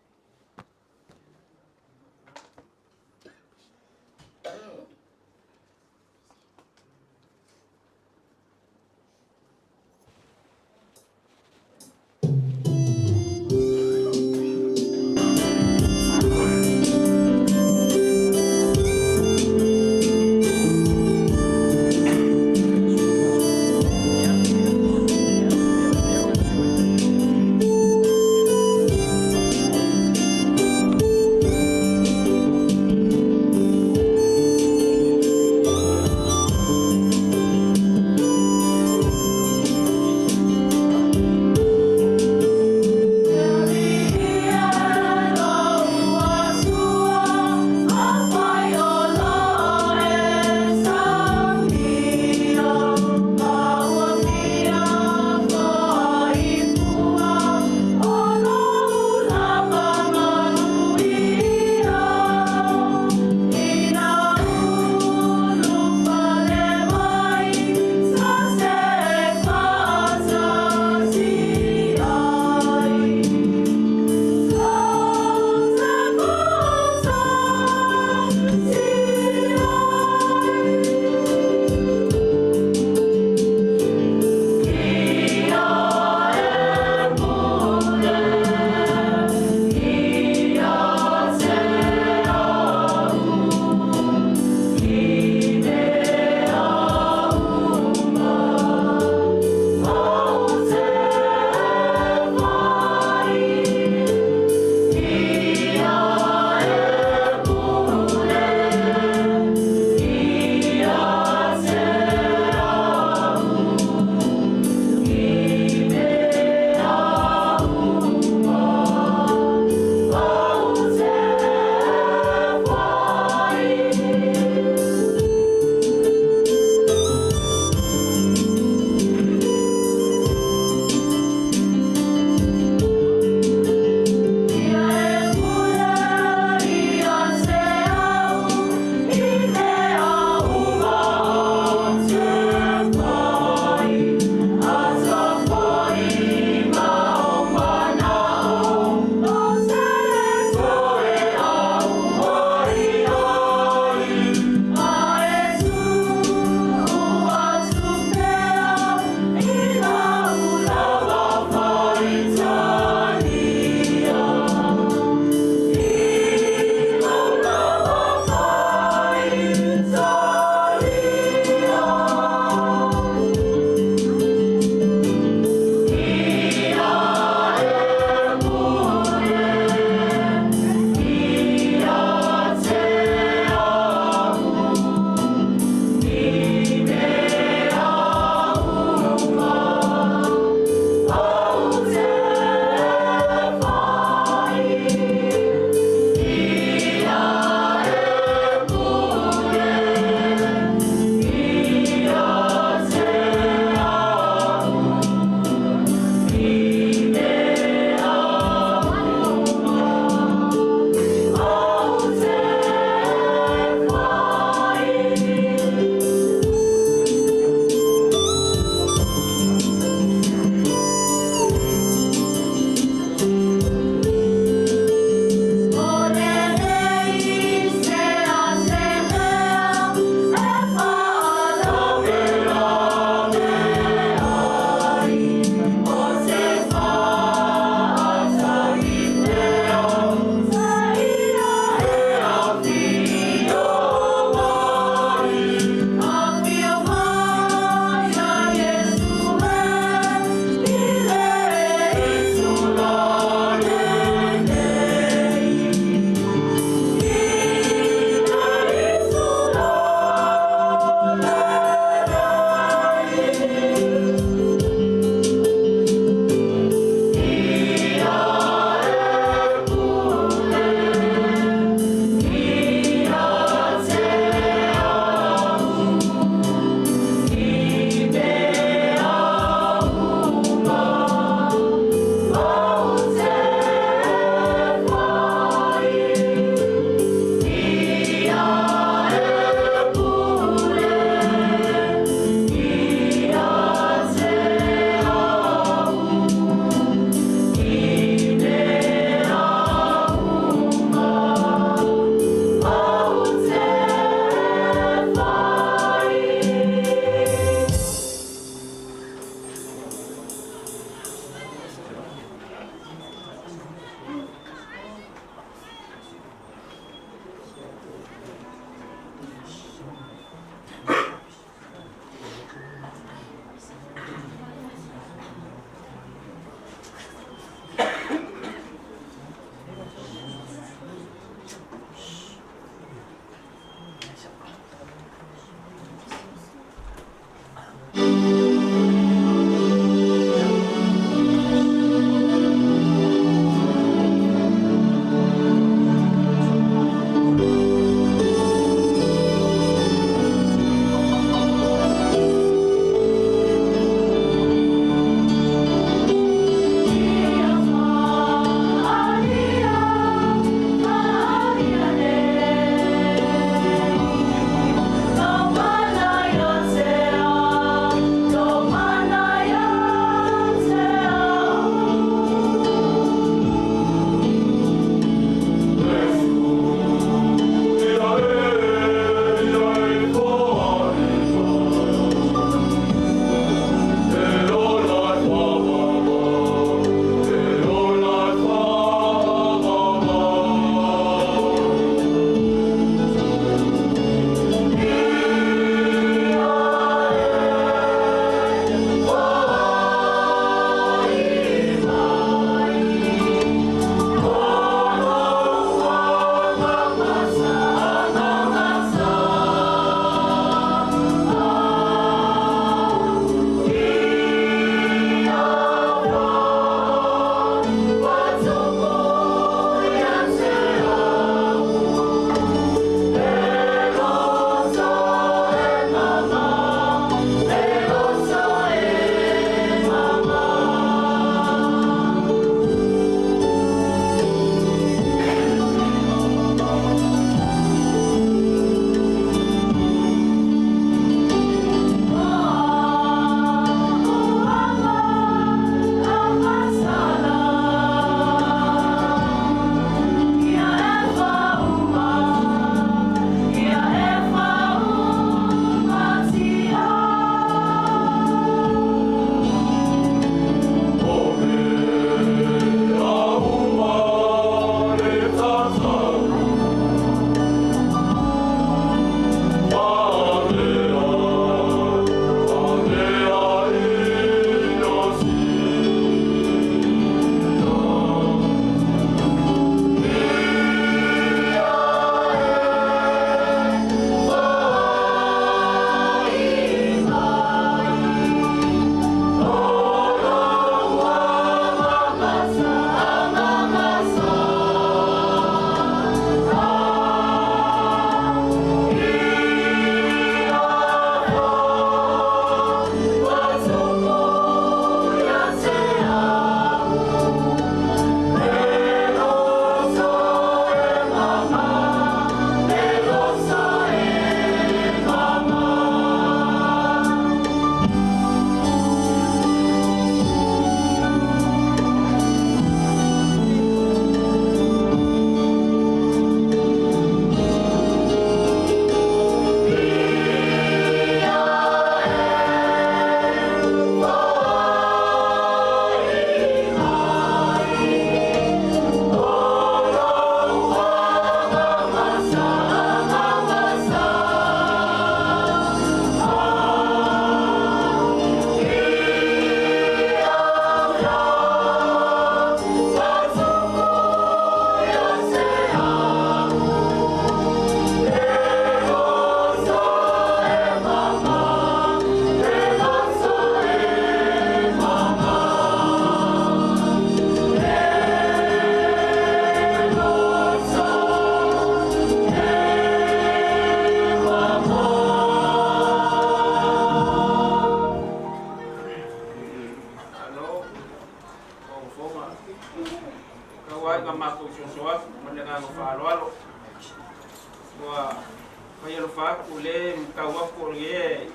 [SPEAKER 6] wako ye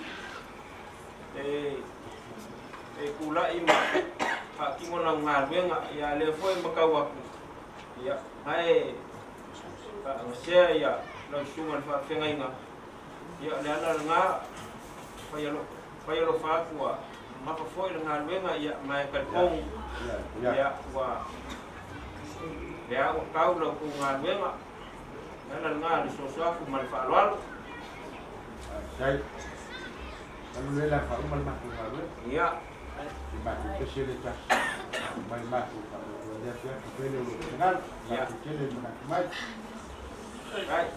[SPEAKER 6] kula ima hakingo na ngarwenga ya lefo makawaku ya hai sia ya la sunga fa fengainga ya lana nga fayalo fakwa maka foi ngarwenga ya mai kalpong ya wa ya kau la ku ngarwenga lana nga di sosaku malfalwal
[SPEAKER 9] Dai. Kalau lela fa umal matu ngawe.
[SPEAKER 6] Iya.
[SPEAKER 9] Di matu kesilita. Mai matu kalau dia dia kepele lu kenal. Ya. Kele mana mai.
[SPEAKER 6] Right.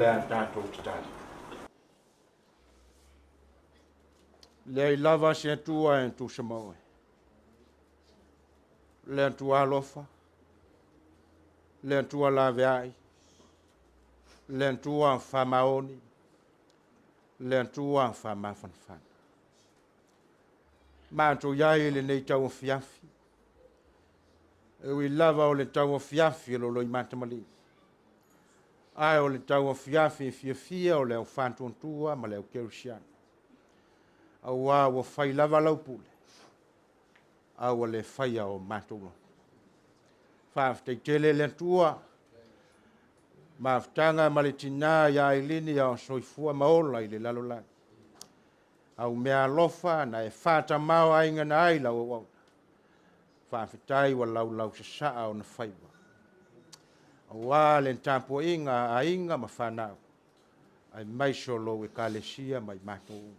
[SPEAKER 11] le a tātou titali. Le i lava se tua en tu samoe. Le tu alofa. Le tu la veai. Le tu fa maoni. Le tu fa mafanfan. Ma tu yai le nei tau fiafi. E wi lava o le tau fiafi lo i matamali. Ai o le tau fiafi fia o le o fantu tua ma le o kerusiana. Au wa fai lava lau pule. Au le fai o matulo. Te tele le tua. Maftanga ma le Tinā ia Ailini o soifua maola i le lalola. Au mea lofa na e fata mau ainga na ai lau au. Whawhitai wa lau sa o na whaiwa. Au wā le ntampo inga a inga ma whanau. Ai maiso lo e kalesia mai matou.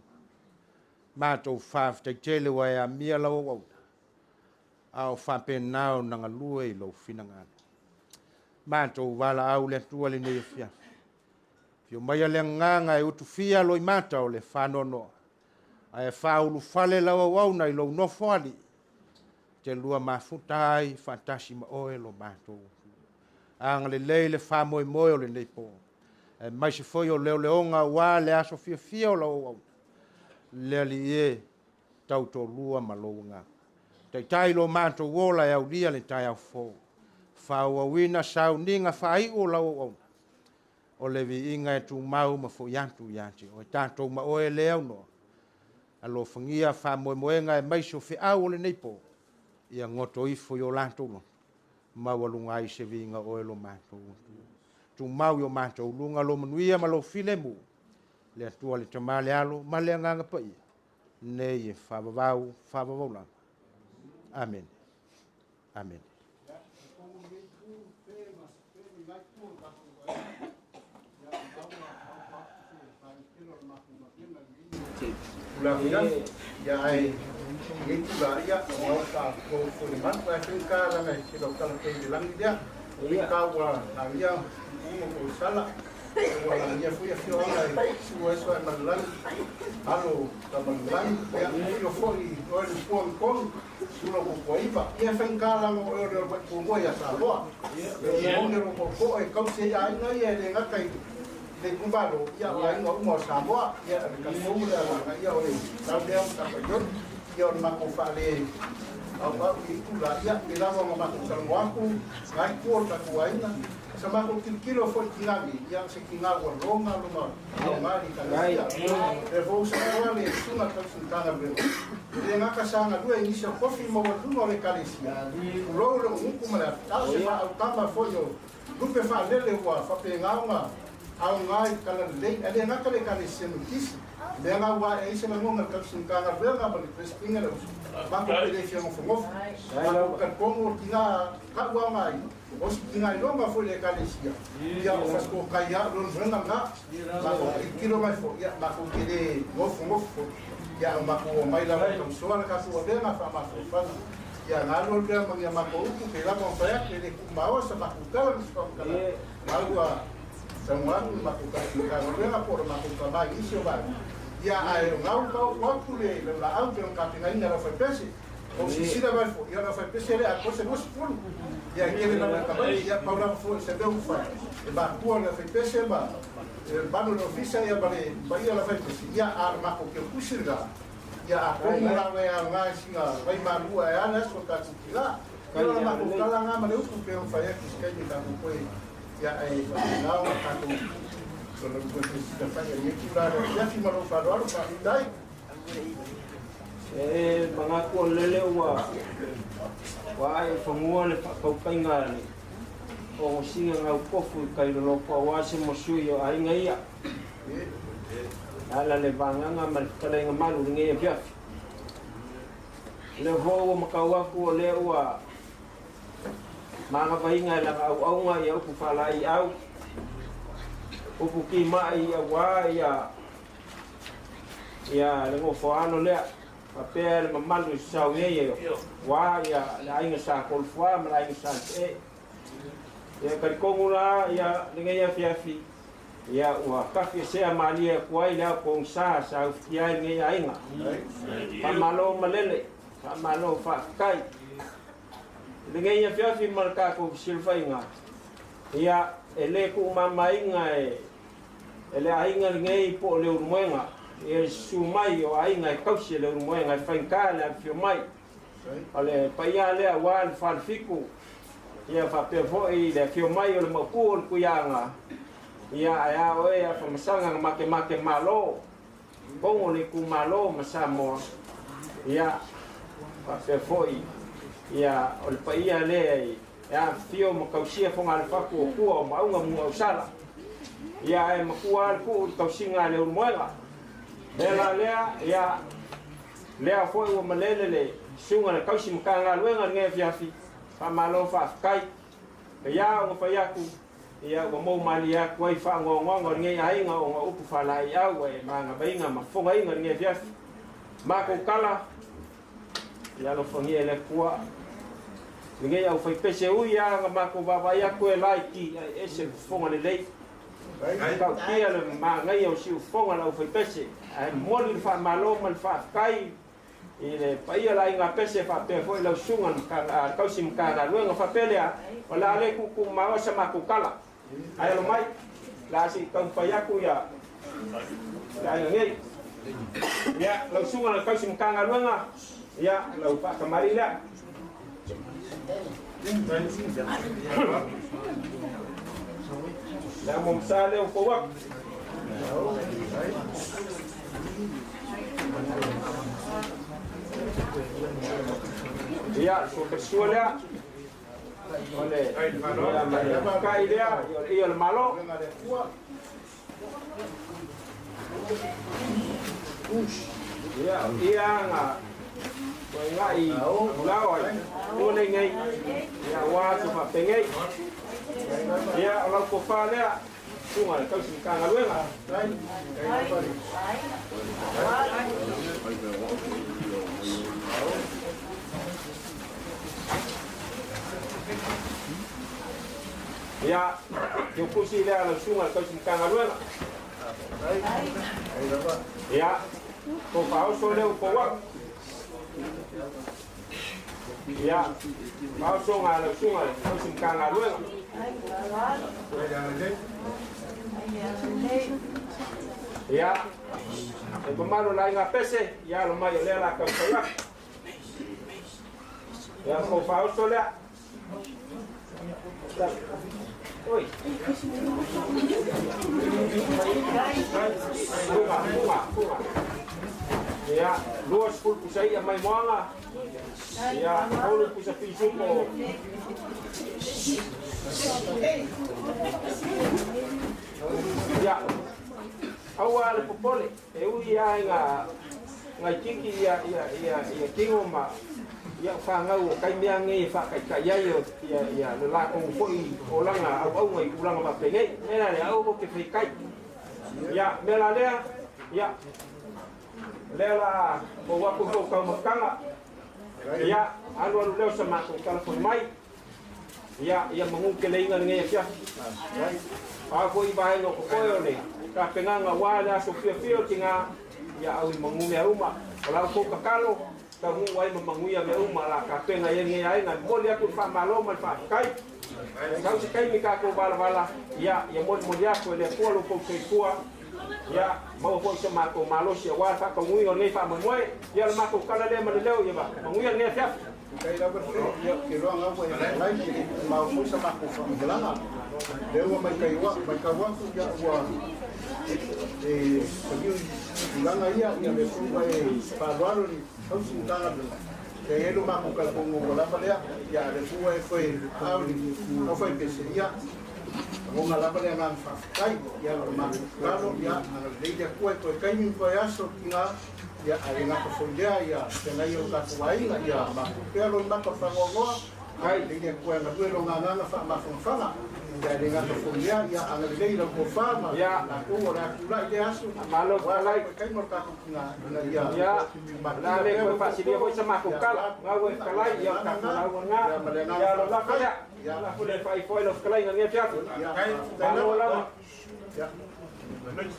[SPEAKER 11] Matou whawhitai tele wa e a mia lau au. Au whapenau na ngalua i lo finangana. Matou wala au le tua le nei fia. Fio mai le nganga e utu fia lo i mata o le whanono. Ai whaulu fale lau au na i lo nofo ali. Te lua mafutai fantasi ma oe lo matou. Anga le leile whamoe moe o le nei po. E mai se foi o leo leonga wā le aso fia fia o lau au. Le ali e tau to lua ma lo ngā. Te tai lo matou wola e au lia le tai au fō. Whaua wina Sauniga whai o lau au. O le vi inga e tu mau ma fo yantu yanti. O e tātou ma oe leo no. Alo whangia whamoe moenga e maiso whi au o le neipo. Ia ngoto ifo i o lantolo. Mawalunga i se vi inga oe lo mātou. Tu mau i o mātou lunga lo manuia ma lo file mu. Le atua le tamale alo ma le anganga pa ia. Nei e whavavau lang. Amen. Amen.
[SPEAKER 9] Ulangan ya ai itu lah ya mau tak kuliman pasal karena kalau kalau bilang dia kau lah dia mau salah orang dia punya orang semua malam halo malam ya yo foi olha pon sulla kuiva ia fenkala mo ora ko ya salwa ya mo ko e kau se ai no ia le ngakai de kumbalo ia lai no mo samwa ia ka fumula ia ole tau dia ka pajot ia ma ko fale au itu la ia ila mo ma ko salwa ku ngai ko ta kuaina sama ko kilo foi kinagi ia se kinagua longa luma mari ka ia e vou sa wale sunga ka suntana be dia ngaka sanga dua inisio kofi mo watu no le kalesia lo nguku mala tau se fa tama foyo lupe fa lele wa fa pe nganga au ngai kala le ele ngaka le kalesia no kis le nga wa e se mo ngaka suntana be nga ba le prestinga le ba ko le fio mo fo ka como tinga ka wa mai o si tinga longa foi le kalesia ia o fa ko kaya lo nanga ma ko kilo mai fo ia ma ko kele mo fo ya mako mai la ko soa ka so de na fa ma fa ya ngalo dia mangia mako ku ke la mo fa ya ke ku mawa sa mako ka so ka alwa semua mako ka ka no na por mako ka mai iso ba ya ai ngau ka ku le la au ke ka pinga ina la fa pesi o si si da ba fo ya la fa pesi le a ko se no spul ya ke le na ka ba ya pa la fo se de u fa e ba ku la fa pesi ba bano no fisa ya bale baia la fai ya arma ko ke kusirga ya ko mura me anga singa vai malu e ana so ka tira kala ma ko kala nga male ku pe on fai ki ska ni ka ko ya ai na o ka to so no ko se ka fai ni ki la ya fi maro fa do pa dai
[SPEAKER 6] mga ko lele wa ai famua le pa painga ni o singa ngau kofu kai lo ko wa se mo sui o ai ngai ala le vanga nga mal tale nga malu ngai pia le ho mo ka wa ko le wa manga vai ngai la au nga ya ku fala i au o ku ki mai ya wa ya le mo fo ano le papel malu sa ye wa ya la inga sa kol fo ma la inga sa ya kari kongula ya dengan ya fiafi ia ua kafi sea malia kuai lea kong sa ufiai nge ainga pamalo malele pamalo whakakai linga ia fiafi malaka ko silfainga ia ele ku mamainga ele ainga ngei po le urmoenga e sumai o ainga kausi le urmoenga fainka le fiomai ale paia le wan falfiku ia fa pevo i le fiomai o le mapu o kuyanga ia aya oe a famasanga make malo bongo le ku malo masamo ia fa pevo ia o le paia le ya fio mo kausia fonga le faku ku o maunga mo usala ia e makua ku kausinga le urmoenga Lela ya lea foi o malele sunga le kausi mkanga luenga nge fiafi pa malo fa kai ya o fa yaku ya o mo mali ya ko fa ngongo nge ainga o upu fa la ya we manga bainga mafonga inga nge fiafi mako kala ya lo fongi ele kwa nge ya o fa pese u ya mako baba ya ko laiki ese fonga le lei kau kia le mangai o si fonga la o fa pese ai moli fa malo mal fa kai ile paia la inga pese fa pe foi la sunga ka kausi mkana luenga fa pelea wala le ku ma sa ma ku kala ai lo mai la si kau paia ku ya la ngai ya la sunga la kausi mkana luenga ya la fa kamari la la mom sale o fowak ya so persuela ole ya ka idea y el malo ya nga ngai lao ole ngai ya wa so fa pengai ya ala ko fa le sunga ka si ka ngaluenga ya yo kusi le ala sunga ka si ka ngaluenga ya ko fa o so le ko wa ya mau sunga la sunga ka si ka ngaluenga ya e pomaro la inga pese ya lo mai le la ka ya ya ko fa o so le oi ya luas pul pusai ya mai moanga ya olu pusa pisuko ya awal popole e u ya nga kinki ya kingo ma ya fa nga u kai mia nge fa kai ya yo ya la ko foi olanga au ngai ulanga ma penge mena le au ko ke kai ya mela le ya lela o wa ko ka makanga ya alu leo sama ko kala ko mai ya mangukele inga nge ya a ko ibai no ko yo le ka penganga wala so fio tinga ya au mangume uma wala ko kakalo ka ngu wai manguya me uma la ka penga ye nge ai na moli aku fa malo mal fa kai ka si kai mi ka ko bala ya moli ya ko le ko lo ko ko ya mau ko sama ko malo si wa fa ko ngu yo ne fa mo ya ma ko kala le ma le yo ba ngu ya ne fa
[SPEAKER 9] kai la ko ke lo nga ko lai ma ko sama ko fa ngelanga leo mai ka wa ya wa langa ia me fuwa pa roaro ni au sin tanga ke elo ma ko ka ko la palea ya le fuwa foi au ni au foi peseria o nga la palea nga fa kai ya ma claro ya le de ko kai ni ko ya so tinga ya ai nga ko fondia ya tena yo ka wai ya ma pero ma ko fa ngoa kai le de ko nga duelo nga fa ma fa ya dengan kemudian ya angin lei lo kofama ya aku ora kula ya asu malo wala kai mo ka na ya la le ko fa si dia ko sama ko kala ngawe kala ya ka na wona ya lo la kala ya la ko le fa i foi lo kala ngia fiatu kai malo la ya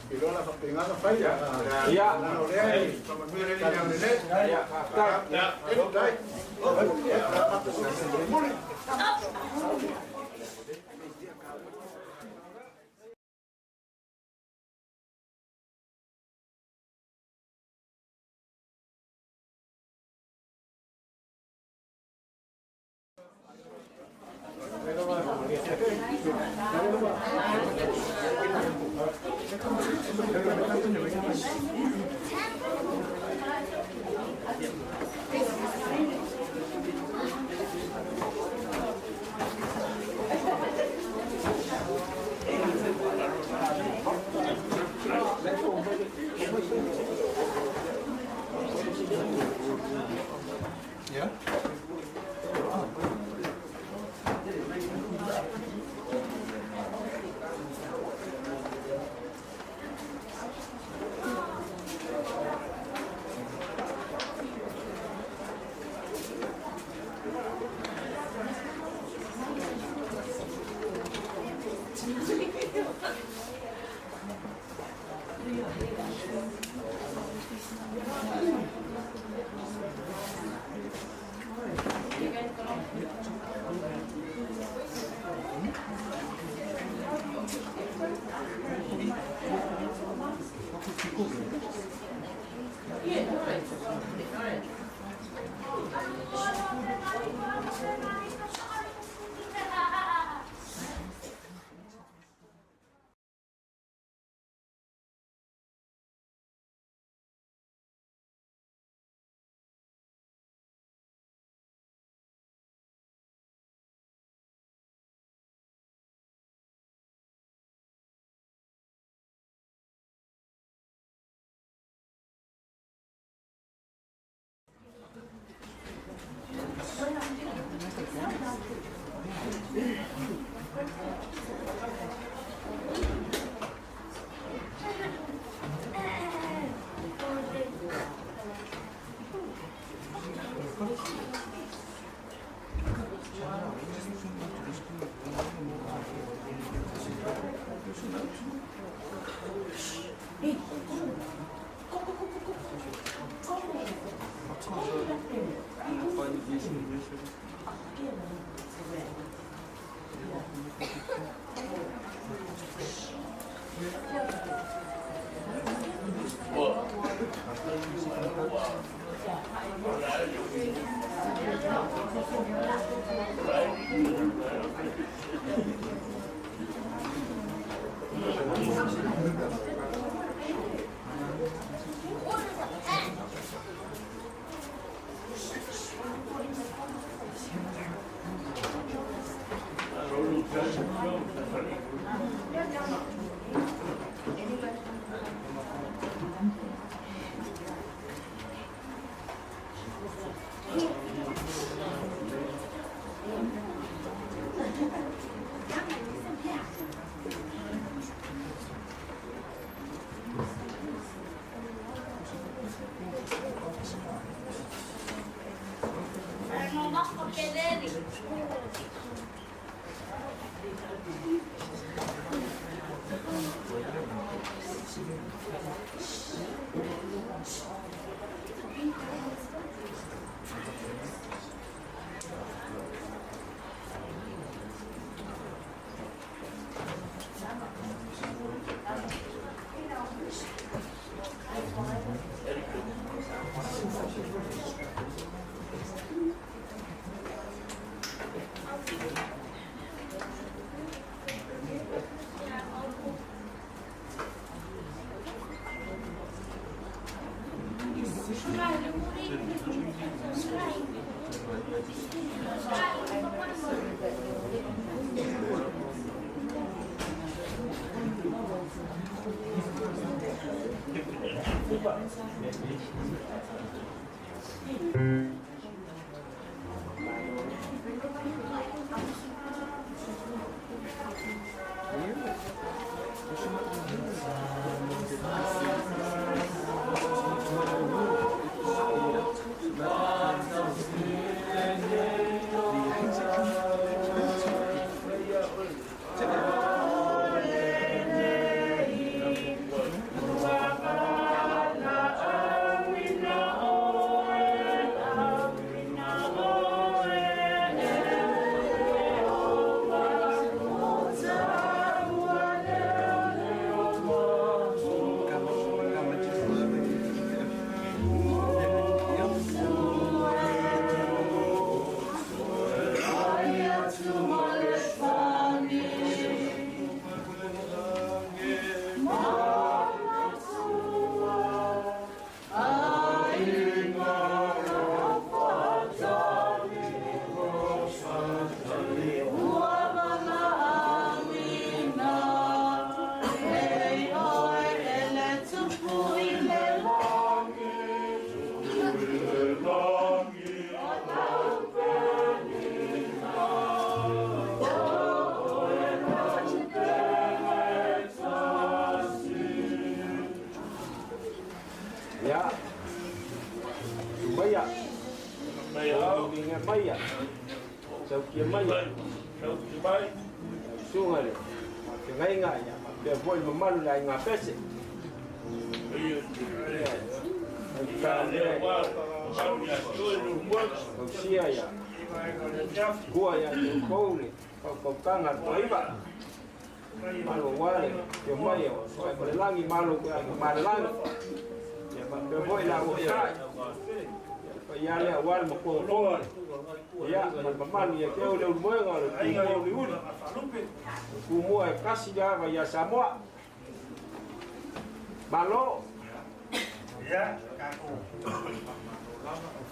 [SPEAKER 9] Pilola fa pengada fai ya.
[SPEAKER 6] Ya.
[SPEAKER 9] No le. Como mire ni ya le.
[SPEAKER 6] Ya.
[SPEAKER 9] Ya. Dai.
[SPEAKER 6] Ya. Maya. Maya. Sau kia maya. Sunga le. Ngai ngai ya. Dia voi mamalu lai ngā pese. Sia ya. Gua ya kau ni. Kau kanga toiba. Malu wale. Dia maya. Kau langi malu langi. Ya dia voi la usai. Ya le awal makong. Ya, mamalu ya kau le ulmoy ngalo. Kau le ul. Kumu e kasi ya ya Samoa. Malo. Ya, kaku.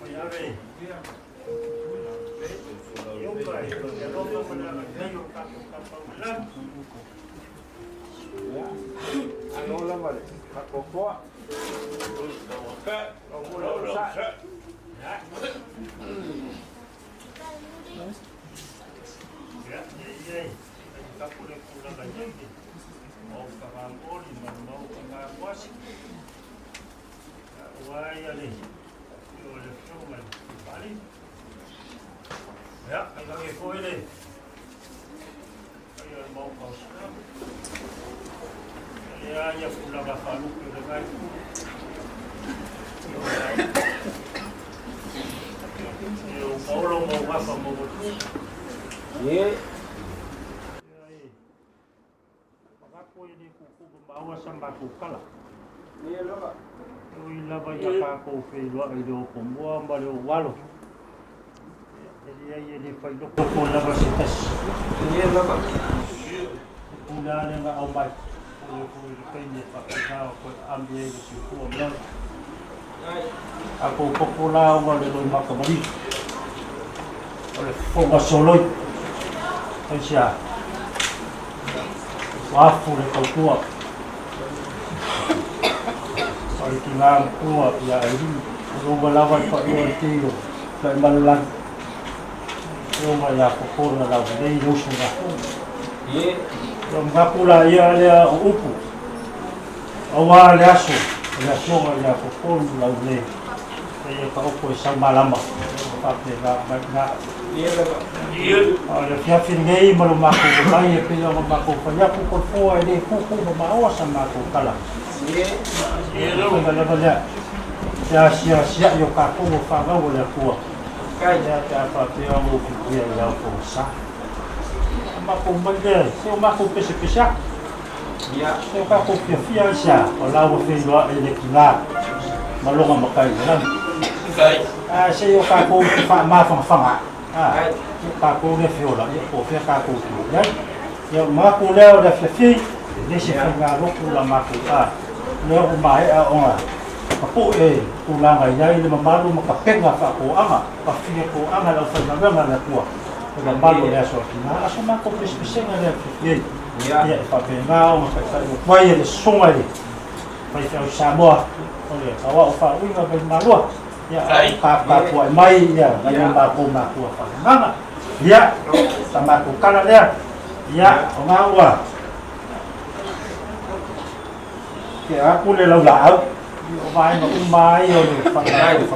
[SPEAKER 6] Ya, ano lang ba? Kakopo.
[SPEAKER 13] Ja, dan ga je voor je leven. Ayo mau kau sekarang. Ya pula bapa lu ke dekat. Yo Paulo mau bapa mau betul.
[SPEAKER 6] Ye.
[SPEAKER 13] Aku ini kuku membawa sembako kalah.
[SPEAKER 6] Ye lo.
[SPEAKER 13] Ila baya kako felo ido kumwa mbalo walo. Jadi ini faido ko la basitas.
[SPEAKER 6] Ye lo ba.
[SPEAKER 13] Una nga aubai. Ko kainya pakita ko ambil si ko mbalo. Aku popular mbalo lo makamali. Oleh fonga soloi. Asia. Wafu le kau Oli tinang kuat ya ini rumah lawan pak luar tiyo tak malam rumah ya pokok lawan dari lusunya ye rumah pula ya dia upu awal asu ya pokok lawan dari saya kau pun sama lama tapi nak ye ada siapin gay malam aku bermain pilih aku banyak pokok ini pokok bermawas sama aku kalah Ya sia yo kaku mo fanga wala kuwa. Kaya ta pa pia mo kuya ya ko sa. Ma ko mande, se ma ko pese. Ya, se ka ko pia sia, ola wo fe lo ele kila. Malonga makai lan. Kai. Se yo ka ko fa ma fanga. Ka ko ne fiola, yo ko fe ka ko. Ya. Yo ma ko leo da fe. Deixa fanga lo ku la ma ko leo mai a onga. Papo tulang ay lima malu makapenga ka ko anga pafia ko anga la fa nga na kuwa ga malu ya so na asuma ko pispisena le ya fa penga o makasa ko vai le songa le vai fa Samoa ole kawa fa uinga be malu ya ka ko mai ya ga ba ko ma ko fa nga ya sama ko kana le ya onga wa ke aku le la vai mà cũng mai rồi phải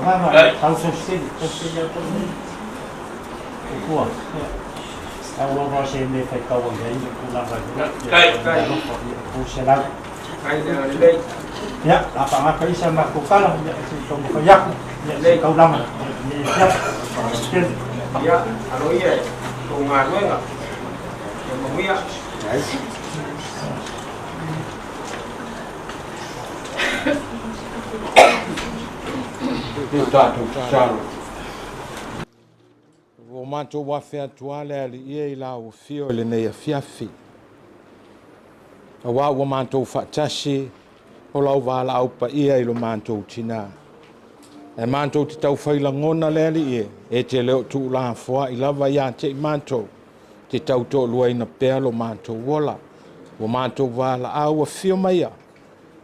[SPEAKER 13] mà thằng xuất sinh ra con của anh lo vào xem này phải cầu để cũng làm vậy cũng sẽ làm ya apa cái xem mà cũng kalah trong cái yak cầu năm
[SPEAKER 6] ya alo iya cùng ngàn với ngà mong iya
[SPEAKER 11] O matou wa fe atuale ali ia I la o fio le nei fiafi. A wa matou fatasi o lau wala au pa ia I lo matou Tinā. E matou te tau whailangona le ali ia. E te leo tu la foa I lava ia te matou. Te tau to lua ina pea lo matou wola. O matou wala au a fio maia.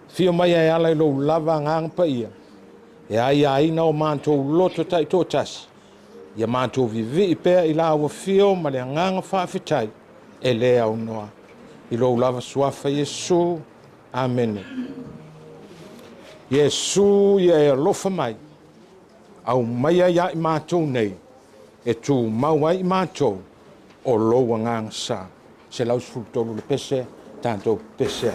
[SPEAKER 11] Fio maia e ala I lo lava ngang pa ia. E ai na o matou loto tai tō tasi. Ia matou vivi I pea I la ua fio ma le nganga whawhitai. E lea au noa. I lo lava suafa Yesu. Amen. Iesu ia e alofa mai. Au mai ia I mātou nei. E tū mau ai I mātou. O loa ngang sa. Se lau sfultolu le pese. Tātou pese.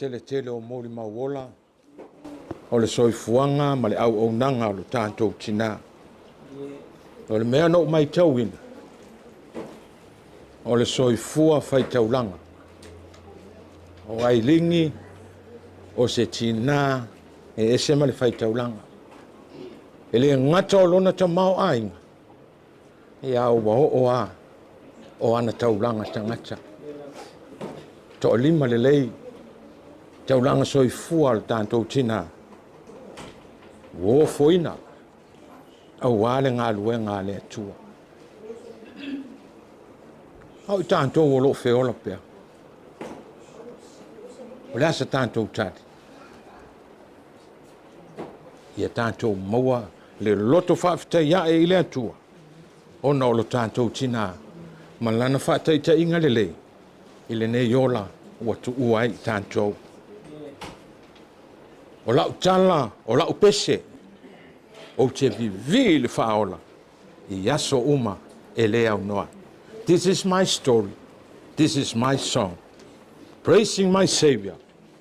[SPEAKER 11] sele tele o mori mauola, o le soifuanga ma le au nanga o le tātou tina. O le mea no mai tauina, o le soifua fai taulanga, o ailingi o se tina e ese ma le fai taulanga. E le ngata o lona ta mau ainga, e au wa o o ana taulanga tangata. To lima le lei, taulanga soifua al tātou tina. Wo foina, au wale ngā lue ngā le atua. Au I tātou o lo feola pia. O le asa tātou tati. Ia tātou maua le loto whaafitai ia e ile atua. Ona o lo tātou tina. Malana whaatai ta inga le lei. Ile ne yola ua tu uai tātou. O lau tala, o lau pese. O te vivi le whaola. I aso uma e le au noa. This is my story. This is my song. Praising my Savior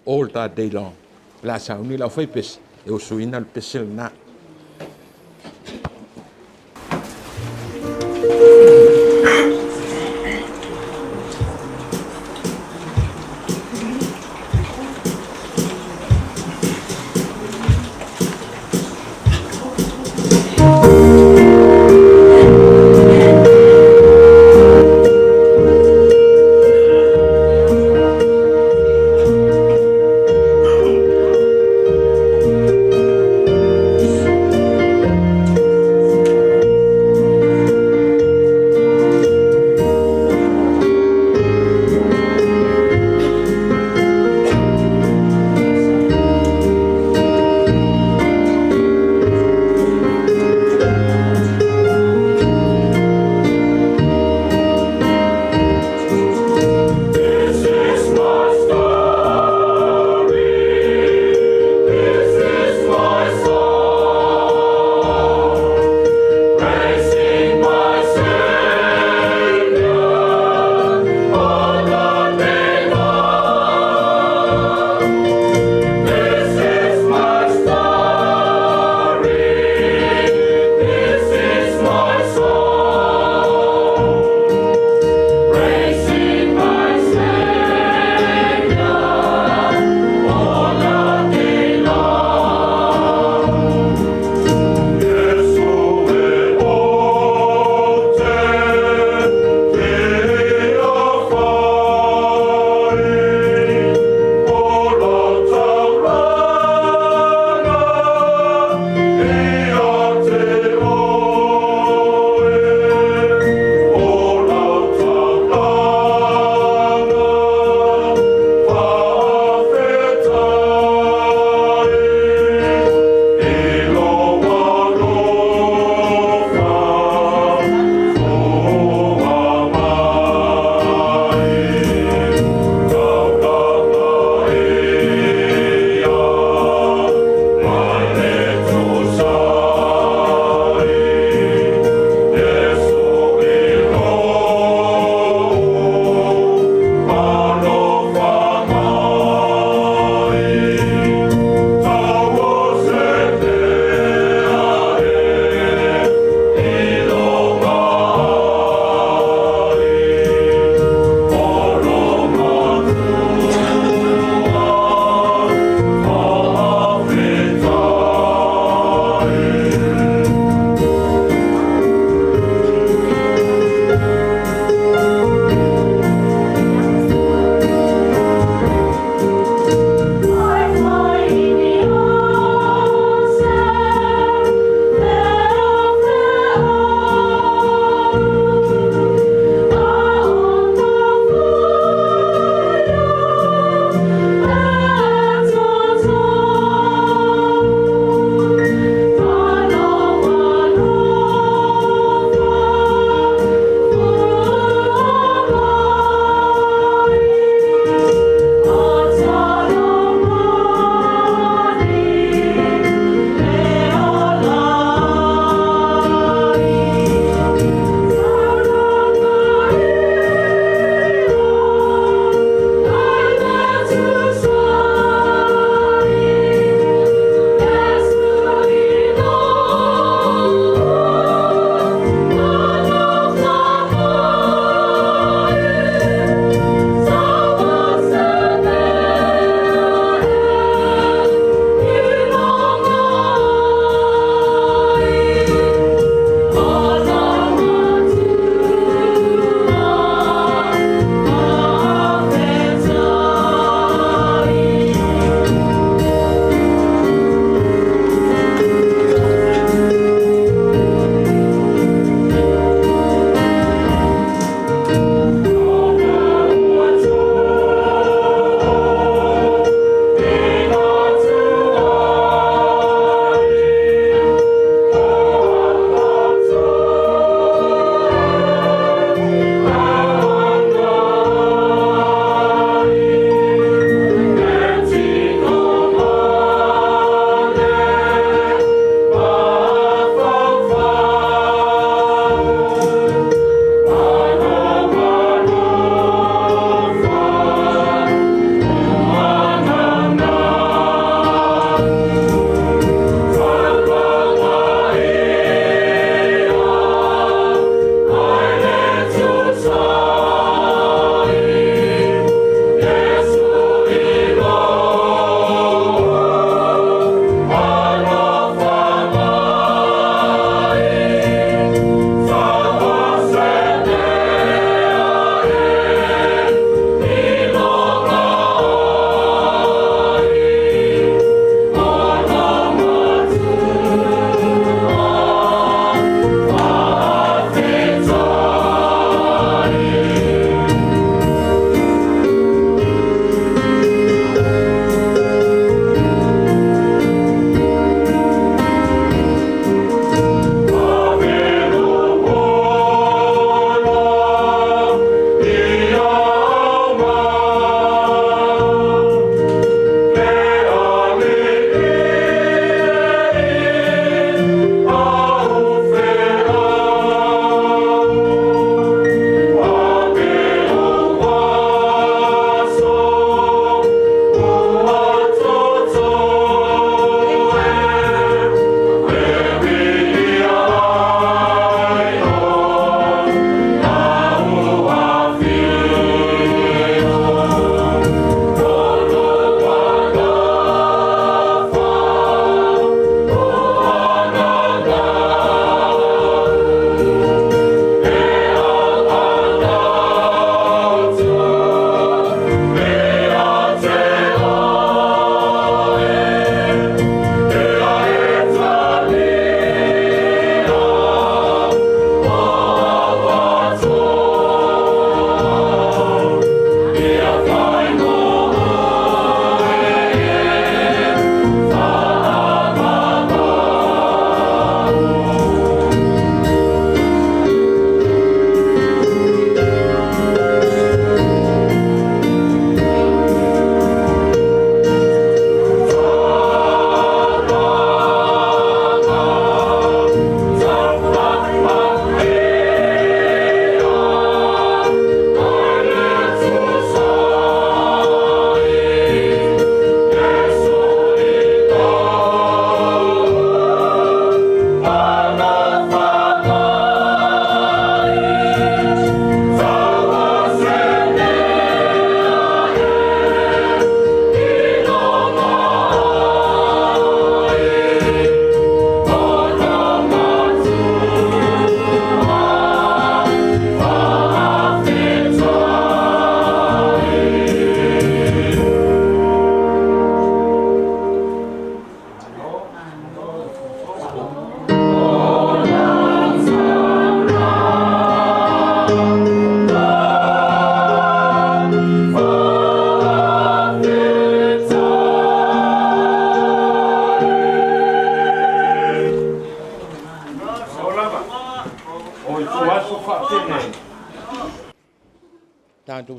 [SPEAKER 11] all that day long. La Sauniga Maliu fai pese. E o suina le pese le na.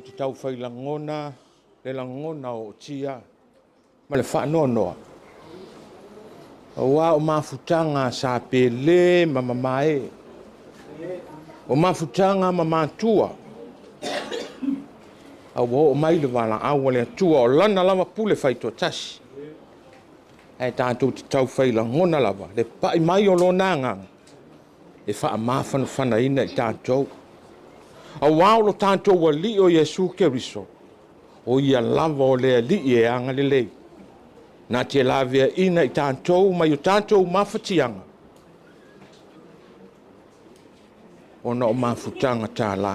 [SPEAKER 11] te tau whai langona, le langona o tia, ma le whaanonoa. O wā o mafutanga sa pele ma mamae. O mafutanga ma mātua. Au o mai le wala awa le atua o lana lama pule whai to tasi. E tātou te tau whai langona lava, le pai mai o lo nāngang. E wha mawhana whana ina i tātou. A wāolo tātou wa li o Yesu Keriso. O ia lava o lea li e anga le lei. Nā te lavea ina i tātou mai o tātou mawhatianga. O na o mawhutanga tā la.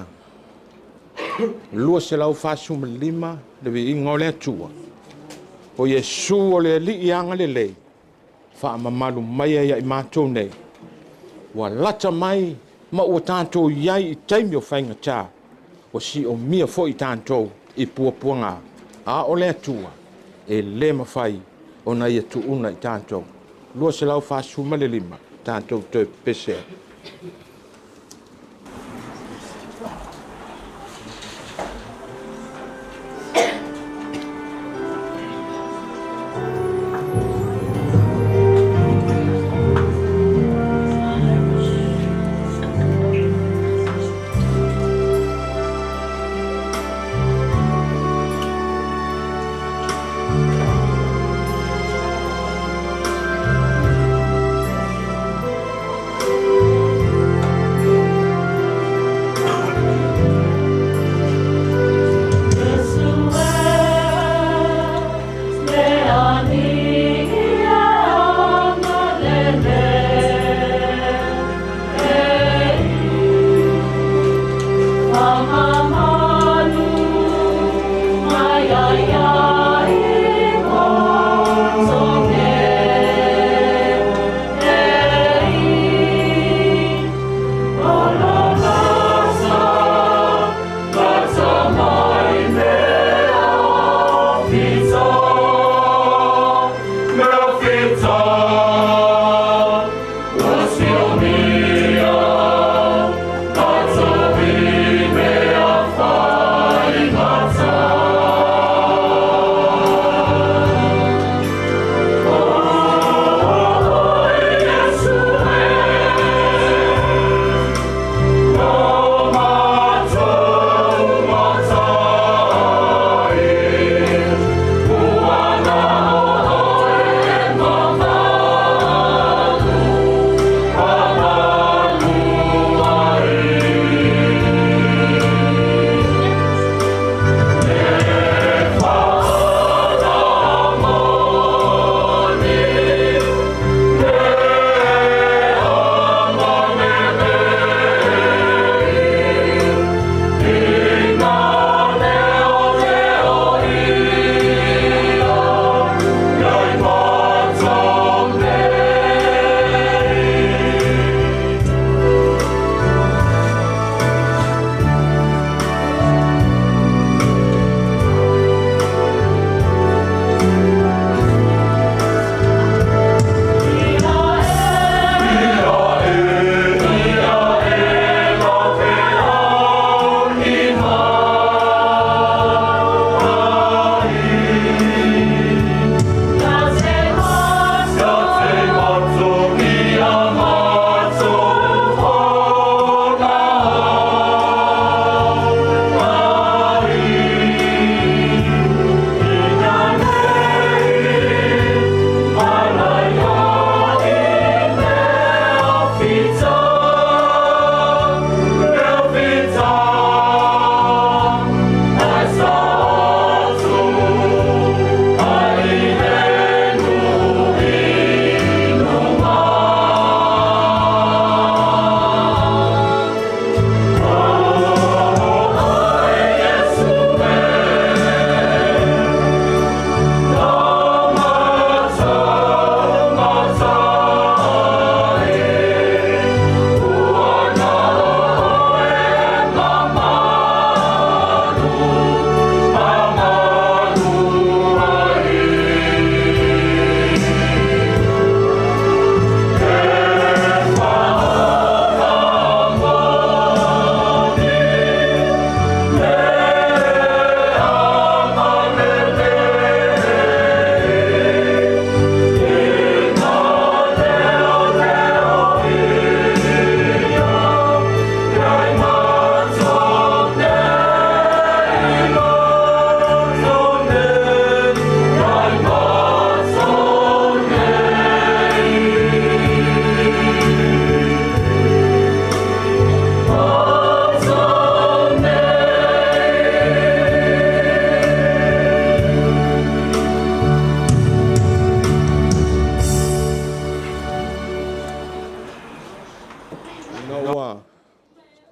[SPEAKER 11] Lua se lau whasuma lima le vi ingo le atua. O Yesu o lea li e anga le lei. Wha mamalu mai ia i mātou nei. Wa lata mai ma o tātou iai i taimi o whainga tā. O si o mia fo i tātou i puapuanga. A o le atua e le mawhai o na ia tu una i tātou. Lua se lau whasuma le lima tātou te pesea.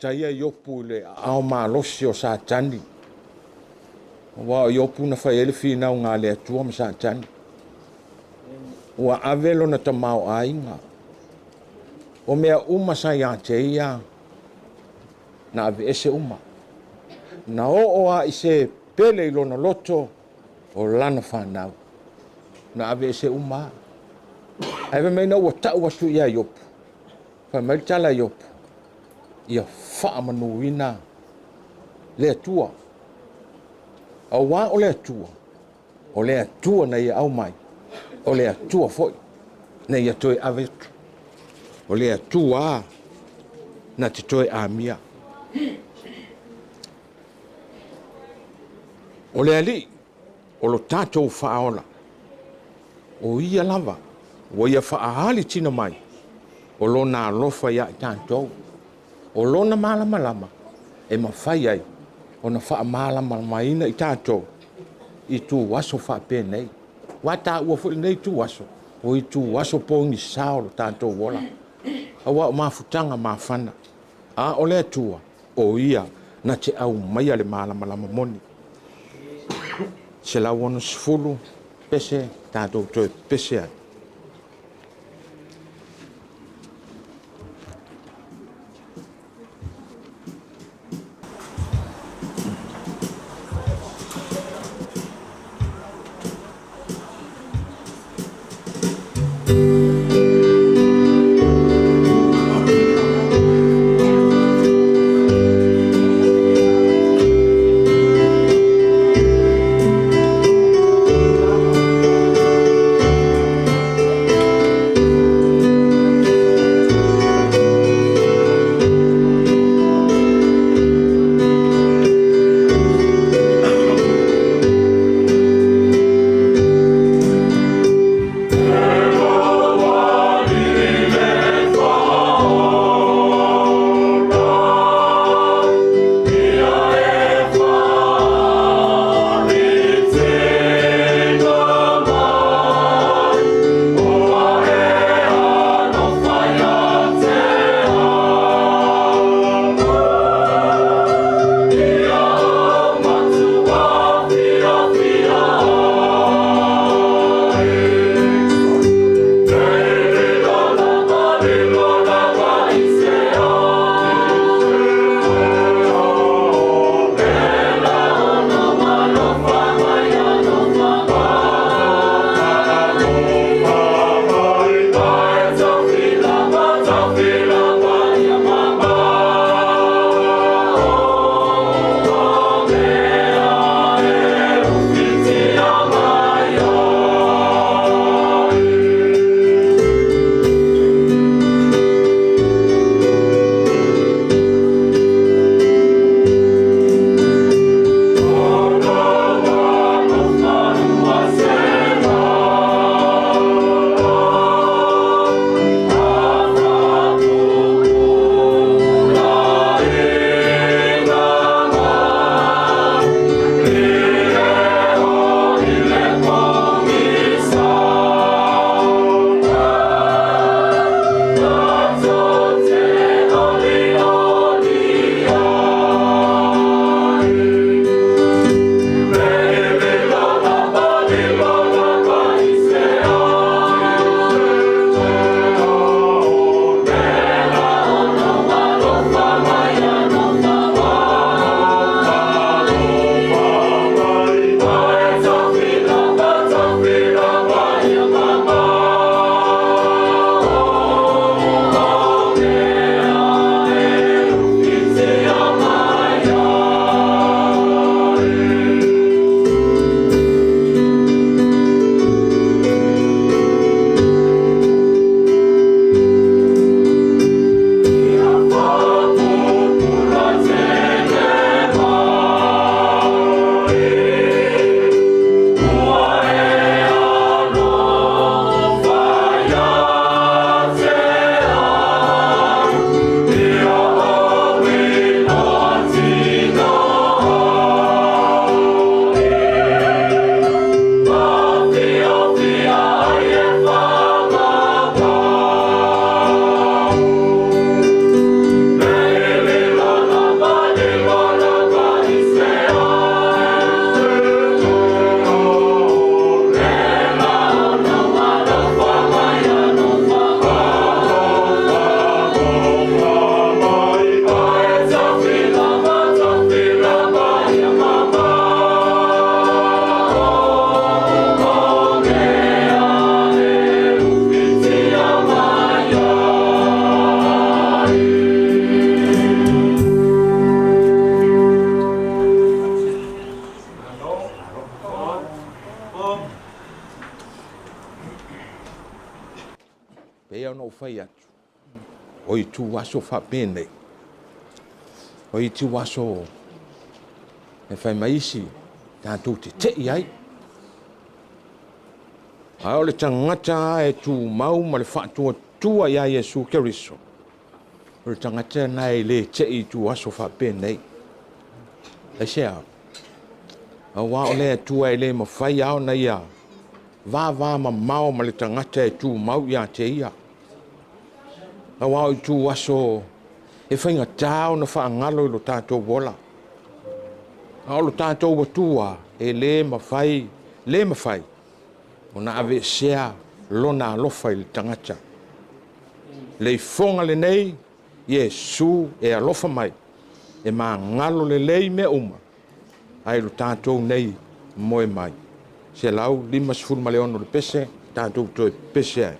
[SPEAKER 11] taia i opu le ao malosi o sa tani. Wa i opu na whai ele whina o ngā le atua ma sa tani. Ua avelo na tamau ainga. O mea uma sa ia te ia na ave ese uma. Na o a i se pele i lona loto o lana whanau. Na ave ese uma. Ave meina ua tau atu ia i opu. Whai maritala i opu. Ia whaamanuina le atua. A wā o le atua. O le atua na ia au mai. O le atua foi. Na ia toe avetu. O le atua na te toe a mia. O le ali. O lo tātou whaola. O ia lava. O ia whaahali tina mai. O lo nā lofa ia i tātou. O lo na malama lama. E mawhai ai. O na wha malama maina i tātou. I tū waso wha pēnei. Wata ua fo nei tū waso. O i tū waso pōngi sao tātou wola. Awa o mafutanga mawhana. A o le tua. O ia na te au mai ale malama lama moni. Se la wono sifulu pese tātou toi pese ai.
[SPEAKER 14] Oh Pea no fai atu. O I tu waso whapene. O I tu waso e whai maisi tātou te iai. A o le tangata e tu mau ma le whaatua tua ia Iesu Keriso. O le tangata nai le te I tu waso whapene. E sea. A wā o lea tua e le mawhai ao na ia. Vā ma mau ma le tangata e tu mau ia te ia. A wā o I tu waso e whainga tāo na whaangalo I lo tātou wola. A o lo tātou watua e le mawhai. O na ave sea lona alofa I le tangata. Le fonga le nei, Iesu e alofa mai. E ma ngalo le lei me uma. Ai lo tātou nei moe mai. Se lau 5 ma leono le pese, tātou toi pese ai.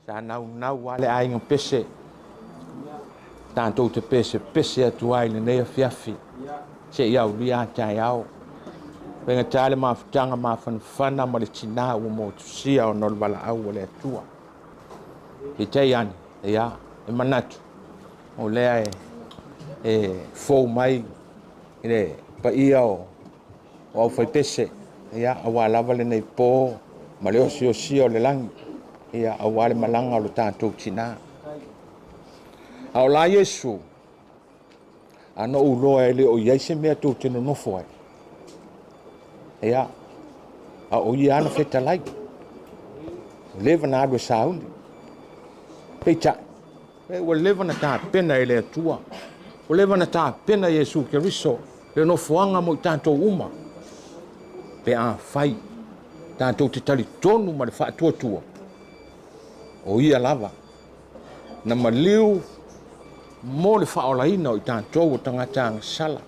[SPEAKER 14] sa nau ale ainga pese tātou te pese atu ai nei afiafi se iau lia tai au penga tale mafutanga mafanafana ma le Tinā ua mo tusia o nol wala au o le atua i tei ani ia e manatu o lea e fou mai i le paia o au fai pese ia aua lava lenei pō ma le osiosia o le langi ia aua le malanga o le tātou Tinā ao la Iesu ano uloa e le o iai se mea tō tino nofo ai ia a o ia ana fetalai leva na adwe saundi peita ua leva na tā pena e le atua o leva na tā pena Iesu Keriso le nofoanga mo i tātou uma pe a fai tātou te tali tonu ma le whaatuatua o ia lava na maliu mo le whaolaina o i tātou o tangata sala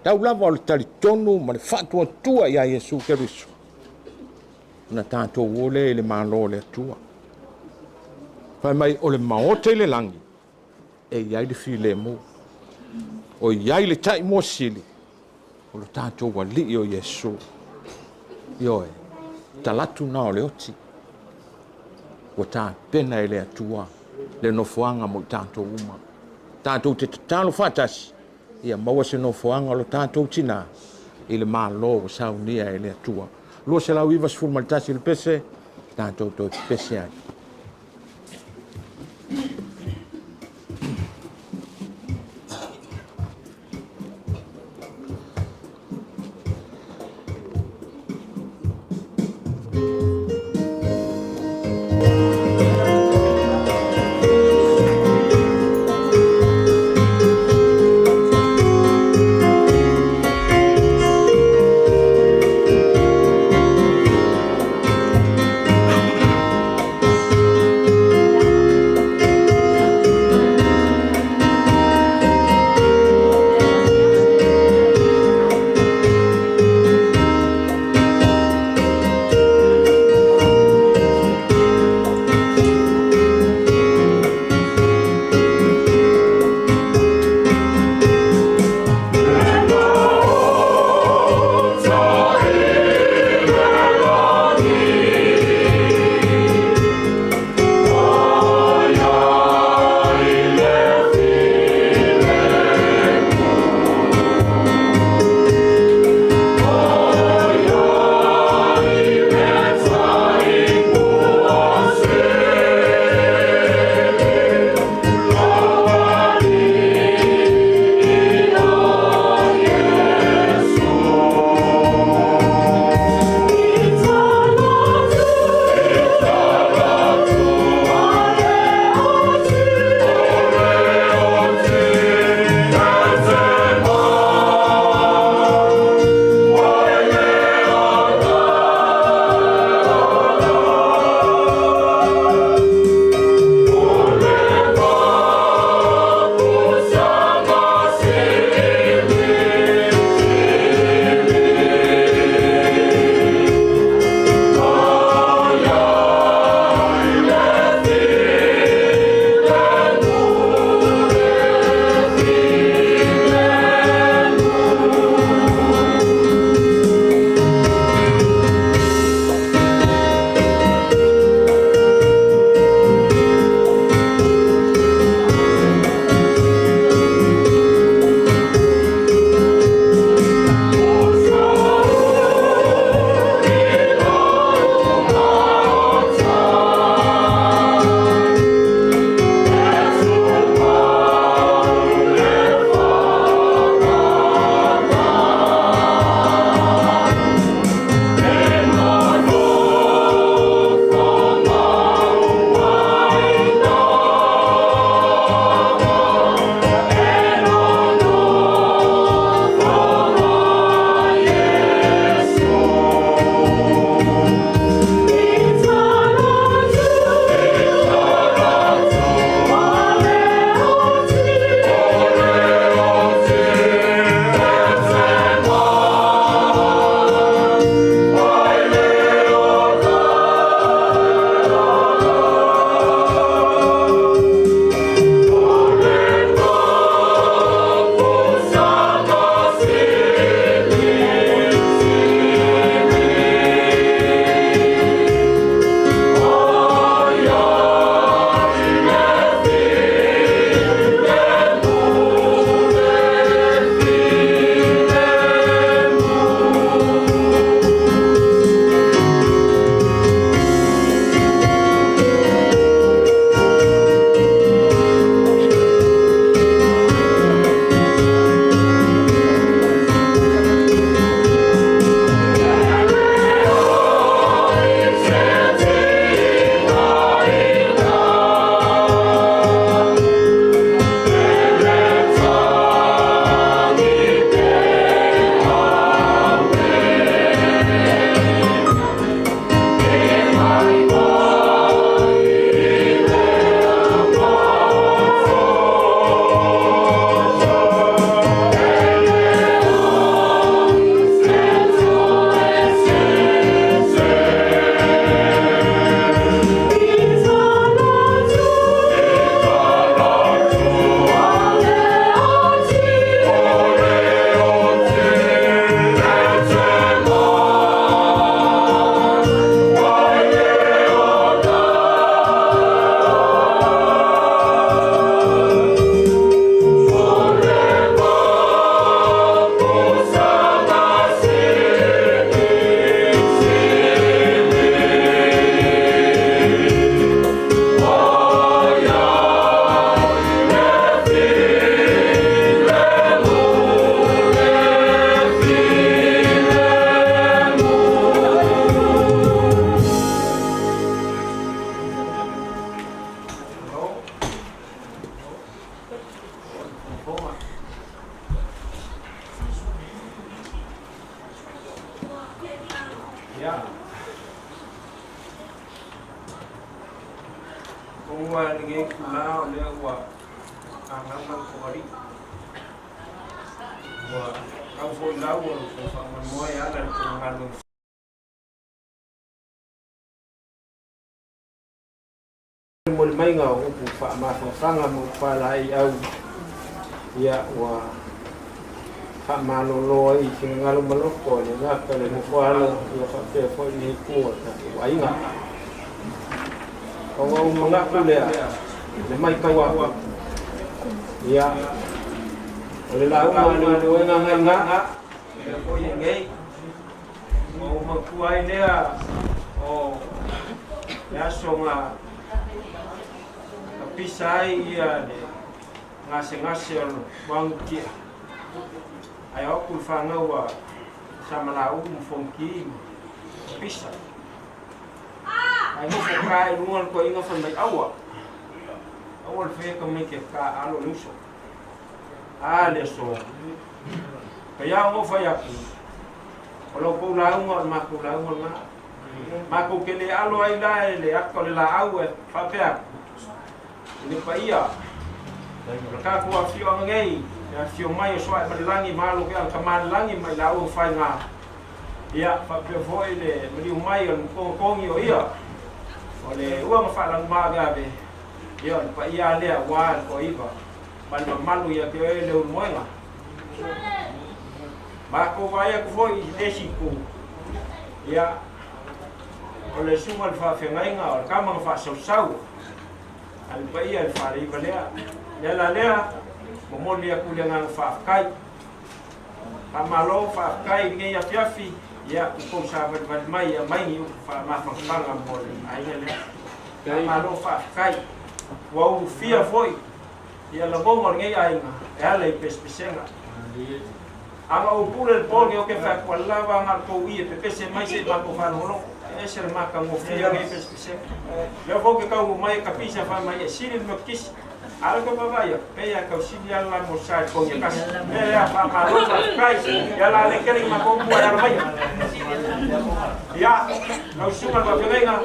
[SPEAKER 14] tau lava o le tali tonu ma le whaatuatua ia Iesu Keriso na tātou ole le malo le atua pai mai o le maote le langi e iai le file mo o iai le tai mo sili o le tātou wali o Iesu ioe talatu na o le oti o tā pena e le atua le nofoanga mo tātou uma tātou te tatalo whatasi ia maua se nofoanga lo tātou Tinā i le malo o saunia e le atua lua se lau iwa sifuru malitasi le pese tātou to pese ai
[SPEAKER 6] Ua nge kula o lea ua anganga kori. Ua au foi lau o whamanmoe ala ko ngalo. Mo mai nga o pu fa ma fanga mo fa lai au ia ua fa malolo i ngalo maloko ni nga pele mo fa ala ia fa pe foi ni ku wa inga. Kau mengaku dia, lemai kau apa? Ya, oleh lau malu ngang ngang, kau yang gay, mau mengkuai dia, oh, ya songa, tapi saya ni ngasih bangki, ayo aku fangau sama lau mufongki, pisah. Ai mo kai lungan ko inga fan mai awa awal fe ka mai ke ka alo luso ale so kaya mo fa ya kalau ko la ngor ma ko la ngor ma ko ke le alo ai la le akko le la awa fa pe ni pa ia ka ko afio ngai ya fio mai so ai langi malo ke ka man langi mai la o fa nga ia fa pe foi le mri mai on ko ngi o ia oleh uang falang magabe, ya, pak ia le awal ko iba, malu malu ya kau le umuenga. Bako vaya kau desiku, ya, oleh semua fa fengainga, oleh kamang fa sau, al pak ia fa iba le la, momoli aku dengan fa kai, amalo fa kai ni ya fiafi. Ya, kau sahabat mai ya mai ni mafang pangam boleh. Aina le. Malu fa kai. Wau fia foi. Ya la bomor ngai ainga. Ya le pespesenga. Ama upul pol ngai ke fa kwalla ba ngar ko wi pese mai se ba ko fa no. Esel maka mo fia ngai pespesenga. Ya fo ke kau mai kapisa fa mai silin makis. Algo babaya, peya kau sini ala mosai kau yang kas, peya apa malu kai, ya la lekering makom buaya ramai, ya kau semua babenga,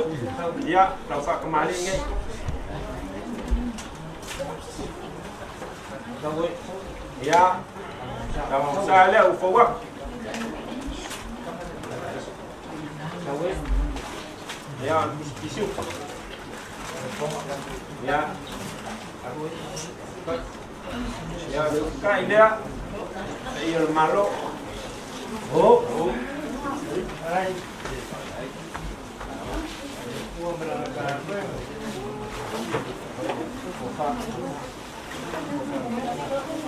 [SPEAKER 6] ya kau fak kemali ngai, ya kau saya le ufawak, ya isu, ya. Ya, kai dia, il malo. Oh, ai.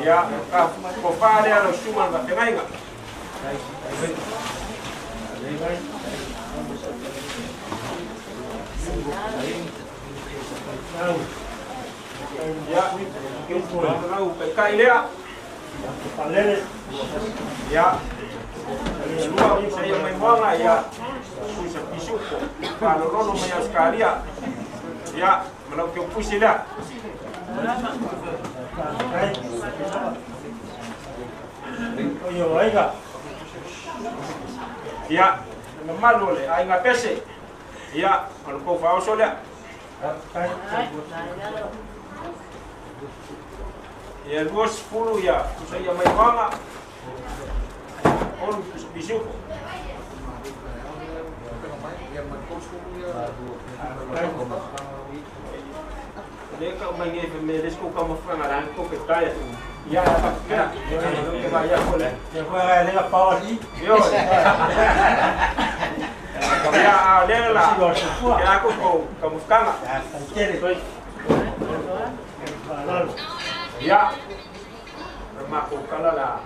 [SPEAKER 6] Ya, kopa dia lo cuma enggak tengai enggak. Ya, tahu kai dia. Ya, semua saya main bola ya, susah pisuk. Kalau rono banyak sekali ya, melakukan puisi dia. Oh iya, ayo. Ya, malu le, ayo ngapese. Ya, kalau kau faham soalnya. Ya 20 ya, saya main banga. On bisuk. Mereka main medes ko kamu fangaran ko ketaya. Ya, ya. Que vaya boleh. Ya fue le power y. Yo. Ya, ada lah. Ya aku kamu sekarang. Ya, rumahku kalau lah,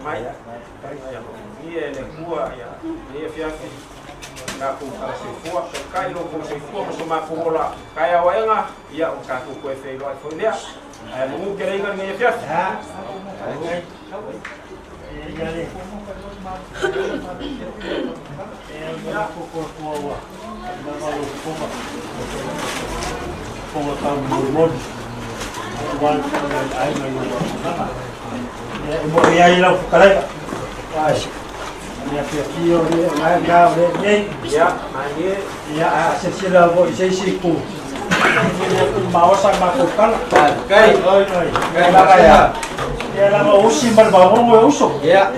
[SPEAKER 6] mai, dia le kuah ya, dia fiafi, aku kasih kuah, kai lo kasih kuah sama aku bola, kaya wayang ya, aku kue felo iPhone dia, mungkin kira ingat dia fiafi. Aku kuah, kalau kuah kamu Igual ay mo iya ilaw kalay ay ya pio ya ya ya ani ya asesila bo isesiku
[SPEAKER 13] Mau sama kukal. Kai. Kai ya. Ya lama usi berbawang mau usuk. Ya.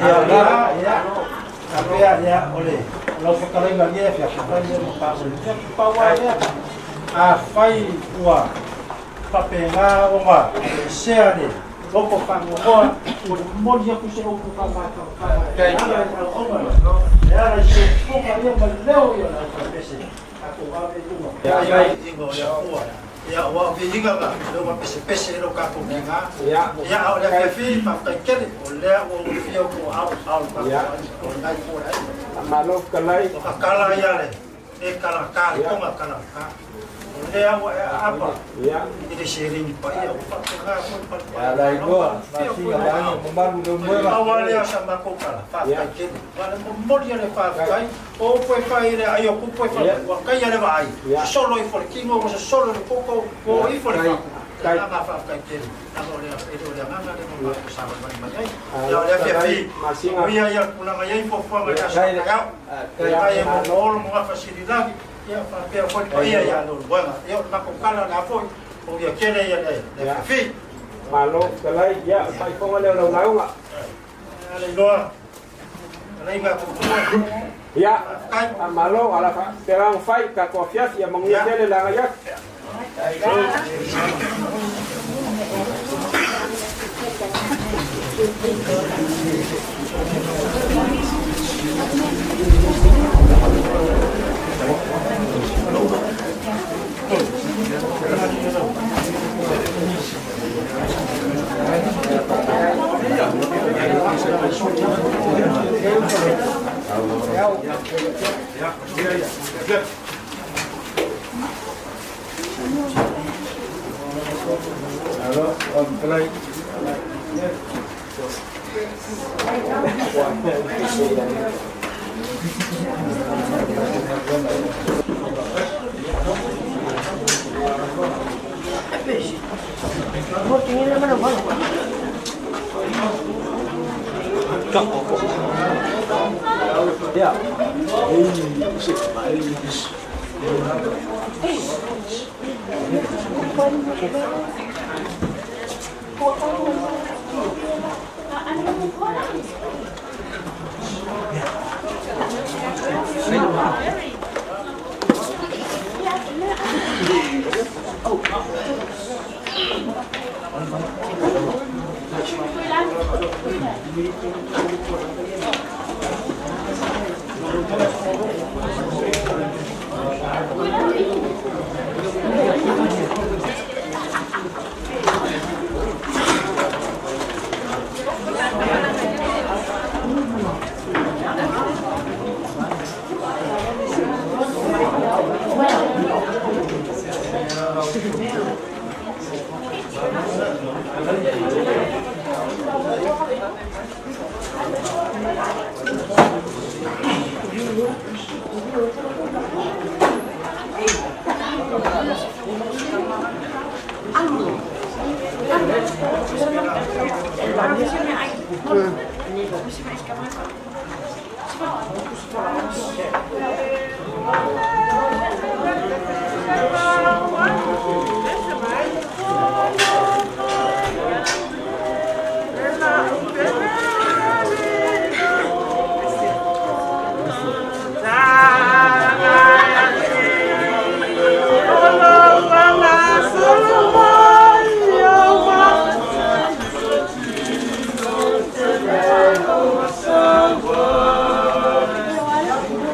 [SPEAKER 13] Tapi ya oleh. Kalau kukal lagi ya kukal dia muka boleh. Bawa ya. Afai wa. Papenga wa. Share ni. Loko pango wa. Mau dia kusih loko pango. Kai. Ya rasa kukal dia berleu ya nak pesi. Aku apa itu? Ya tinggal ya kuat. Ya, wa vinga ka, lo wa pese lo ka ko nga. Ya, oleh kefi pa ken, oleh o fio ko au pa. Ya, oleh ko ai. Malo kalai. Kala ya le. Kala ka, ko ma kala ka. Oleh wa apa? Ya, ini sharing pa ya pa ka ko pa. Ya lai go, masih ada membaru nomor. Awalnya sama ko kala, pa ken. Wala mo dia le pa kai. O poi fai ayo ku poi fai wa kai ya le vai solo i forkingo o solo il poco o i forkingo kai ma fa kai ke na ole edo le nganga de mo sa ba mai ya ole fi o ya kuna mai fo fo ma sa ya kai mo no mo facilidade ya fa pe fo pai ya no bueno yo ma con cala la fo o ya quiere ya le fi malo kalai ya sai ko le lo lau nga ale lo ale ma ko ya, malo ala perang fight ka kofias ya mengutele la ngayat. Halo, Om Kelai. Ya.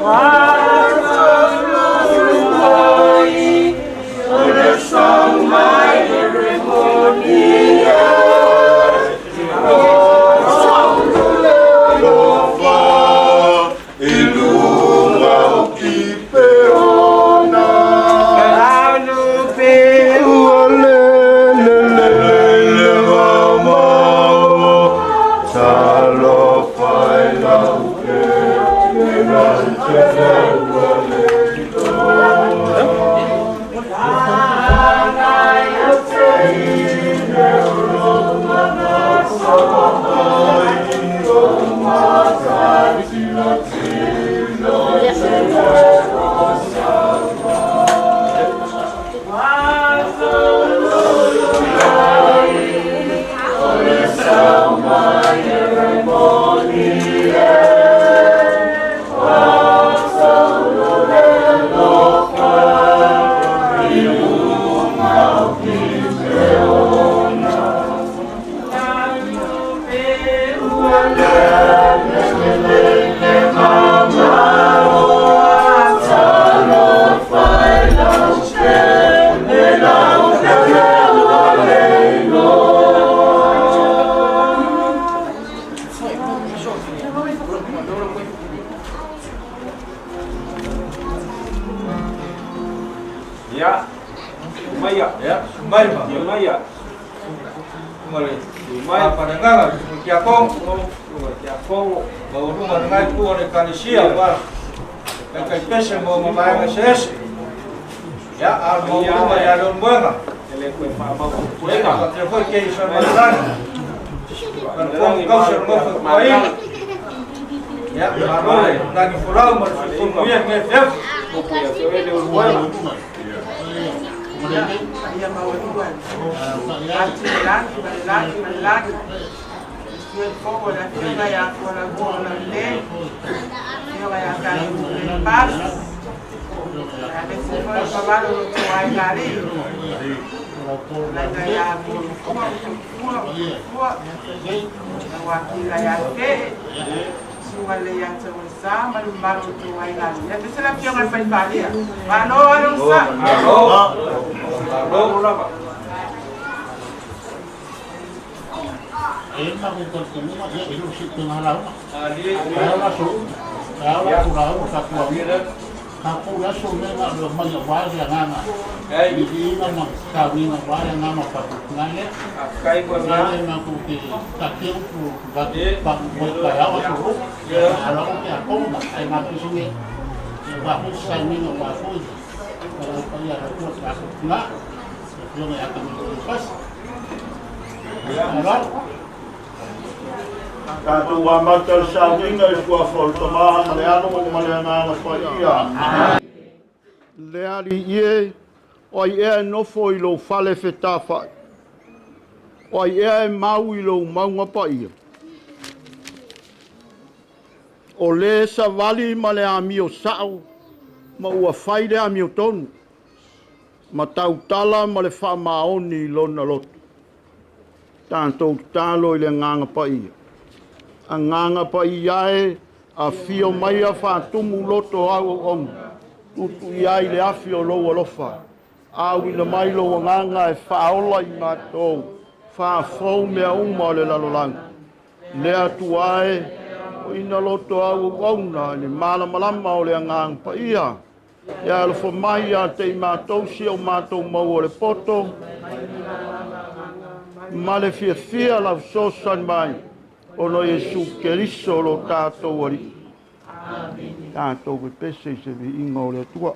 [SPEAKER 13] Wow.
[SPEAKER 9] Tātou wa matal Sauniga i kua wholtama ma le alo ma le ngana whaia. Le ari ie, o i ea nofo i lo fale whetā whai. O i ea mau i lo maunga pa ia. O le sa wali ma le amio sao, ma ua whaire amio tonu. Ma tau tala ma le wha maoni lona lotu. Tātou tālo i le nganga pa ia. A nganga pa iae, a fio mai a whātumu loto au om. Tutu iai le afi o loa lofa. Au ina mai loa nganga e whaola i mātou. Whāwhau mea uma o le lalolanga. Le atu ae, o ina loto au wauna, ni mala malama o le nganga pa ia. Ia alofo mai a te i mātou si o mātou mau o le poto. Ma le fia fia lau sosan mai. Ono Yesu Keriso lo tātou ari. Tātou ke pese se vi inga o le tua.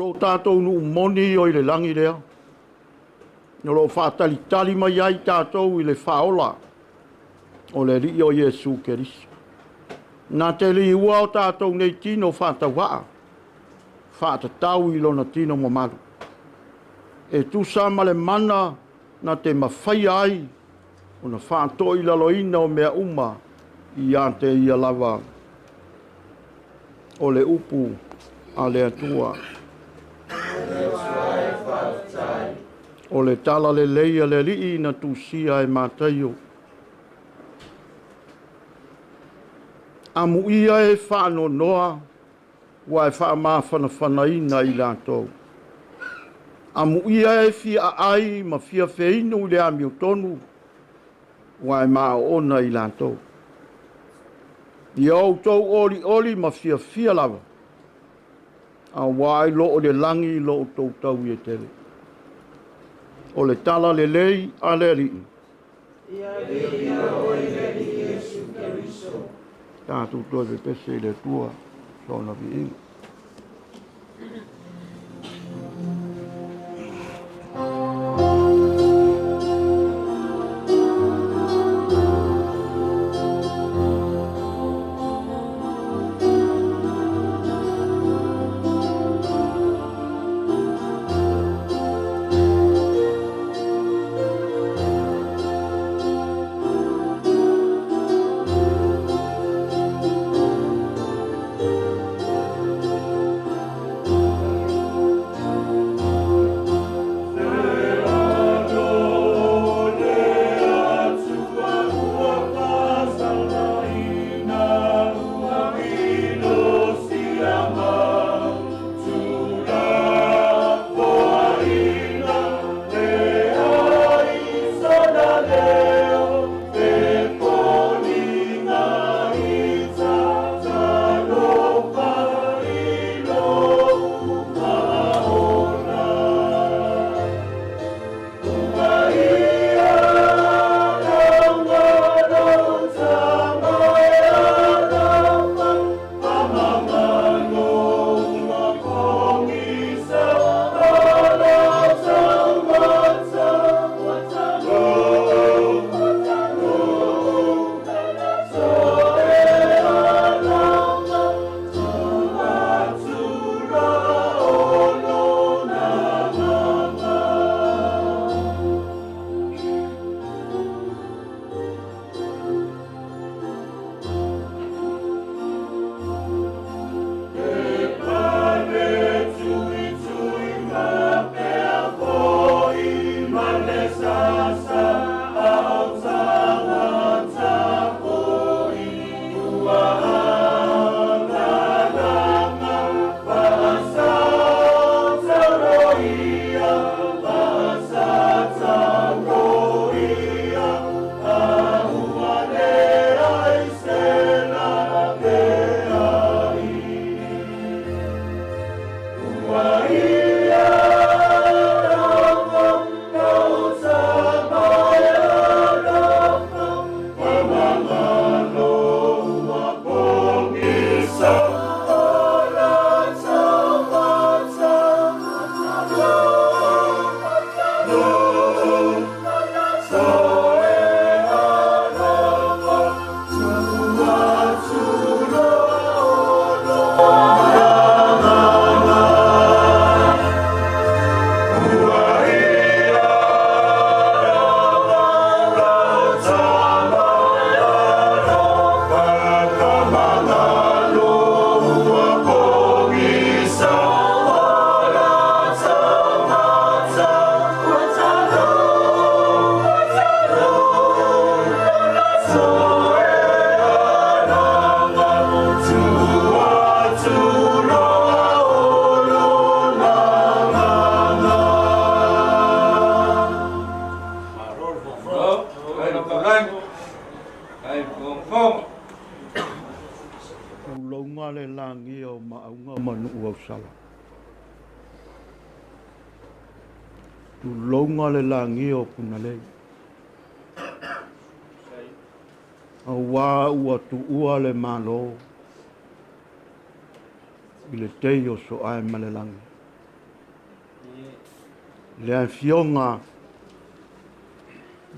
[SPEAKER 11] lo tātou nu moni o i le langi rea. No lo whātalitali mai ai tātou i le whaola o le ri o Iesu Keriso. Nā te li ua o tātou nei tino whātawaa, whātatau i lona tino mamaru. E tusa ma le mana na te mawhai ai, o na whātoi laloina o mea uma i ante ia lava o le upu a le atua. O le tala le leia le rii na tusia e mātaio. Amu ia e whaano noa, wa e wha mawhanawhanaina i lātou. Amu ia e fia ai ma fia feinu le amio tonu, wa e maa ona i lātou. I au tau oli ma fia fia lava. A wai lo o le langi lo o tau tau i e tele. O le tala le lei a le rii. Tātou toi pe pese le tua, sona vi inga. Tu longa le langi o puna lei. A wā ua tu ua le malo. I le tei o so ai ma le langi. Le fionga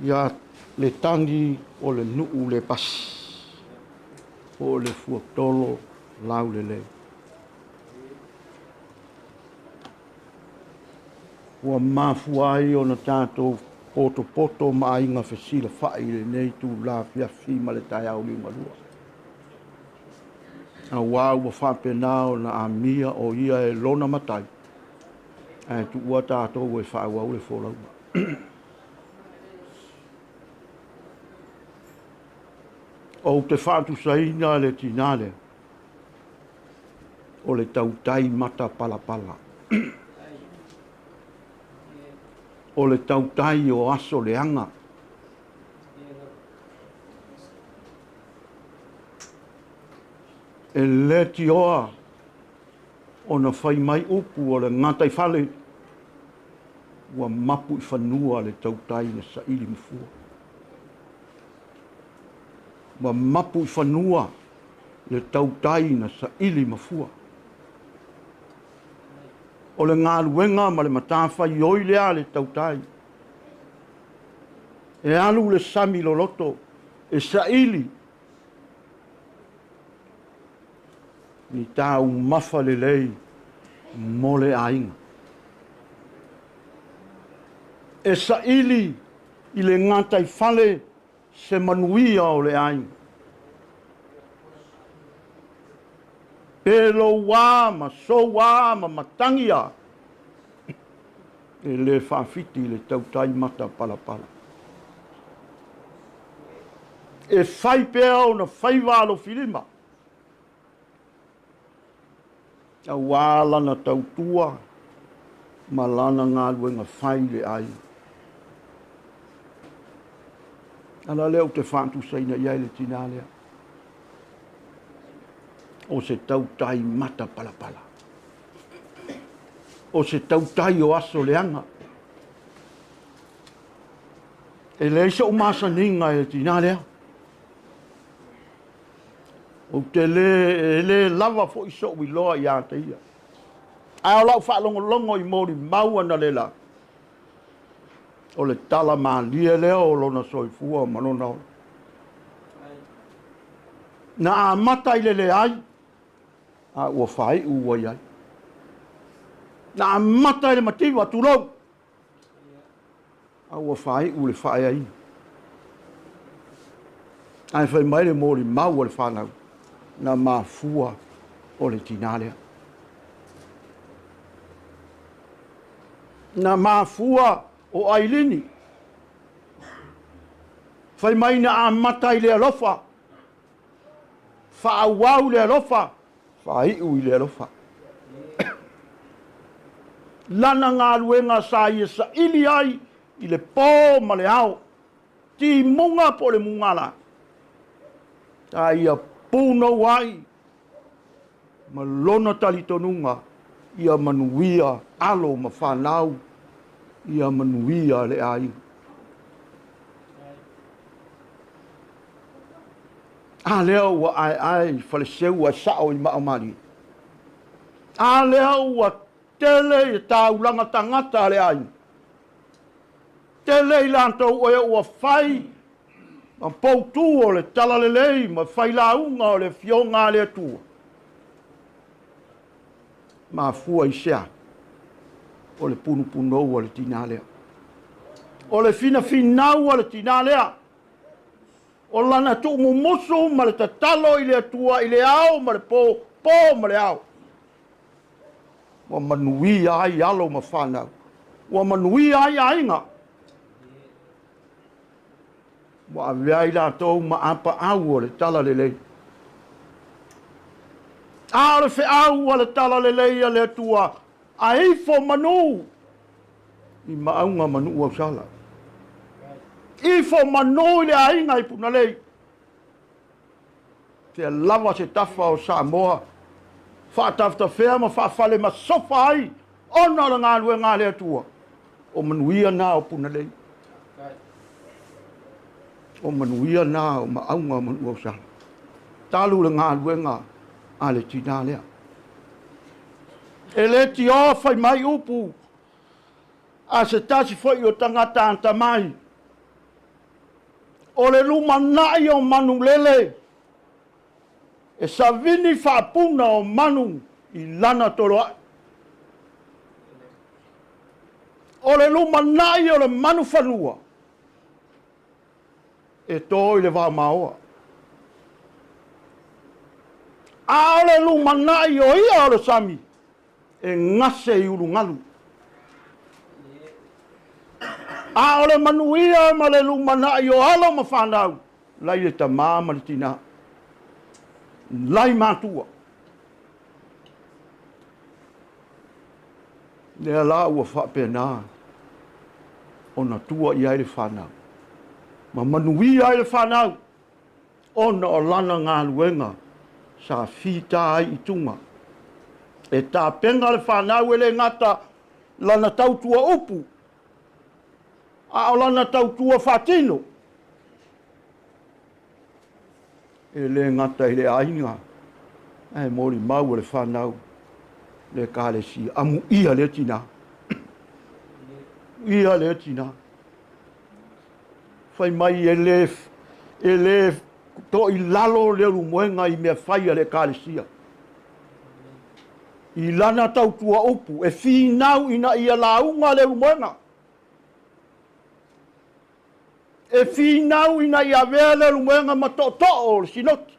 [SPEAKER 11] ia le tangi o le nuu le pasi o le fuatolo lau le. Ua mafua ai o na tātou poto ma inga fesila whai le nei tu la fiafi ma le tai au li malua. A wau wa whapena o na amia o ia e lona matai. E tu ua tātou e whai wau le wholau. O te whātu saina le tinale o le tautai mata pala. O le tautai o aso le anga. E le tioa o na whai mai upu o le ngatai whale ua mapu I whanua le tautai na sa ili mfua. Ua mapu I whanua le tautai na sa ili mafua. O le ngā luenga ma le matawhai oi lea le tautai. E alu le sami loloto, e saili. Ni tāu mafa le lei, mo le ainga. E saili I le ngatai whale se manuia o le ainga. Pelo wā, ma so wā, ma matangia. E le whawhiti le tautai mata pala. E whai pēa o na whai wālo whilima. A wāla na tautua, ma lana ngā luenga whai le ai. Ala leo te whantu saina iai le tina lea. O se tautai mata pala. O se tautai o aso leanga. E le isa o masa ninga e tina lea. O te le lava fo iso o iloa I ata ia. Ai o lau whaalongo I mori maua na le la. O le tala maalia lea o lona soifua o manona o. Na a mata I le ai. A ua whai ua iai. Na a mata I le matiwa tulau. A ua whai u le whai ai. Ai whai mai le mori mau le whanau. Na mafua o le tinalea. Na mafua o Ailini. Whai mai na a mata I le alofa. Whaawau le alofa. Whai ui le alofa. Lana ngā luenga sa ia sa ili ai I le pō ma le ao. Ti munga po le mungala. Ta ia pūno wai. Ma lona talitonunga. Ia manuia alo ma whanau. Ia manuia le ai. A leo wa ai whaleseu a sao I maamari. A leo wa tele I taulanga tangata le ai. Tele I lantou oe ua whai. Ma poutu o le tala le lei, ma whai launga o le fionga le atua. Ma fua I sea. O le punu o le tina lea. O le finau o le tina lea. O lana tu mumusu ma le tatalo I le atua I le ao ma le po ma le ao. Wa manuia ai alo ma whanau. Wa manuia ai ainga. Wa aveai la tau ma apa au o le tala le lei. A le fe au o le tala le lei a le atua. A ifo manu. I maunga manu au sala. Ifo manu I le ainga I puna lei. Te lava se tafa o Samoa. Whaatafta whea ma whaafale ma sofa ai. Ona la ngā lue ngā le atua. O manuia nā o puna lei. O manuia nā o maunga manu au sala. Talu le ngā lue ngā a le tina lea. E le ti o whai mai upu.
[SPEAKER 9] A se tasi foi o tangata anta mai. O le luma nai o manu lele. E sa vini whaapuna o manu I lana toroa. O le luma nai o le manu whanua. E tō I le wā maoa. A o le luma nai o ia o le sami. E ngase I urungalu. A o le manuia ma le luma nai o alo ma whanau. Lai le ta māma le tina. Lai mātua. Nea la ua whapena. Ona tua I aile whanau. Ma manuia aile whanau. Ona o lana ngā luenga. Sa whita ai I tunga. E tā penga le whanau ele ngata lana tautua upu. A o lana tautua whatino. E le ngata I le ainga. E mori mau le whanau. Le kāle si. Amu ia le tina. Ia le tina. Whai mai e le to I lalo le rumuenga I mea whaia le kāle sia. I lana tautua upu. E whinau ina ia launga le rumuenga. E whinau ina ia vea le rumuenga ma to o le sinoti.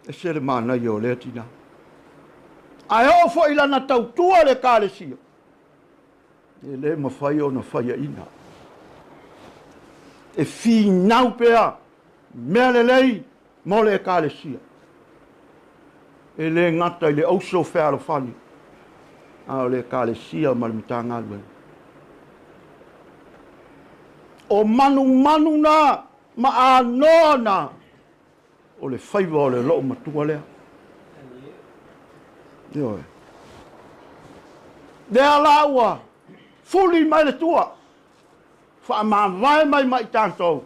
[SPEAKER 9] E sere mana I o le tina. Ai o fo I lana tautua le kāle sia. E le mawhai o na whaia ina. E whinau pea. Mea le lei mo le kāle sia. E le ngata I le auso whēra whani. A o le kāle sia ma le mitanga lue. O manu na ma anoa na. O le whaiva o le loo matua lea. Ioe. Lea laua. Fuli mai le tua. Wha ma vai mai tātou.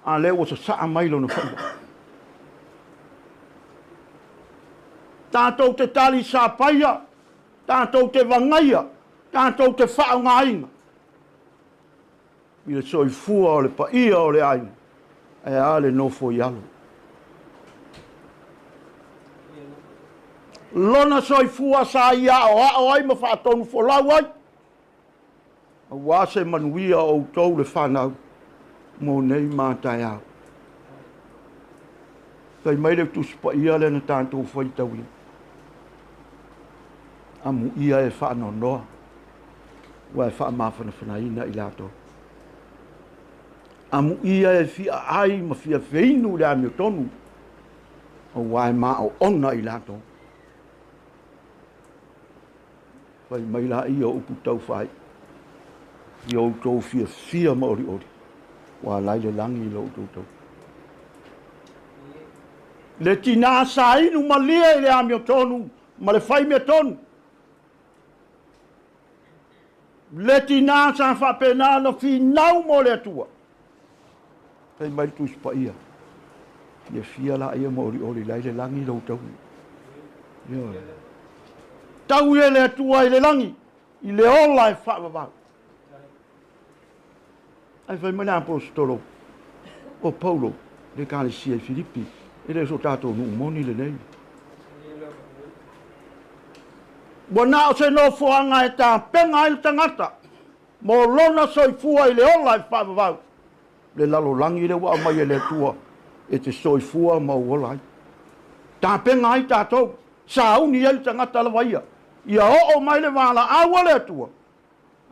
[SPEAKER 9] A lea o sa saa mai lo na whaiva. Tātou te tali sa paia. Tātou te wangaia. Tātou te whaungainga. I le soifua o le paia o le aina. E a le nofo I alo. Lona soifua sa ia o ai ma whaatonu wholau ai. A wase manuia o tau le whanau. Mō nei mātai au. Kai mai le tuspa ia le na tātou whaitawia. Amu ia e whaanonoa. Wa e whaamawhana whanaina I lato. Amu ia e fia ai ma fia feinu le amio tonu. O wai ma o ona I lato. Wai mai la ia upu tau whai. I o tau fia ma ori. Wa lai le langi I lo tau. Le tina sa inu ma lia I le amio tonu. Ma le whai mea tonu. Le tina sa whapena no whinau mo le atua. Kai mai tu spa ia. Ia fia la ia mo ori lai le langi lo tau. Ia. Tau e le atua I le langi. I le ola e whaavavau. Ai whai mana apostolo. O Paulo. Le kāle sia I Filipi. E le so tātou nuu moni le nei. Wana o se no fuanga e tā penga I le tangata. Mo lona soifua I le ola e whaavavau. Le lalo langi le wa mai e le atua. E te soifua ma ola ai. Tā penga I tātou. Sa auni e le tangata la waia. Ia o mai le wala awa le atua.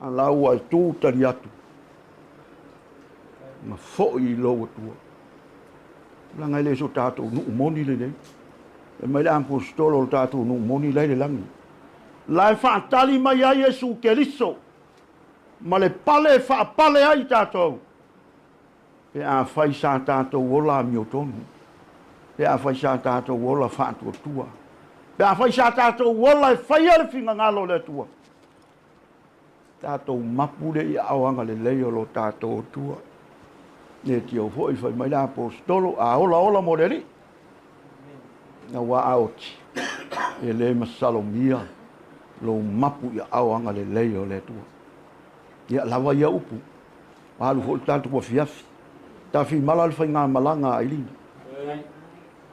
[SPEAKER 9] A laua e tū tari atu. Ma fo I lo atua. Langa le so tātou nuu moni le nei. E mai le apostolo tātou nuu moni le langi. Lai whaatali mai ai Jesu Keriso. Ma le pale e whaapale ai tātou. Pe a whai sa tātou wola mio tonu. Pe a whai sa tātou wola whaatua tua. Pe a whai sa tātou wola e whai ale whinga ngalo le tua. Tātou mapure I awanga le leo lo tātou tua. Ne ti o hoi whai mai la apostolo a ola mo reri. Na wa Auntie. E le masalomia.
[SPEAKER 15] lo mapu ia au anga le leo le tua. Ia lawa ia upu. Malu fo tanto ko fiafi. Ta fi malal fa nga malanga Ailini.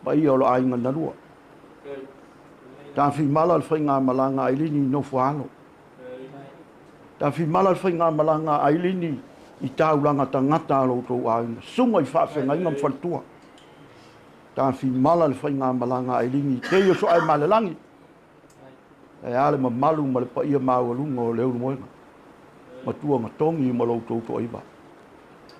[SPEAKER 15] Ba ia lo ainga na rua. Ta fi malal fa nga malanga Ailini no fuano. Ta fi malal fa nga malanga Ailini I taulanga tangata lo to ainga. Sunga I fa nga ngam faltua. Ta fi malal fa nga malanga Ailini te yo so ai malalangi. E ale ma malu ma le pa ia maulunga o leu moenga. Ma tua ngatongi ma lo to iba.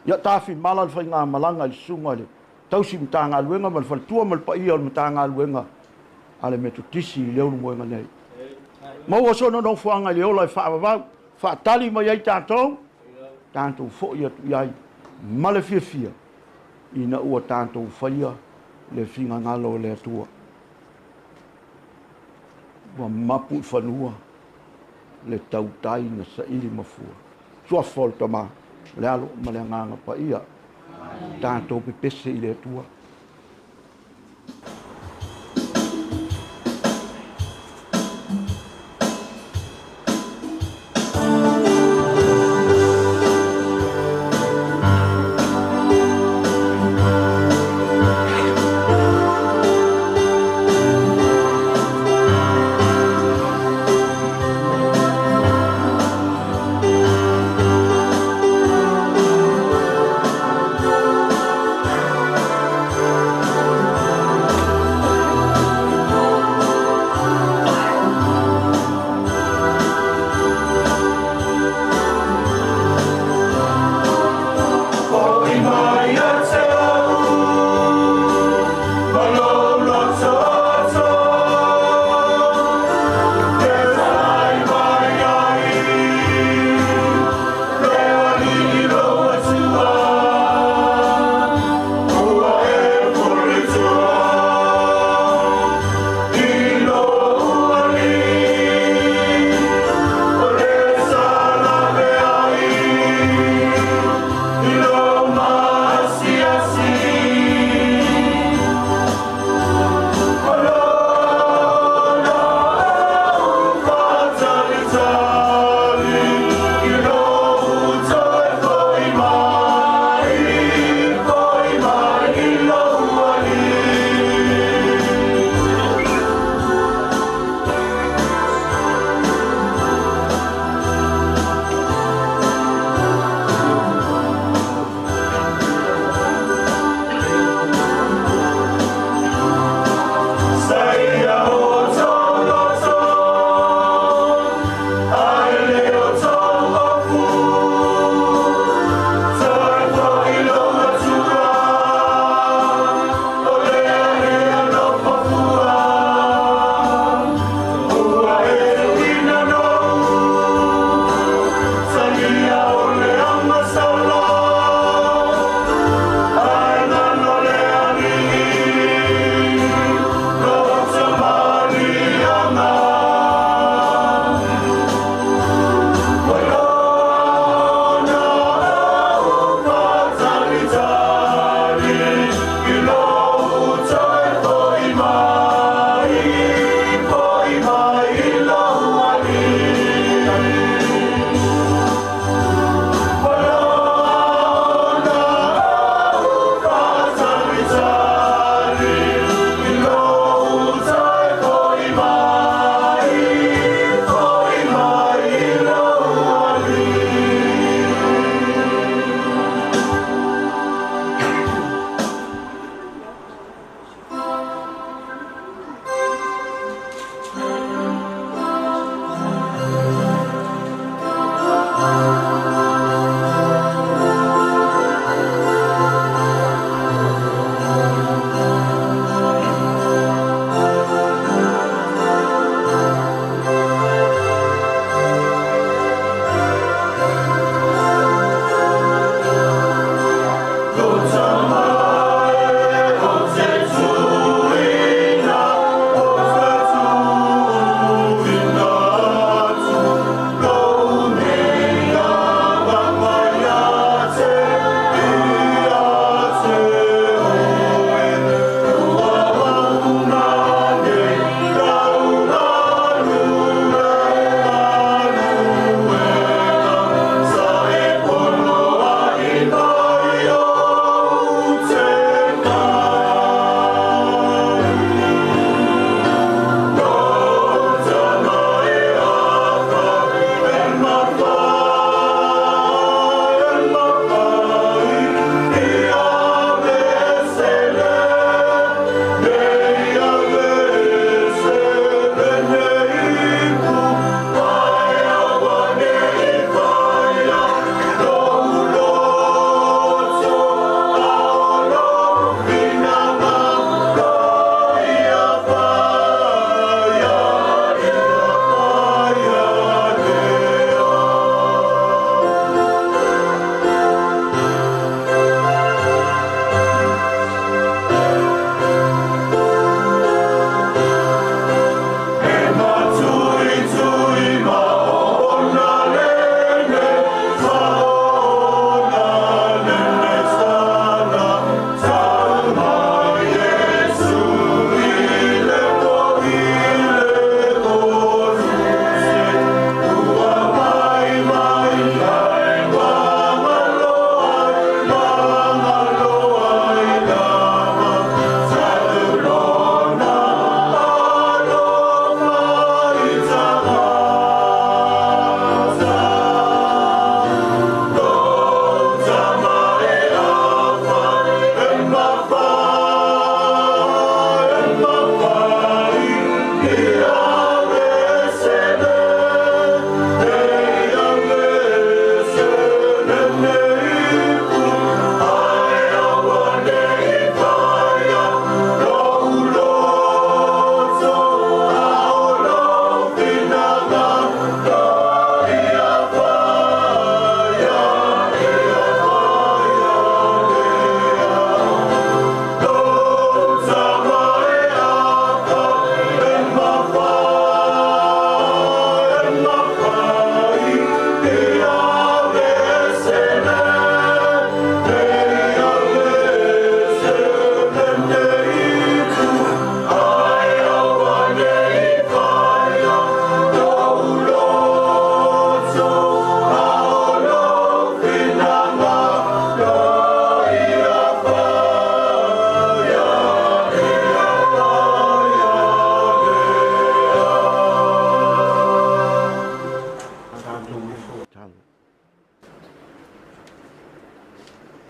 [SPEAKER 15] Ya ta fi malal fa nga malanga I sunga le. Tau si mtanga luenga ma fa tua ma pa ia mtanga luenga. Ale me tutisi leu moenga nei. Ma o so no fuanga le ola fa tali ma ia tatou. Tanto fo ia tu ia male fia. Ina ua tanto faia le finga ngalo le tua. Wa mapu fanua le tautai na saili mafua. Sua folta ma le alo ma le nganga pa ia. Tanto pepese I le tua.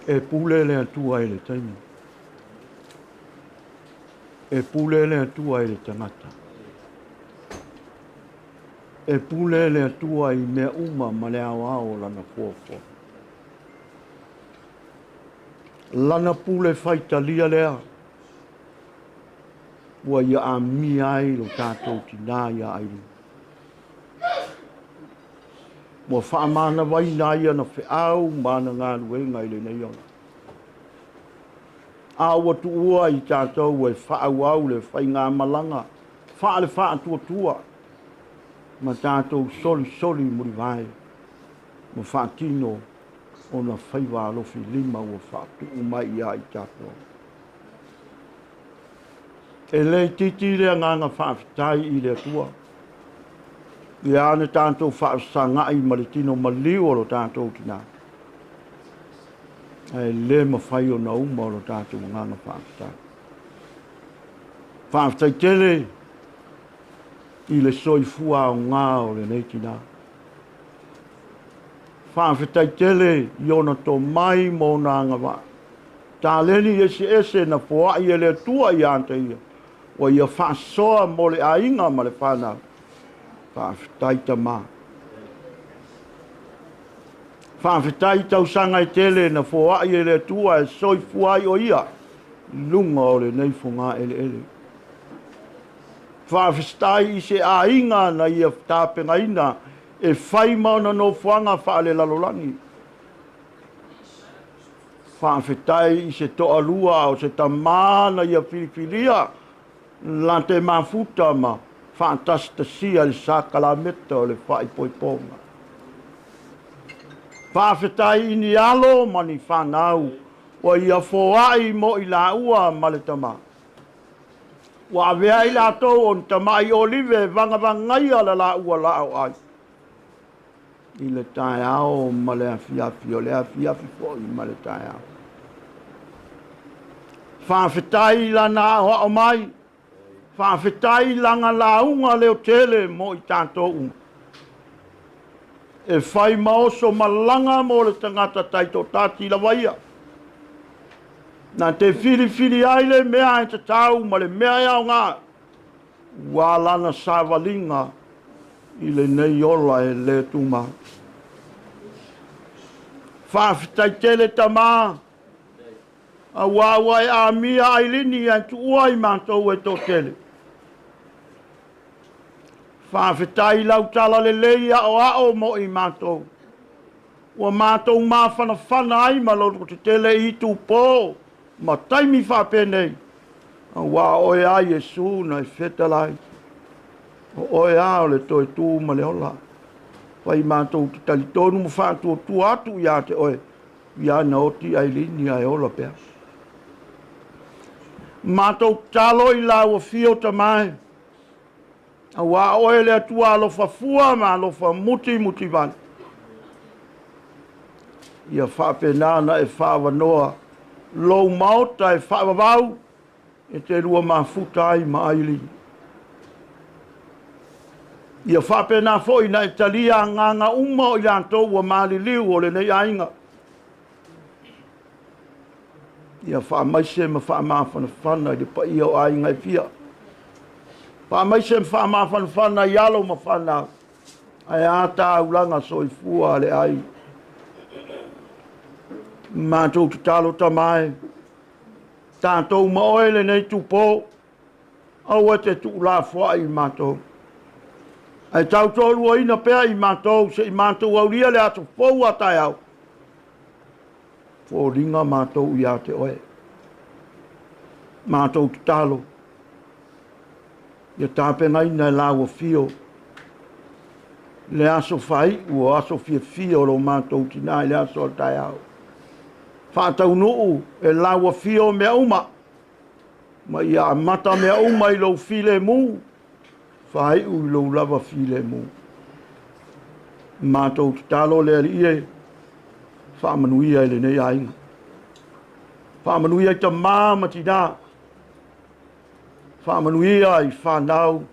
[SPEAKER 15] E pule le atua e le taimi. E pule le atua e le tangata. E pule le atua i mea uma ma le ao lana fuafua. Lana pule faitalia lea. Ua ia a mi ai lo tātou tina ia ai. Mo whaamana wai na ia na whiau mana ngā ruenga i le nei ona. Awa tu ua i tātou e whaau au le whai ngā malanga. Wha le wha tua tua. Ma tātou soli muri vai. Mo wha tino o na whai wālofi lima ua wha tu umai ia i tātou. E le titi le nganga whaafitai i le tua. Ia ane tātou whaasangai maritino maliu o lo tātou tina. E le mawhai o na uma o lo tātou nganga whaafitai. Whaafitai tele i le soifua o ngā o le nei tina. Whaafitai tele i ona tō mai mō nā ngawa. Tā leni ese na poa i le tua i ante ia. Wa ia whaasoa mo le ainga ma le whanau. Whaafitai ta mā. Whaafitai tau sanga i tele na fōa i le tua e soi fuai o ia. Lunga o le nei whunga ele. Whaafitai i se ainga na ia tāpenga ina e whai mauna no whanga whaale lalolangi. Whaafitai i se toa lua o se tamana ia filifilia. Lante mafuta ma fantastasia le sakalameta o le whai poiponga. Whaafetai ini alo mani whanau o ia foai mo i la ua ma le tama. Wa avea i la tau on tamai olive vangavangai ala la ua la au ai. I le tae ao ma le afiafi o le afiafi fo i ma le tae ao. Whaafetai la na hoa o mai. Whaafetai langa launga leo tele mo i tātou unga. E whai maoso malanga mo le tangata taito tāti la waia. Nā te whiri aile mea e te tau ma le mea iau ngā. Wā lana sāwalinga i le nei ola e le tūma. Whaafetai tele tamā. A wāwai a mia Ailini an tu uai mātou e tō tele. Whaafetai lau tala le leia o ao mo i mātou. Ua mātou māwhana whana ai maloro te tele i tū pō. Ma taimi whapenei. A wā oe ai e sūna i whetalai. O oe ao le toi tū ma le ola. Wai mātou te tali tōnu mo whātua tū atu i a te oe. Ia na oti Ailini ai ola pēr. Mātou talo i la ua fio ta mai. A wā oe le atua alofa fua ma alofa muti vani. Ia whapenana e whawanoa. Lou maota e whawawau. E te rua ma futai ma Ailini. Ia whapena foi na e talia nganga uma o iantou ua maali liu o le nei ainga. Ia whaamaise ma whaamawhana i le pa ia o ainga e pia. Whaamaise ma whaamawhana i alo ma whana. Ai ata aulanga soifua le ai. Mātou te talo tamai. Tātou maoele nei tupō. Aua te tu la fua i mātou. Ai tau tōlua ina pēr i mātou. Se i mātou auria le atu fōu atai au. Fō ringa mātou i a te oe. Mātou te talo. Ia tāpenga ina e laua fio. Le aso whai ua aso fia lo mātou tina i le aso atai au. Whātau nuu e laua fio mea uma. Ma ia mata mea uma i lau file mū. Whai u i lau lava file mū. Mātou te talo le ali ie. Whaamanuia i le nei ainga. Whaamanuia i ta māma tina. Whaamanuia i whanau.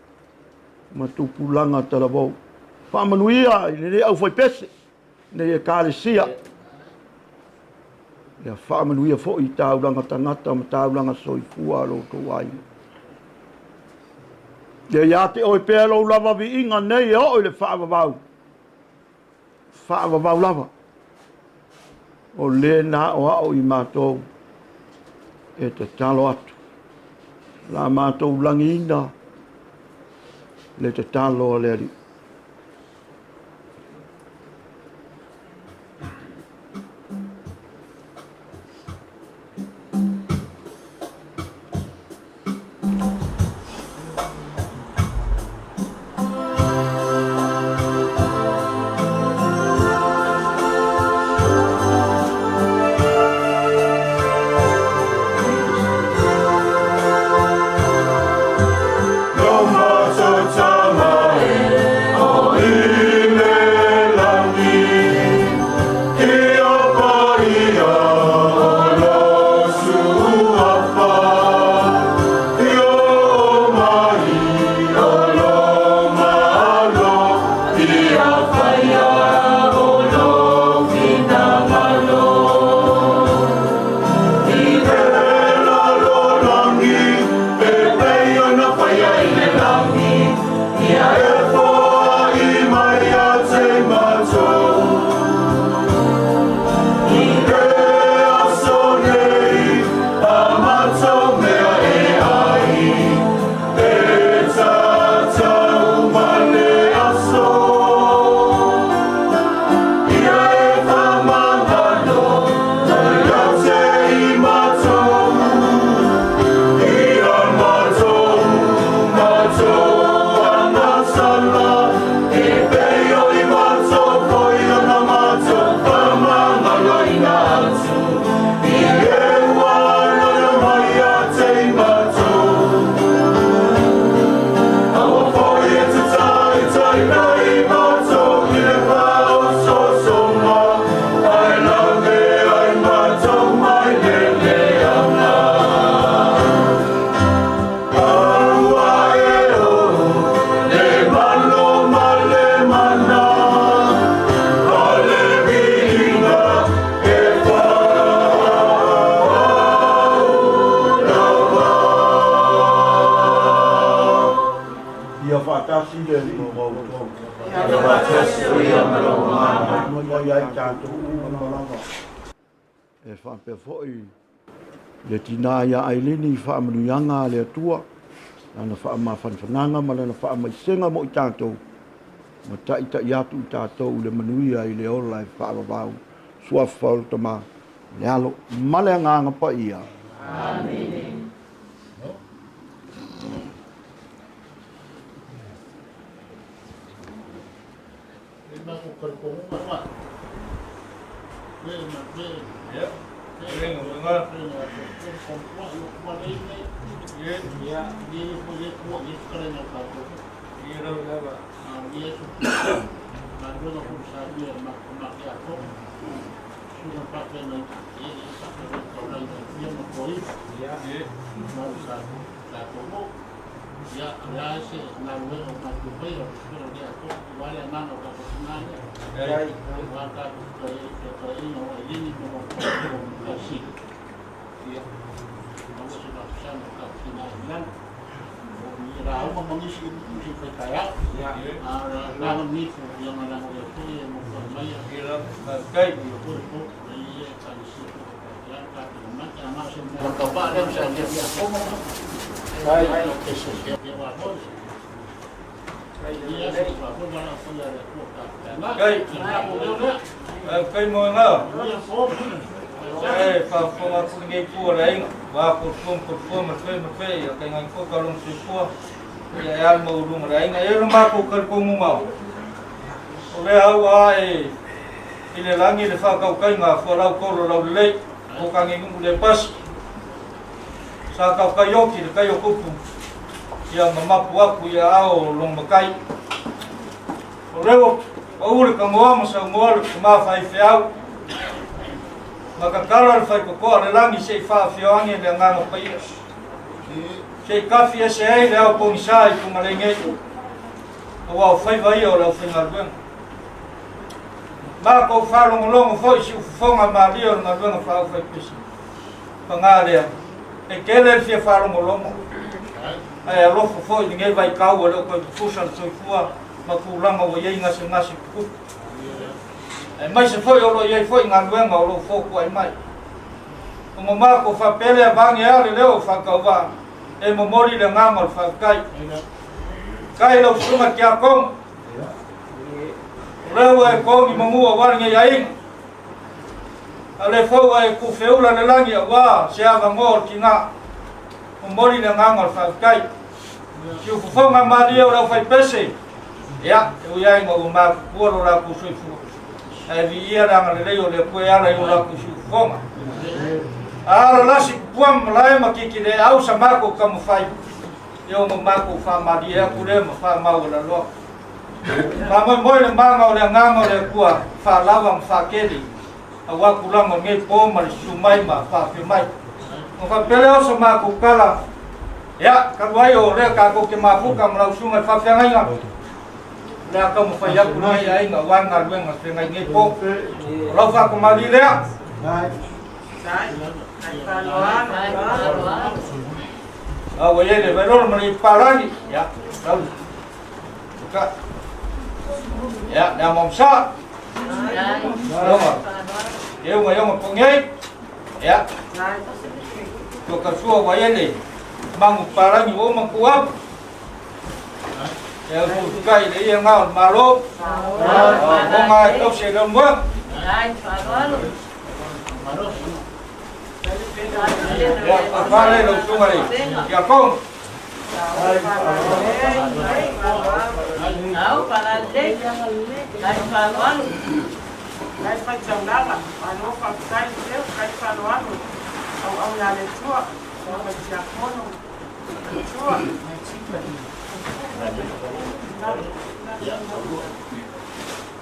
[SPEAKER 15] Ma tupulanga talavou. Whaamanuia i le nei au whai pese. Nei e kālesia. Ia whaamanuia fo I tauranga tangata ma tauranga soifua lo to wai. Ia te oi pēr lo lava vi inga nei o le whaamavau. Whaamavau lava. O le na o ao I mātou e te talo atu. La mātou langi ina le te talo le ari. E whape foi le Tinā ia Ailini whaamanuianga le atua ana whaamawhanwhananga ma lana whaamaisenga mo I tātou ma taita I atu I tātou le manuia I le ola e whaamawau sua whautama le alo ma le anganga pa ia. Amen.
[SPEAKER 6] Cây mồi ngờ, phải phong áp cái cua đấy, và cột phun một phê, cái ngành cua cao lông xịt cua, cái ăn màu đúng đấy, cái nó mà cua cần cua màu, bây giờ ai, cái này là người pha cao cây mà pha lau cua rồi lau lấy, cua càng ngày cũng để pas, sa cao cây yốc thì cây yốc cua, yang mà buat punya ao long makai, rồi uri kamoa masangoa ma fai fiau makakala fai ko relangi sei fa fiangi le nganga pai sei kafi sei le au pongsai ku malenge o wa fai vai o la fai ngarben
[SPEAKER 5] Ma ko whalongolongo fo isi ufonga mario na luenga whao whai pisi. Pangarea. E kele fia whalongolongo. Ai alofa fo i ngai vai kau leo koe pusan soifua ma kulanga o iei ngasi kuku. E mai se fo i olo iei fo i ngā luenga o lo foku ai mai. O mama ko whapele a bangi ale leo whakauwa. E momori le nganga o whakai. Kai lau sunga ki a kong. Leo e kong i mamua waringa i ainga. A le fau e ku whiula le langi a wā se ava ngō ki ngā. Momori le nganga o whakai. Ki u fufonga maria o lau whai pese. Ia, e ui ainga o mā kuoro la ku sui fu. E vi ia ranga le leo le kue ala i o la ku sui fufonga. Ara lasi puam lai ma kiki le au sa mako kamu whai. Yo mo mako wha maria ku le ma wha mau la loa. Ma moi moi le manga o le nganga o le kua wha lawa ma wha keri. A waku langa ngai pō ma le sumai ma wha whimai. Mo wha pele o sa mako kala. Ya, karuai o rea kako ke mafuka ma lau sunga wha whiangai nga. Lea kamu whai aku nai ainga wanga luenga whiangai ngai pō. Lau wha kumari lea. Awa yele verol mani palani ya lalu buka ya na momsa ya ngayong pungay ya to kasua wayele mangu palani o makuap ya buka ile yang ngal malo ngai top se gambo ya, vale lo sumari. Ya kong.
[SPEAKER 7] Não, para lei. Vai falando. Vai fazer nada. Falou para ficar Deus, vai falando. Ao olhar de sua, vai se apono. Sua.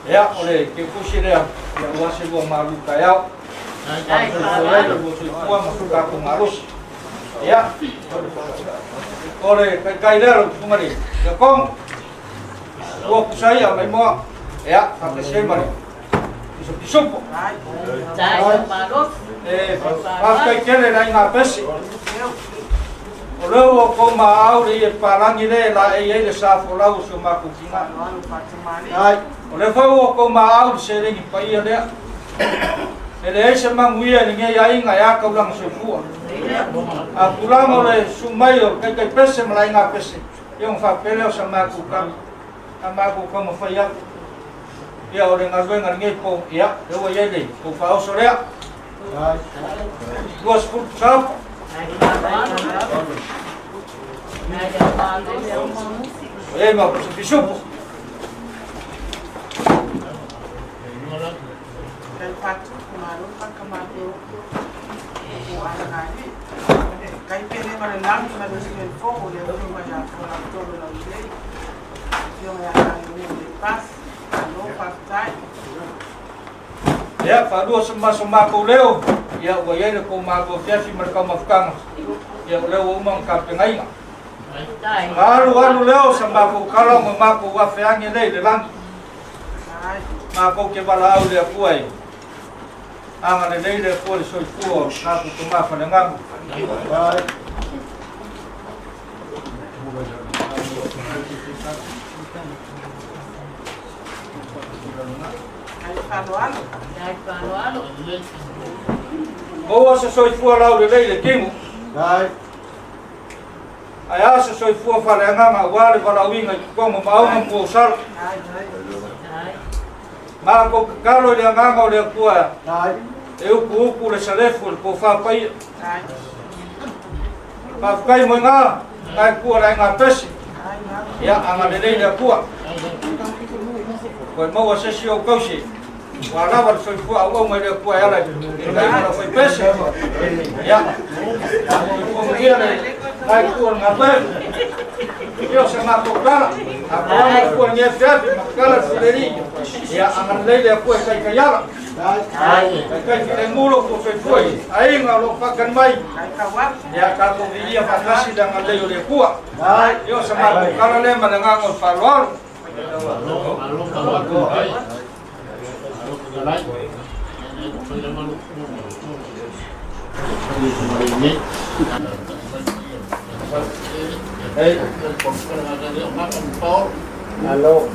[SPEAKER 5] Ya, oleh ke kusira ya wasi bo malu kayau. Ai, masuk aku ngarus. Ya. Oleh kaidar sumari. Ya kong. Gua saya mai mo. Ya, pakai semari. Isuk-isuk.
[SPEAKER 7] Saya maruf.
[SPEAKER 5] Pakai kele na ngapesi. Oleh ko mau di parangi le la e sa folau suma kukinga. Ai, oleh ko mau sering pai le. Ele ese manguia ninguém aí ngaia kau lang sefua. A pulang oleh sumayo kai pese malai nga pese. Yung fa pele sama ku kam. Ama ku kam faya. Ya oleh ngalwe ngai po ya, eu ia dei. Ku fa o sorea. Duas por sal. Mau bisup.
[SPEAKER 7] Dan patu kemarin kan kemarin aku anak-anak kai pele malam pada sekian fogo dia rumah yang orang tua lagi dia yang ini pas kalau pakai
[SPEAKER 5] ya padu semua ko leo ya wayele ko mago fiafi mereka mafkang ya leo umang kapengai Alu leo sama ko kalau mamako wa feange le lang mako ke balau dia kuai ang ale le ko so ko na ko tuma fa ngang oh so ko lau le kingu ai asa so fu fa ngang wale balau inga ko mo mau mo sal Mako kalau dia ngangau dia kuat, eu kuku le saleful ko fa pai, fa pai mo nga, kai kuat ai ngapesi, ya angale dia kuat, ko mo wase sio kausi, wala war so fu au mo dia kuat ala, kai mo fa pesi, ya, ko dia le kai kuat ngapesi, yo sama ko kala, apa mo kuat ngefet, makala fileri. Ya angan lele aku kai kayala kai filemulo ko foi ai ngalo pakan mai ya kako dia pakasi dengan lele le kuat yo sama kalau le manangang falwal
[SPEAKER 3] Halo.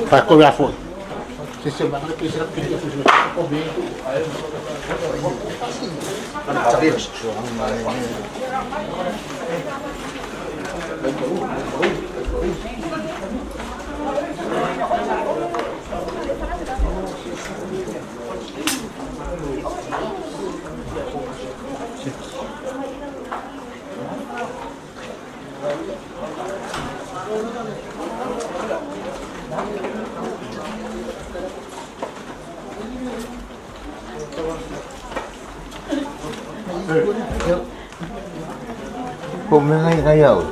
[SPEAKER 9] Paco ya fue.
[SPEAKER 10] Cũng ngay ngay ở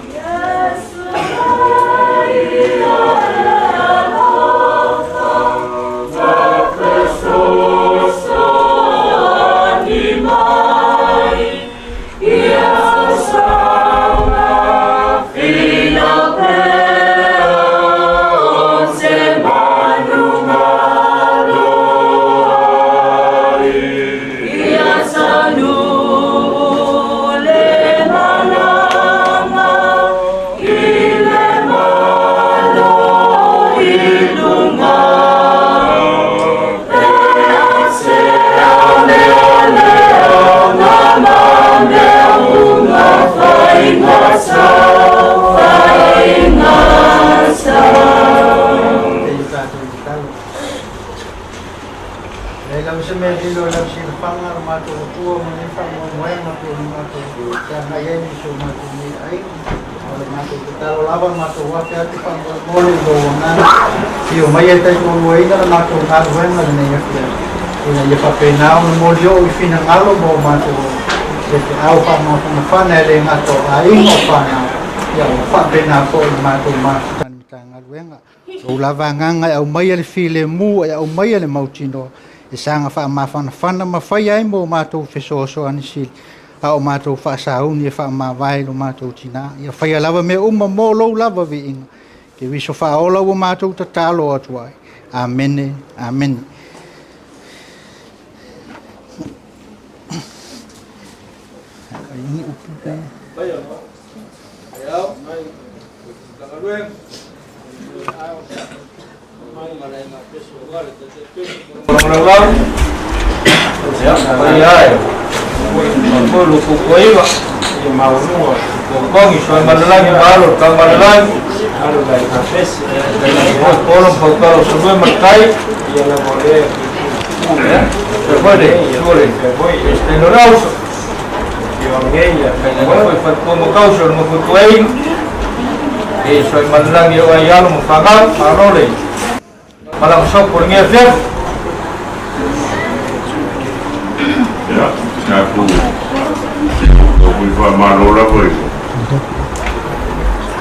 [SPEAKER 16] Yes.
[SPEAKER 1] semua yang aku ingat karena ini cuma ini air. Kalau lawan masuk waktu itu boleh doang. Iyo maya tayo kung wala na masuk nagwen na niya. Ina pa penao no molio ifinangalo mo mato. Kasi au pa mo na panele ngato ai mo pana. Ya pa penao mato mas tangalwenga. Ulavanga au maya le file mu au maya le mautino. Isanga fa mafana mafaya mo mato fesoso anisil. Au mato fa sauni fa mavai lo mato tina. Ya fa lava me mo lo lava vi. Ke viso fa ola o mato tatalo atuai. Amen. Amen. Ini upu pe.
[SPEAKER 5] Bayo. Ayau, mai. Tangalwen. Mai malai ma peso gale te. Orang-orang. Ya, ayai. Lu kukuiwa. Ye mau nuwa. Kongi soy malalang malo, kang malalang. Ano dai kapes. Dai kolom pagkalo semua makai. Ia la boleh. Ya. Terpade, boleh. Boy, este no rauso. Ella, fue como causa no fue eso es más largo yo allá lo pagar a role para nosotros por mi hacer
[SPEAKER 16] ya aku muy malo la voy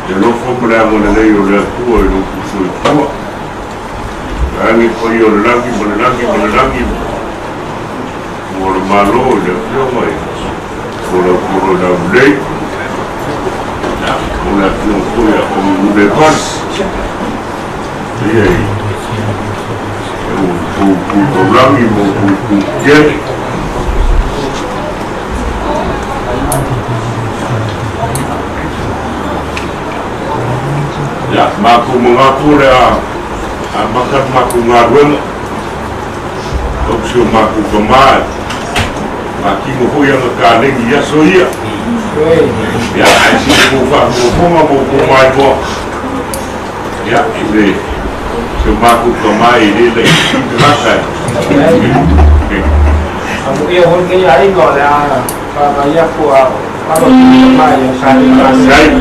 [SPEAKER 16] yo no fue por la moneda yo le tuvo y no puso el agua ani fue yo le lagi por malo le fue muy por la ley una fue como de paz y ahí un problema y un quiere ya maku mengaku dah makan maku ngaruh opsi maku kemat maki mo yang kane dia soia ya asi mo fa mo mai bo ya ini semaku kemai ini rasa
[SPEAKER 5] kamu ia hon ke ai go la para ya ko para mai yang sai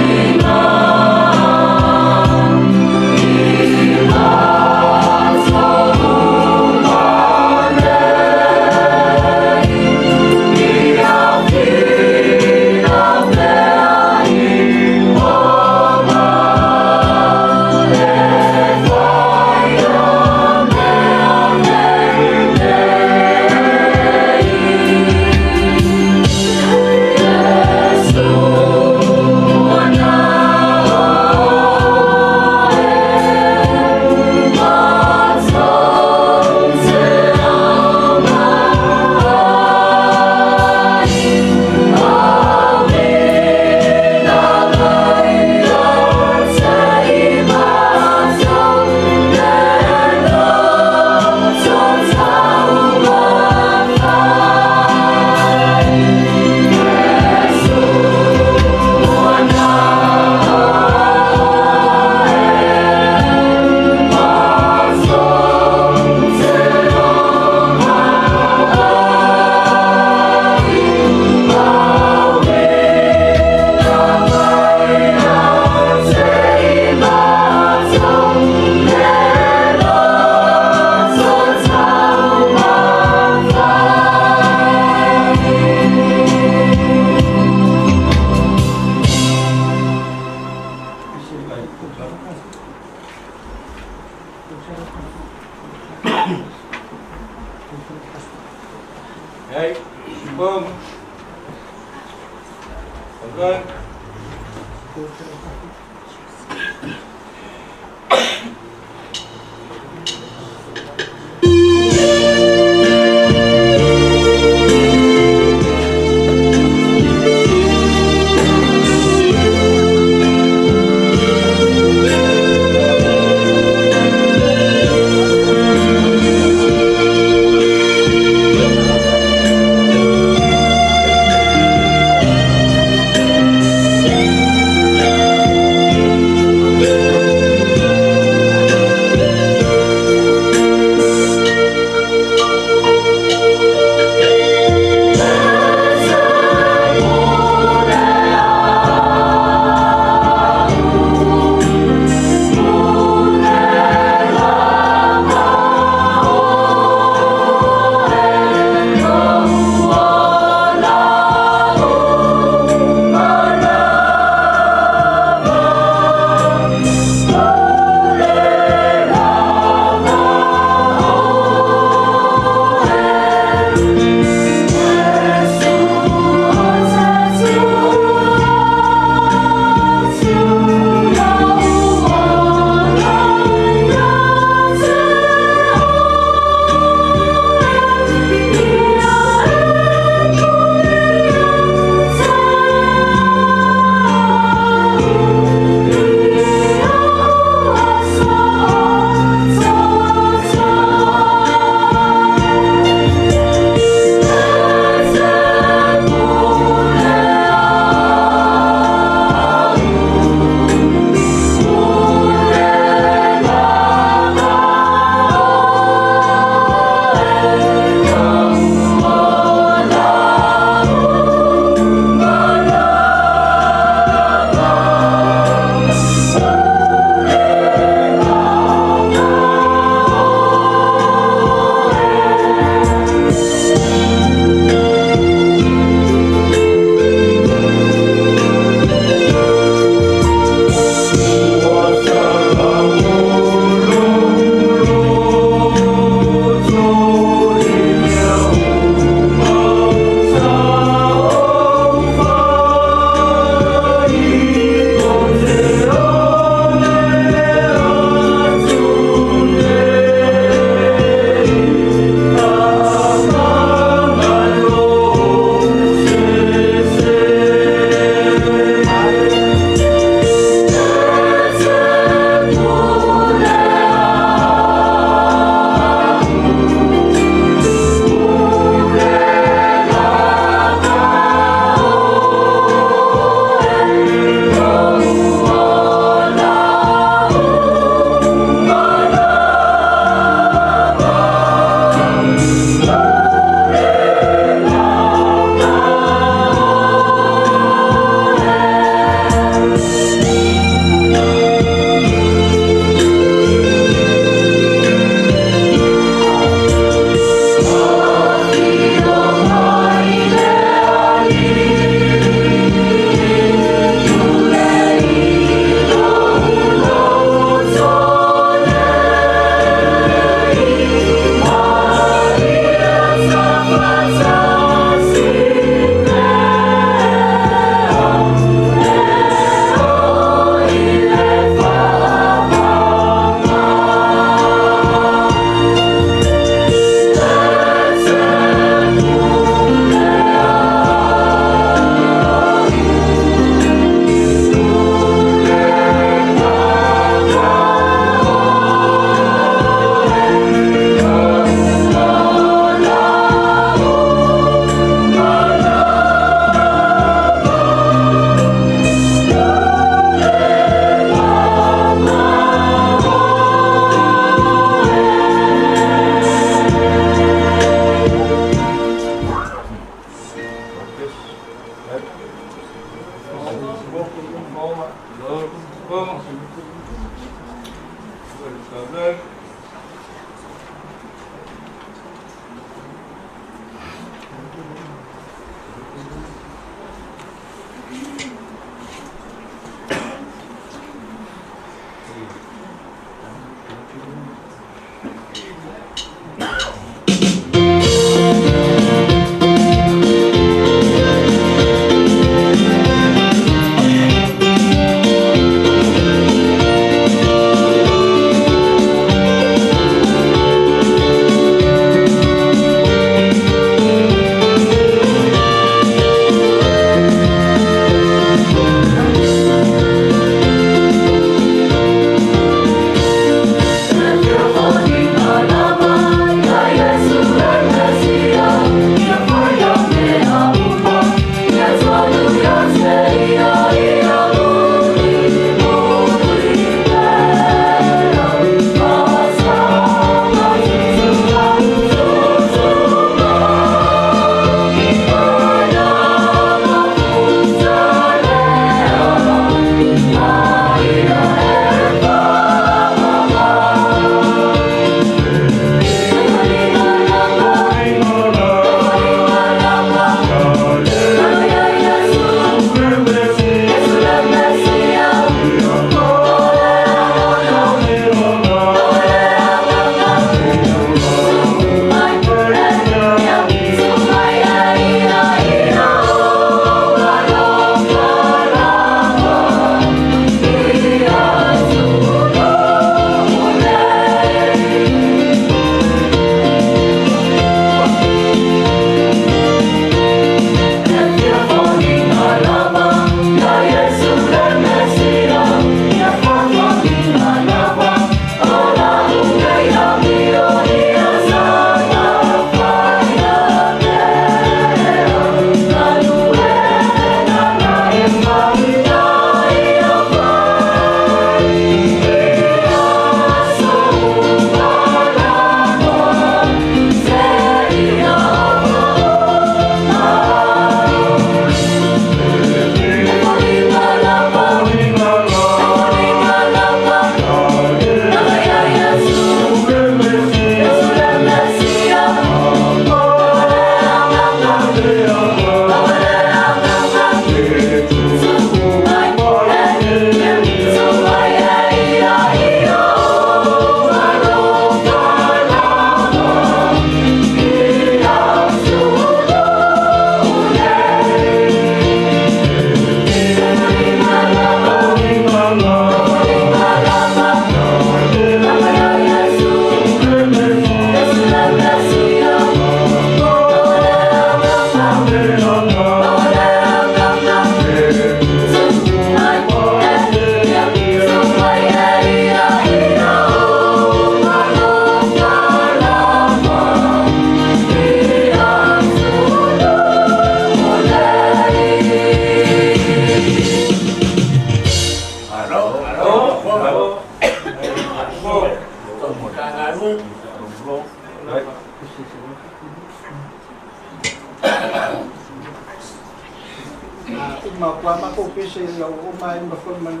[SPEAKER 5] Uma kwa mako pese ya uma ima foi man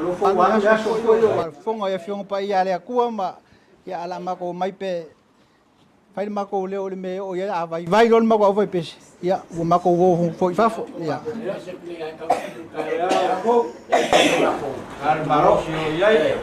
[SPEAKER 5] lo fo
[SPEAKER 1] Anga
[SPEAKER 5] wa ya so foi
[SPEAKER 1] o fonga ia fionga pa ia le akua ma ia ala mako mai pe fai mako le o le me o ia vai vai lo mako vai pese ia o mako o foi fafo ia
[SPEAKER 5] Maro ia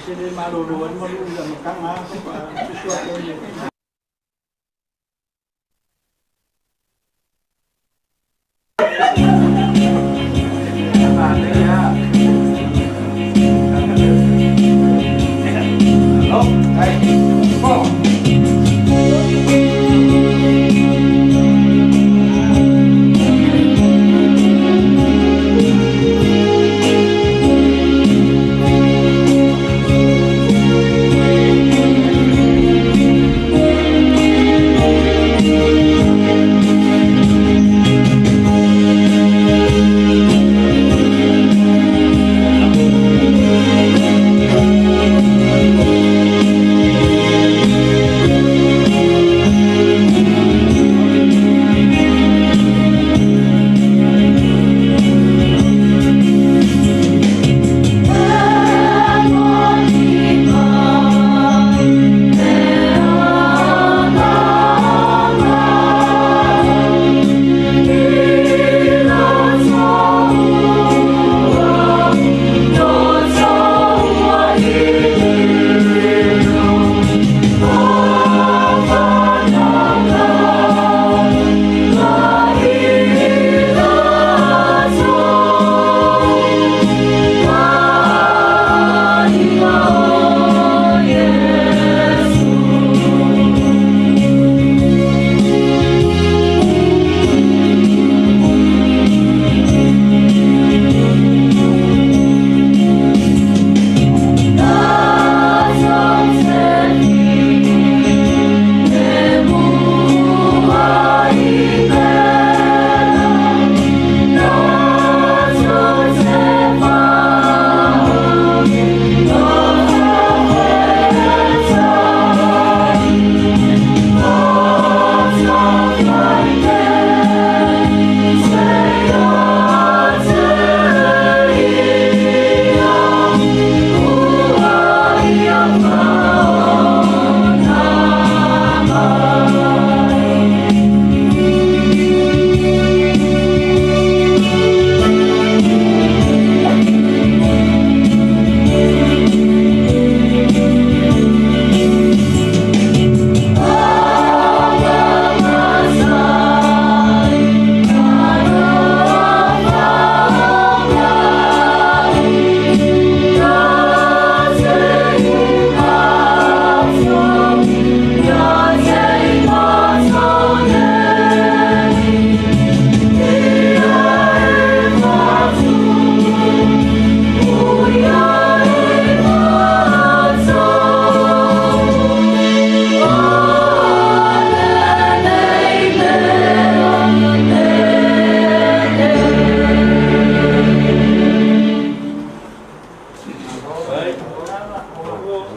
[SPEAKER 1] Sini malu-luan malu udah makan sesuatu ini.
[SPEAKER 18] Halo,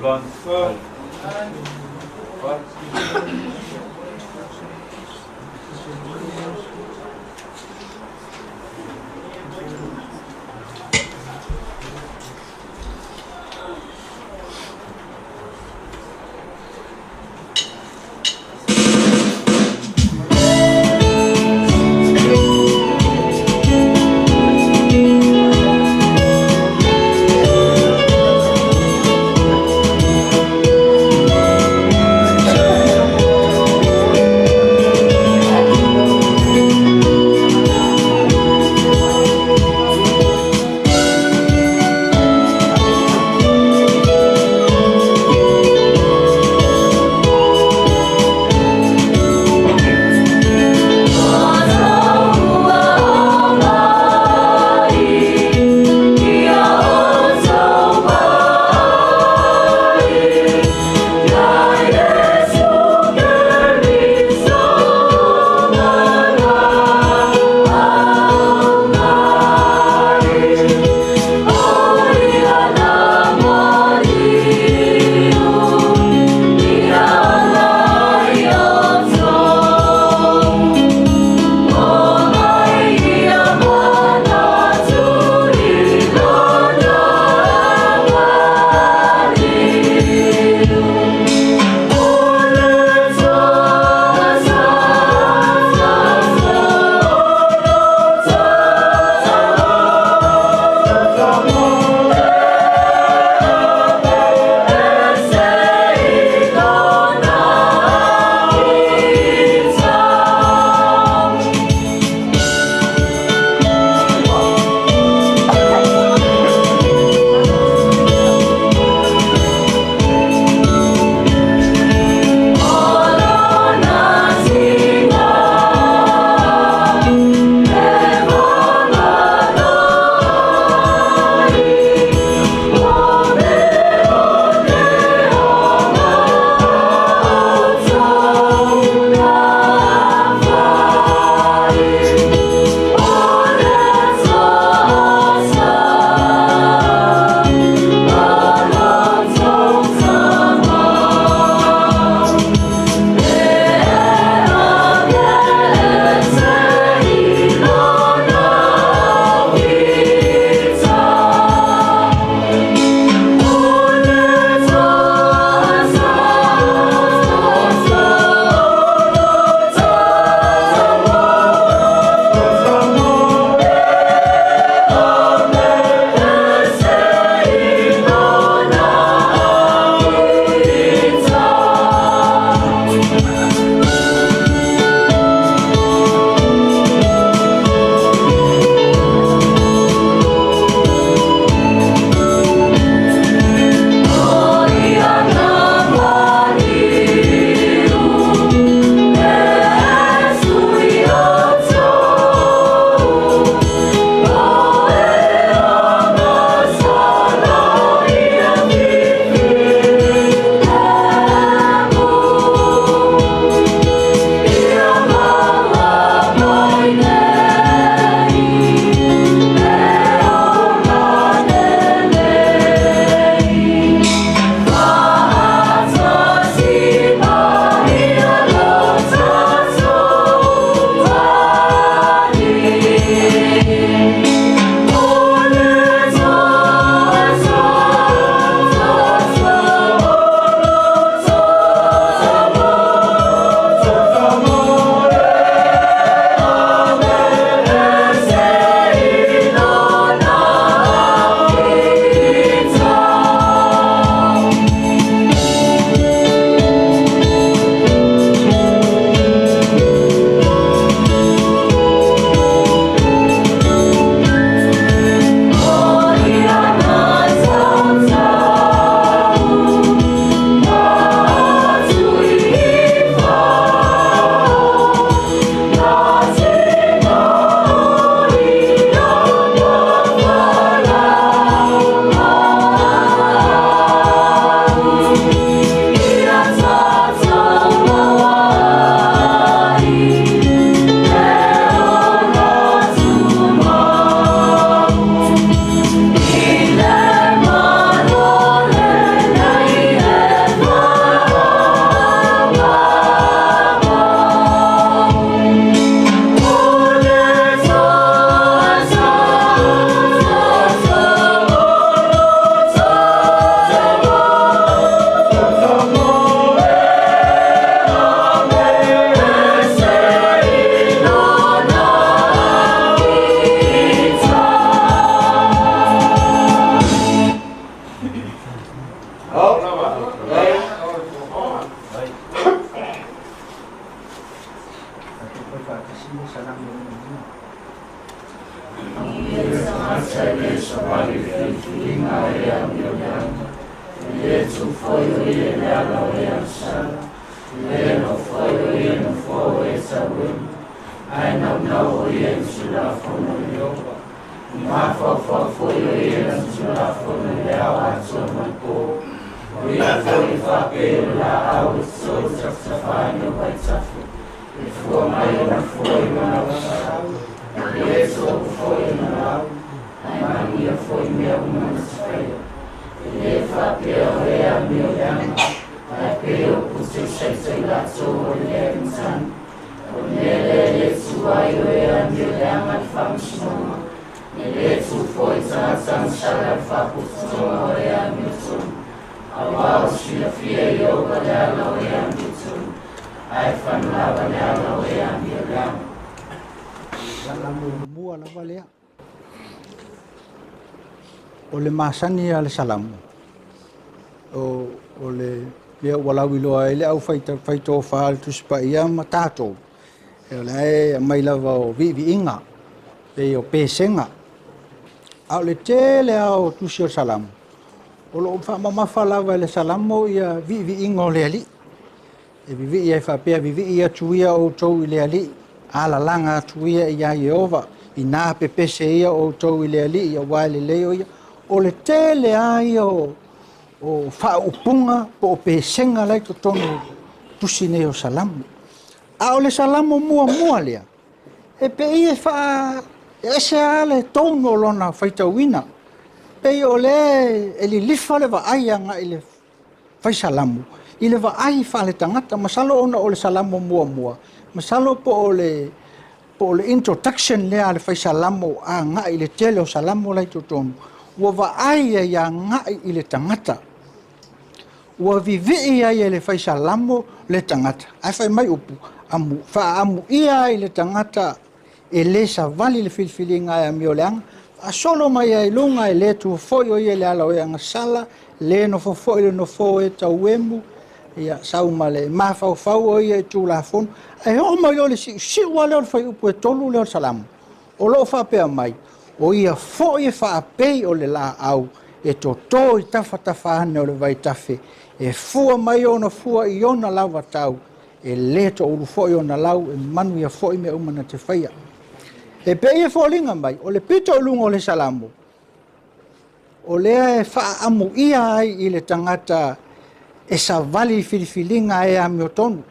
[SPEAKER 5] Lon.
[SPEAKER 18] Thank Yesu foi o ele ala o e ansala. Le no foi o e no fo e sawen. Ai no o e sula fono yoba. Ma fo foi o e sula fono le awa soma ko. We foi fa pe la au so safano vai safu. E fo mai na foi na wa. Yesu foi na. Ai Maria foi meu monstro. Le fa pe o e a mio yama. Ai pe o pusi sei la so o le insan. O le Yesu ai o e a mio yama famsno. Yesu foi sa sala fa puso o e a mio son. Awal sila fia yo badala o e a mio son. Ai fan la badala o e a mio yama.
[SPEAKER 1] Salamu mua la valea. O le masani a le salamu. O le lea walawi loa ele au faito whaal tuspa ia ma tātou. E o le mai lava o vivi inga. Pe o pesenga. Au le tele au tusi o salamu. O lo mamafa lava le salamu ia vivi inga o le ali. E vivi ia whapea vivi ia tuia o tau i le ali. Ala langa tuia ia Jehova. I nā pepese ia o tau i le ali ia waile leo ia. O le tele ai o whaupunga po o pesenga lai to tonu tusi nei o salamu. A o le salamu mua lea. E pe ia e se ale tono lona whaitawina. Pe o le li lifa le wa aianga i le whai salamu. I le wa ai whale tangata. Masalo ona o le salamu mua. Masalo po o le introduction lea le whai salamu a nga i le tele o salamu lai to tonu. Ua wa ai ia nga i le tangata. Ua vivi ia le whai salamu le tangata. Ai whai mai upu. Amu ia i le tangata e le sa vali le filfilinga e mio leanga. A solo mai ai lunga e le tu foi o ia le ala o anga sala. Le no foi le no foi e tau emu. Ia sauma le mafau o ia e tu la fon. E o mai o le si wale o le whai upu e tolu le o salamu. O lo whapea mai. O ia foi e whaapei o le la au. E to i tafa ane o le vai tafe. E fua mai o na fua i ona lawa tau. E le to uru foi o na lau e manu ia foi me umana te whaia. E pe ia fōlinga mai, o le pito o lunga o le salamu. O lea e whaamu ia ai i le tangata e sa vali filifilinga e a mio tonu.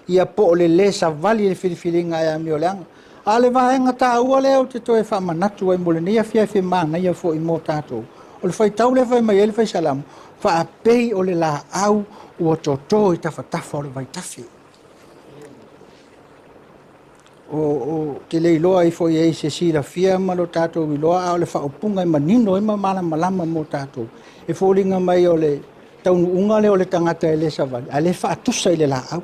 [SPEAKER 1] Ia po o le sa vali filifilinga e a mio leanga. A le vaenga tā ua leo te toe whamanatu ai mole nia fia mana ia fo i mō tātou. O le whai tau le whai mai e le whai salamu. Whaapei o le la au ua tō i tawhatafa o le vai tafi. O te leiloa i fo i eise sira fia malo tātou i loa o le whaupunga i manino i mamala malama mō tātou. E fōlinga mai o le taunu unga le o le tangata e le savali. A le whaatusa i le la au.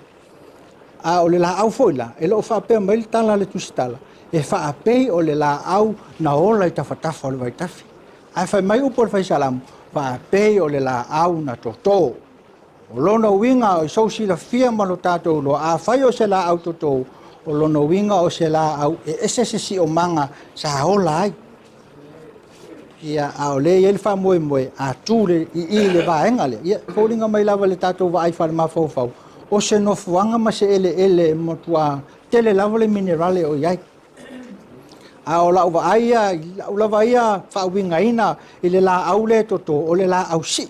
[SPEAKER 1] A o le la au foila. E lo whaapea mai le tala le tusitala. E whaapei o le la au na ola i tawhatafa o le vai tafi. Ai whai mai upo le whai salamu. Whaapei o le la au na tōtō. O lona winga o i sausila fia malo tātou lo. A whai o se la au tōtō. O lona winga o se la au e ese si o manga sa ola ai. Ia a o le ele wha moe a tūre i le vaenga le. Ia fōringa mai lava le tātou wa ai whare ma fau. O se no fuanga ma se ele motua tele lava le minerale o iai. A o lau wa aia, lau wa ia wha winga ina i le la au le toto o le la au si.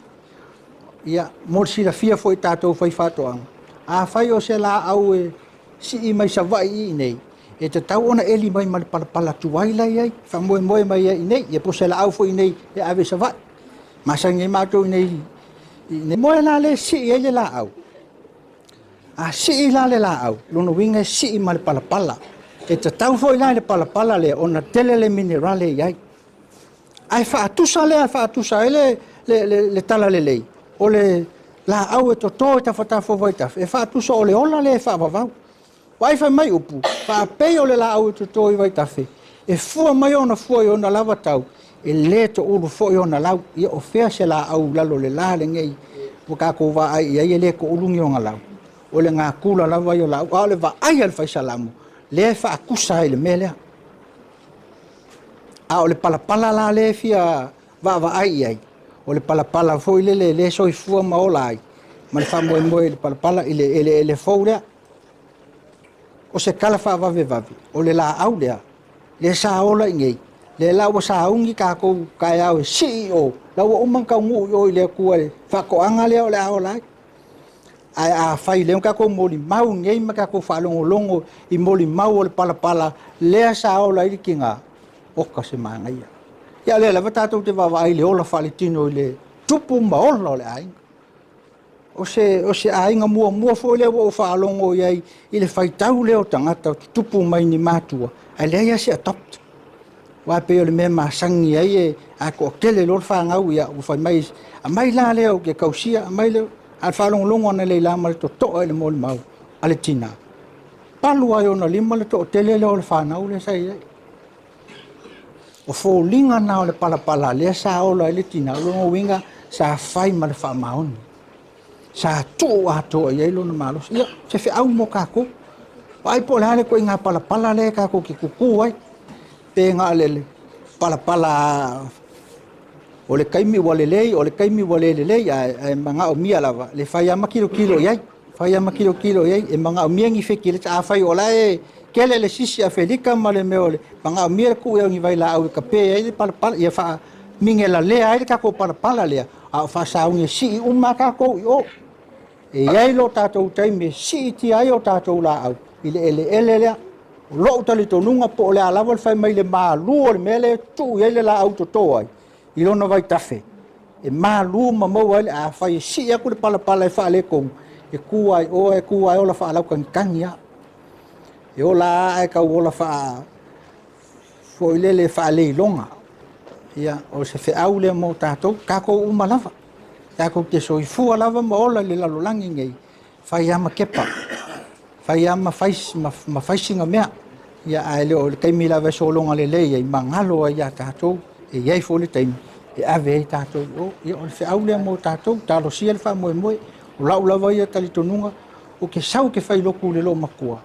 [SPEAKER 1] Ia morsi la fia fo i tātou whai whatoanga. A whai o se la au e si i mai sa vai i nei. E te tau ona eli mai ma le palapala tuwaila iai. Wha moe mai i nei. E po se la au fo i nei e ave sa vai. Masangi mātou i nei. Moe la le si i le la au. A si i la le la au. Lono winga si i ma le palapala. E te tau fo i la le palapala le ona tele le minerale iai. Ai whaatusa le tala le lei. O le la au e toto e tawhatafo vaitaf. E whaatusa o le ola le e whaavavau. Wai whai mai upu, whaapei o le la au e toto i vaitafe. E fua mai ona fua i ona lava tau. E le to uru fua i ona lau. Ia o fea se la au lalo le la le ngei. Wakako wa ai ia ia le ko urungi o ngā lau. O le ngā kula lava i o lau. A le wa ai al whai salamu. Le whaakusa i le melea. A o le palapala la le fia wa ai ai. o le palapala foi le soifua ma ola ai ma le faamoemoe le palapala i le fou lea o se kala faavavevave o le laau lea le saola i gei le la ua saugi kakou kaeao e CEO la ua uma kaugu'u i o i le akua le faako'aga lea o le aola ai ae afai lea kakou molimau gei ma kakou faalogologo i molimau o le palapala lea saola i le kiga oka se magaia ia lea lava tatou te vaavaai le ola faaletino i le tupu ma ola o le aiga o se aiga muamua foi lea ua faalogo i ai i le faitau lea o tagata o tutupu mai ni matua ae lea ia se atopta ua pe o le mea masagi ai e ako'akele lo le fagau ia ua fai mai amai la lea o ke kausia amai lea a le faalogologo ana leila ma le toto'a i le molimau a le tinā palu ai ona lima le to'atele lea o le fanau lea sai ai o foliga na o le palapala lea sa ola ai le tinā loga uiga sa fai ma le faamaoni sa tu'u atoa i ai lona malosi ia se fe'au mo kakou ai po le ale koʻi ga palapala le kakou ke kukū ai pe ga le palapala o le kaimi ua lelei o le kaimi ua lelelei ae maga'omia lava le fai ama kilokilo i ai fai ama kilokilo i ai e maga'omia gifeki le taʻafai o la e kele le sisi a felika ma le mea o le maga'omia le ku'u eaugi vai la'au e kape ai le palapala ia fa'amigelalea ai le kakou palapala lea a o fa'asaugi e si'i uma kakou i o e iai lo tatou taimi e si'i tia ai o tatou la'au i le ele'ele lea o lo'u talitonuga po o le a lava le fai mai le mālū o le mea le tu'u i ai le la'au totō ai i lona vaitafe e mālū ma maua ai le a fai e si'i aku le palapala e fa'alekou e kua ai o la fa'alau kagikagi a e ola e kau ola foi le fa'aleiloga ia o se fe'au lea mo tatou kakou uma lava kakou te soifua lava ma ola i le lalolagi gei fai ama kepa fai ama faisiga mea ia ae lea o le kaimi lava e sologa lelei ai magalo ai iā tatou e iai fo'i le taimi e ave ai tatou o ia o le fe'au lea mo tatou talosia le fa'amoemoe o la'u lava ia talitonuga o ke sau ke fai loku le lo'o makua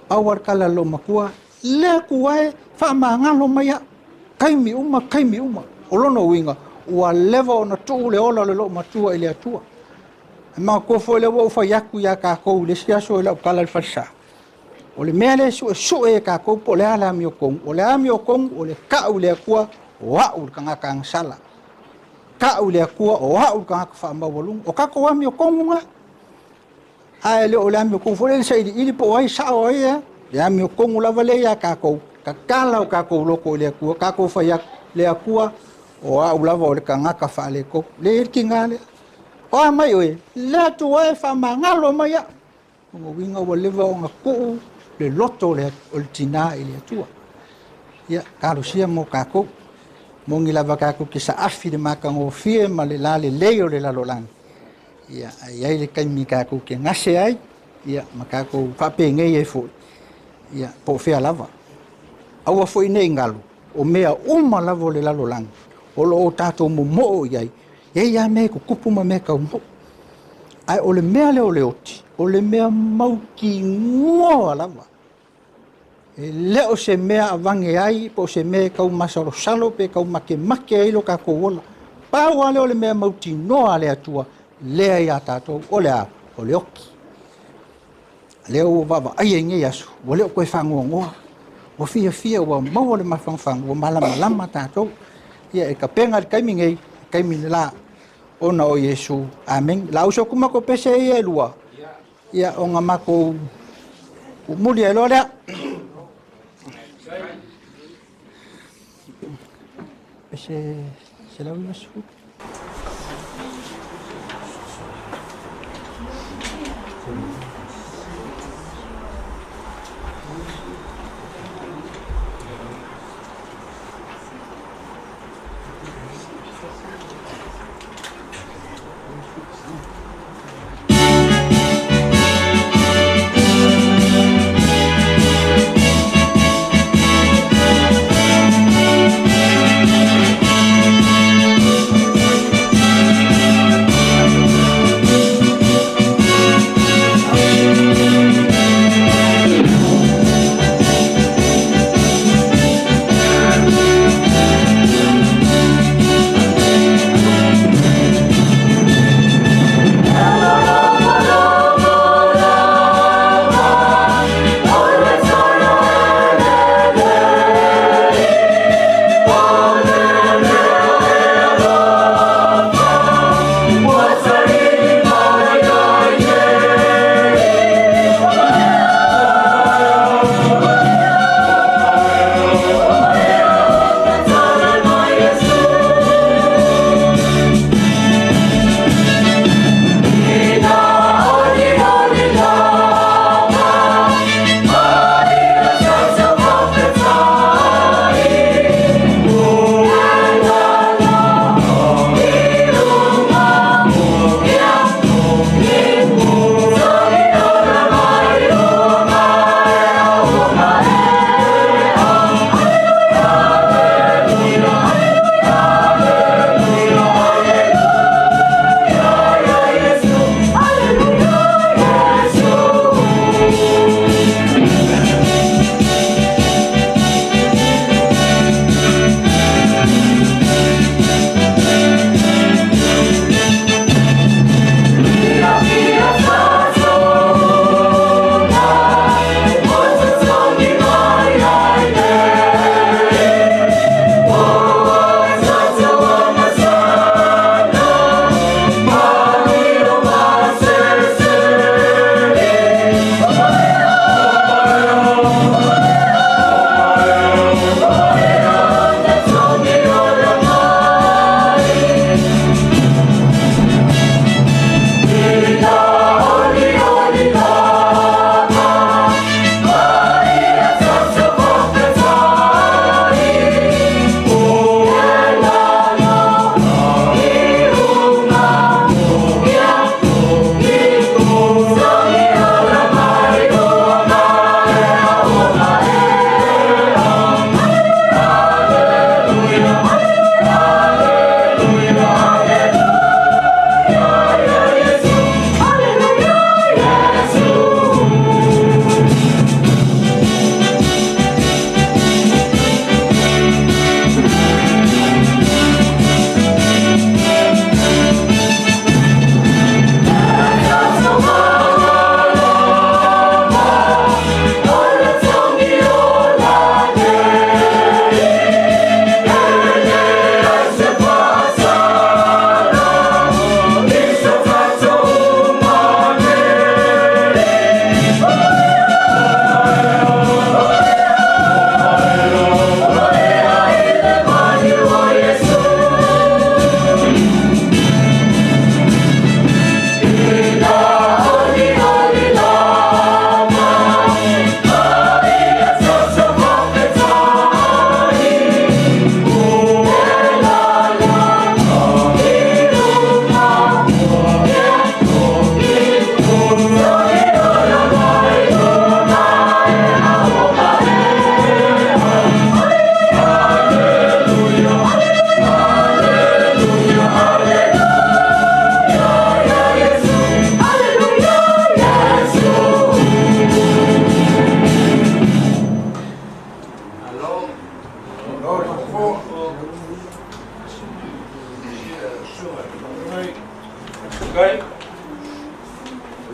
[SPEAKER 1] aua le kala lo makua lea kuae fa'amagalo mai a kaimi uma o lona uiga ua leva ona tu'u le ola o le lo'o matua i le atua e magakua foi lea ua ufai aku iā kakou le siaso e la'u kala le falisa o le mea le su'esu'e e kakou po o le a le amiokogu o le amiokogu o le ka'u le akua o a'u le kagaka agasala ka'u le akua o a'u le kagaka fa'amaualuga o kakou amiokogu ga ae le o le amiokogu foi le saʻiliʻili po o ai sa'o ai ea le amiokogu lava le iā kakou kakala o kakou loko i le akua kakou fai aku le akua o a'u lava o le kagaka fa'alekou le kiga lea o a mai oe le atu ai fa'amagalo mai a oga uiga ua leva o gaku'u le loto o le tinā i le atua ia kalosia mo kakou mogi lava kakou ke sa'afi le makagofie ma le la lelei o le lalolagi ia ai le kaimi kakou ke gase ai ia ma kakou fa'apegei ai fo'i ia po fea lava aua fo'i nei galu o mea uma lava o le lalolagi o lo'o tatou momo'o i ai iai ia mea kukupu ma mea kaumo'o ae o le mea lea o le oti o le mea maukigoa lava e le o se mea avage ai po se mea kau masalosalo pe kau makemake ai lo kakou ola pau a lea o le mea mautinoa a le atua lea iā tatou o le a o le oki lea ua va'ava'ai ai gei aso ua lea o koe fa'agoagoa ua fiafia ua maua le mafagafaga ua malamalama tatou ia e kapega le kaimi gei kaimi le la ona o iesu amen lau so kuma ko pese ia e lua ia o ngamako umuli e lo lea pese se lau iesu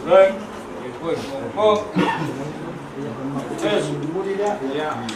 [SPEAKER 5] Right. Oh. Yes. Yeah.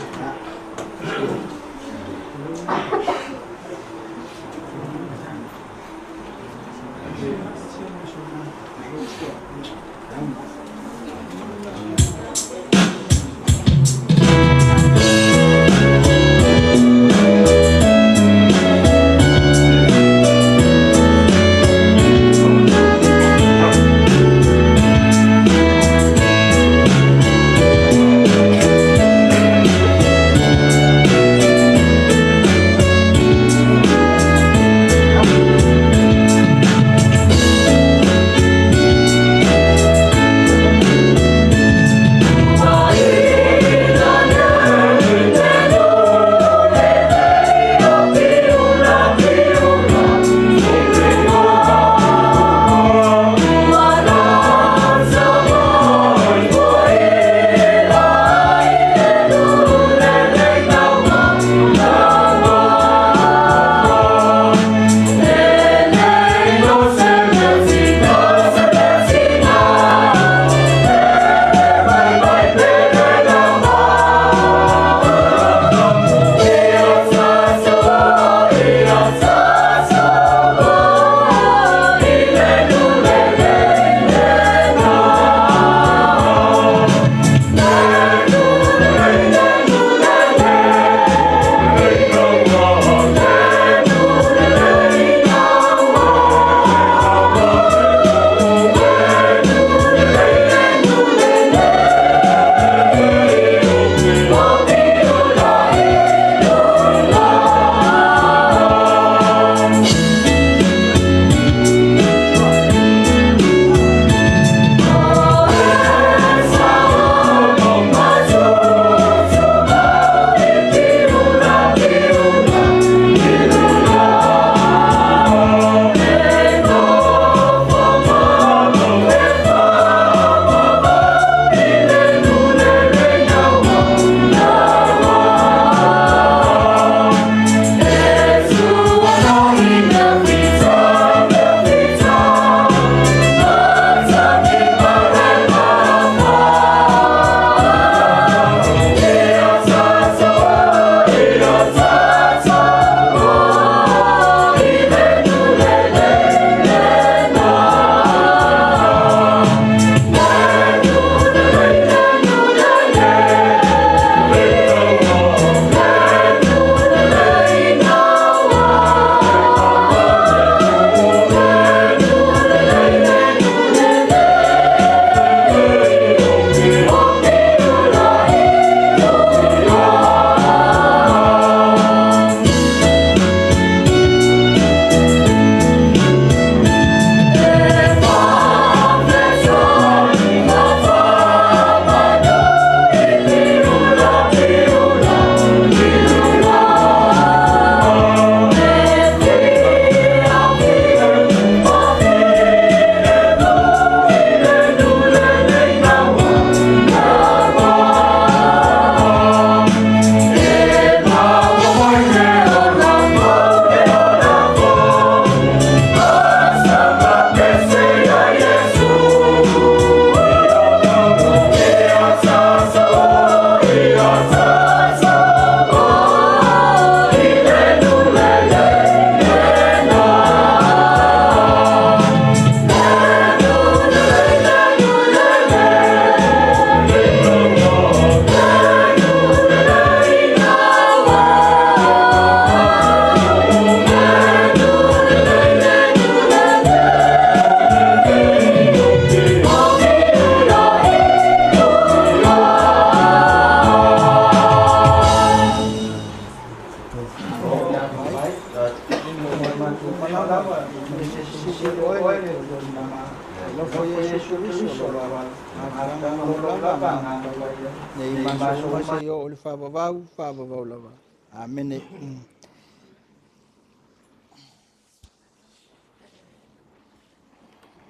[SPEAKER 1] Nei maso masa yo o le whabawau lava. Amene.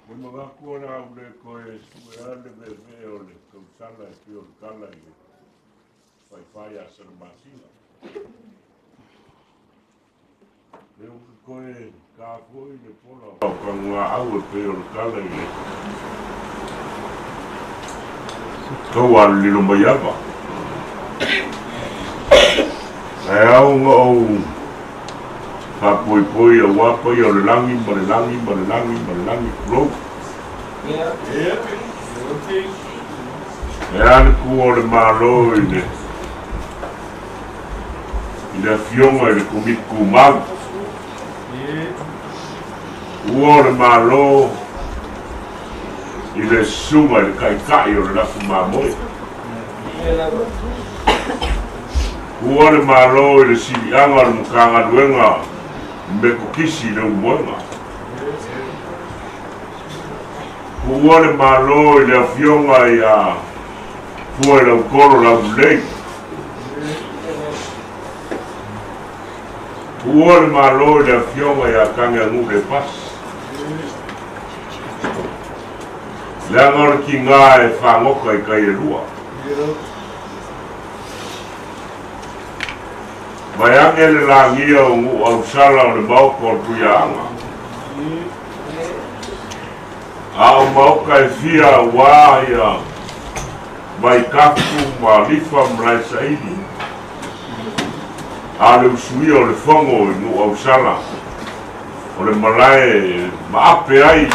[SPEAKER 16] Le mga kuana au le koe sueale me o le kautala e pio le kala i whai a Sarmasila. Le uke koe ka koi le pola o ka ngā au e pio le kala i Kau al lilo mai apa. Au ngau poi a wapa i o le langi, ma le langi, klo. E ane kua o le malo i le fionga i le kumiku mau. Ua o le malo i le sunga i le kaikai o le lafu mamoi. Ua le malo i le silianga o le mukanga luenga me kokisi le umuenga. Ua le malo i le afionga i a fua i lau koro lau lei. Ua le malo i le afionga i a kange angu le pas. Le angor ki ngā e whangoka i kai e rua. Mai ange le langia o ngu au sala o le mauka o tuia anga. A o mauka e fia wā ia mai kaku ma lifa mrai saidi. A le usui o le fongo i ngu au sala. O le malae ma ape ai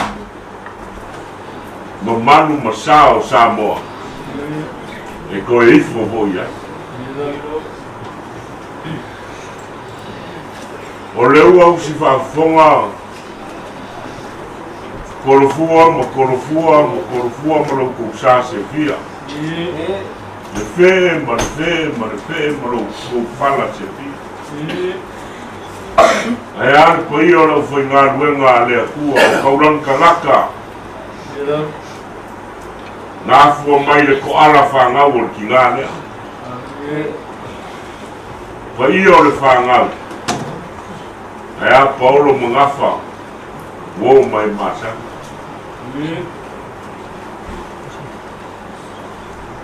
[SPEAKER 16] ma manu ma sao Samoa. E koe ifo hoi ai. O leu au si whaafonga korofua ma lau kousa se fia. Le fe ma lau koupala se fia. Ai ane pa ia lau fai ngā ruenga a lea kua o kaulan kanaka. Ngā fua mai le ko ala whangau o ki ngā lea. Pa ia o le whangau. Ai a Paulo mangafa wo mai masa.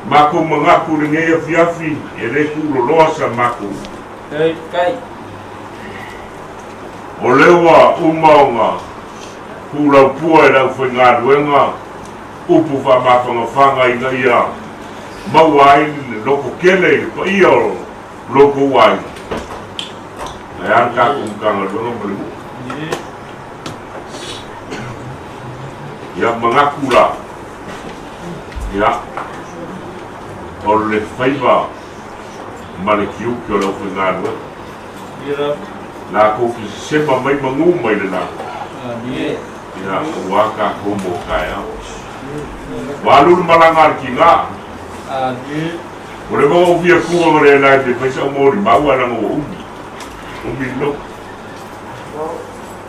[SPEAKER 16] Mako mangaku le ngai afiafi e le ku loa sa mako. Kai. O lewa umaunga ku lau pua e lau whainga ruenga upu whamawhanga i ngai a mauaini le loko kele pa ia o loko waini. Ai an ka kumkanga dono malimu. Ya mangakula. Ya. O le whaiva male kiu ki o lau whaingadua. La ko ki sema mai mangu mai le nako. Ya waka komo kaya. Walul malangar ki ngā. O le mau via kua mare lai te paisa mori maua na mo umi. Umi lo.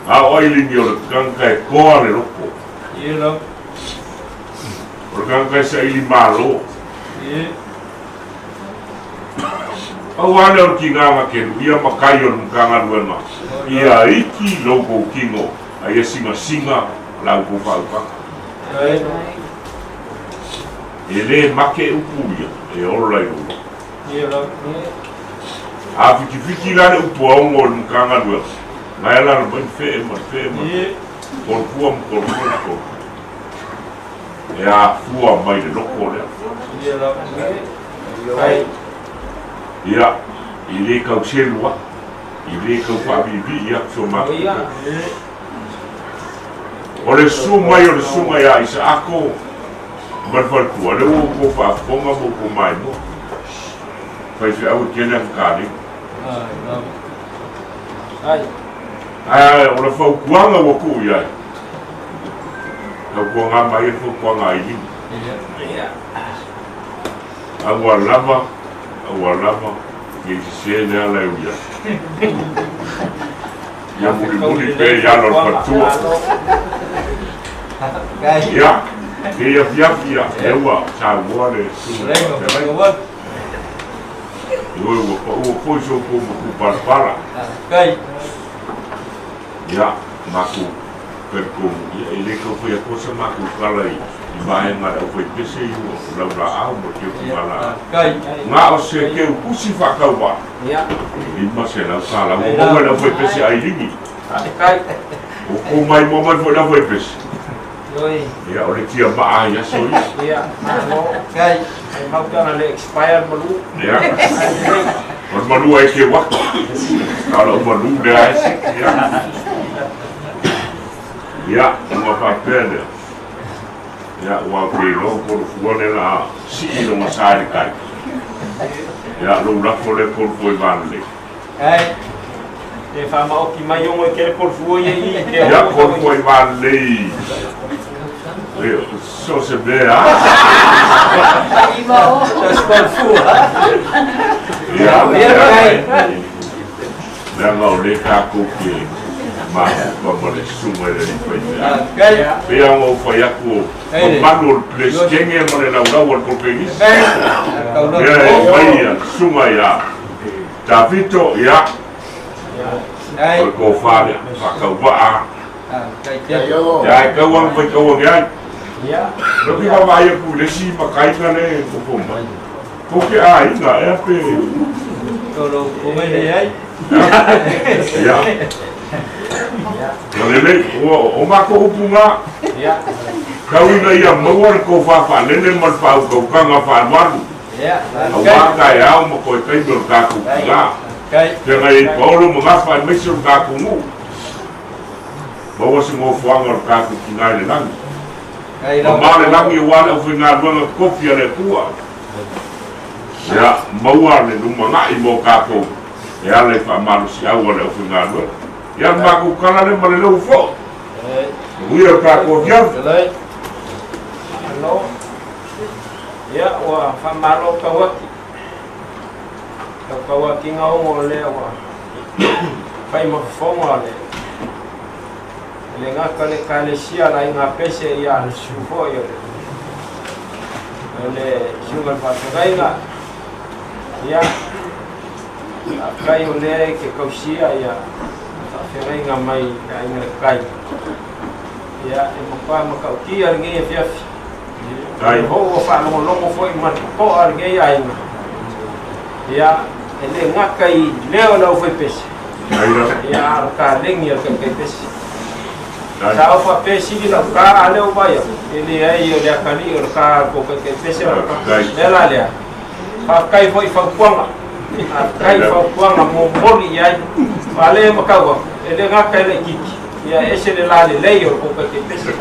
[SPEAKER 16] A Ailini o le kanka e koa le loko. O le kanka e sa ili malo. Au ane o ki nganga kenu, ia makai o le mukanga ruenga. Ia iki loko kingo, a ia singa lau ko whaupaka. E le make upu ia, e ora i uro. A fiki lane upu aungo o le mukanga ruenga. Ngai ala na mai fe ma. Korfua ma korfua. E a fua mai le loko lea. Ia, i le kau selua, i le kau whabibi ia so maka. O le sumai o le sunga ia isa ako marwharkua, le o ko whaafonga mo ko mai mo. Pai se au kena kakari. Ai, o le whaukuanga wa ku ia. Kau kuanga mai e whaukuanga Ailini. Awa lava, e se ne ala uia. Ia muri pe ia no patua. Ia, ia fiafia, ewa, sa wale su. O poiso ko ku parpara. Kai. Ia, maku perko, ele ko foi a coisa maku kala i. Vai ngara o foi pese i o laura au mo ke kumala. Nga o se ke usi whakauwa. I masela sala o mo la foi pese Ailini. O mai mo mai foi la foi pese. Ya, oleh kia maa ya soi.
[SPEAKER 6] Ya, mau kai, mau kan ada expired malu.
[SPEAKER 16] Ya. Malu ai ke waktu. Kalau malu dia ya. Ya, uma papel. Ya, wa pelo por fuone la si no masari kai. Ya, lo la por foi vale.
[SPEAKER 6] E fa ma o ki mai o ke por foi e
[SPEAKER 16] ya por foi vale. So se vê, Nanga o le kako ke ma le suma le fai. Pea o fai aku o manu le skenge mo le laura o ko pegis. Ya suma ya. Davito ya. O ko fale ka wa. Ya ka wa ko ko ya.
[SPEAKER 6] Ya.
[SPEAKER 16] Tapi bawa ayah polisi pakai kan hukum. Porque ainda é pe.
[SPEAKER 6] Kalau como ele é.
[SPEAKER 16] Ya. Kalau ele o mako hupunga.
[SPEAKER 6] Ya.
[SPEAKER 16] Kau ini yang mawar kau fafa nene malpau kau kanga farman.
[SPEAKER 6] Ya.
[SPEAKER 16] Awak kaya mau kau kai berkaku juga. Jangan baru mengapa mesur kakumu. Bawa semua fuang kaku tinggal di lang. Mamale langi wale o finga luanga kofi ale tua. Ya, mawar le duma ngai mo kako. Ya le fa malu si awale o finga luanga. Ya maku kala le male lo fo. Uia kako ya.
[SPEAKER 6] Hello. Ya, wa fa malo kawaki. Kawaki ngau mo le wa. Fai mo fonga le. Le ngakale kale sia la inga pese ya sufo yo le sugar fatagaina ya kai ole ke kausia ya fatagaina mai inga kai ya e mapa makauki arge ya kai ho fa longo foi man ko arge ya inga ya ele ngakai leo la foi pese ya ka lengi ya kai pese. Sao fa pesi di la ka ale o baya ele ai o dia kali o ka ko ke pesi o ka ela le fa kai foi fa kwanga kai fa kwanga mo moli ai ale makawa ele ga kai le kiki ya ese le la le o ko ke pesi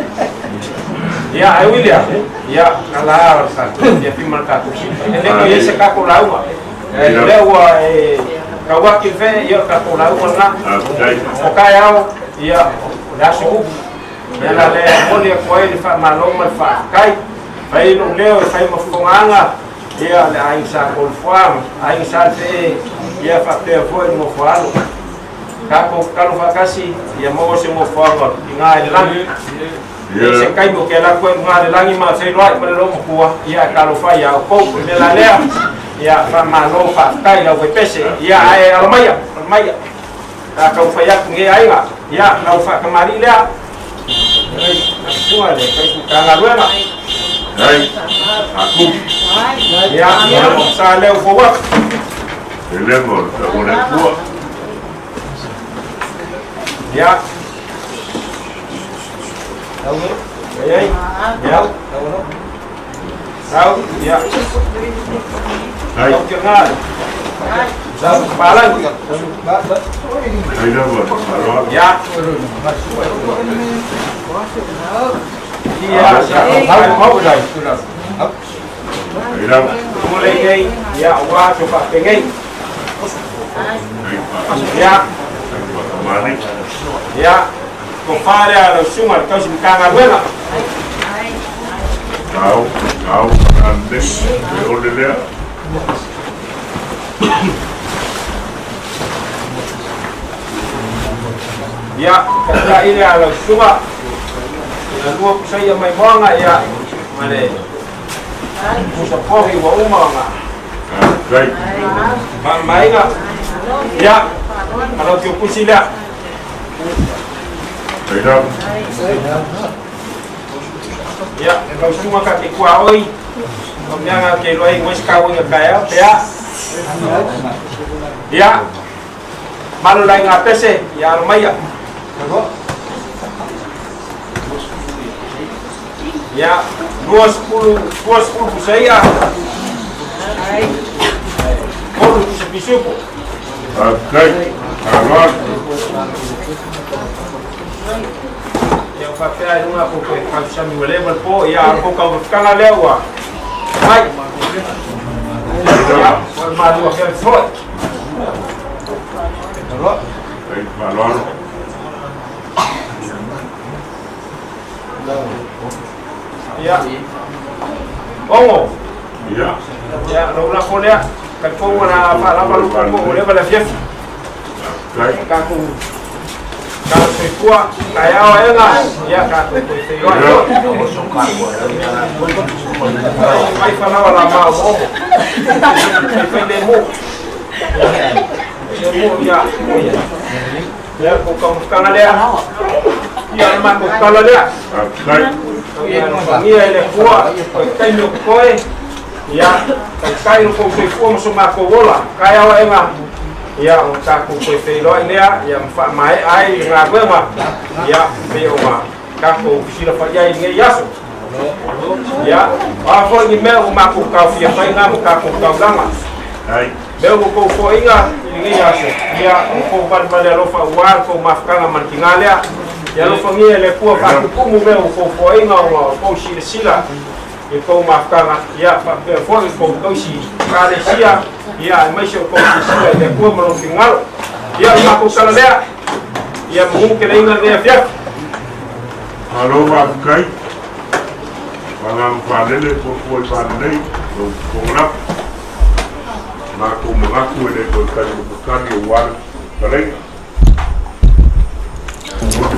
[SPEAKER 6] ya ai wilia ya ala sa ya firma ka ko ele ko ese ka ko lauma ele wa kawaki fe yo ka ko lauma na o ka ya da suku ya la le moli ko ele fa maloma fa kai fai no leo fai mo fonganga ya le ai sa ko fam ai sa te ya fa te foi mo falo ka ko kalo fa kasi ya mo se mo falo inga le lang se kai mo ke la ko nga le lang ma se roi mo lo mo kuwa ya kalo fa ya ko le la le ya fa malo fa kai la we pese ya ai almaya ka fa ya nge ai nga ya lau fa kemari dia. Semua deh, kanga luar nak.
[SPEAKER 16] Aku.
[SPEAKER 6] Ya, saya leu forward.
[SPEAKER 16] Lemon, tak boleh buat.
[SPEAKER 6] Ya. Tahu ni? Ya. Ya. Tahu? Ya. Tahu kenal. Balan. Ya. Iya, saya mau dah. Mulai gay, ya wah coba pengen. Ya. Ya. Kofare a los sumar kau simkangan wala.
[SPEAKER 16] Kau ande, oleh dia.
[SPEAKER 6] Ya, kata ini adalah cuma dua saya mai manga ya, mana? Musa kohi wa umanga.
[SPEAKER 16] Baik.
[SPEAKER 6] Mai nggak? Ya, kalau kau pusila.
[SPEAKER 16] Baik.
[SPEAKER 6] Ya, kau cuma kaki kuaoi. Kau jangan keloi wes kau yang kaya, ya. Ya, malu lagi ngapain sih? Ya lumayan. Ya, 20 saya. Kau bisa pun.
[SPEAKER 16] Okay. Alright.
[SPEAKER 6] Yang pakai itu aku kalau sambil level po, ya aku kau kena lewa. Hai. Ya, malu aku front. Alright.
[SPEAKER 16] Baik, malon.
[SPEAKER 6] Ya. Ongo.
[SPEAKER 16] Ya.
[SPEAKER 6] Ya, no ko dia. Kan ko na apa lu ko dia pada chef.
[SPEAKER 16] Baik.
[SPEAKER 6] Kaku. Kalau sekua kaya awalnya ya kaku sekua. Mai fala wala mau. Demo. Demo ya. Ya ko kang dia. Ya ma ko kala dia.
[SPEAKER 16] Baik.
[SPEAKER 6] Ia ele kuah, kai no koe, ya kai no koe kuah masuk ko bola, kai awak emang, ya untuk koe felo ini ya fa mai ai ngawe ma, ya beo ma, kako sila fa ya ini yaso, ya apa ni mel ko kau fia fa ngam kako kau lama, mel ko inga ini yaso, ya ko ban lo fa war ko mafkanga mantingalia. Ya lo fangia le kuah pakai kumu meo ko inga ko sila e ko mafkanga ya pa fo ko si kare sia ya mai ko sila le kuah malo tingal ya mako sala ya mungkin inga dia fiat
[SPEAKER 16] halo mafkai pangang panele ko panele ko ngap mako mengaku le ko kan war kare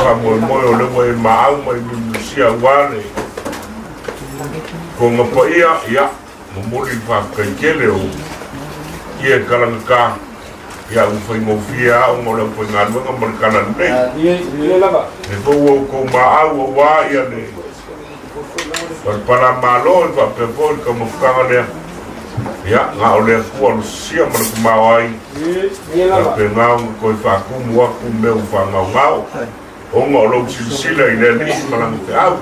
[SPEAKER 16] moi o le moi mau mai sia wale ko ngapa ia mumuli fa kele o ia kalangka ya u foi ngofia o mo le foi ngalo ngamar kanan nei
[SPEAKER 6] ia lava
[SPEAKER 16] e ko mau wa ia ne para malo fa pepol como fangale ya nga ole ko sia mar mawai
[SPEAKER 6] ia lava
[SPEAKER 16] pe ngau ko fa ku mo ku me fa ngau o ngolo sila ile ni malang au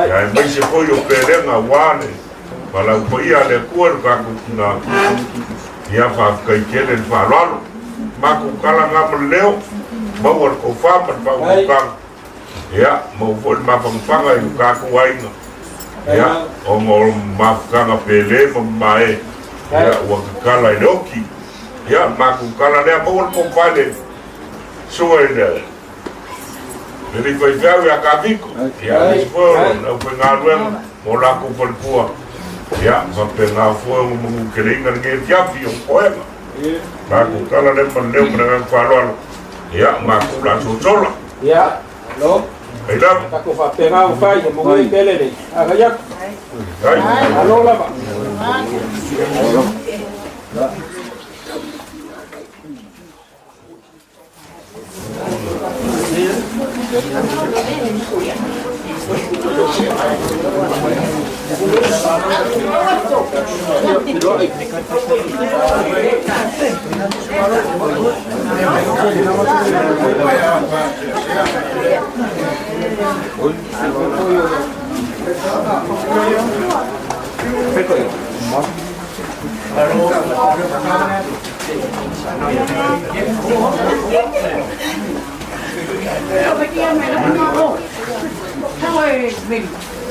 [SPEAKER 16] ya mai se foi o perenga wane malang foi ale kuer ka kuna ya fa kai kele fa lalo ma ku kala ngam leo ma wor ko fa pa ka ya mo fol ma panga ka ku waina ya o ngol ma ka pele mo mai ya wa kala loki ya ma ku kala le mo wor ko fale suele Jadi kau jauh ya kabiku, ya sepuluh, nak pengaruan, mola ku perpua, ya sampai ngafu mengkelingan ngerjapi yang poem, aku kalau dia mendem dengan faluan, ya maku langsung cola,
[SPEAKER 6] ya, lo,
[SPEAKER 16] hilang,
[SPEAKER 6] aku fakir ngau yang mau ngipele ni, agak, halo lah pak.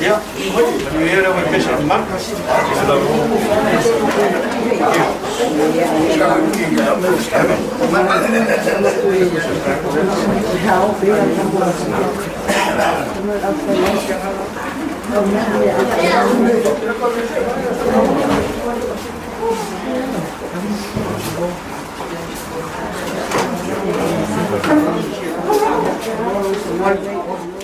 [SPEAKER 9] Ja, nu är det en bättre man.
[SPEAKER 7] One